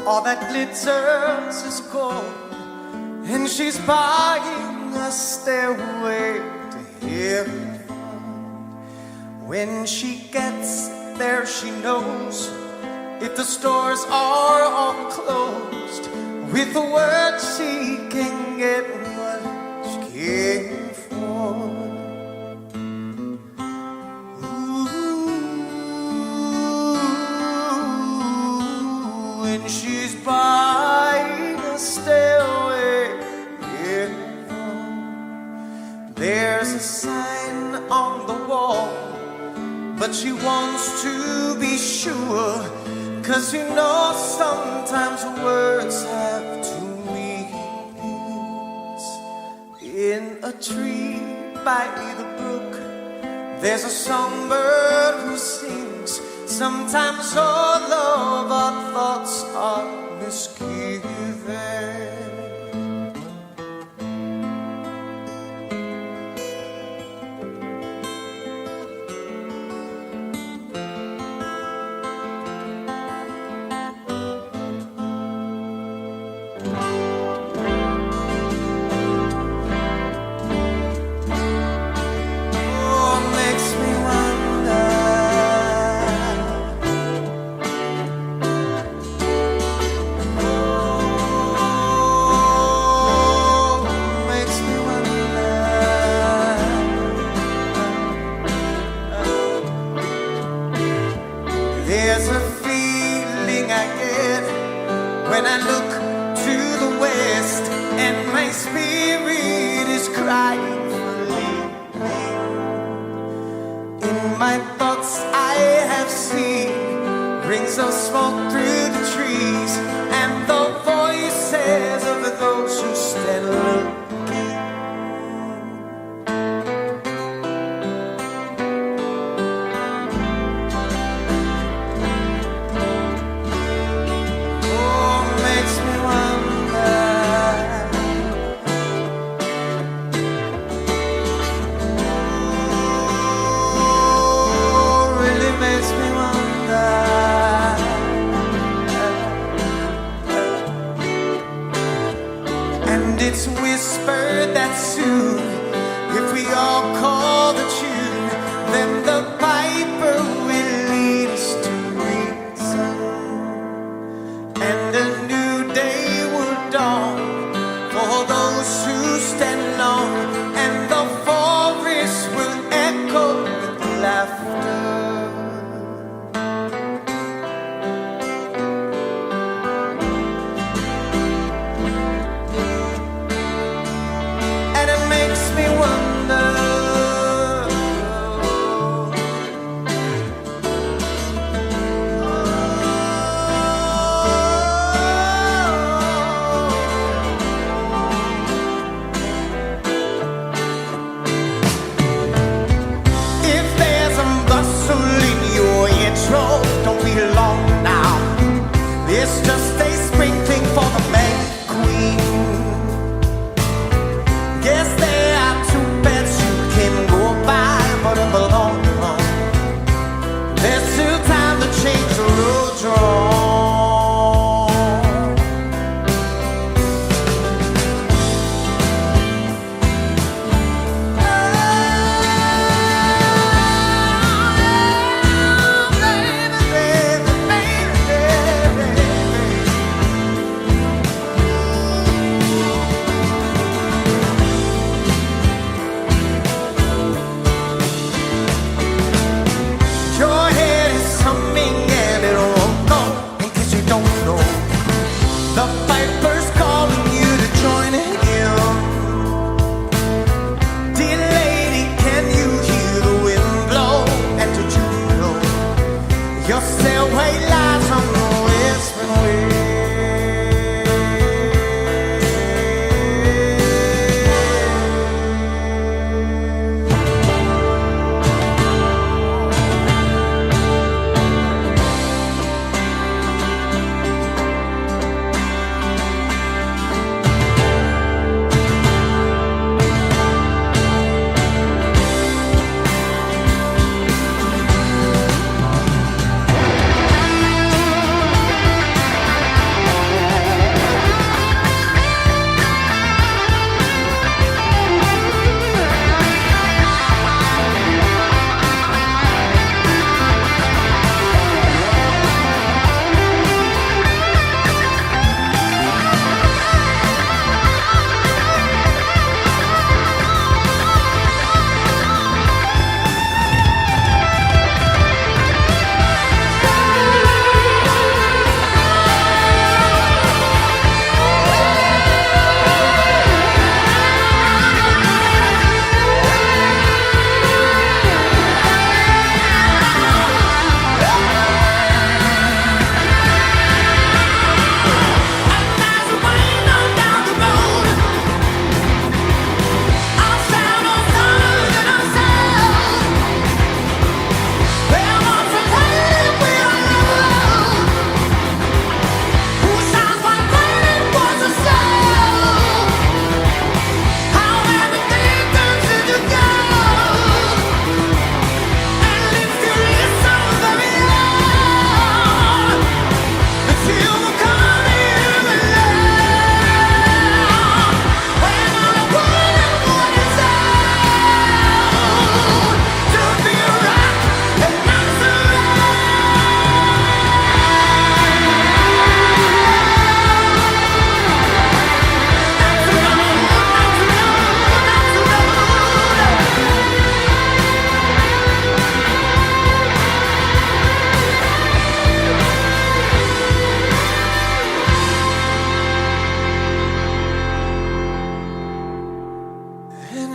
All that glitters is gold, and she's buying a stairway to heaven. When she gets there, she knows if the stores are all closed, with the word she can get what she came for. Ooh, when she's buying a stairway in there's a sign on the wall, but she wants to be sure, 'cause you know sometimes words have two meanings. In a tree by the brook, there's a songbird who sings. Sometimes all of our thoughts are misgiven. There's a feeling I get when I look to the west, and my spirit is crying for leaving. In my thoughts I have seen rings of smoke through the trees, and the voices of those who stand looking. It's whispered that soon, if we all call the tune, then the piper will lead us to reason, and a new day will dawn for those who stand alone, and the forest will echo with laughter.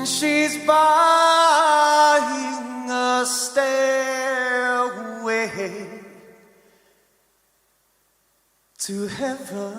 She's buying a stairway to heaven.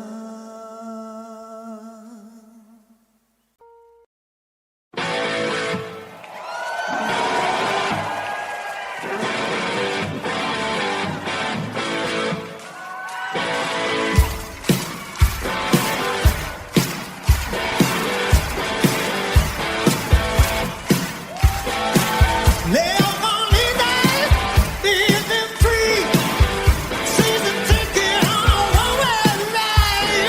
Living free, season ticket on a one-way ride.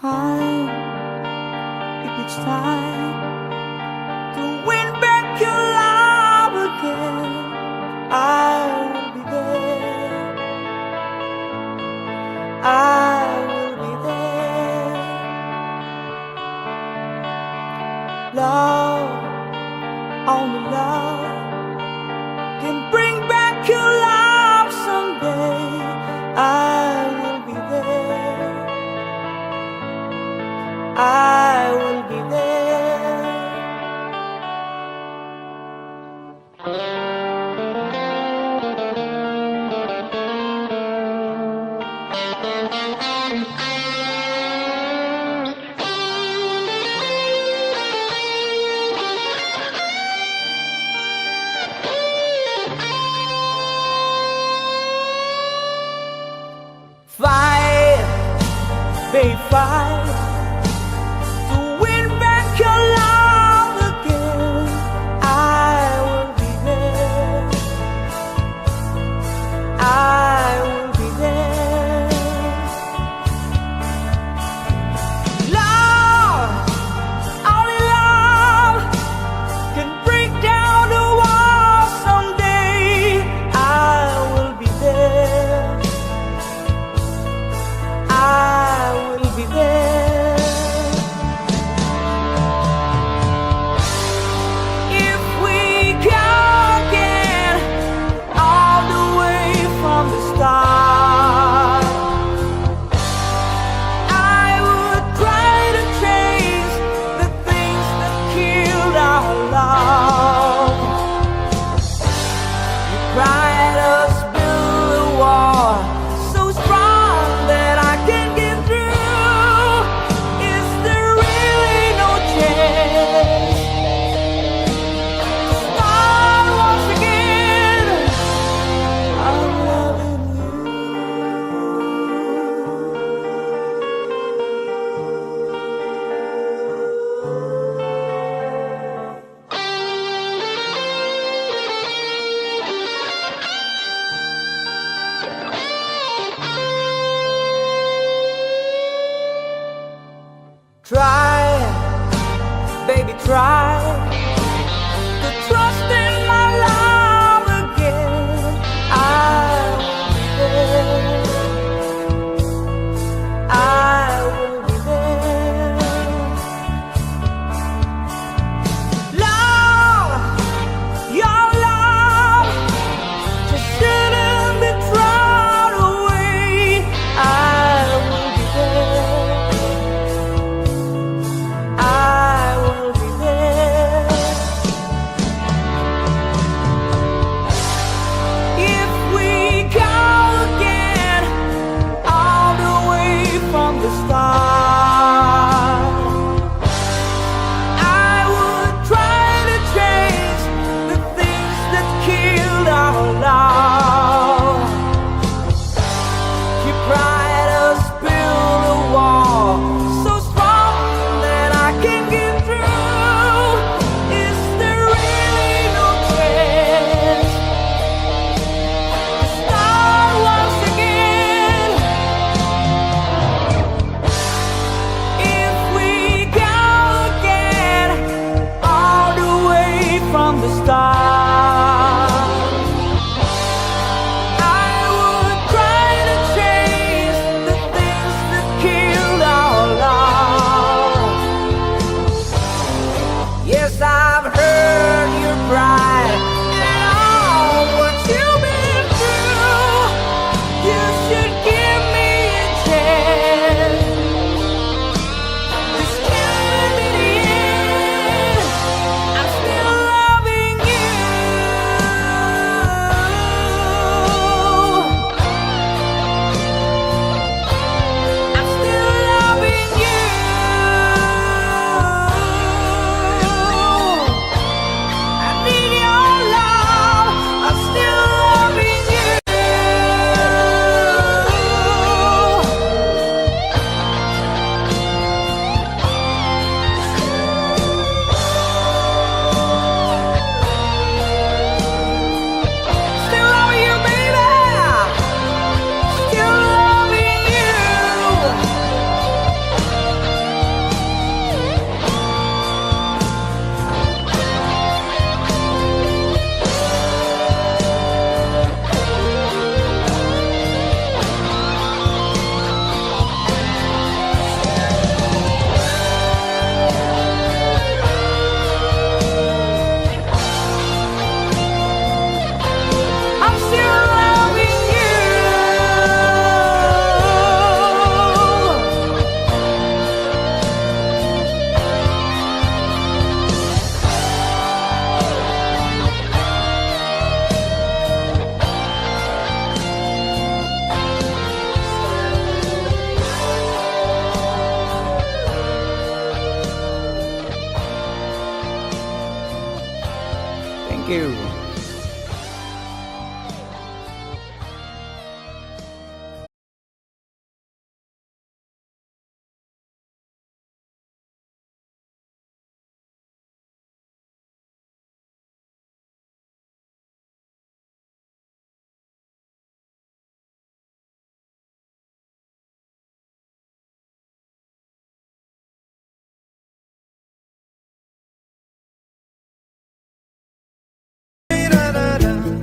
time, if it's time to win back your love again, I will be there. I will be there. Love, only love can bring back your love someday. I will be there. I will be there. Fight, babe, fight to win back your love again. I will be there. I will be there. Love, only love can break down the walls someday. I will be there. I will be there. If we can get all the way from the start, I would try to change the things that killed our love. You cried us build a wall so strong that I can get through. Is there really no chance to start once again? I'm loving you. Try, baby, try to trust in my love again. I will be there. I will be there. Love, your love just shouldn't be thrown away. I will be there. I will be there. Thank you.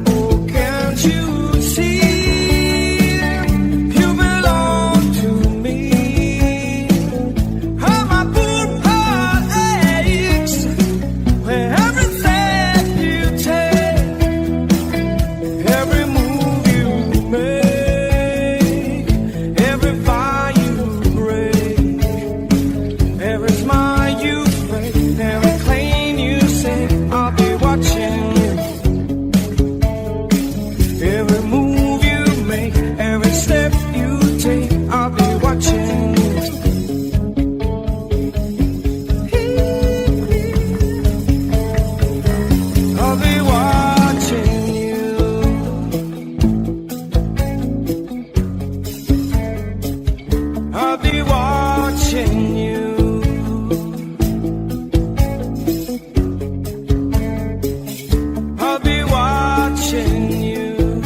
Oh, can't you see you belong to me? How my poor heart aches when every step you take, every move you make, every vow you break, every smile you fake, every claim you say, I'll be watching you. Every move you make, every step you take, I'll be watching you. I'll be watching you. I'll be watching you. I'll be watching you.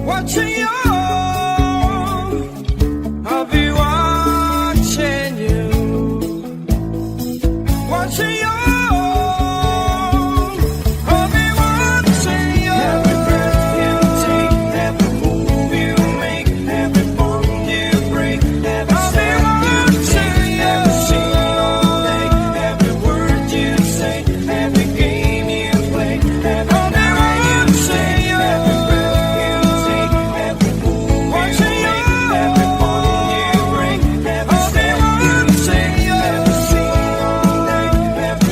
Watching you. I'll be watching you. Watching you. I'll be watching you. Every breath you take, every move you make, every bond you break, every step you take, every single day, every word you say, every game you play, every night you say, every breath you take, every move you make, every bond you break, every step you take, every single day, every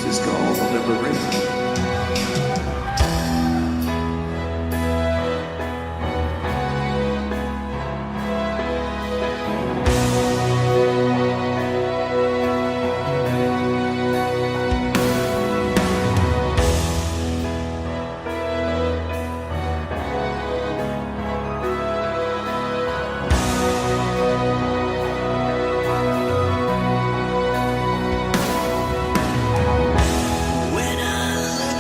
is called liberation. When I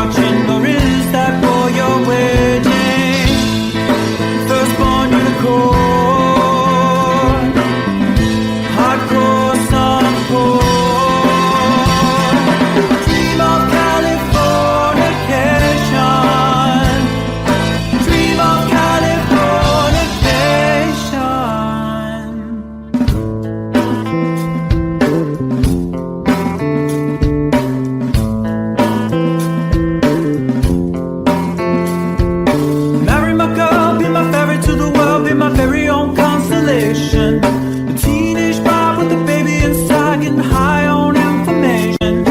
watching, or is that boy you're waiting? Firstborn unicorn, hardcore sun porn. Dream of Californication, dream of Californication. Marry my girl, be my ferry to the world, be my very own constellation. A teenage vibe with a baby inside, getting high on information.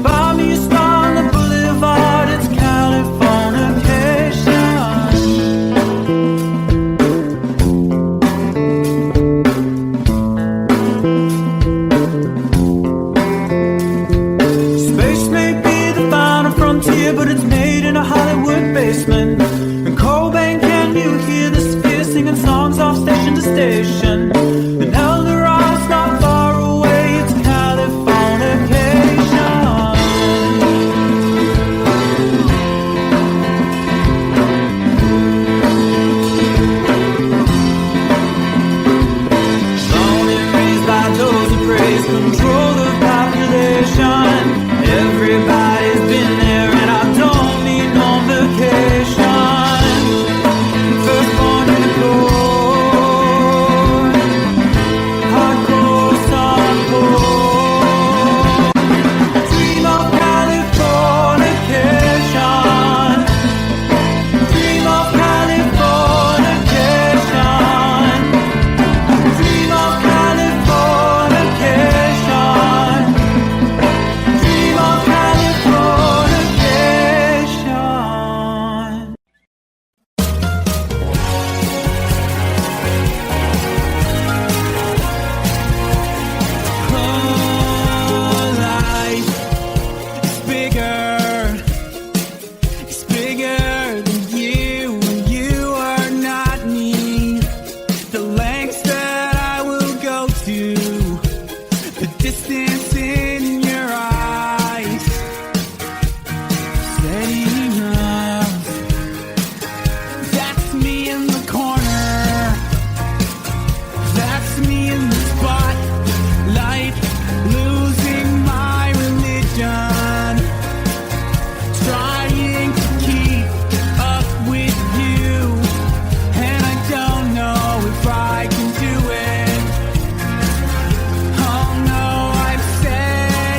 Buy me a star on the boulevard, it's Californication. Space may be the final frontier, but it's made in a Hollywood basement. And Cobain, can you hear the sphere singing songs off station to station? And El Dorado's not far away, it's Californication. Born and raised by those who praise control the population. Everybody's been there, and I don't need no vacation. Firstborn unicorn, hardcore sun porn. Dream of Californication, dream of Californication, dream of Californication, dream of Californication. Life is bigger. It's bigger than you, and you are not me. The lengths that I will go to, the distance in your eyes, steady enough. That's me in the corner. That's me in the spotlight, losing my religion, trying to keep up with you, and I don't know if I can do it. Oh no, I've said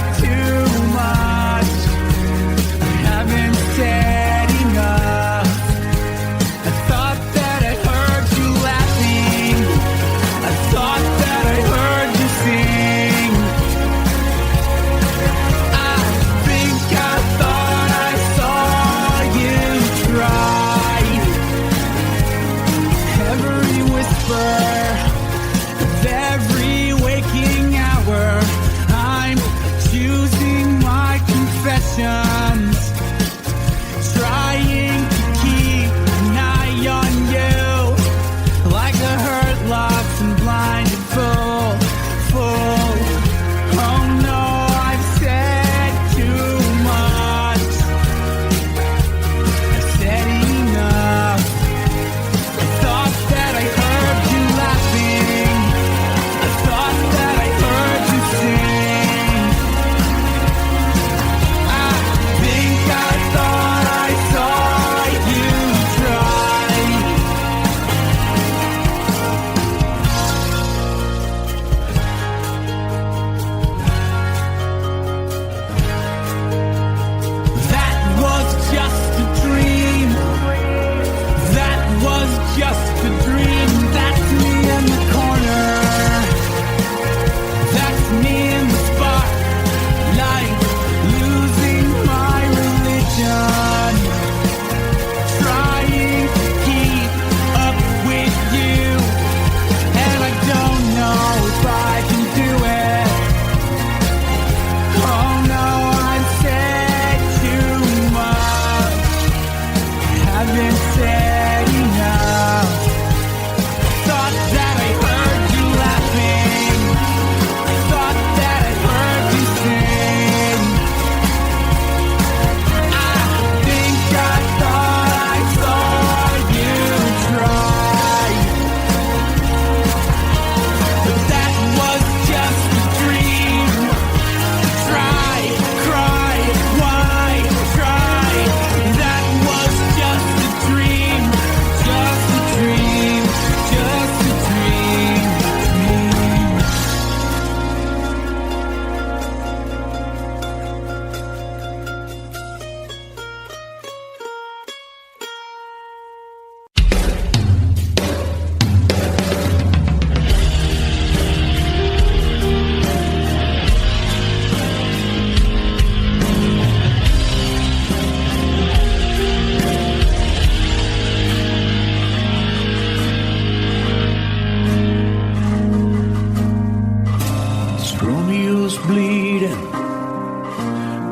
bleeding,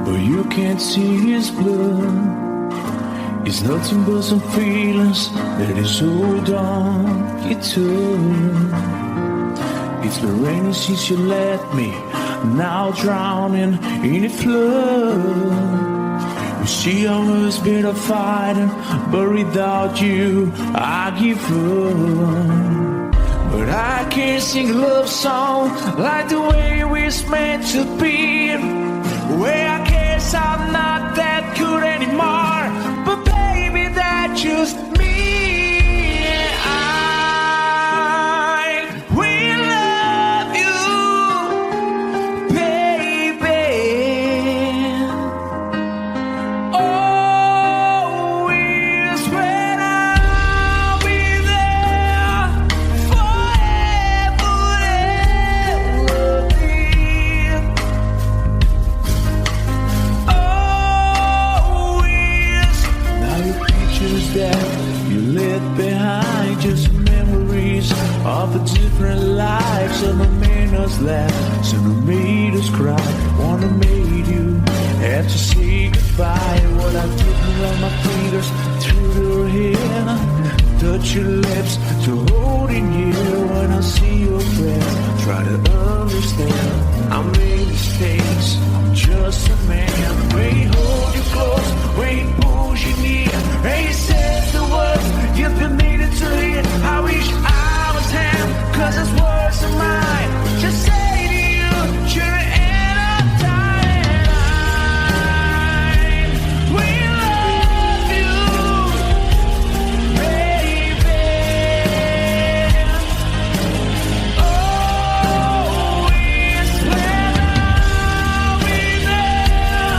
but you can't see his blood. It's nothing but some feelings that is hold on you took. It's been raining since you left me, now drowning in a flood. You see, I was better fighting, but without you, I give up. But I can't sing a love song like the way we're meant to be. Where I guess I'm not that good anymore, but baby, that's just me. Of the different lives, some have made us laugh, some have made us cry. One have made you have to say goodbye. What I did around my fingers through your hair, touch your lips to holding you. When I see your breath, try to understand. I made mistakes, I'm just a man. When he holds you close, when he pulls you near, and he says the words you've been needing to hear. I wish him, 'cause his words are mine. Just say to you, you're in a dying line. We love you, baby. Always when I'll be there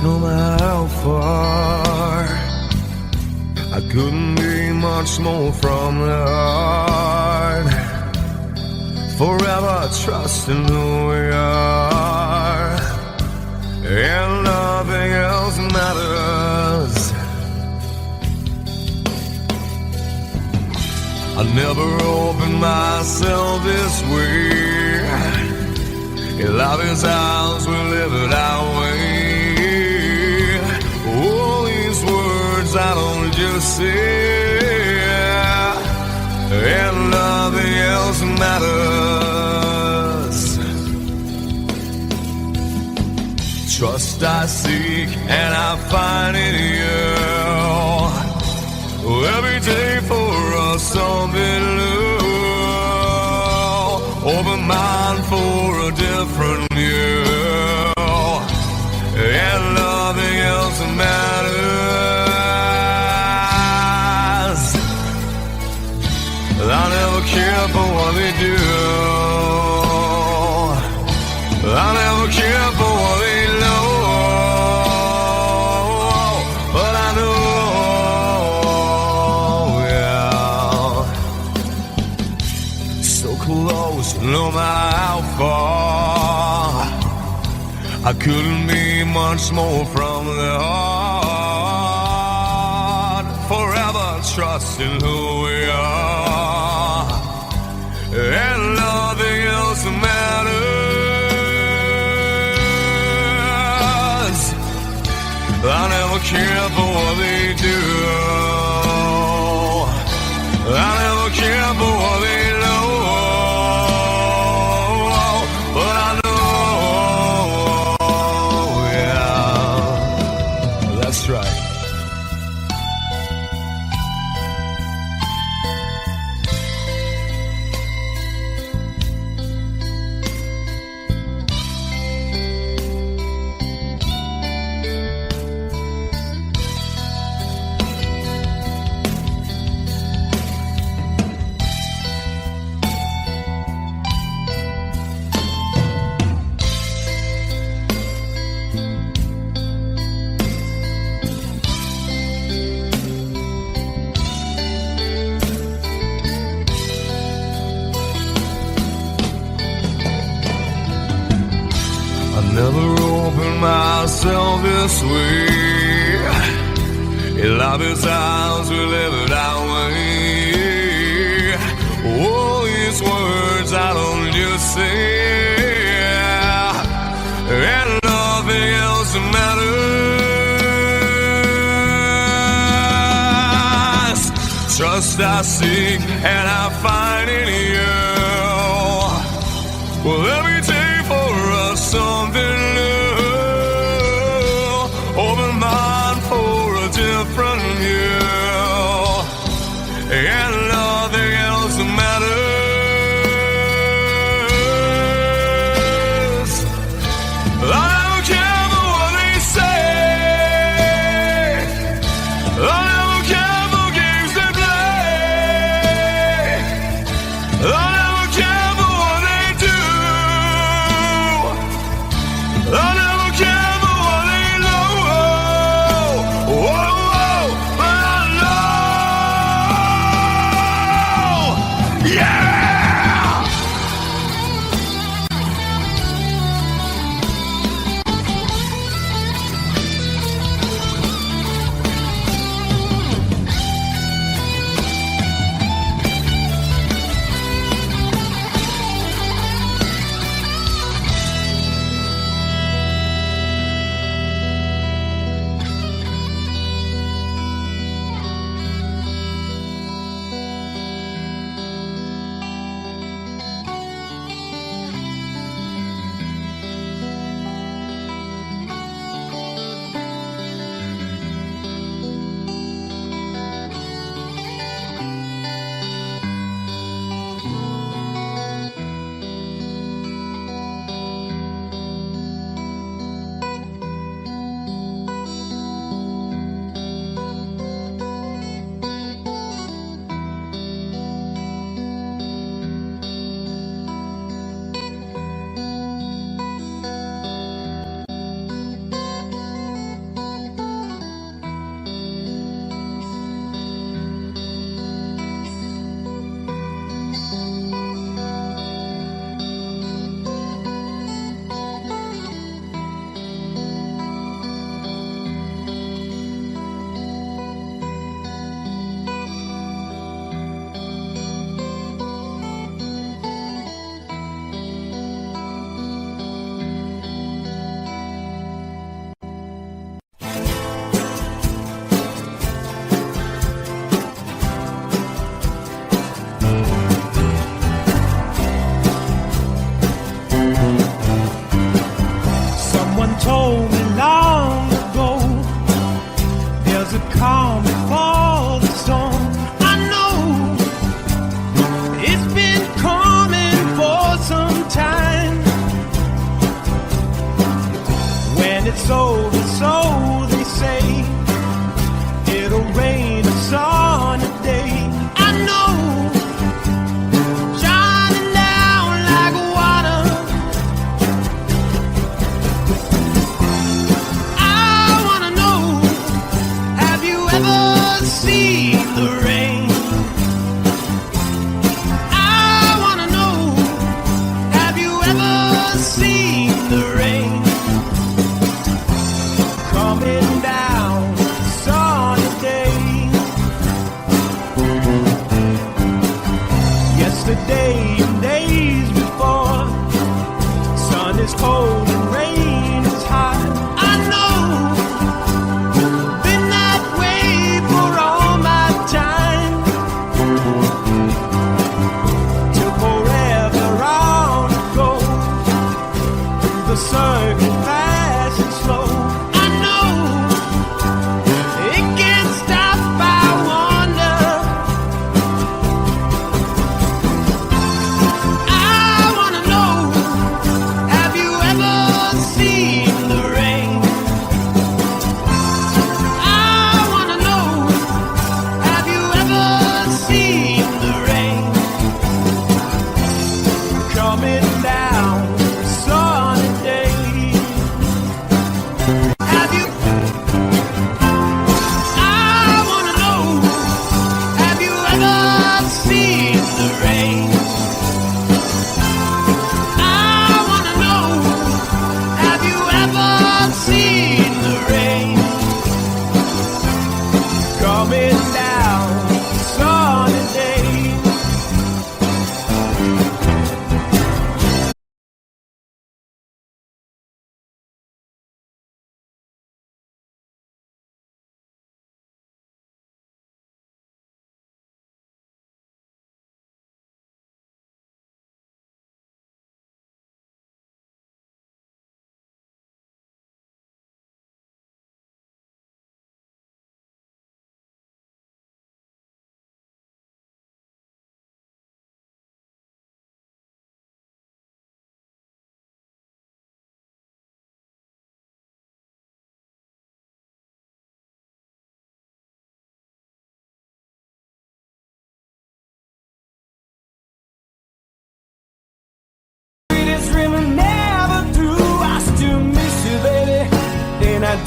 no matter how far. I couldn't be much more from the heart. Forever trusting who we are, and nothing else matters. I never opened myself this way. In love is ours, we live it our way. All these words I don't just say, and nothing else matters. Trust I seek and I find in you. Every day for us something new. Open mind for a different view, and nothing else matters. I never care for what they do. I never care for what they know. But I know, yeah, so close, no matter how far. I couldn't be much more from the heart. Forever trusting who we are, and nothing else matters. I never care for what they do. I never care for what they know. But I know, yeah, that's right. Never opened myself this way. In love is ours, we live it our way. All these words I don't just say, and nothing else matters. Trust I seek and I find in you. Well, every day for us something new. Open mind for a different view, and nothing else matters. I don't care for what they say. I don't care for games they play.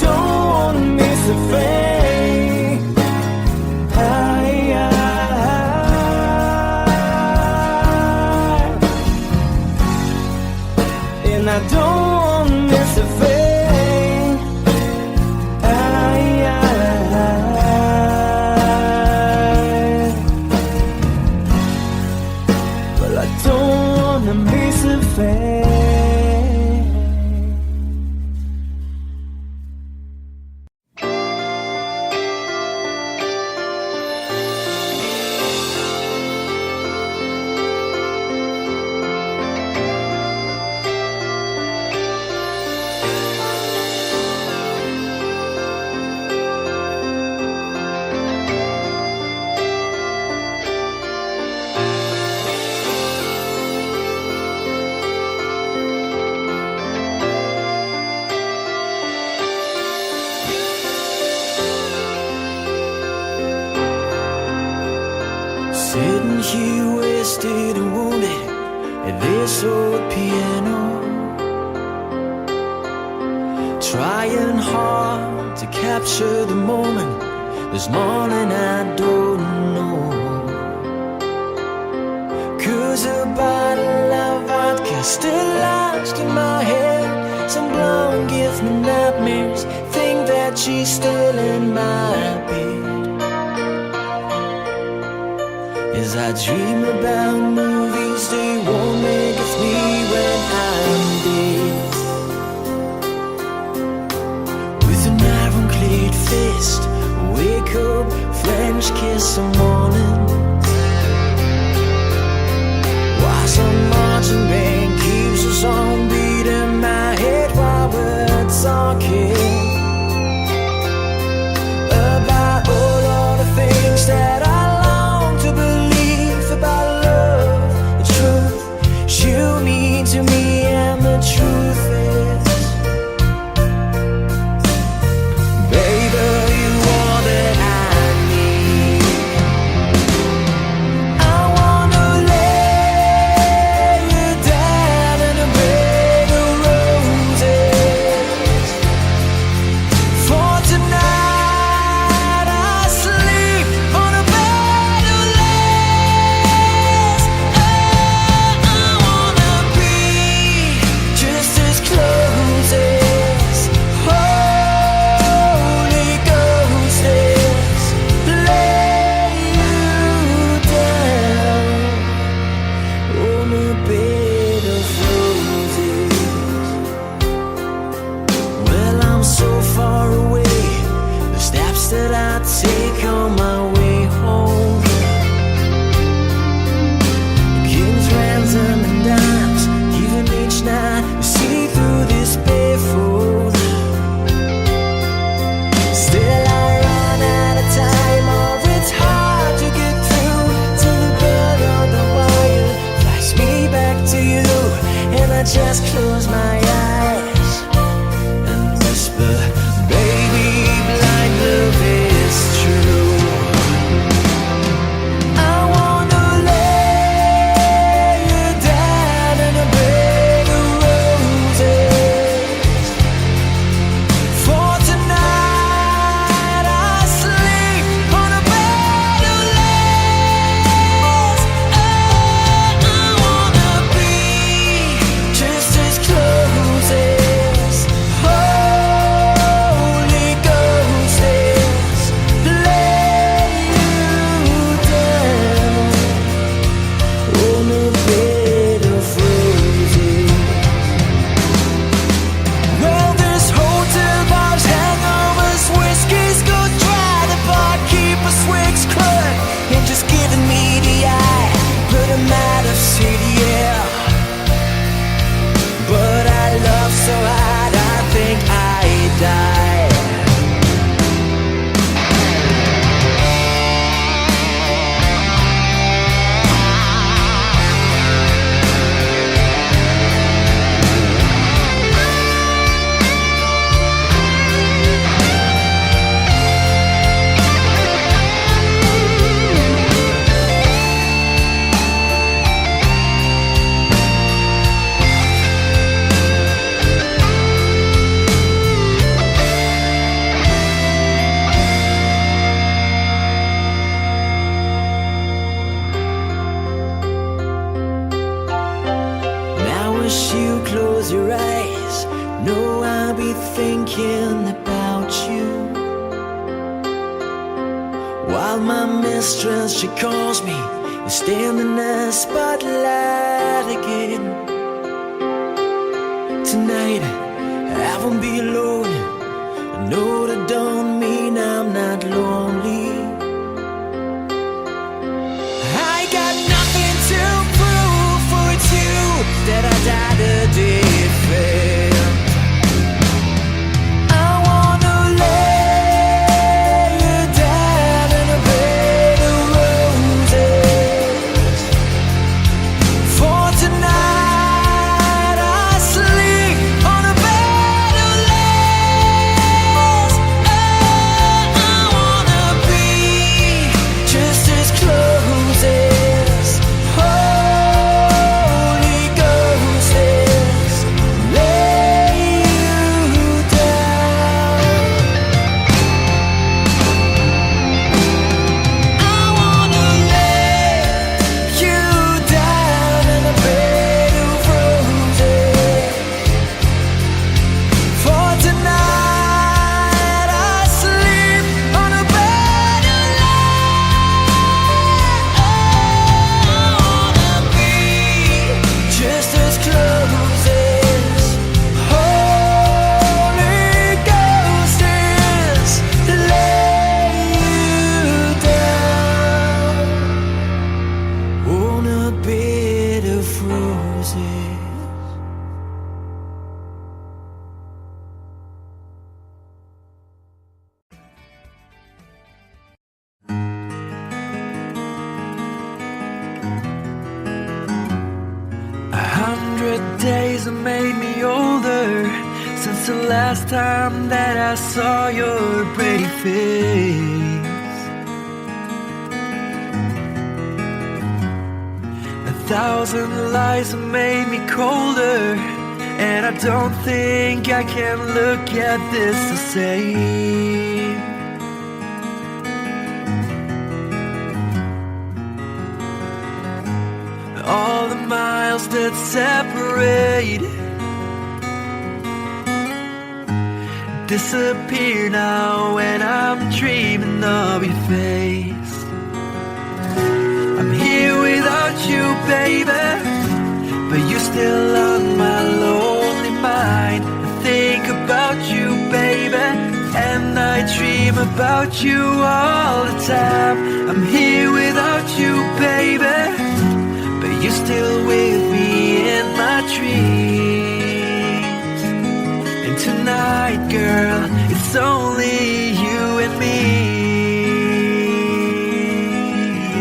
don't wanna miss a thing. And I don't wanna miss a thing. Well, I don't wanna miss a thing. Sitting here wasted and wounded at this old piano, trying hard to capture the moment. This morning I don't know, 'cause a bottle of vodka still lodged in my head. Some blonde gives me nightmares, think that she's still in my bed. As I dream about movies they won't make of me when I'm dead. With an ironclad fist, wake up, French kiss some morning. While some marching band keeps us on beat in my head while we're talking about all of the things that I long to believe about love, the truth you mean to me, and the truth is, baby, you are that I need. I wanna lay you down in a bed of roses. For tonight I sleep on a bed of lace. I wanna be just as close as Holy Ghost is. Lay you down on a bed of roses. Well, I'm so far away, the steps that I take on my way home, kings, ransom, and dimes, even each night we see through this barefoot. Still I run out of time, or it's hard to get through till the blood on the wire flies me back to you, and I just close my eyes and whisper, baby, blind love is true. I wanna lay you down in a bed of roses. For tonight I sleep on a bed of lace. I wanna be just as close Once you close your eyes, know I'll be thinking about you. While my mistress, she calls me, we stand in the spotlight again. Tonight, I won't be alone. I know that don't mean I'm not lonely. I got nothing to prove, for it's you that I died a day failed. I wanna lay you down in a bed of roses. For tonight I sleep on a bed of lace. Oh, I wanna be just as close as Holy Ghost is. Lay you down. I wanna lay you down in a bed of roses. For tonight I sleep on a bed of lace. I wanna be just as close as Holy Ghost is. Lay you down on a bed of roses. A 100 days have made me older since the last time that I saw your pretty face. 1,000 lies have made me colder, and I don't think I can look at this the same. All the miles that separate disappear now when I'm dreaming of your face. I'm here without you, baby, but you're still on my lonely mind. I think about you, baby, and I dream about you all the time. I'm here without you, baby, but you're still with me in my dreams. And tonight, girl, it's only you and me.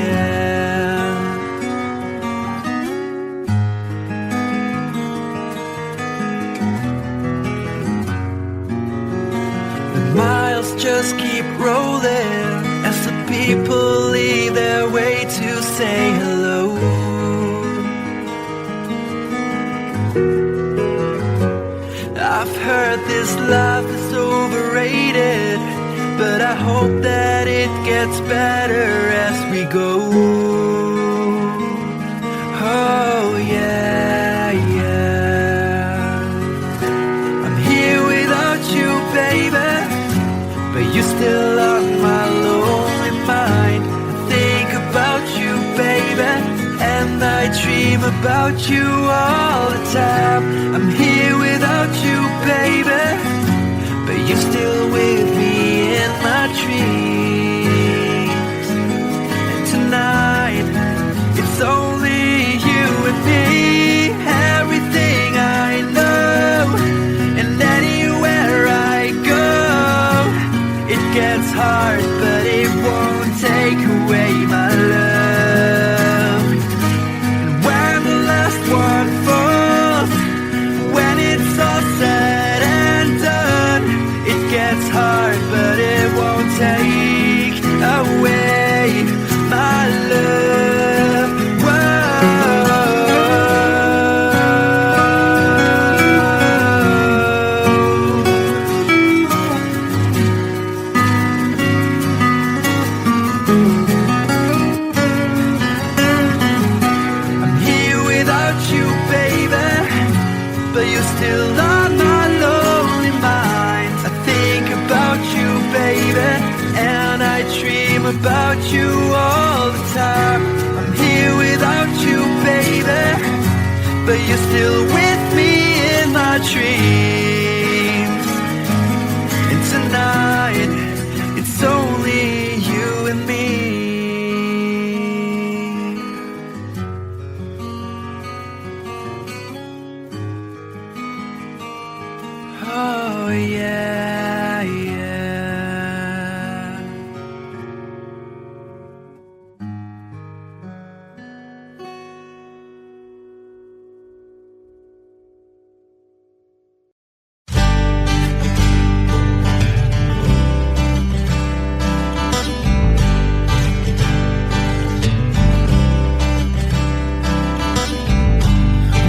Yeah. The miles just keep rolling as the people leave their way to say hello. I've heard this life is overrated, but I hope that it gets better as we go. Oh yeah, yeah. I'm here without you, baby, but you're still on my lonely mind. I think about you, baby, and I dream about you all the time. I'm here without you, baby, but you're still with me in my dreams. And tonight, it's only you and me. Everything I know, and anywhere I go, it gets hard, but it won't take away my love. And when the last one falls, when it's all said and done, it gets hard, but it won't take away my love. Whoa. but you're still on my lonely mind. I think about you, baby, and I dream about you all the time. I'm here without you, baby, but you're still with me in my dreams. And tonight, it's only you and me. Oh yeah, yeah.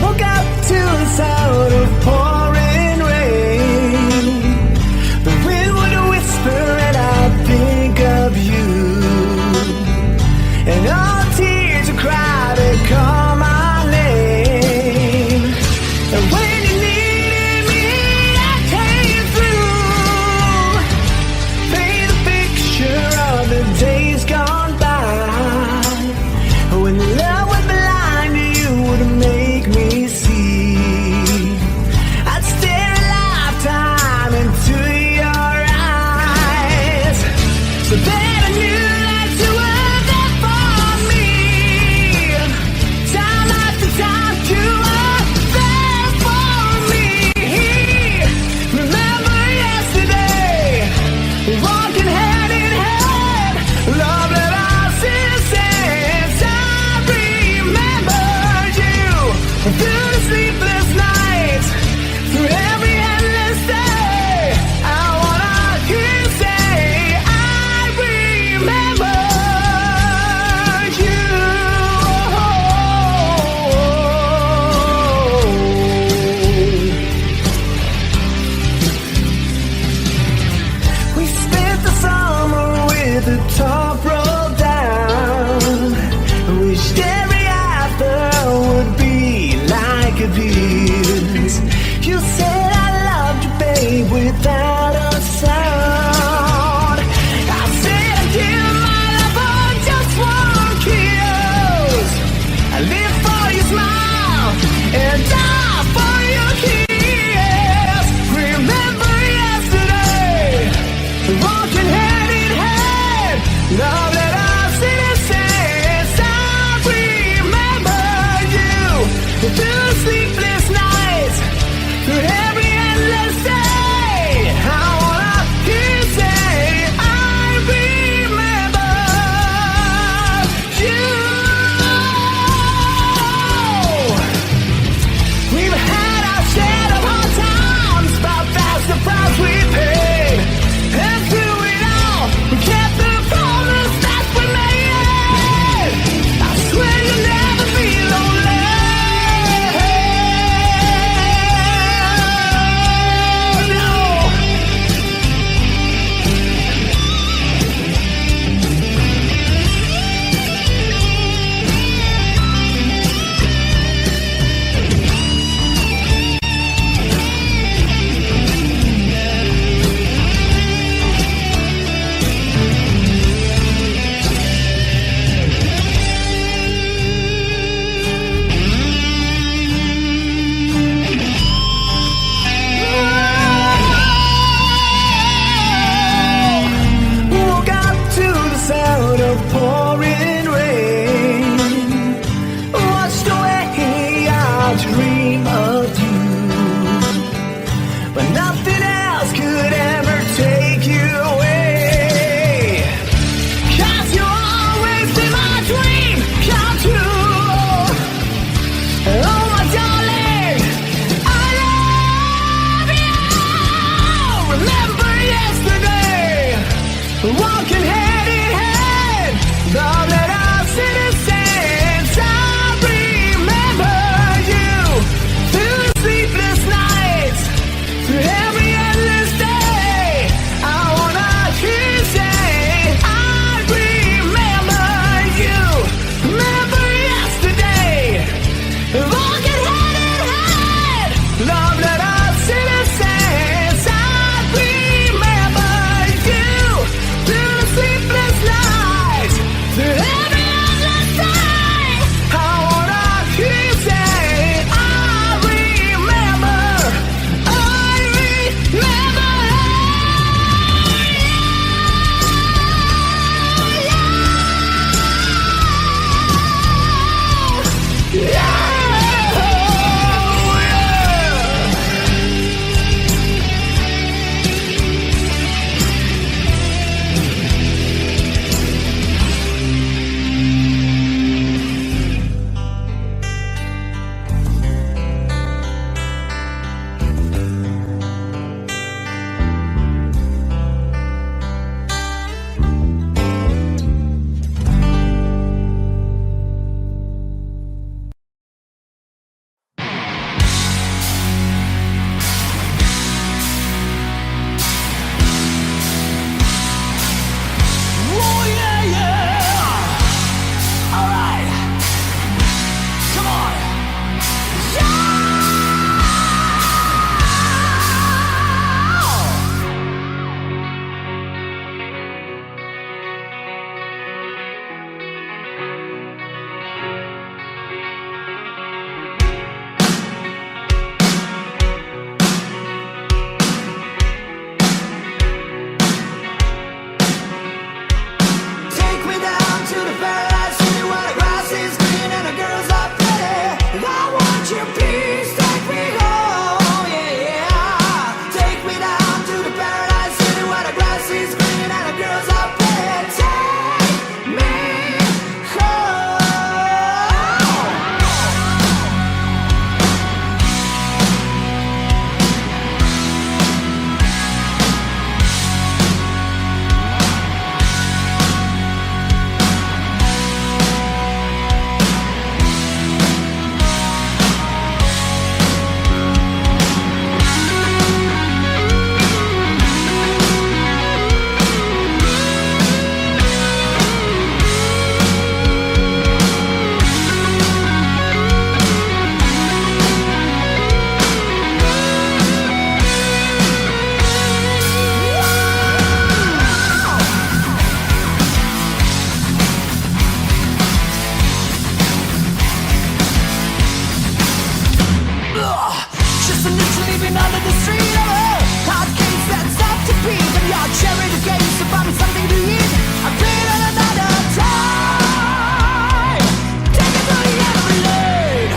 Woke up to the sound of pouring rain. The wind would whisper and I'd think of you. And all tears would cry to call my name. And when you needed me, I came through. Paint a picture of the days gone by. When love was blind, you would make me see. I'd stare a lifetime into your eyes, so that I knew that you were there for me. Time after time, you were there for me. Remember yesterday, walking hand in hand, love that I still sense. I remember you through the sleepless nights, through every endless day. I wanna hear you say, I remember you. We spent the summer with the top rolled down. Wished every after would be like a piece. You said I loved you, babe, without a sound. I said I'd give my love for just one kiss. I live for your smile and die for your kiss. Remember yesterday, walking hand in hand, love that I still sense. I remember you through sleepless nights, through every endless day. I wanna hear you say, I remember you. We've had our share of hard times, but that's the price we paid. And through it all, we kept the promise that we made. I swear you'll never be lonely. No. Woke up to the sound of pouring rain. Watched away, I dream of you, but nothing else could ever take you away. 'Cause you always be my dream come true. Oh my darling, I love you. Remember yesterday, walking hand in hand, love that I still sense. I remember you sleeping under the street. Oh, hard case that's up to beat. And your cherry the game, so find me something to eat. I've been on another time. Take it to the end of the lane.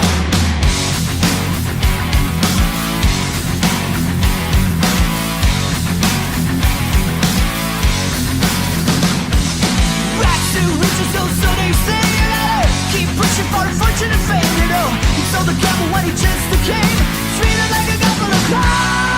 Back to riches, so they say, you know. Keep pushing for fortune and fame, you know. He sold the gamble when he just came. Treated like a couple of cars.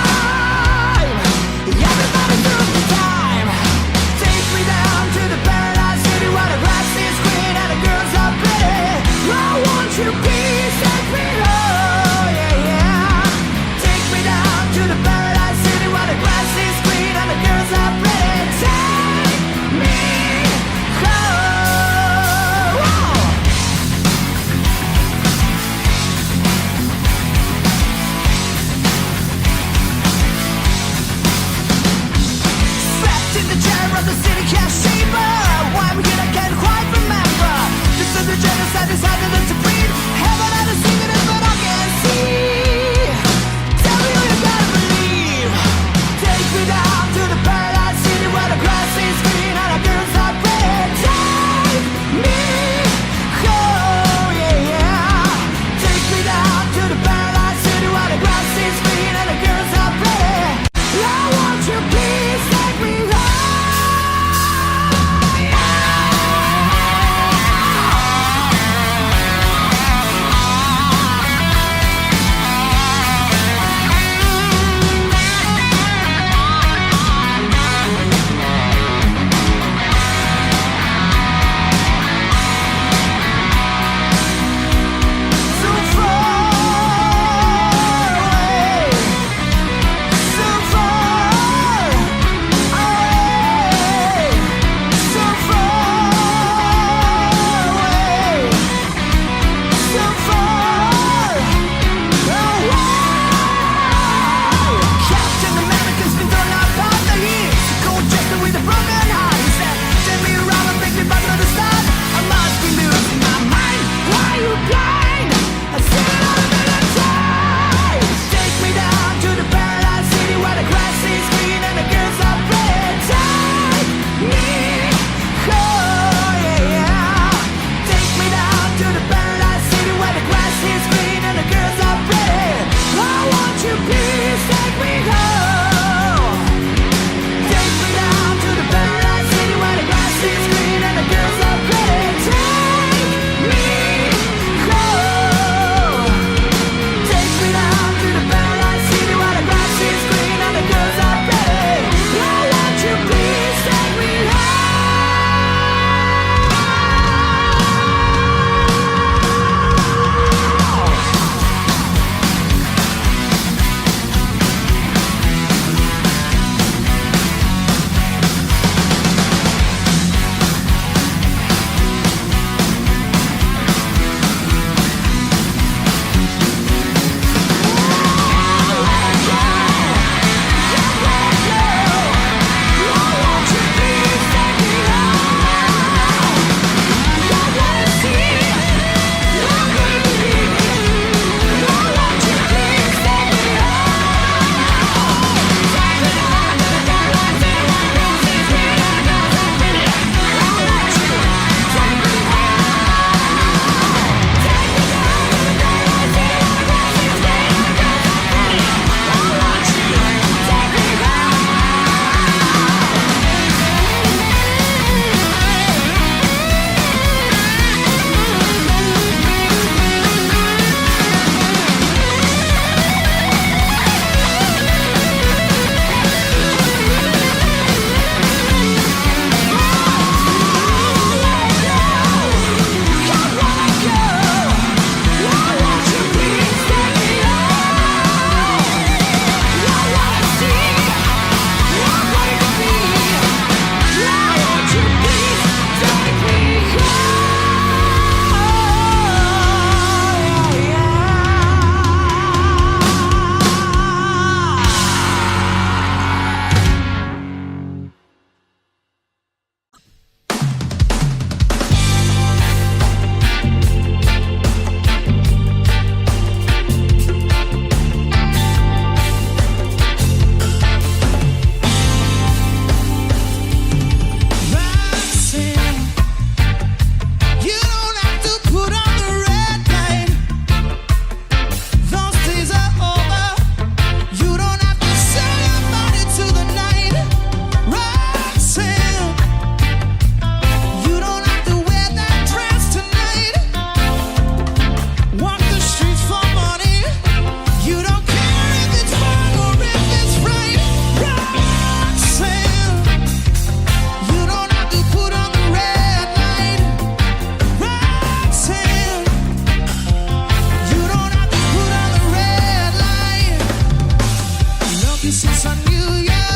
since I knew you,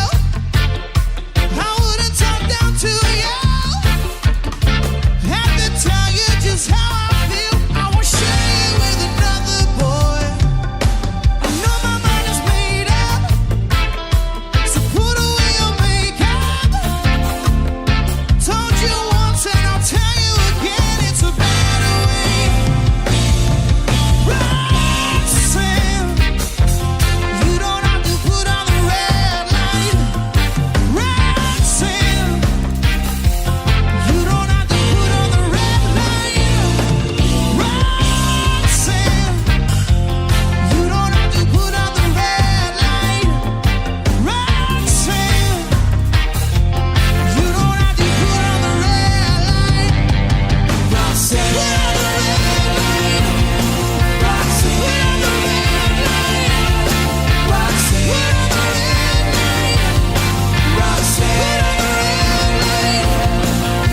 I wouldn't talk down to you. Have to tell you just how I feel. I won't share you with another boy. I know my mind is made up, so put away your makeup. Told you once and I'll tell you again, it's a better way. Roxanne, you don't have to put on the red light. Roxanne, you don't have to put on the red light. Roxanne, you don't have to put on the red light. Roxanne, you don't have to put on the red light. Roxanne, put on the red light. Roxanne, put on the red light. Roxanne, put on the red light. Roxanne, put on the red light.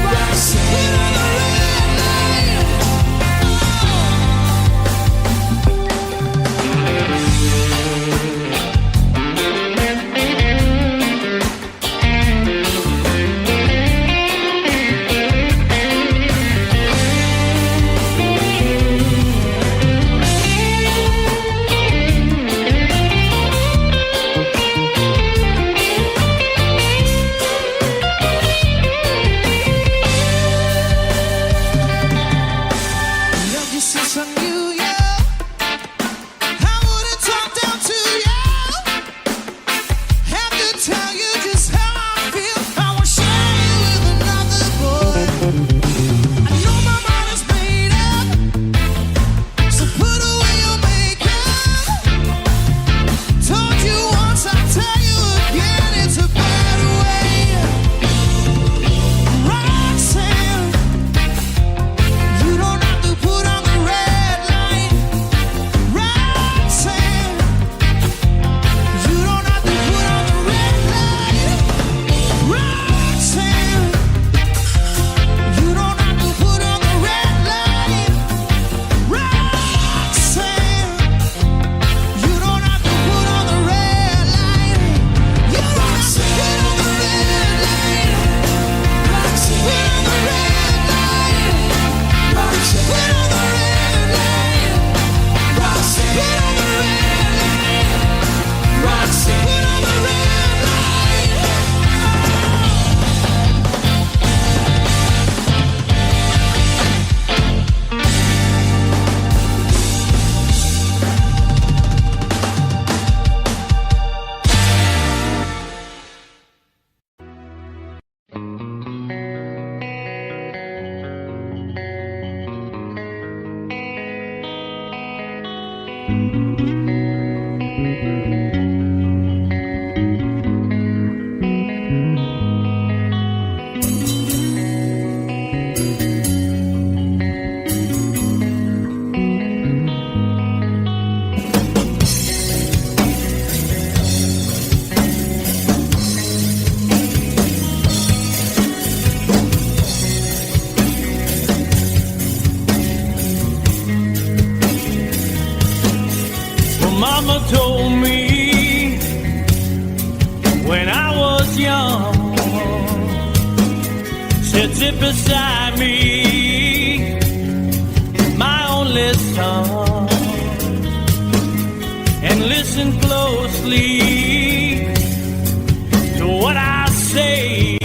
Roxanne, put on the red Loved you since I knew you. I wouldn't talk down to you. Have to tell you just how I feel. I won't share you with another boy. I know my mind is made up, so put away your makeup. Told you once, I'll tell you again, it's a better way. Roxanne, you don't have to put on the red light. Roxanne, you don't have to put on the red light. Roxanne, you don't have to put on the red light. Roxanne, you don't have to put on the red light. You don't have to put on the red light. Roxanne, put on the red light. Roxanne, put on the red light. Roxanne, put on the red light. Roxanne, put on the red light. Well, Mama told me when I was young, said sit beside me, my only son, and listen closely to what I say.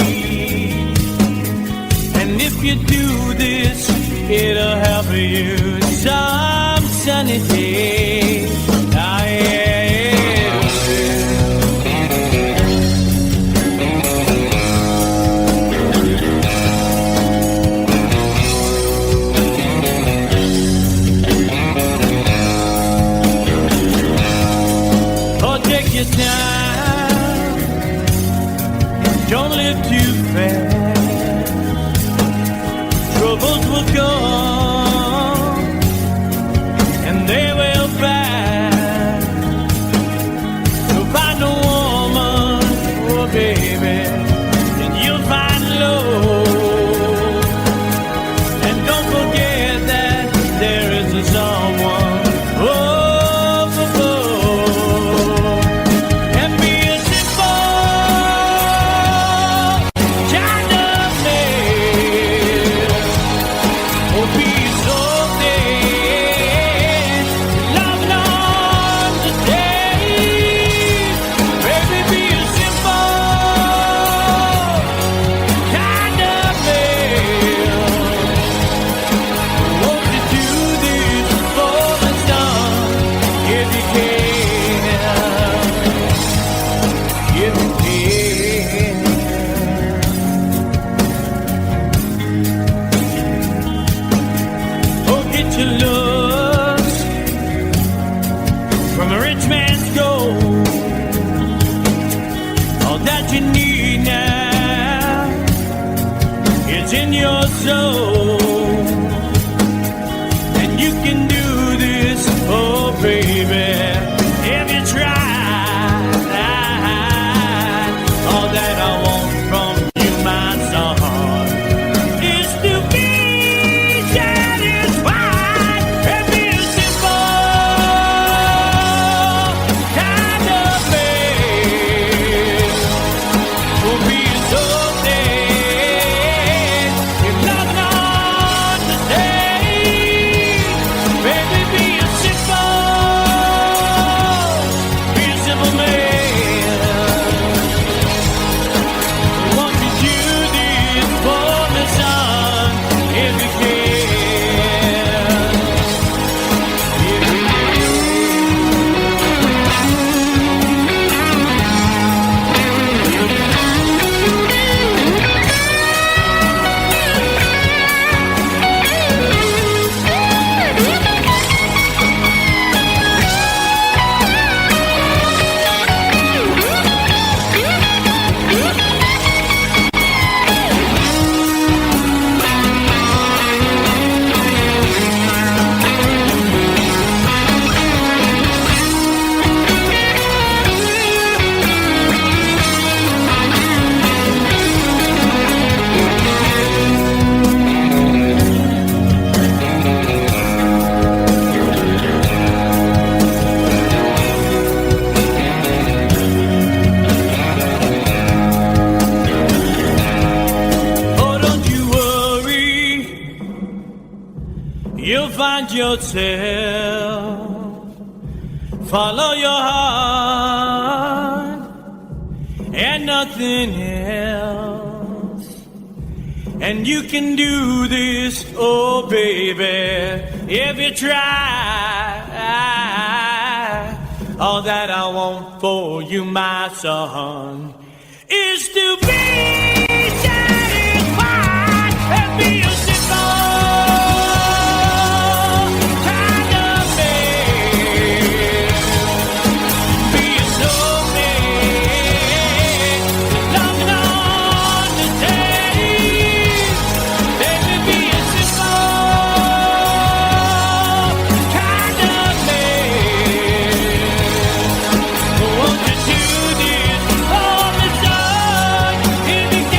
And if you do this, it'll help you some sunny day. Ah, yeah, oh, take your time, don't live too fast. Troubles will come if you can, if you can. Oh, get your looks from a rich man's gold. All that you need now is in your soul. And you can do this, oh baby, if you try. All that I want from you, my son, is to be satisfied and be a simple kind of man. Will be so dead if not understand. Baby, be a simple man. Won't you do this for me, son, if you can? If you Oh, don't you worry, you'll find yourself. Follow your heart and nothing else. And you can do this, oh baby, if you try. All that I want for you, my son, is to be satisfied and be a simple kind of man. Be a snowman, love and understanding. Baby, be a simple kind of man. Won't you do this for me, son, if you can?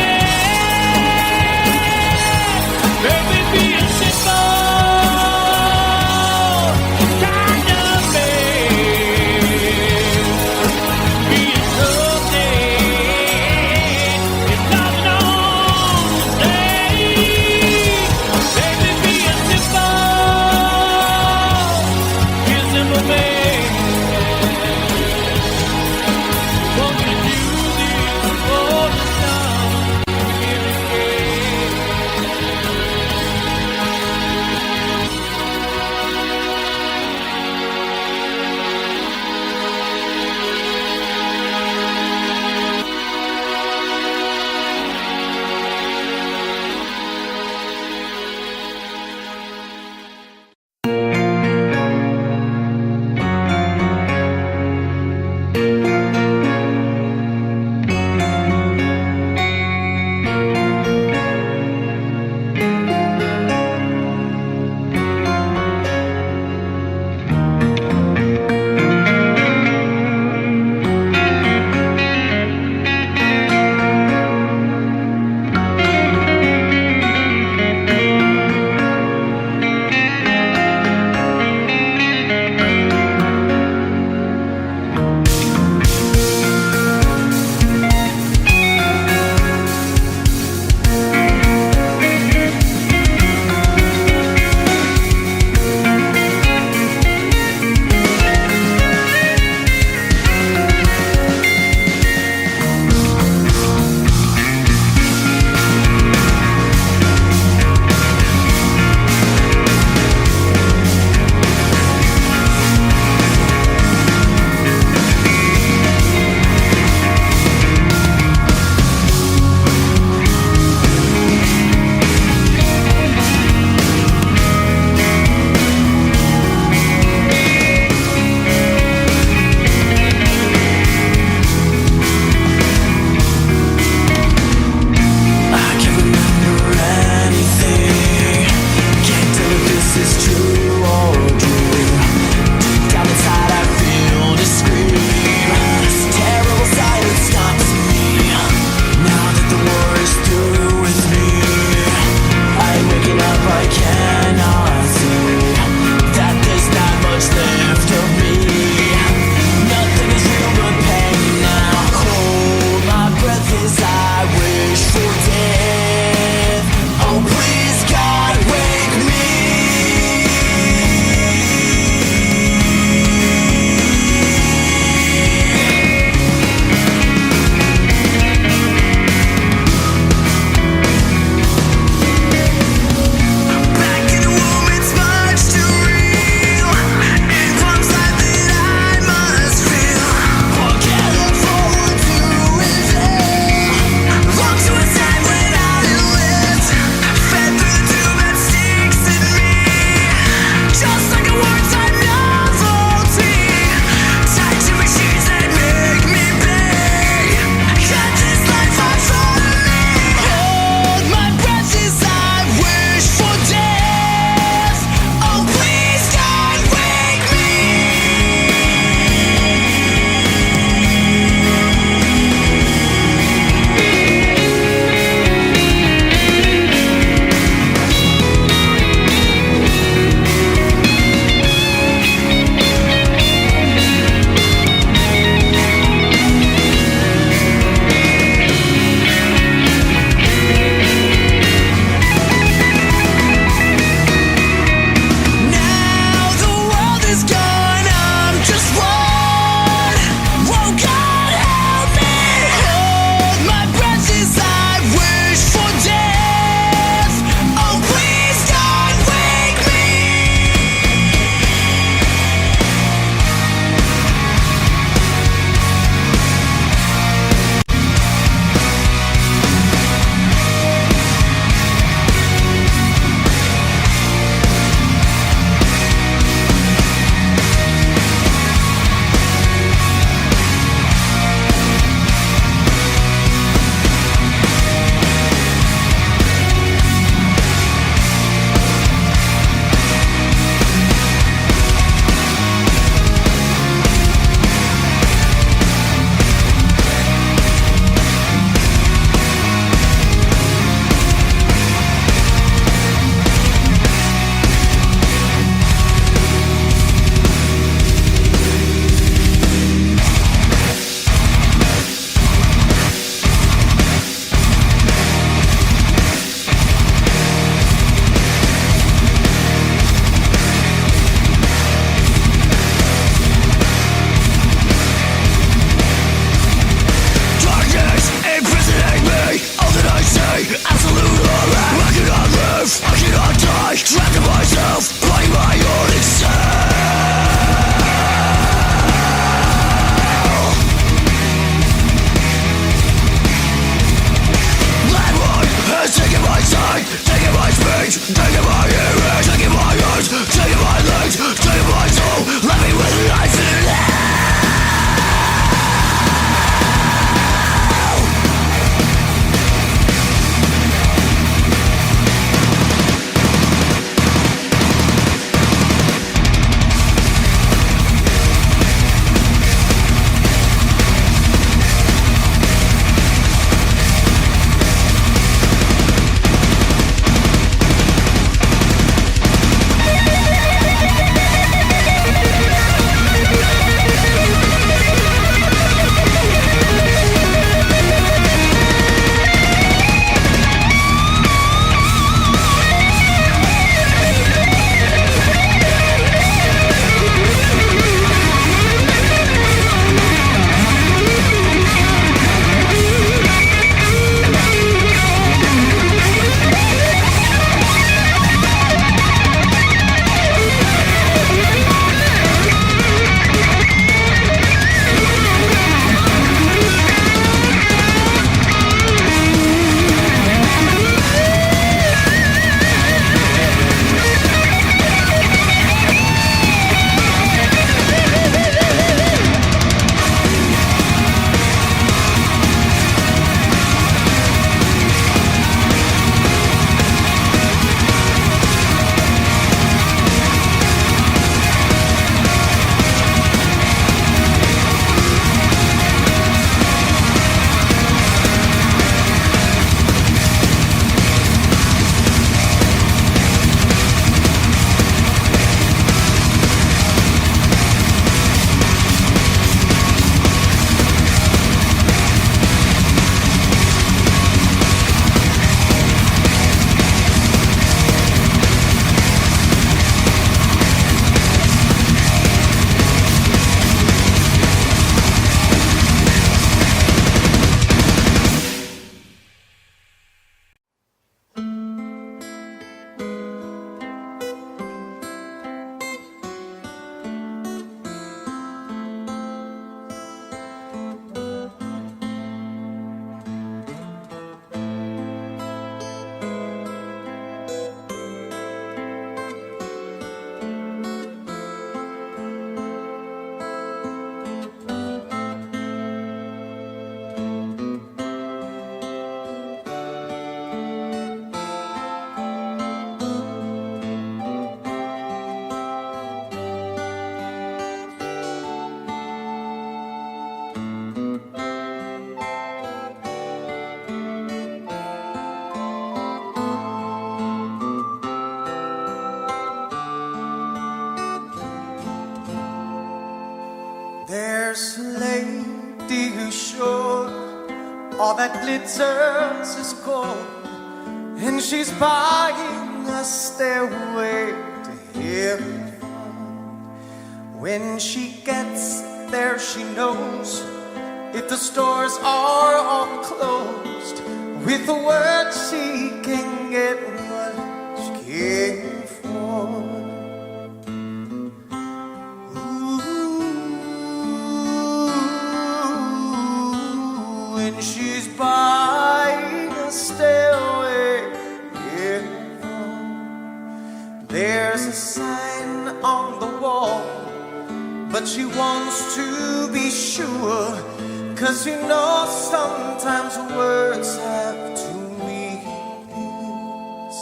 There's a lady who's sure all that glitters is gold, and she's buying a stairway to heaven. When she gets there, she knows if the stores are all closed, with the word she can get what she came for. Ooh, when she's buying a stairway, yeah. There's a sign on the wall, but she wants to be sure, 'cause you know sometimes words have two meanings.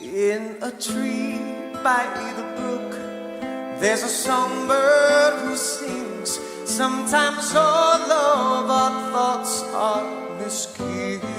In a tree by the brook, there's a songbird who sings. Sometimes all of our thoughts are misgiven.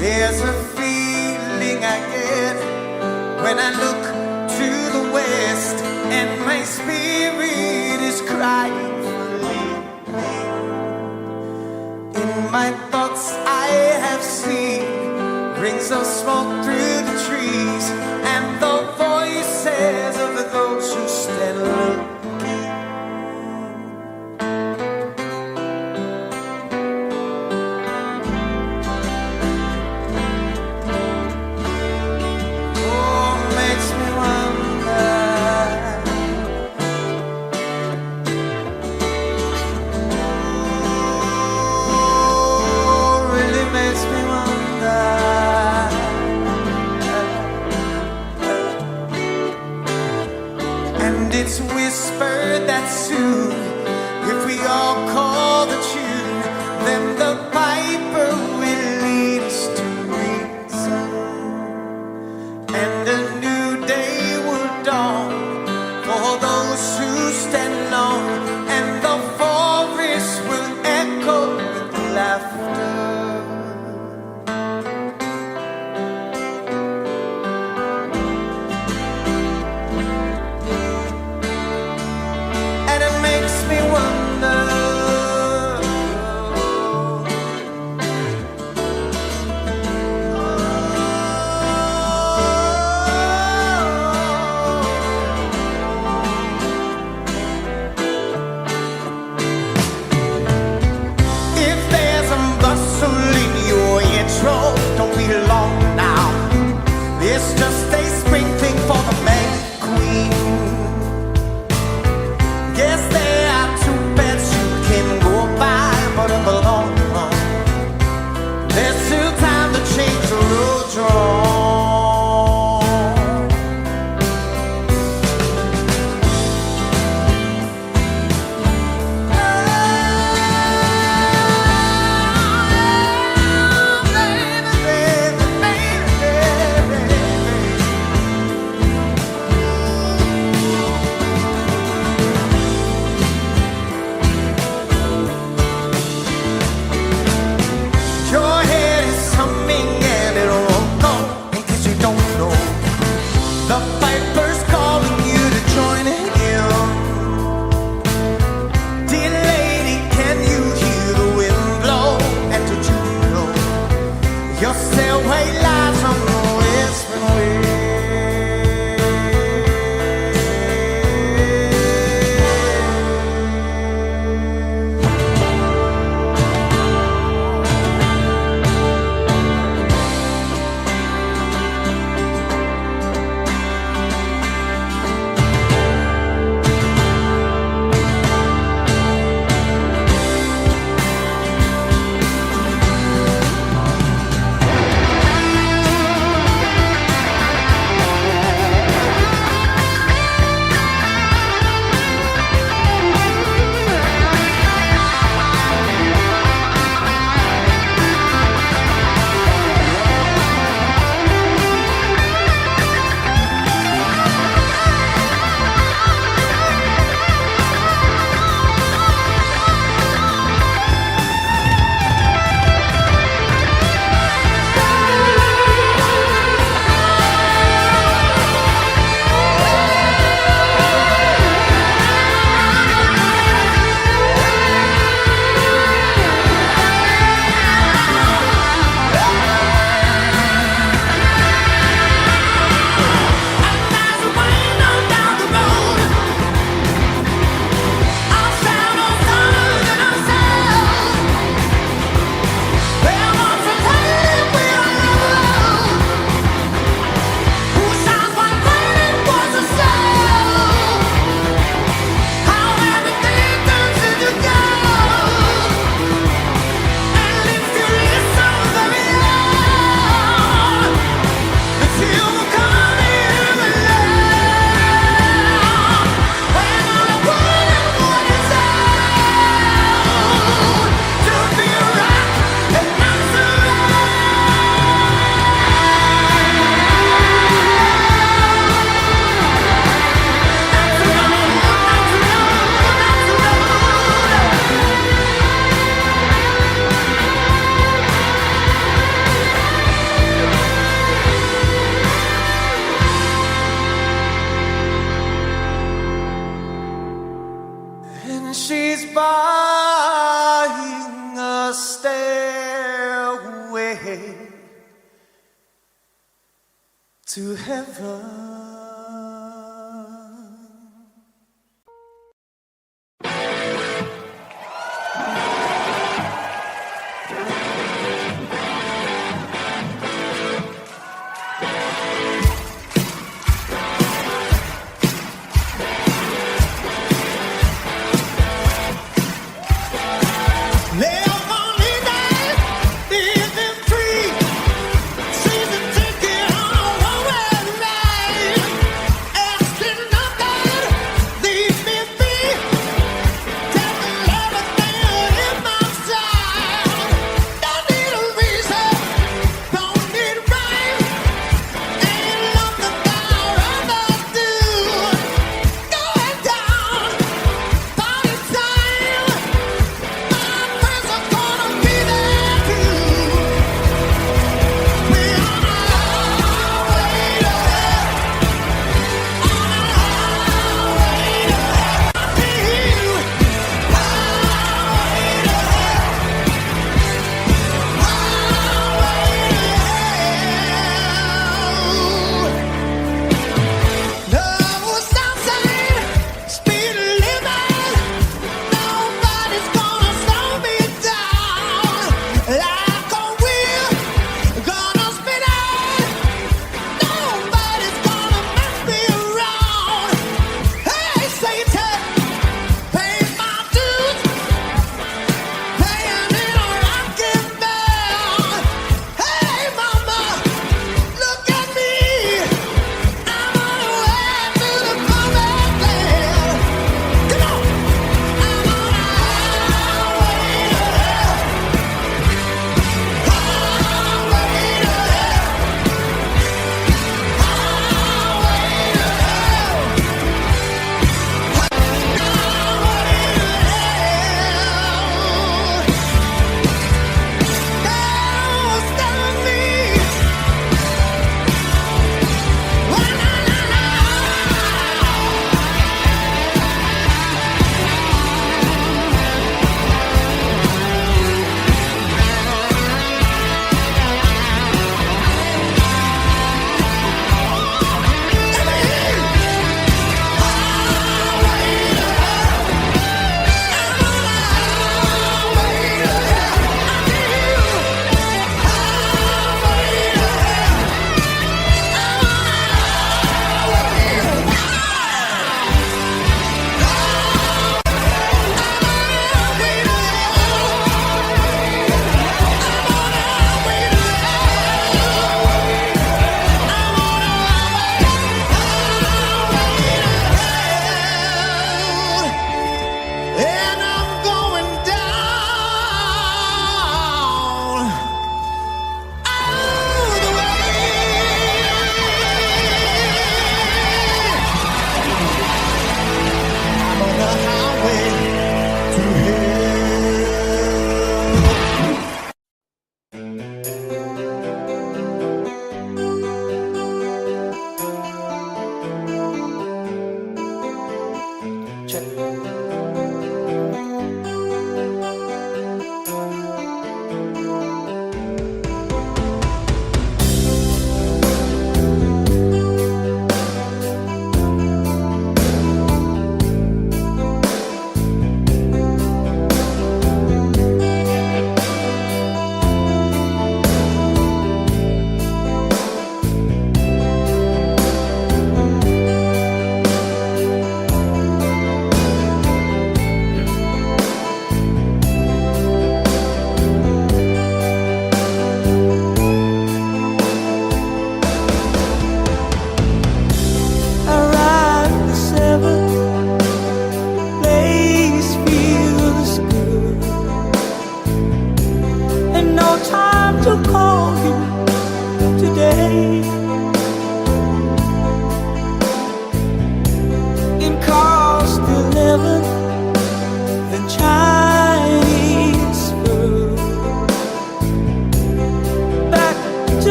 There's a feeling I get when I look to the west, and my spirit is crying for leaving. In my thoughts I have seen rings of smoke through the trees, and the voices of those who stand looking. It's whispered that soon, if we all call the tune, then the piper will lead us to reason, and a new day will dawn for those who stand alone, and the forest will echo with laughter. Don't be long now. It's just a spring thing for the May Queen. Guess there are two beds you can go by, but in the long run, there's still time to change the road you're on. highway to heaven.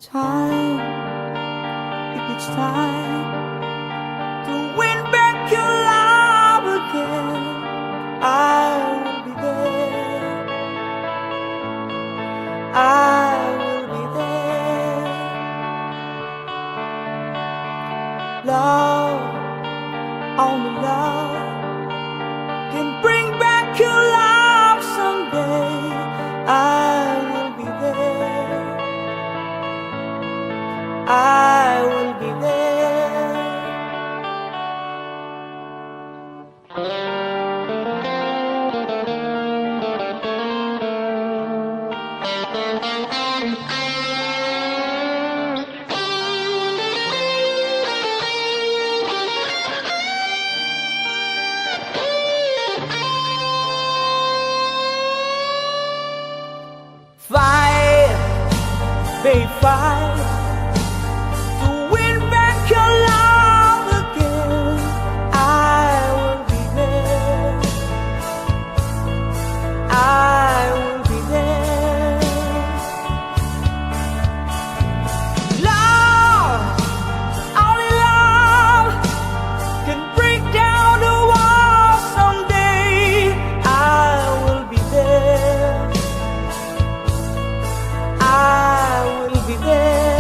Time, if it's time to win back your love again, I will be there. I will be there. Love, only love can bring back your love someday. I will be there. I will be there. Fight, babe, fight. There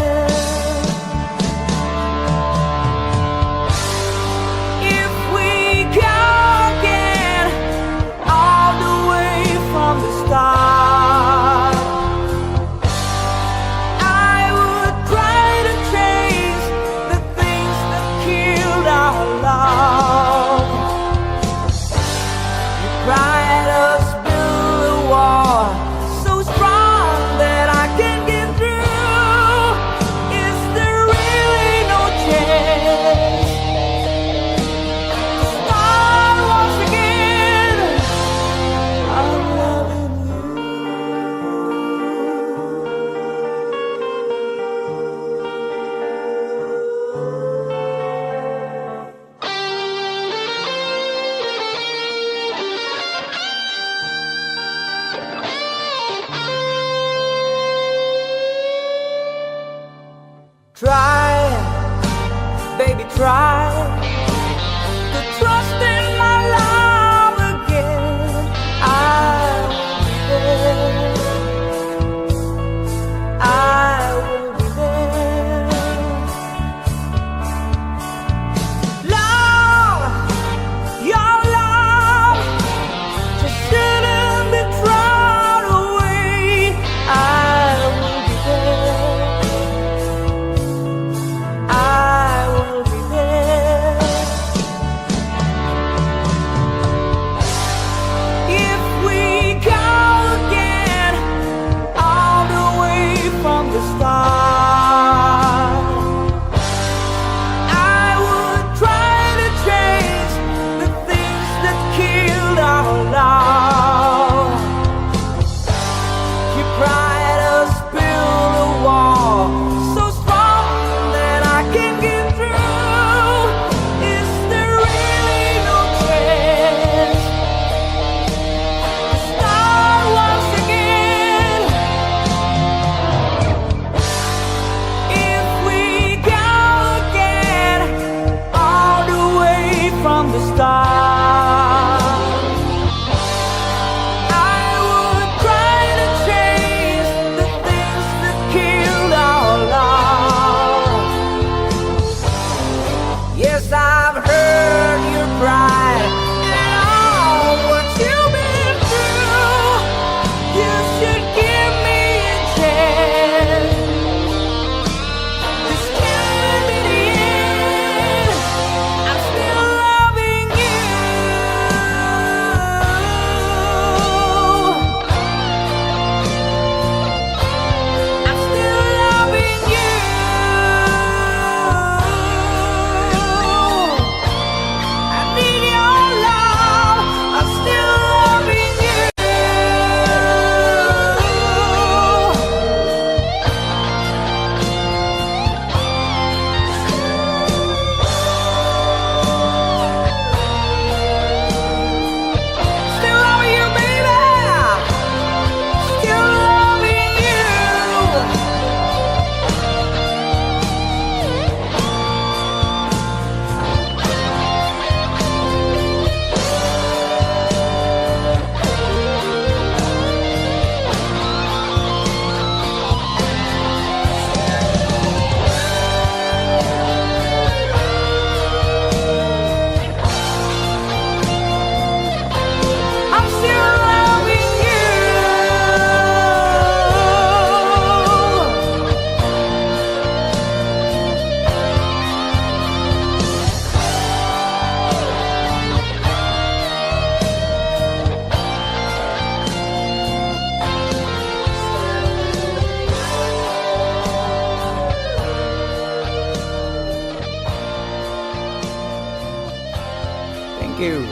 you.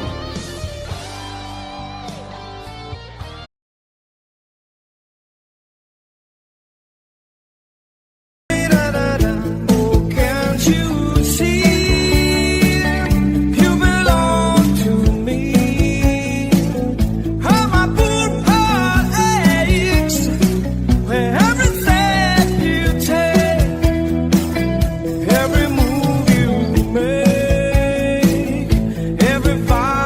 Oh, can't you see you belong to me? How my poor heart aches when every step you take, every move you make, every vow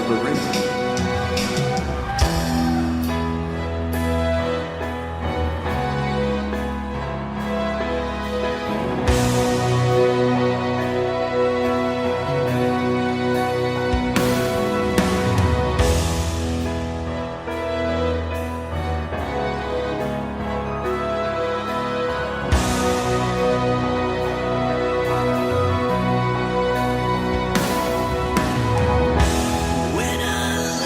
never racing. When I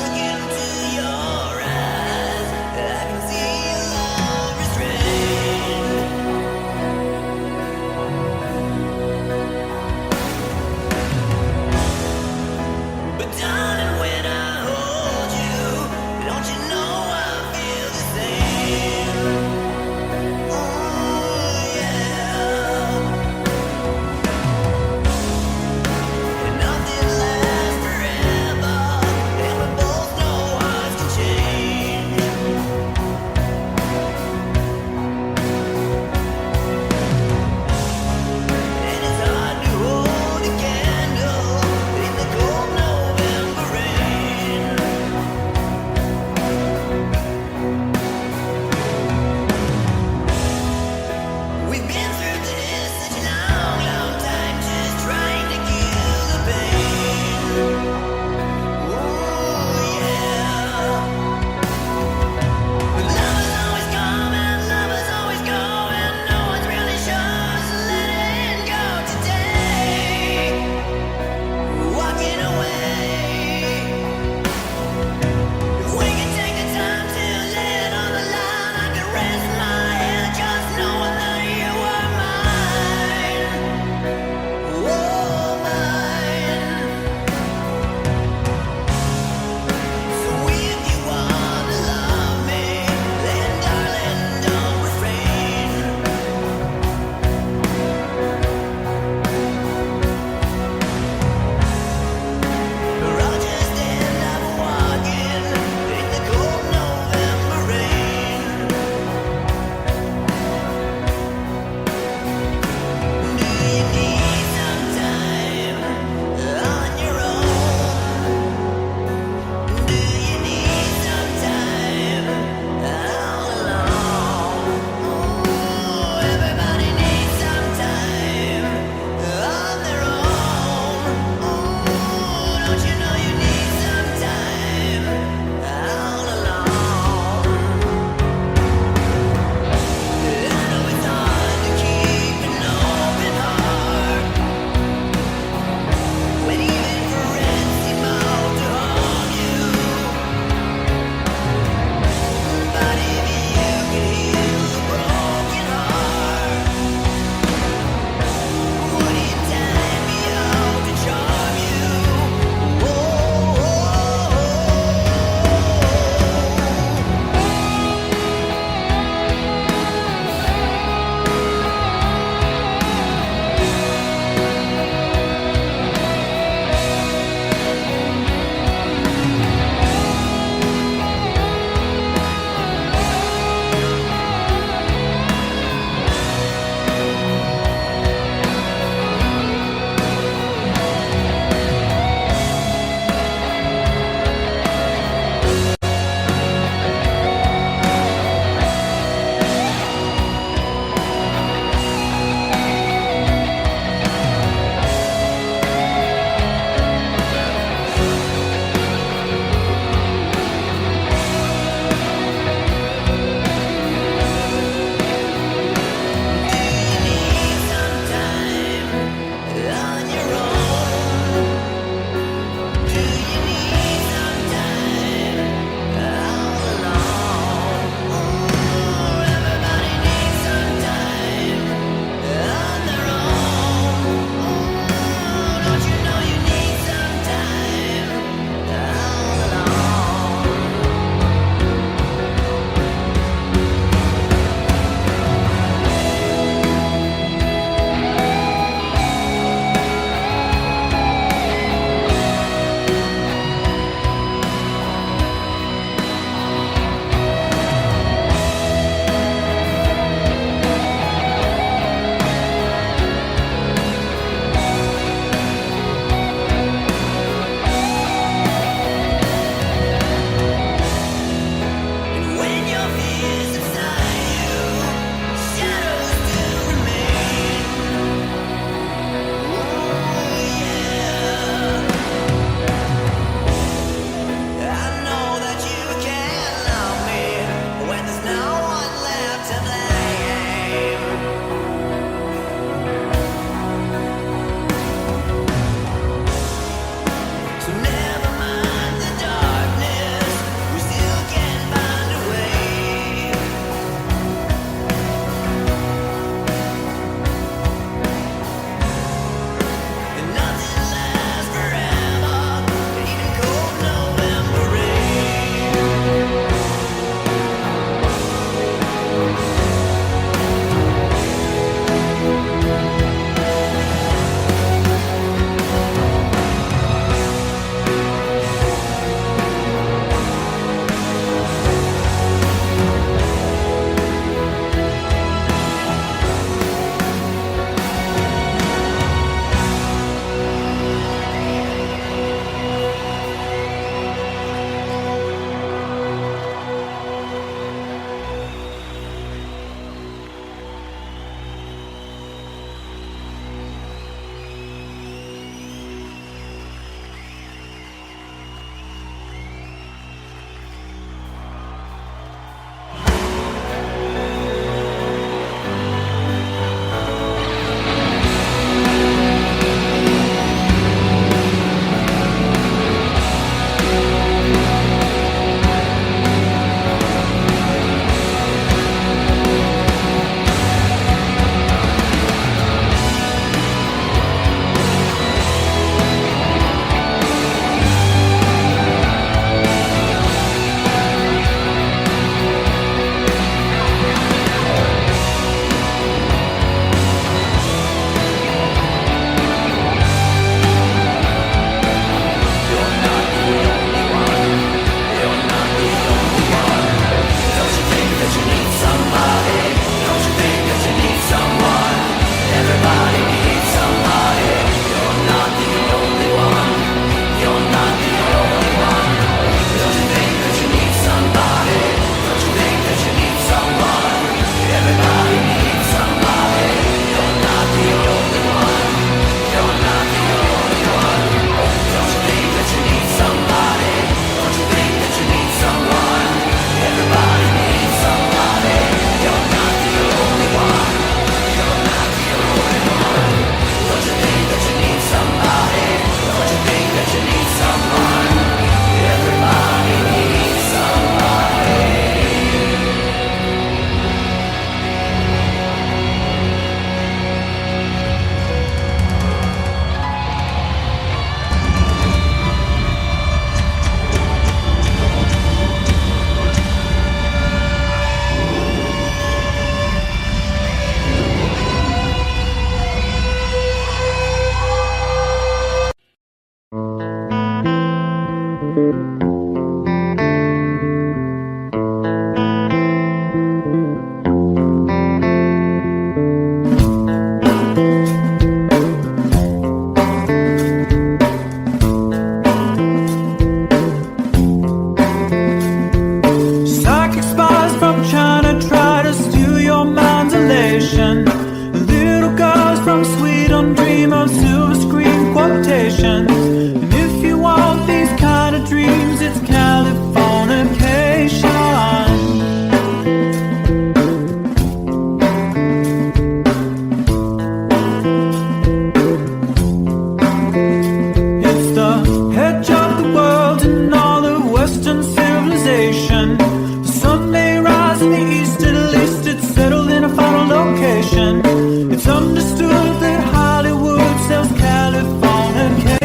understood that Hollywood sells Californication.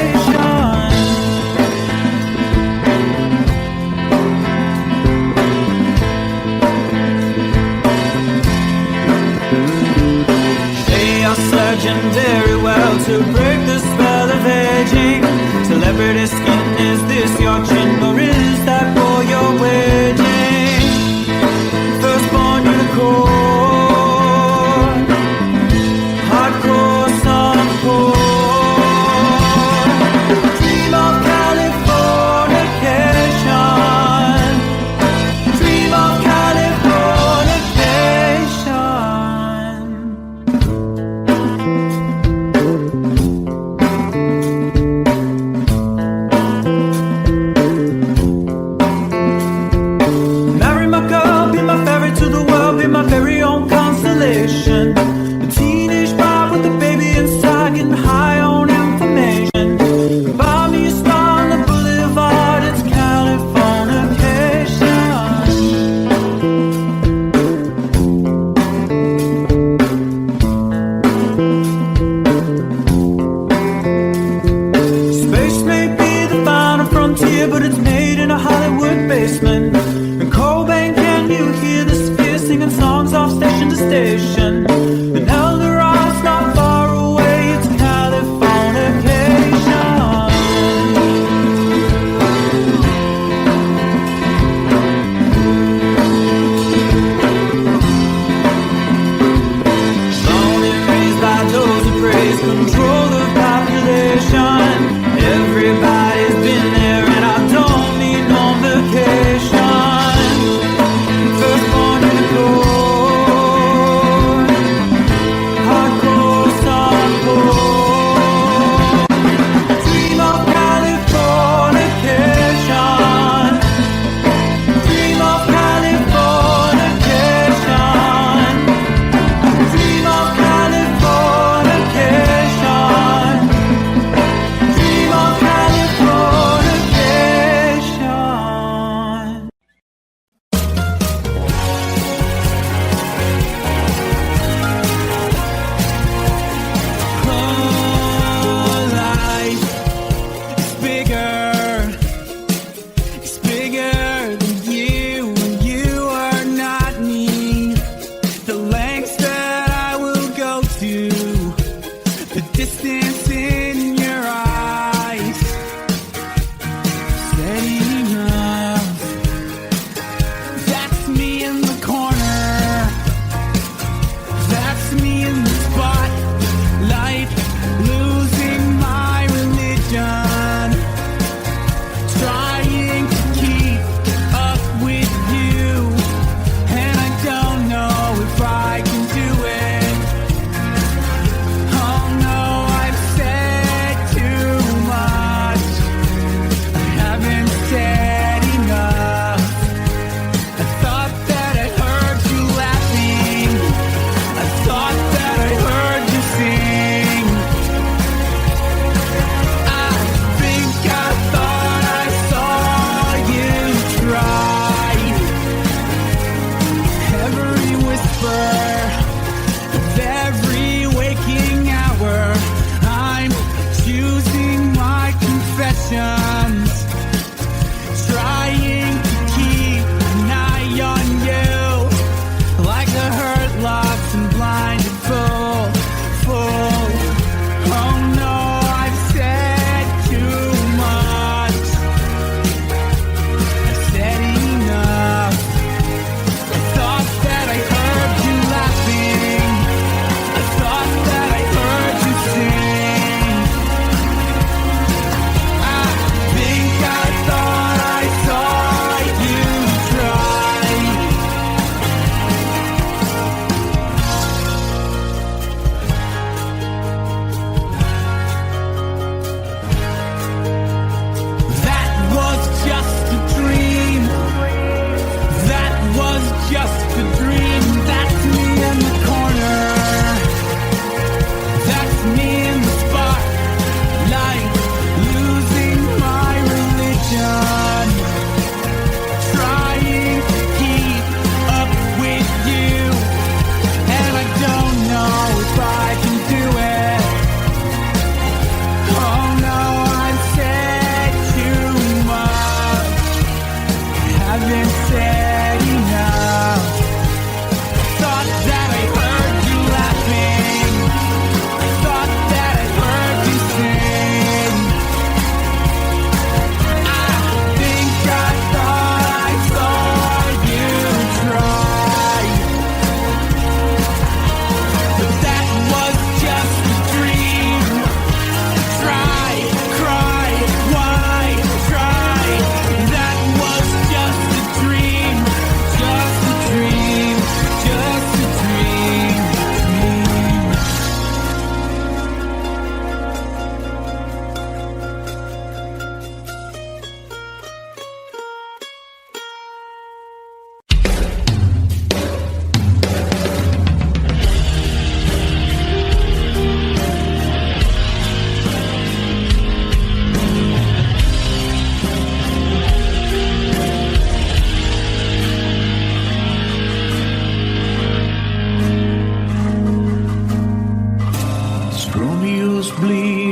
They are surging very well to break the spell of aging. Celebrity skin, is this your chin or is that for your wedding? Firstborn unicorn, hardcore suncore. Dream of Californication. Dream of Californication. Marry my girl, be my ferry to the world, be my very own constellation. A teenage bride with a baby inside, getting high on information. Buy me a star on the boulevard, it's Californication. Space may be the final frontier, but it's made in a Hollywood basement. And Cobain, can you hear the sphere singing songs off station to station? And Eldorad's not far away, it's Californication. Born and raised by those who praise, control the population. Everybody's been there and I don't need no vacation. Firstborn unicorn, hardcore suncore. Dream of Californication. Dream of Californication. Dream of Californication. Dream of Californication. Life is bigger. It's bigger than you, and you are not me. The lengths that I will go to, the distance in your eyes, steady enough. That's me in the corner. That's me in the spotlight, losing my religion, trying to keep up with you, and I don't know if I can do it. Oh no, I've said too much. I haven't said enough. I thought that I heard you laughing. I thought that I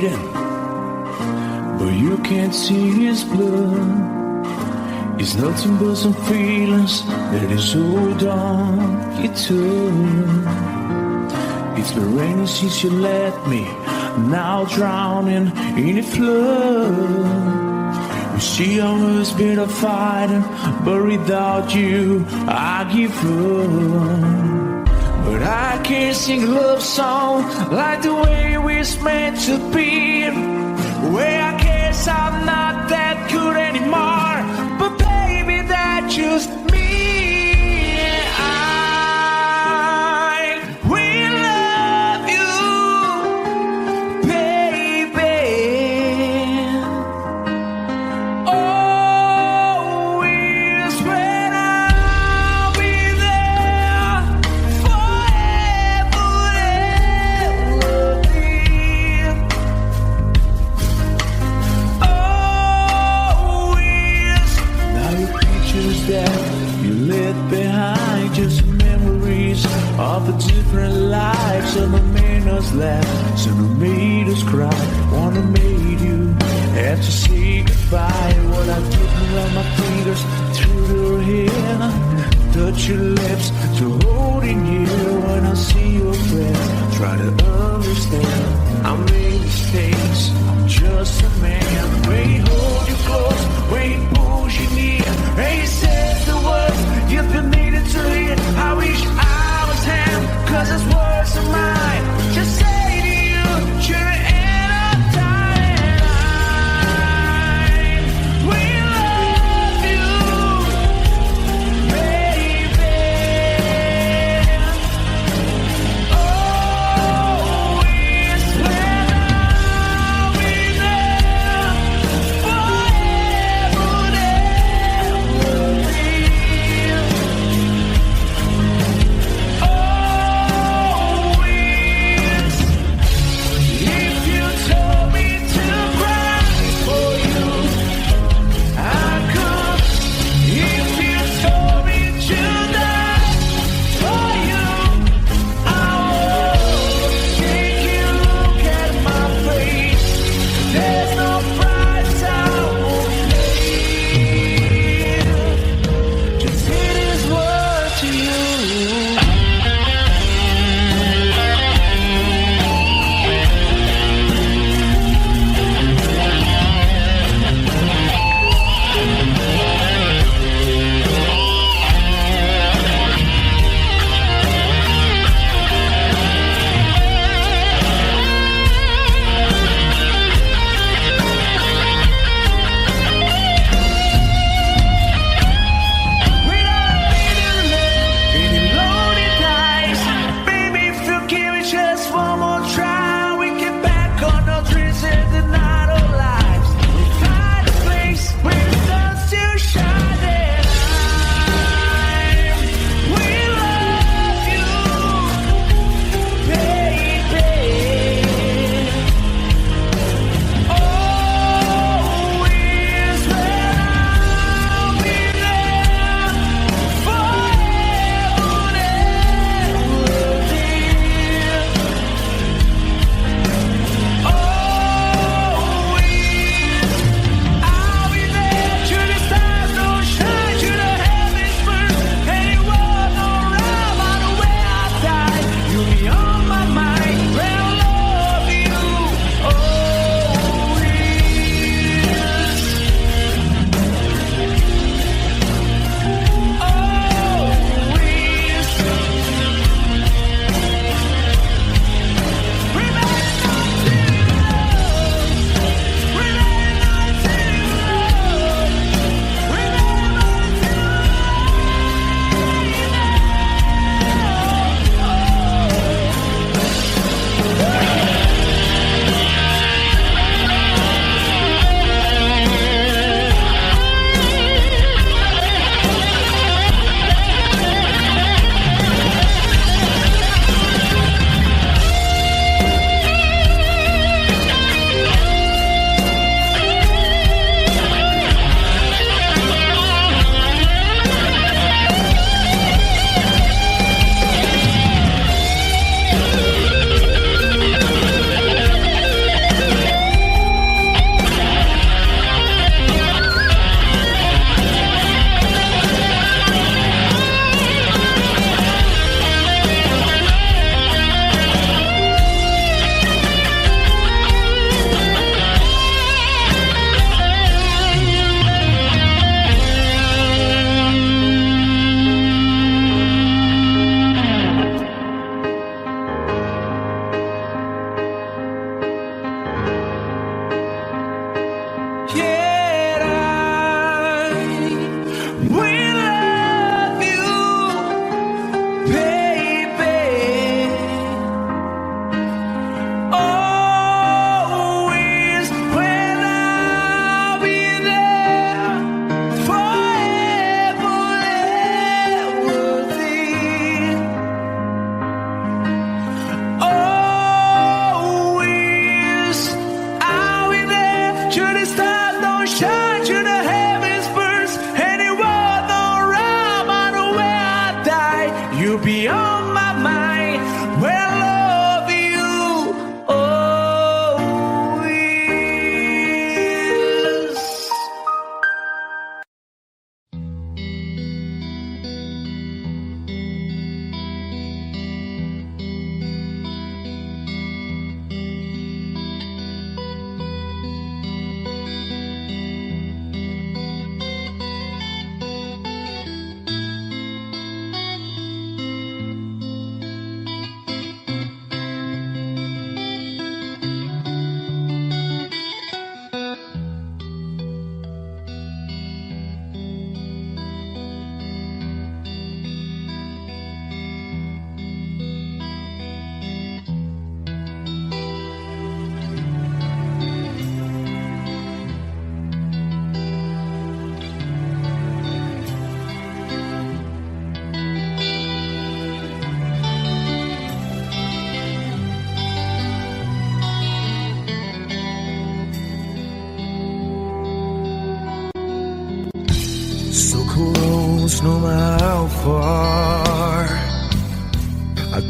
bleeding, but you can't see his blood. It's nothing but some feelings that is hold on you to. It's been raining since you left me, now drowning in a flood. You see I was better fighting, but without you I give up. But I can't sing a love song like the way we're meant to be. Where I guess I'm not that good anymore, but baby, that's just me. I will love you, baby. Always when I'll be there forever and ever. Always. Now your pictures that you left behind, just memories of a different life. Some have made us laugh, some have made us cry. One have made you have to say goodbye. What I did around my fingers through your hair, touch your lips to holding you. When I see your breath, try to understand. I made mistakes, I'm just a man. When he hold you close, when he pulls you near, and he says the words you've been needing to hear. I wish I was him, 'cause his words are mine. Just say to you, you're the end of time. We love you, baby. Always when I'll be there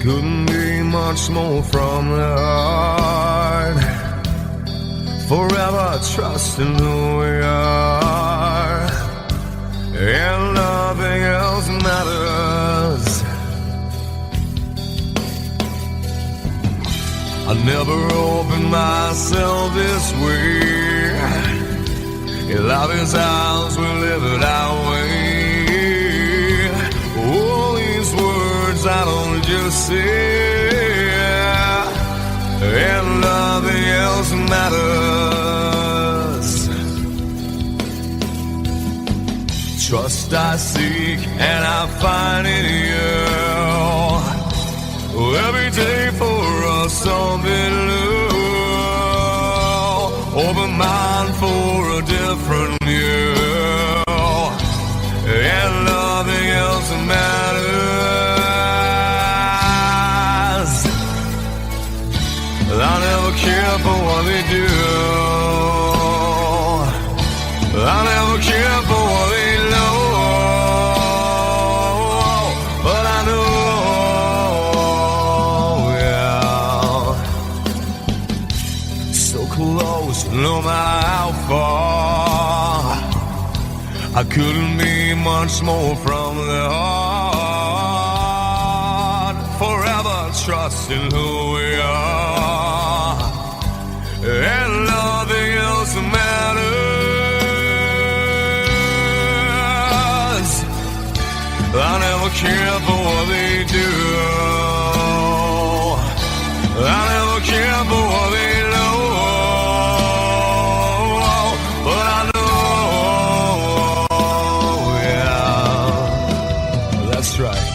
couldn't be much more from the heart. Forever trusting who we are, and nothing else matters. I never opened myself this way. In love is ours, we live it our way. All these words I don't just say, and nothing else matters. Trust I seek and I find in you. Every day for us something new. Open mind for a different view, and nothing else matters. I never care for what they do. I never care for what they know. But I know, yeah, so close, no matter how far. I couldn't be much more from the heart. Forever trusting who we are, and nothing else matters. I never care for what they do. I never care for what they know. But I know, yeah, that's right.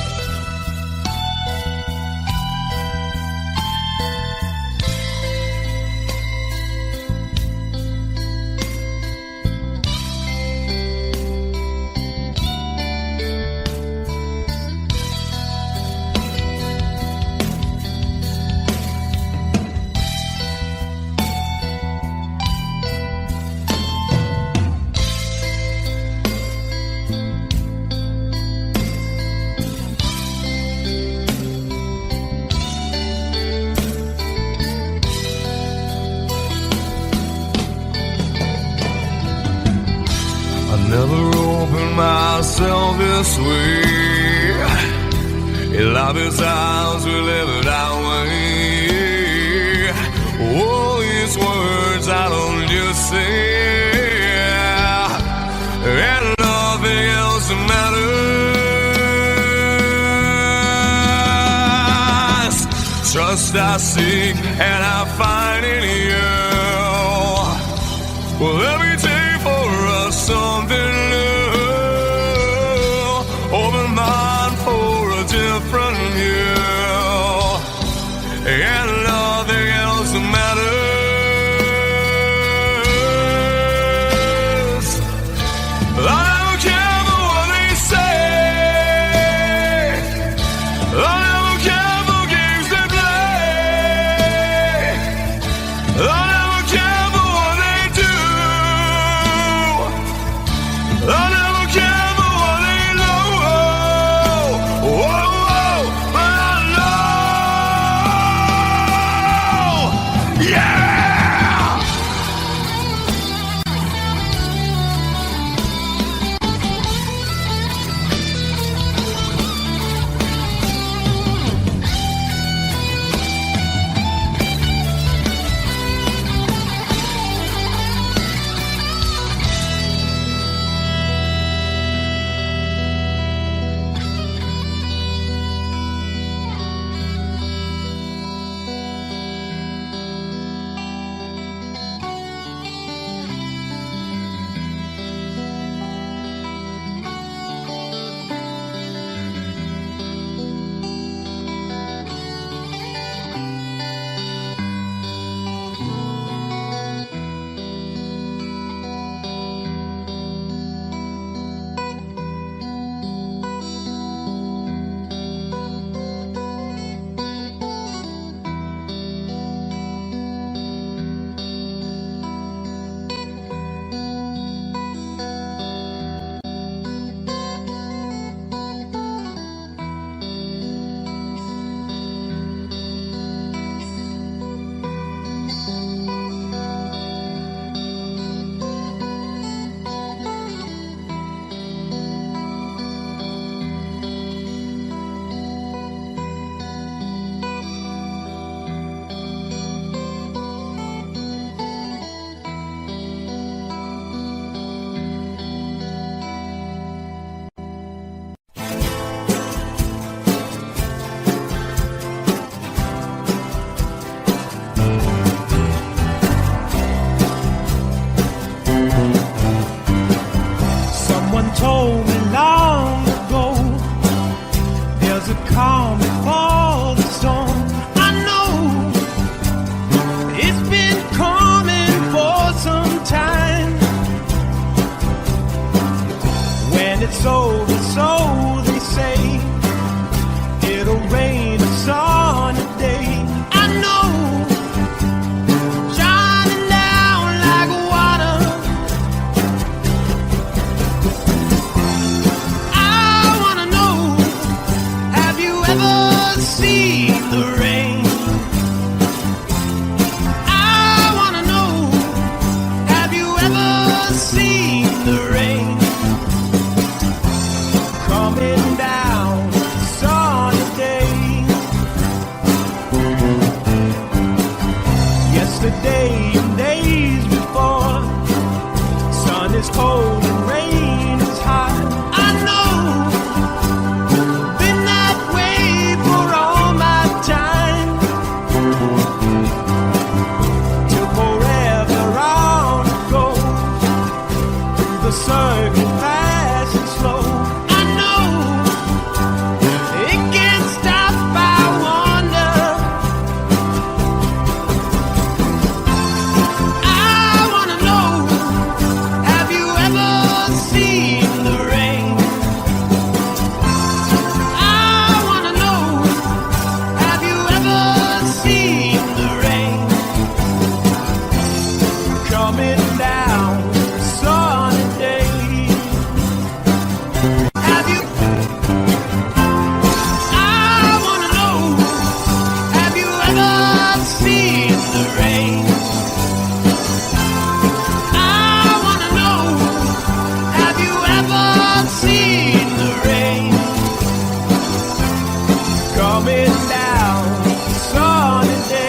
Never opened myself this way. In love is ours, we live it our way. All these words I don't just say, and nothing else matters. Trust I seek and I find in you. Well, every day for us something new. Open mind for a different view, and nothing else matters. I don't care for what they say. I don't care for games they play. I never care for what they do. I never care for what they know. Whoa, whoa, but I know. Yeah! seen the rain? I wanna know, have you ever seen the rain coming down sunny day?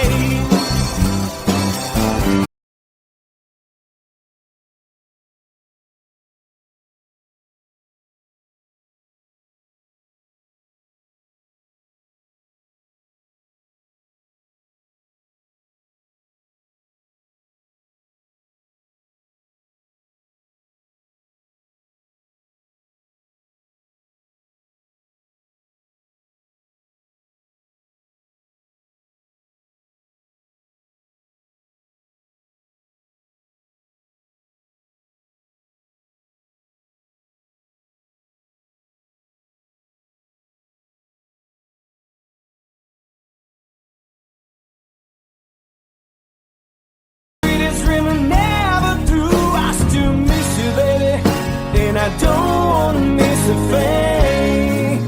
Sweetest dream I never through. I still miss you, baby, and I don't wanna miss a thing.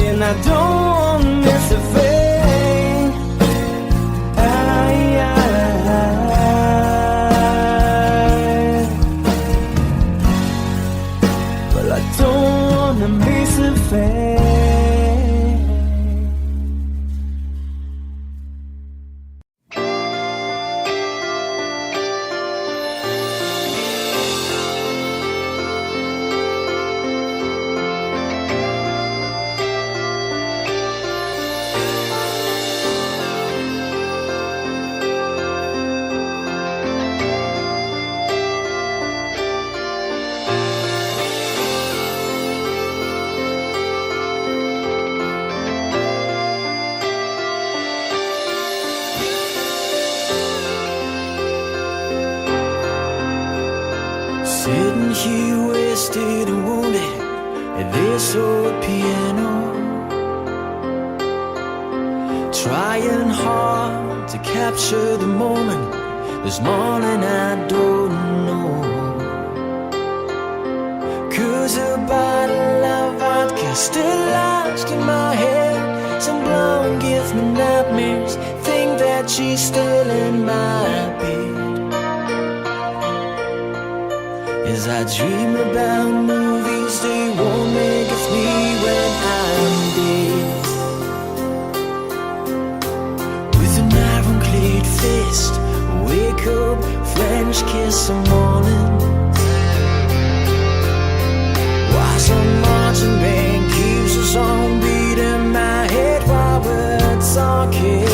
And I don't wanna miss a thing. Well, I don't wanna miss a thing. Sitting here wasted and wounded at this old piano, trying hard to capture the moment. This morning I don't know, 'cause a bottle of vodka still lodged in my head. Some blonde gives me nightmares, think that she's still in my bed. As I dream about movies, they won't make us me when I'm dead. With an ironclad fist, wake up, French kiss some morning. While some marching band keeps us on beating my head while we're talking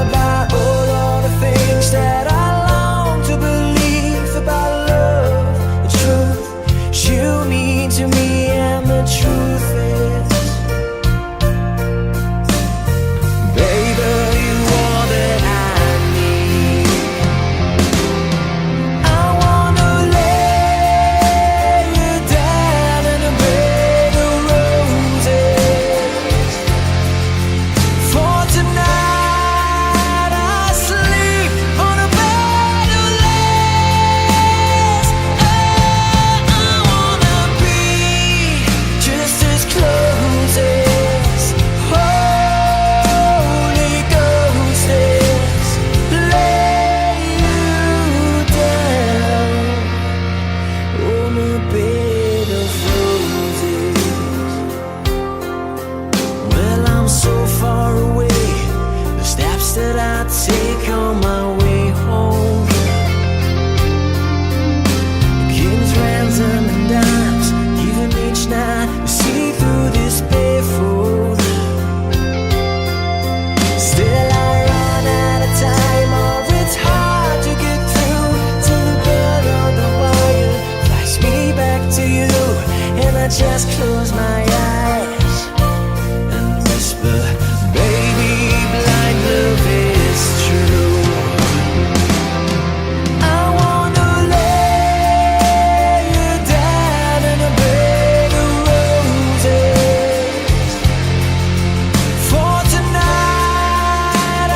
about all of the things that I long to believe about love, the truth you mean to me, and the truth is, baby, you are that I need. I wanna lay you down in a bed of roses. For tonight I sleep on a bed of lace. Oh, I wanna be just as close as Holy Ghost is. Lay you down on a bed of roses. Well, I'm so far away, the steps that I take on my way home, kings, ransom, and dimes, even each night we see through this barefoot. Still I run out of time, or it's hard to get through till the blood on the wire flies me back to you, and I just close my eyes and whisper, baby, blind love is true. I wanna lay you down in a bed of roses. For tonight I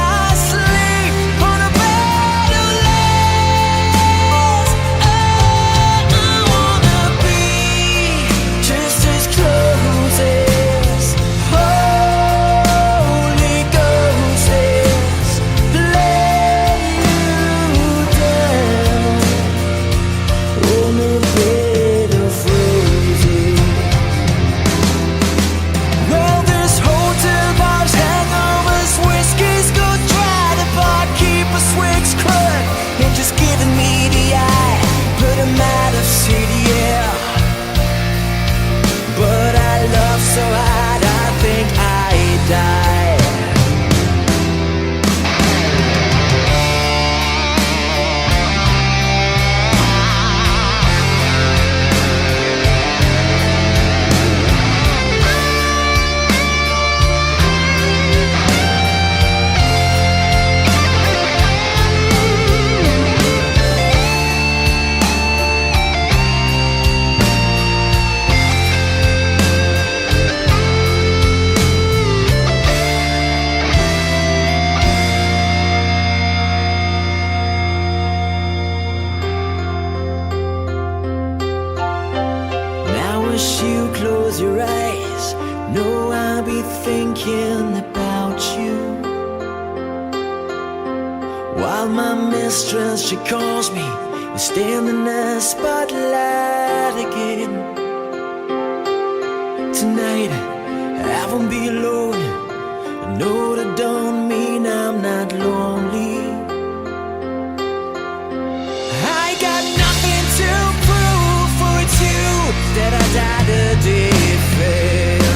sleep on a bed of lace. Oh, I wish you close your eyes. No, I'll be thinking about you. While my mistress, she calls me, we stand in the spotlight again. Tonight, I won't be alone. I know that don't mean I'm not lonely. I got nothing to prove for it's you that I died a day fair.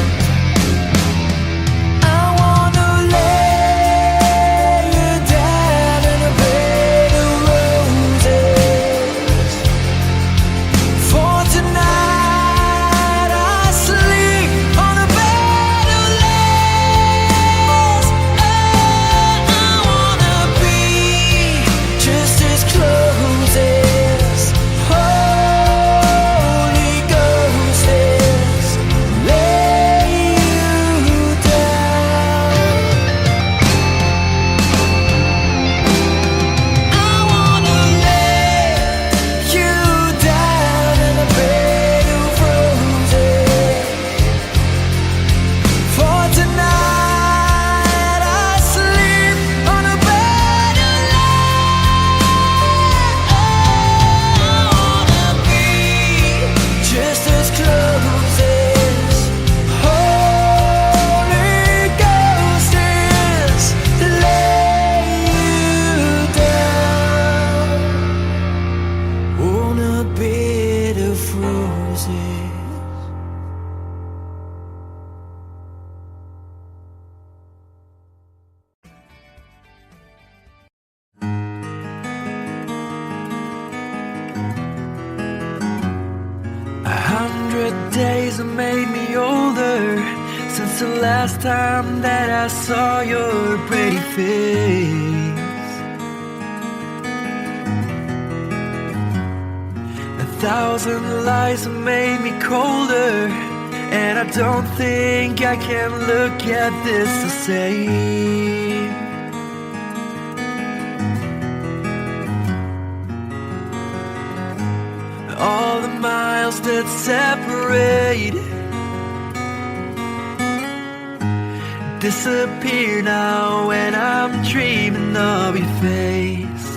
I wanna lay you down in a bed of roses. For tonight I sleep on a bed of lace. Oh, I wanna be just as close as Holy Ghost is. Lay you down. I wanna lay you down in a bed of roses. For tonight I sleep on a bed of lace. I wanna be just as close as Holy Ghost is. Lay you down on a bed of roses. A 100 days have made me older since the last time that I saw your pretty face. 1,000 lies have made me colder, and I don't think I can look at this the same. All the miles that separate disappear now when I'm dreaming of your face.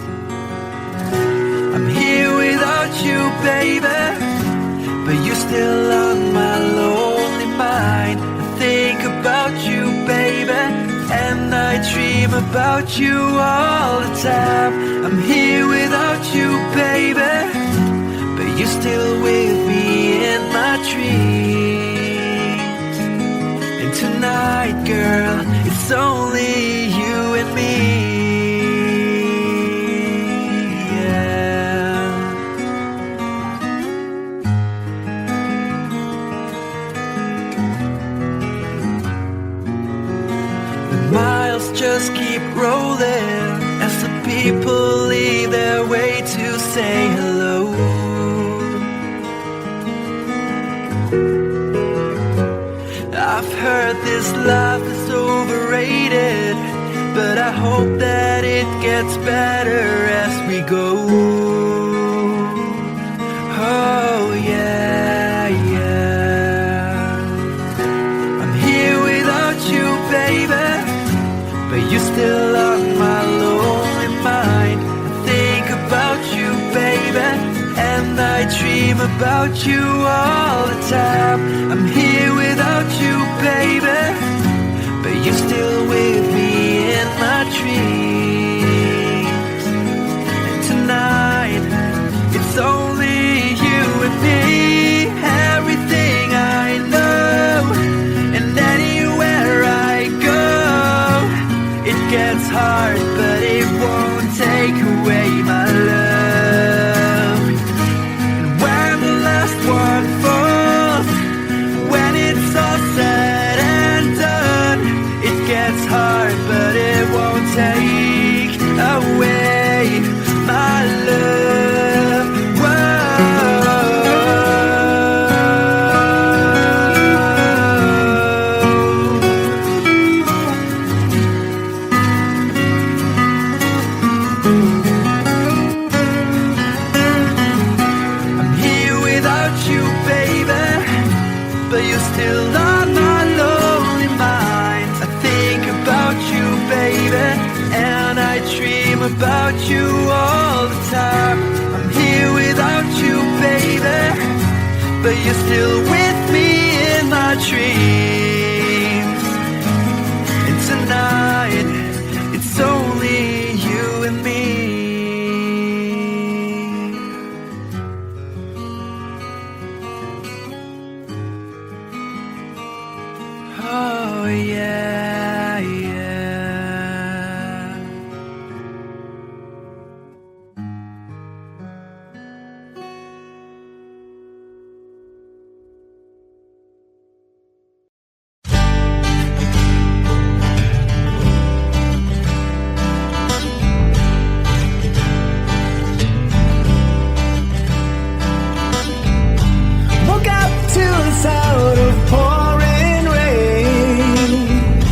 I'm here without you, baby, but you're still on my lonely mind. I think about you, baby, and I dream about you all the time. I'm here without you, baby, but you're still with me in my dreams. And tonight, girl, it's only you and me. Yeah. The miles just keep rolling as the people leave their way to say hello. I've heard this life is overrated, but I hope that it gets better as we go. Oh yeah, yeah. I'm here without you, baby, but you're still on my lonely mind. I think about you, baby, and I dream about you all the time. I'm here without you, baby, but you're still with me in my dreams. And tonight, it's only you and me. Everything I know, and anywhere I go, it gets hard, but it won't take away my love. And when the last one falls, when it's all said and done, it gets hard, but it won't take about you all the time. I'm here without you, baby, but you're still with me in my dreams. And tonight, it's only you and me. Oh yeah, yeah. Woke up to the sound of pouring rain.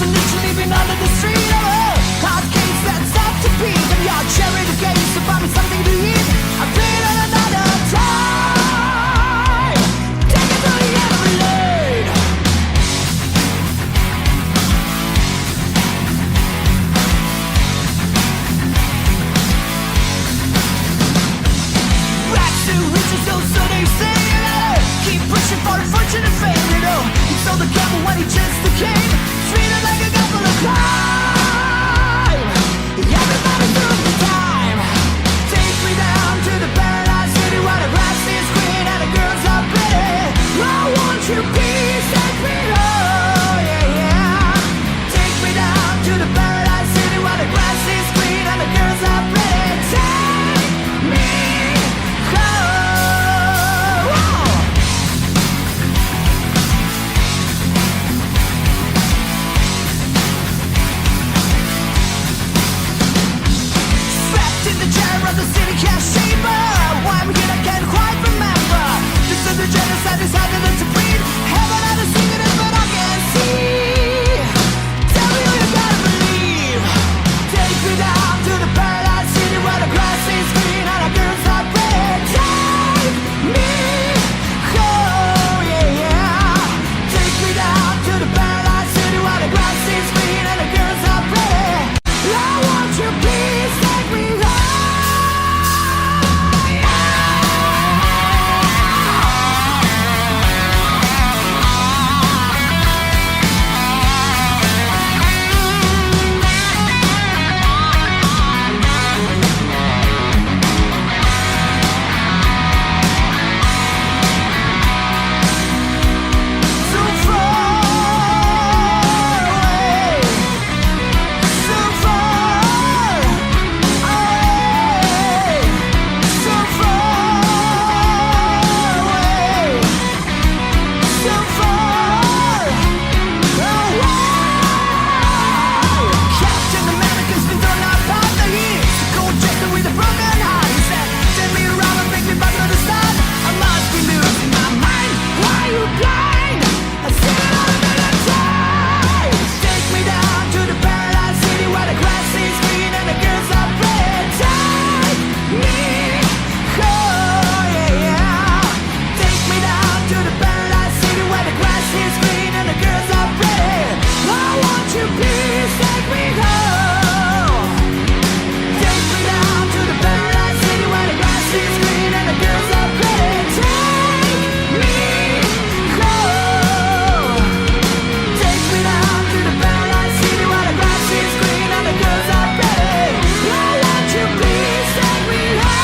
and literally been under the street. Oh, hard case that's up to beat. And your cherry the case to buy me something to eat. I've been on another time. Take it to the end of the lane. Rats who reaches those so they say, you know. Keep pushing for fortune and fame, you know. He sold the camel when he just came. Treated like a couple of time. Everybody took the time. Take me down to the paradise city where the grass is green and the girls are pretty. I want you peace and me, oh yeah, yeah. Take me down to the paradise city where the grass is green and the girls are pretty. Take me home. Strapped in the chair of the city cash chamber. Why I'm here I can't quite remember. This is the genocide decided to breed. Heaven had a secret is but I can't see. Tell me who you gotta believe. Take me down to the paradise city where the grass is green and the girls are pretty. Take me home, yeah, yeah. Take me down to the paradise city where the grass is green and the girls are pretty. I want you, please take me home. So far away, so far away, so far away, so far away. Captain America's been thrown out by the heat. Cold jacket with a broken heart. He said, "Turn me around and bring me back to the start. I must be losing my mind. Why are you blind? I said it all a million times. Take me down to the paradise city where the grass is green and the girls are pretty. Take me home, yeah, yeah. Take me down to the paradise city where the grass is green and the girls are pretty. I want you, please take me home. Take me down to the paradise city where the grass is green and the girls are pretty. Take me home. Take me down to the paradise city where the grass is green and the girls are pretty. I want you, please take me home.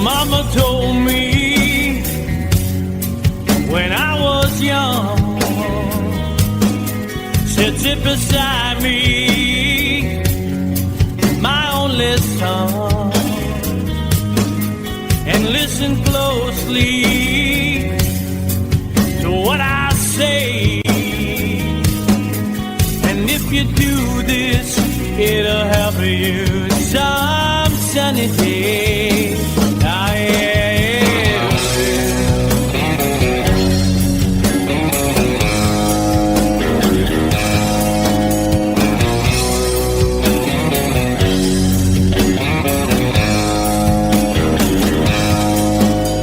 Mama told me when I was young, said sit beside me, my only son, and listen closely to what I say. And if you do this, it'll help you some sunny day. Ah, yeah.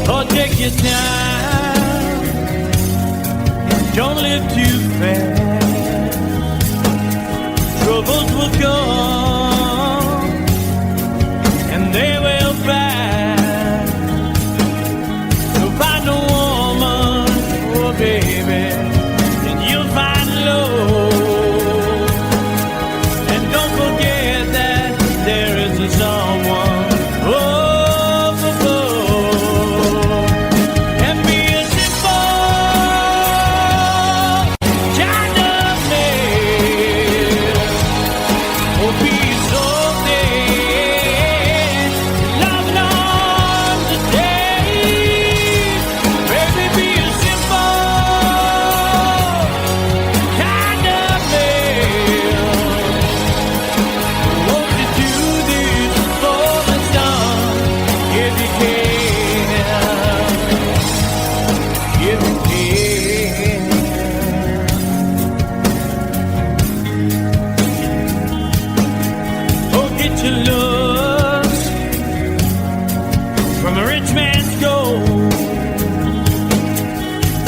Oh, take your time, don't live too fast. Troubles will come and they will pass. So find a woman, oh baby, and you'll find love. And don't forget that there is a someone overboard. And be a simple kind of man, or be so dead, loving on the day. Baby, be a simple kind of man. Won't you do this for the sun, if you can, if you can. Oh, get your looks from a rich man's gold.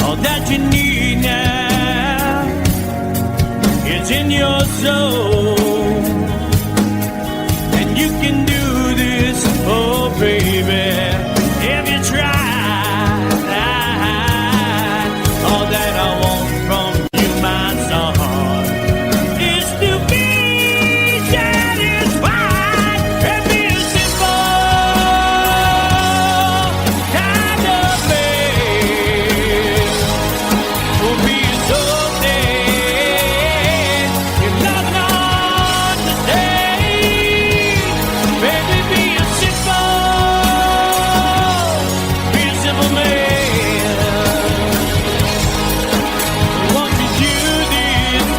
All that you need now is in your soul. And you can do this, oh baby, if you try. All that I want from you, my son, is to be satisfied and be a simple kind of man. Won't you do this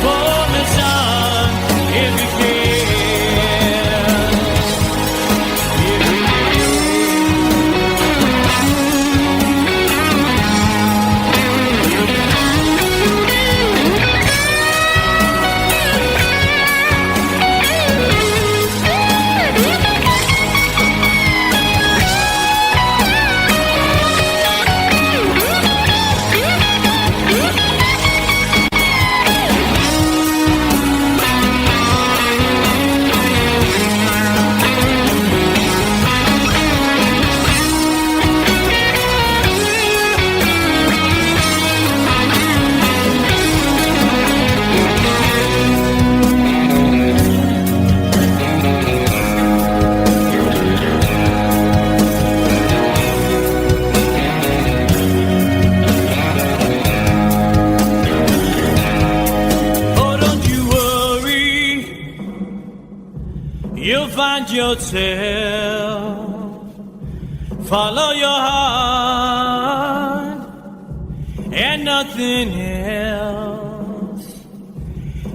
for the sun, if you can, if you can? Oh, get your looks from a rich man's gold. All that you need now is in your soul. And you can do this, oh baby, if you try. All that I want from you, my son, is to be satisfied and be a simple kind of man. Will be so dead, you're not on the day. Baby, be a simple man. Won't you do this for me, son, if you can? If you Oh, don't you worry, you'll find yourself. Follow your heart and nothing else.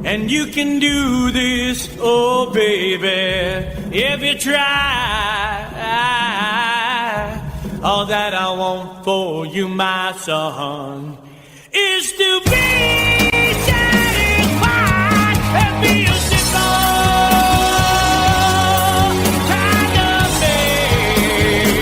And you can do this, oh baby, if you try. All that I want for you, my son, is to be satisfied and be a simple kind of man.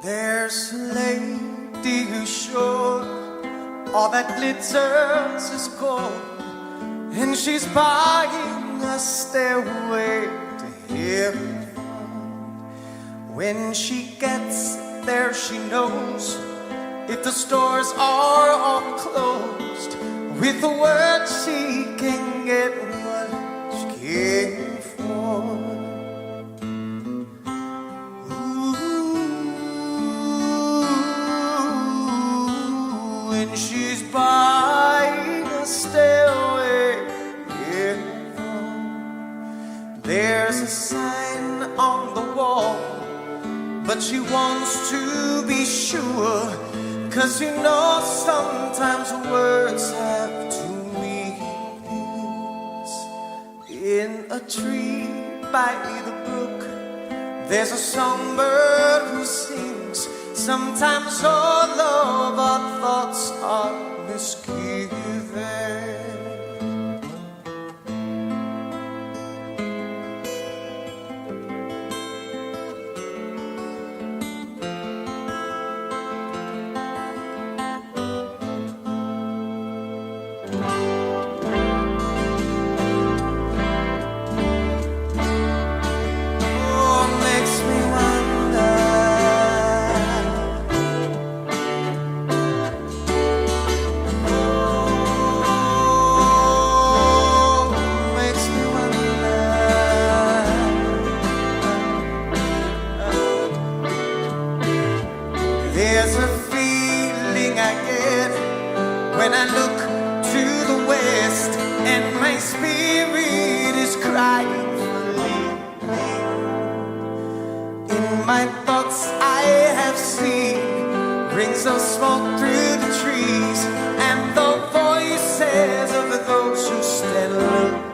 There's a lady who's sure all that glitters is gold, and she's buying a stairway to heaven. When she gets there, she knows if the stores are all closed, with the word she can get what she came for. Ooh, and she's buying a stairway in front. There's a sign on the wall, but she wants to be sure, 'cause you know sometimes words have two meanings. In a tree by the brook, there's a songbird who sings. Sometimes all of our thoughts are misgiven. There's a feeling I get when I look to the west, and my spirit is crying for leaving. In my thoughts I have seen rings of smoke through the trees, and the voices of those who stand looking.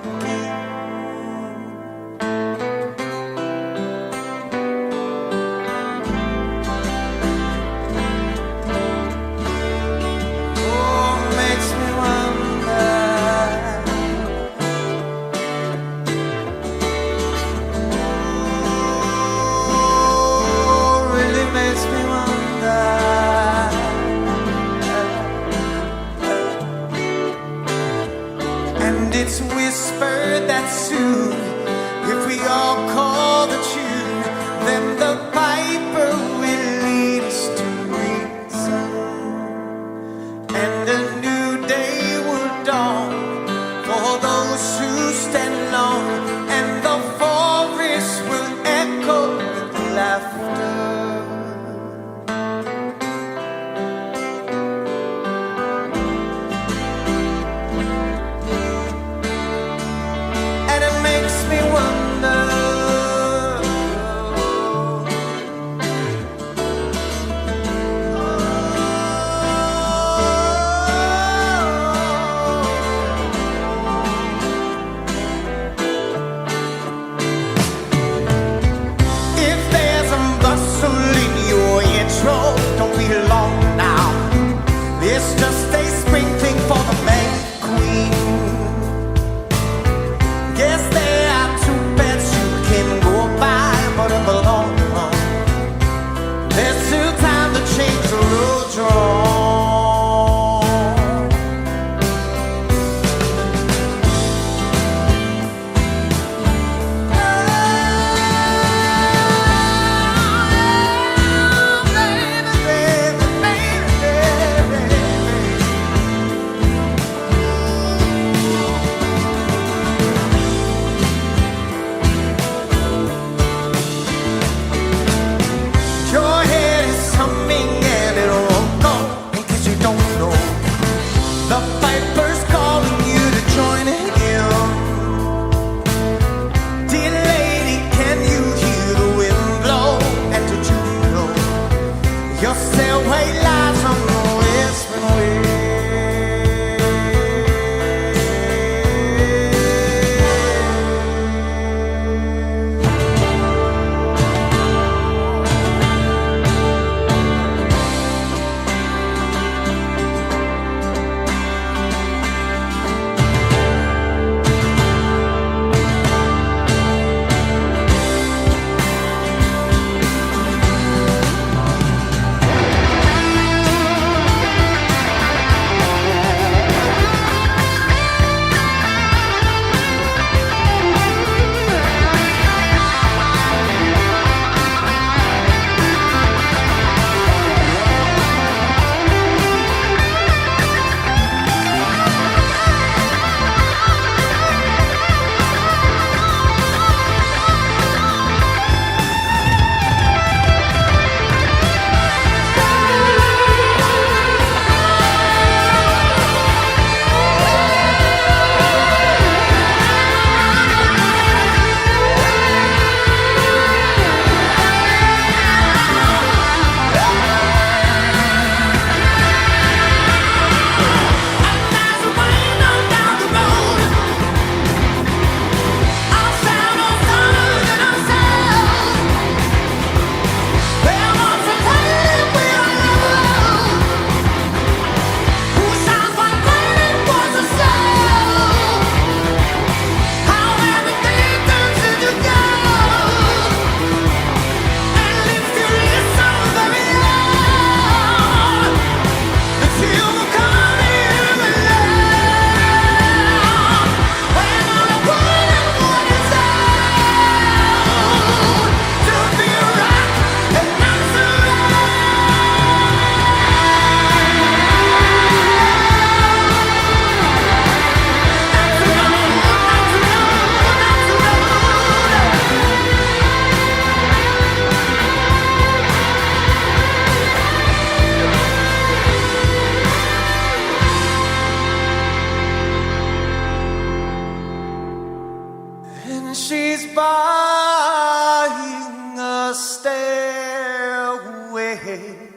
highway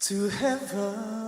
to heaven.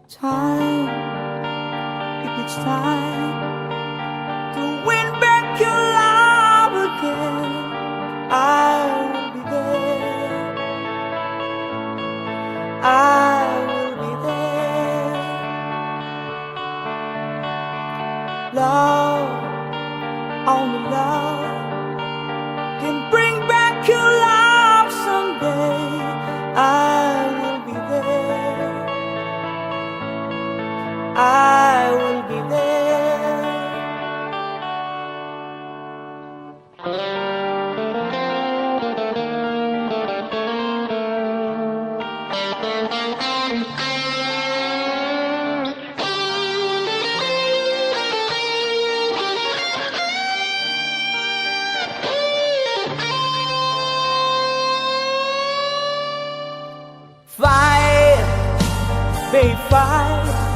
time, if it's time to win back your love again, I will be there. I will be there. Love, only love can bring back your love someday. I will be there. I will be there. Fight, babe, fight.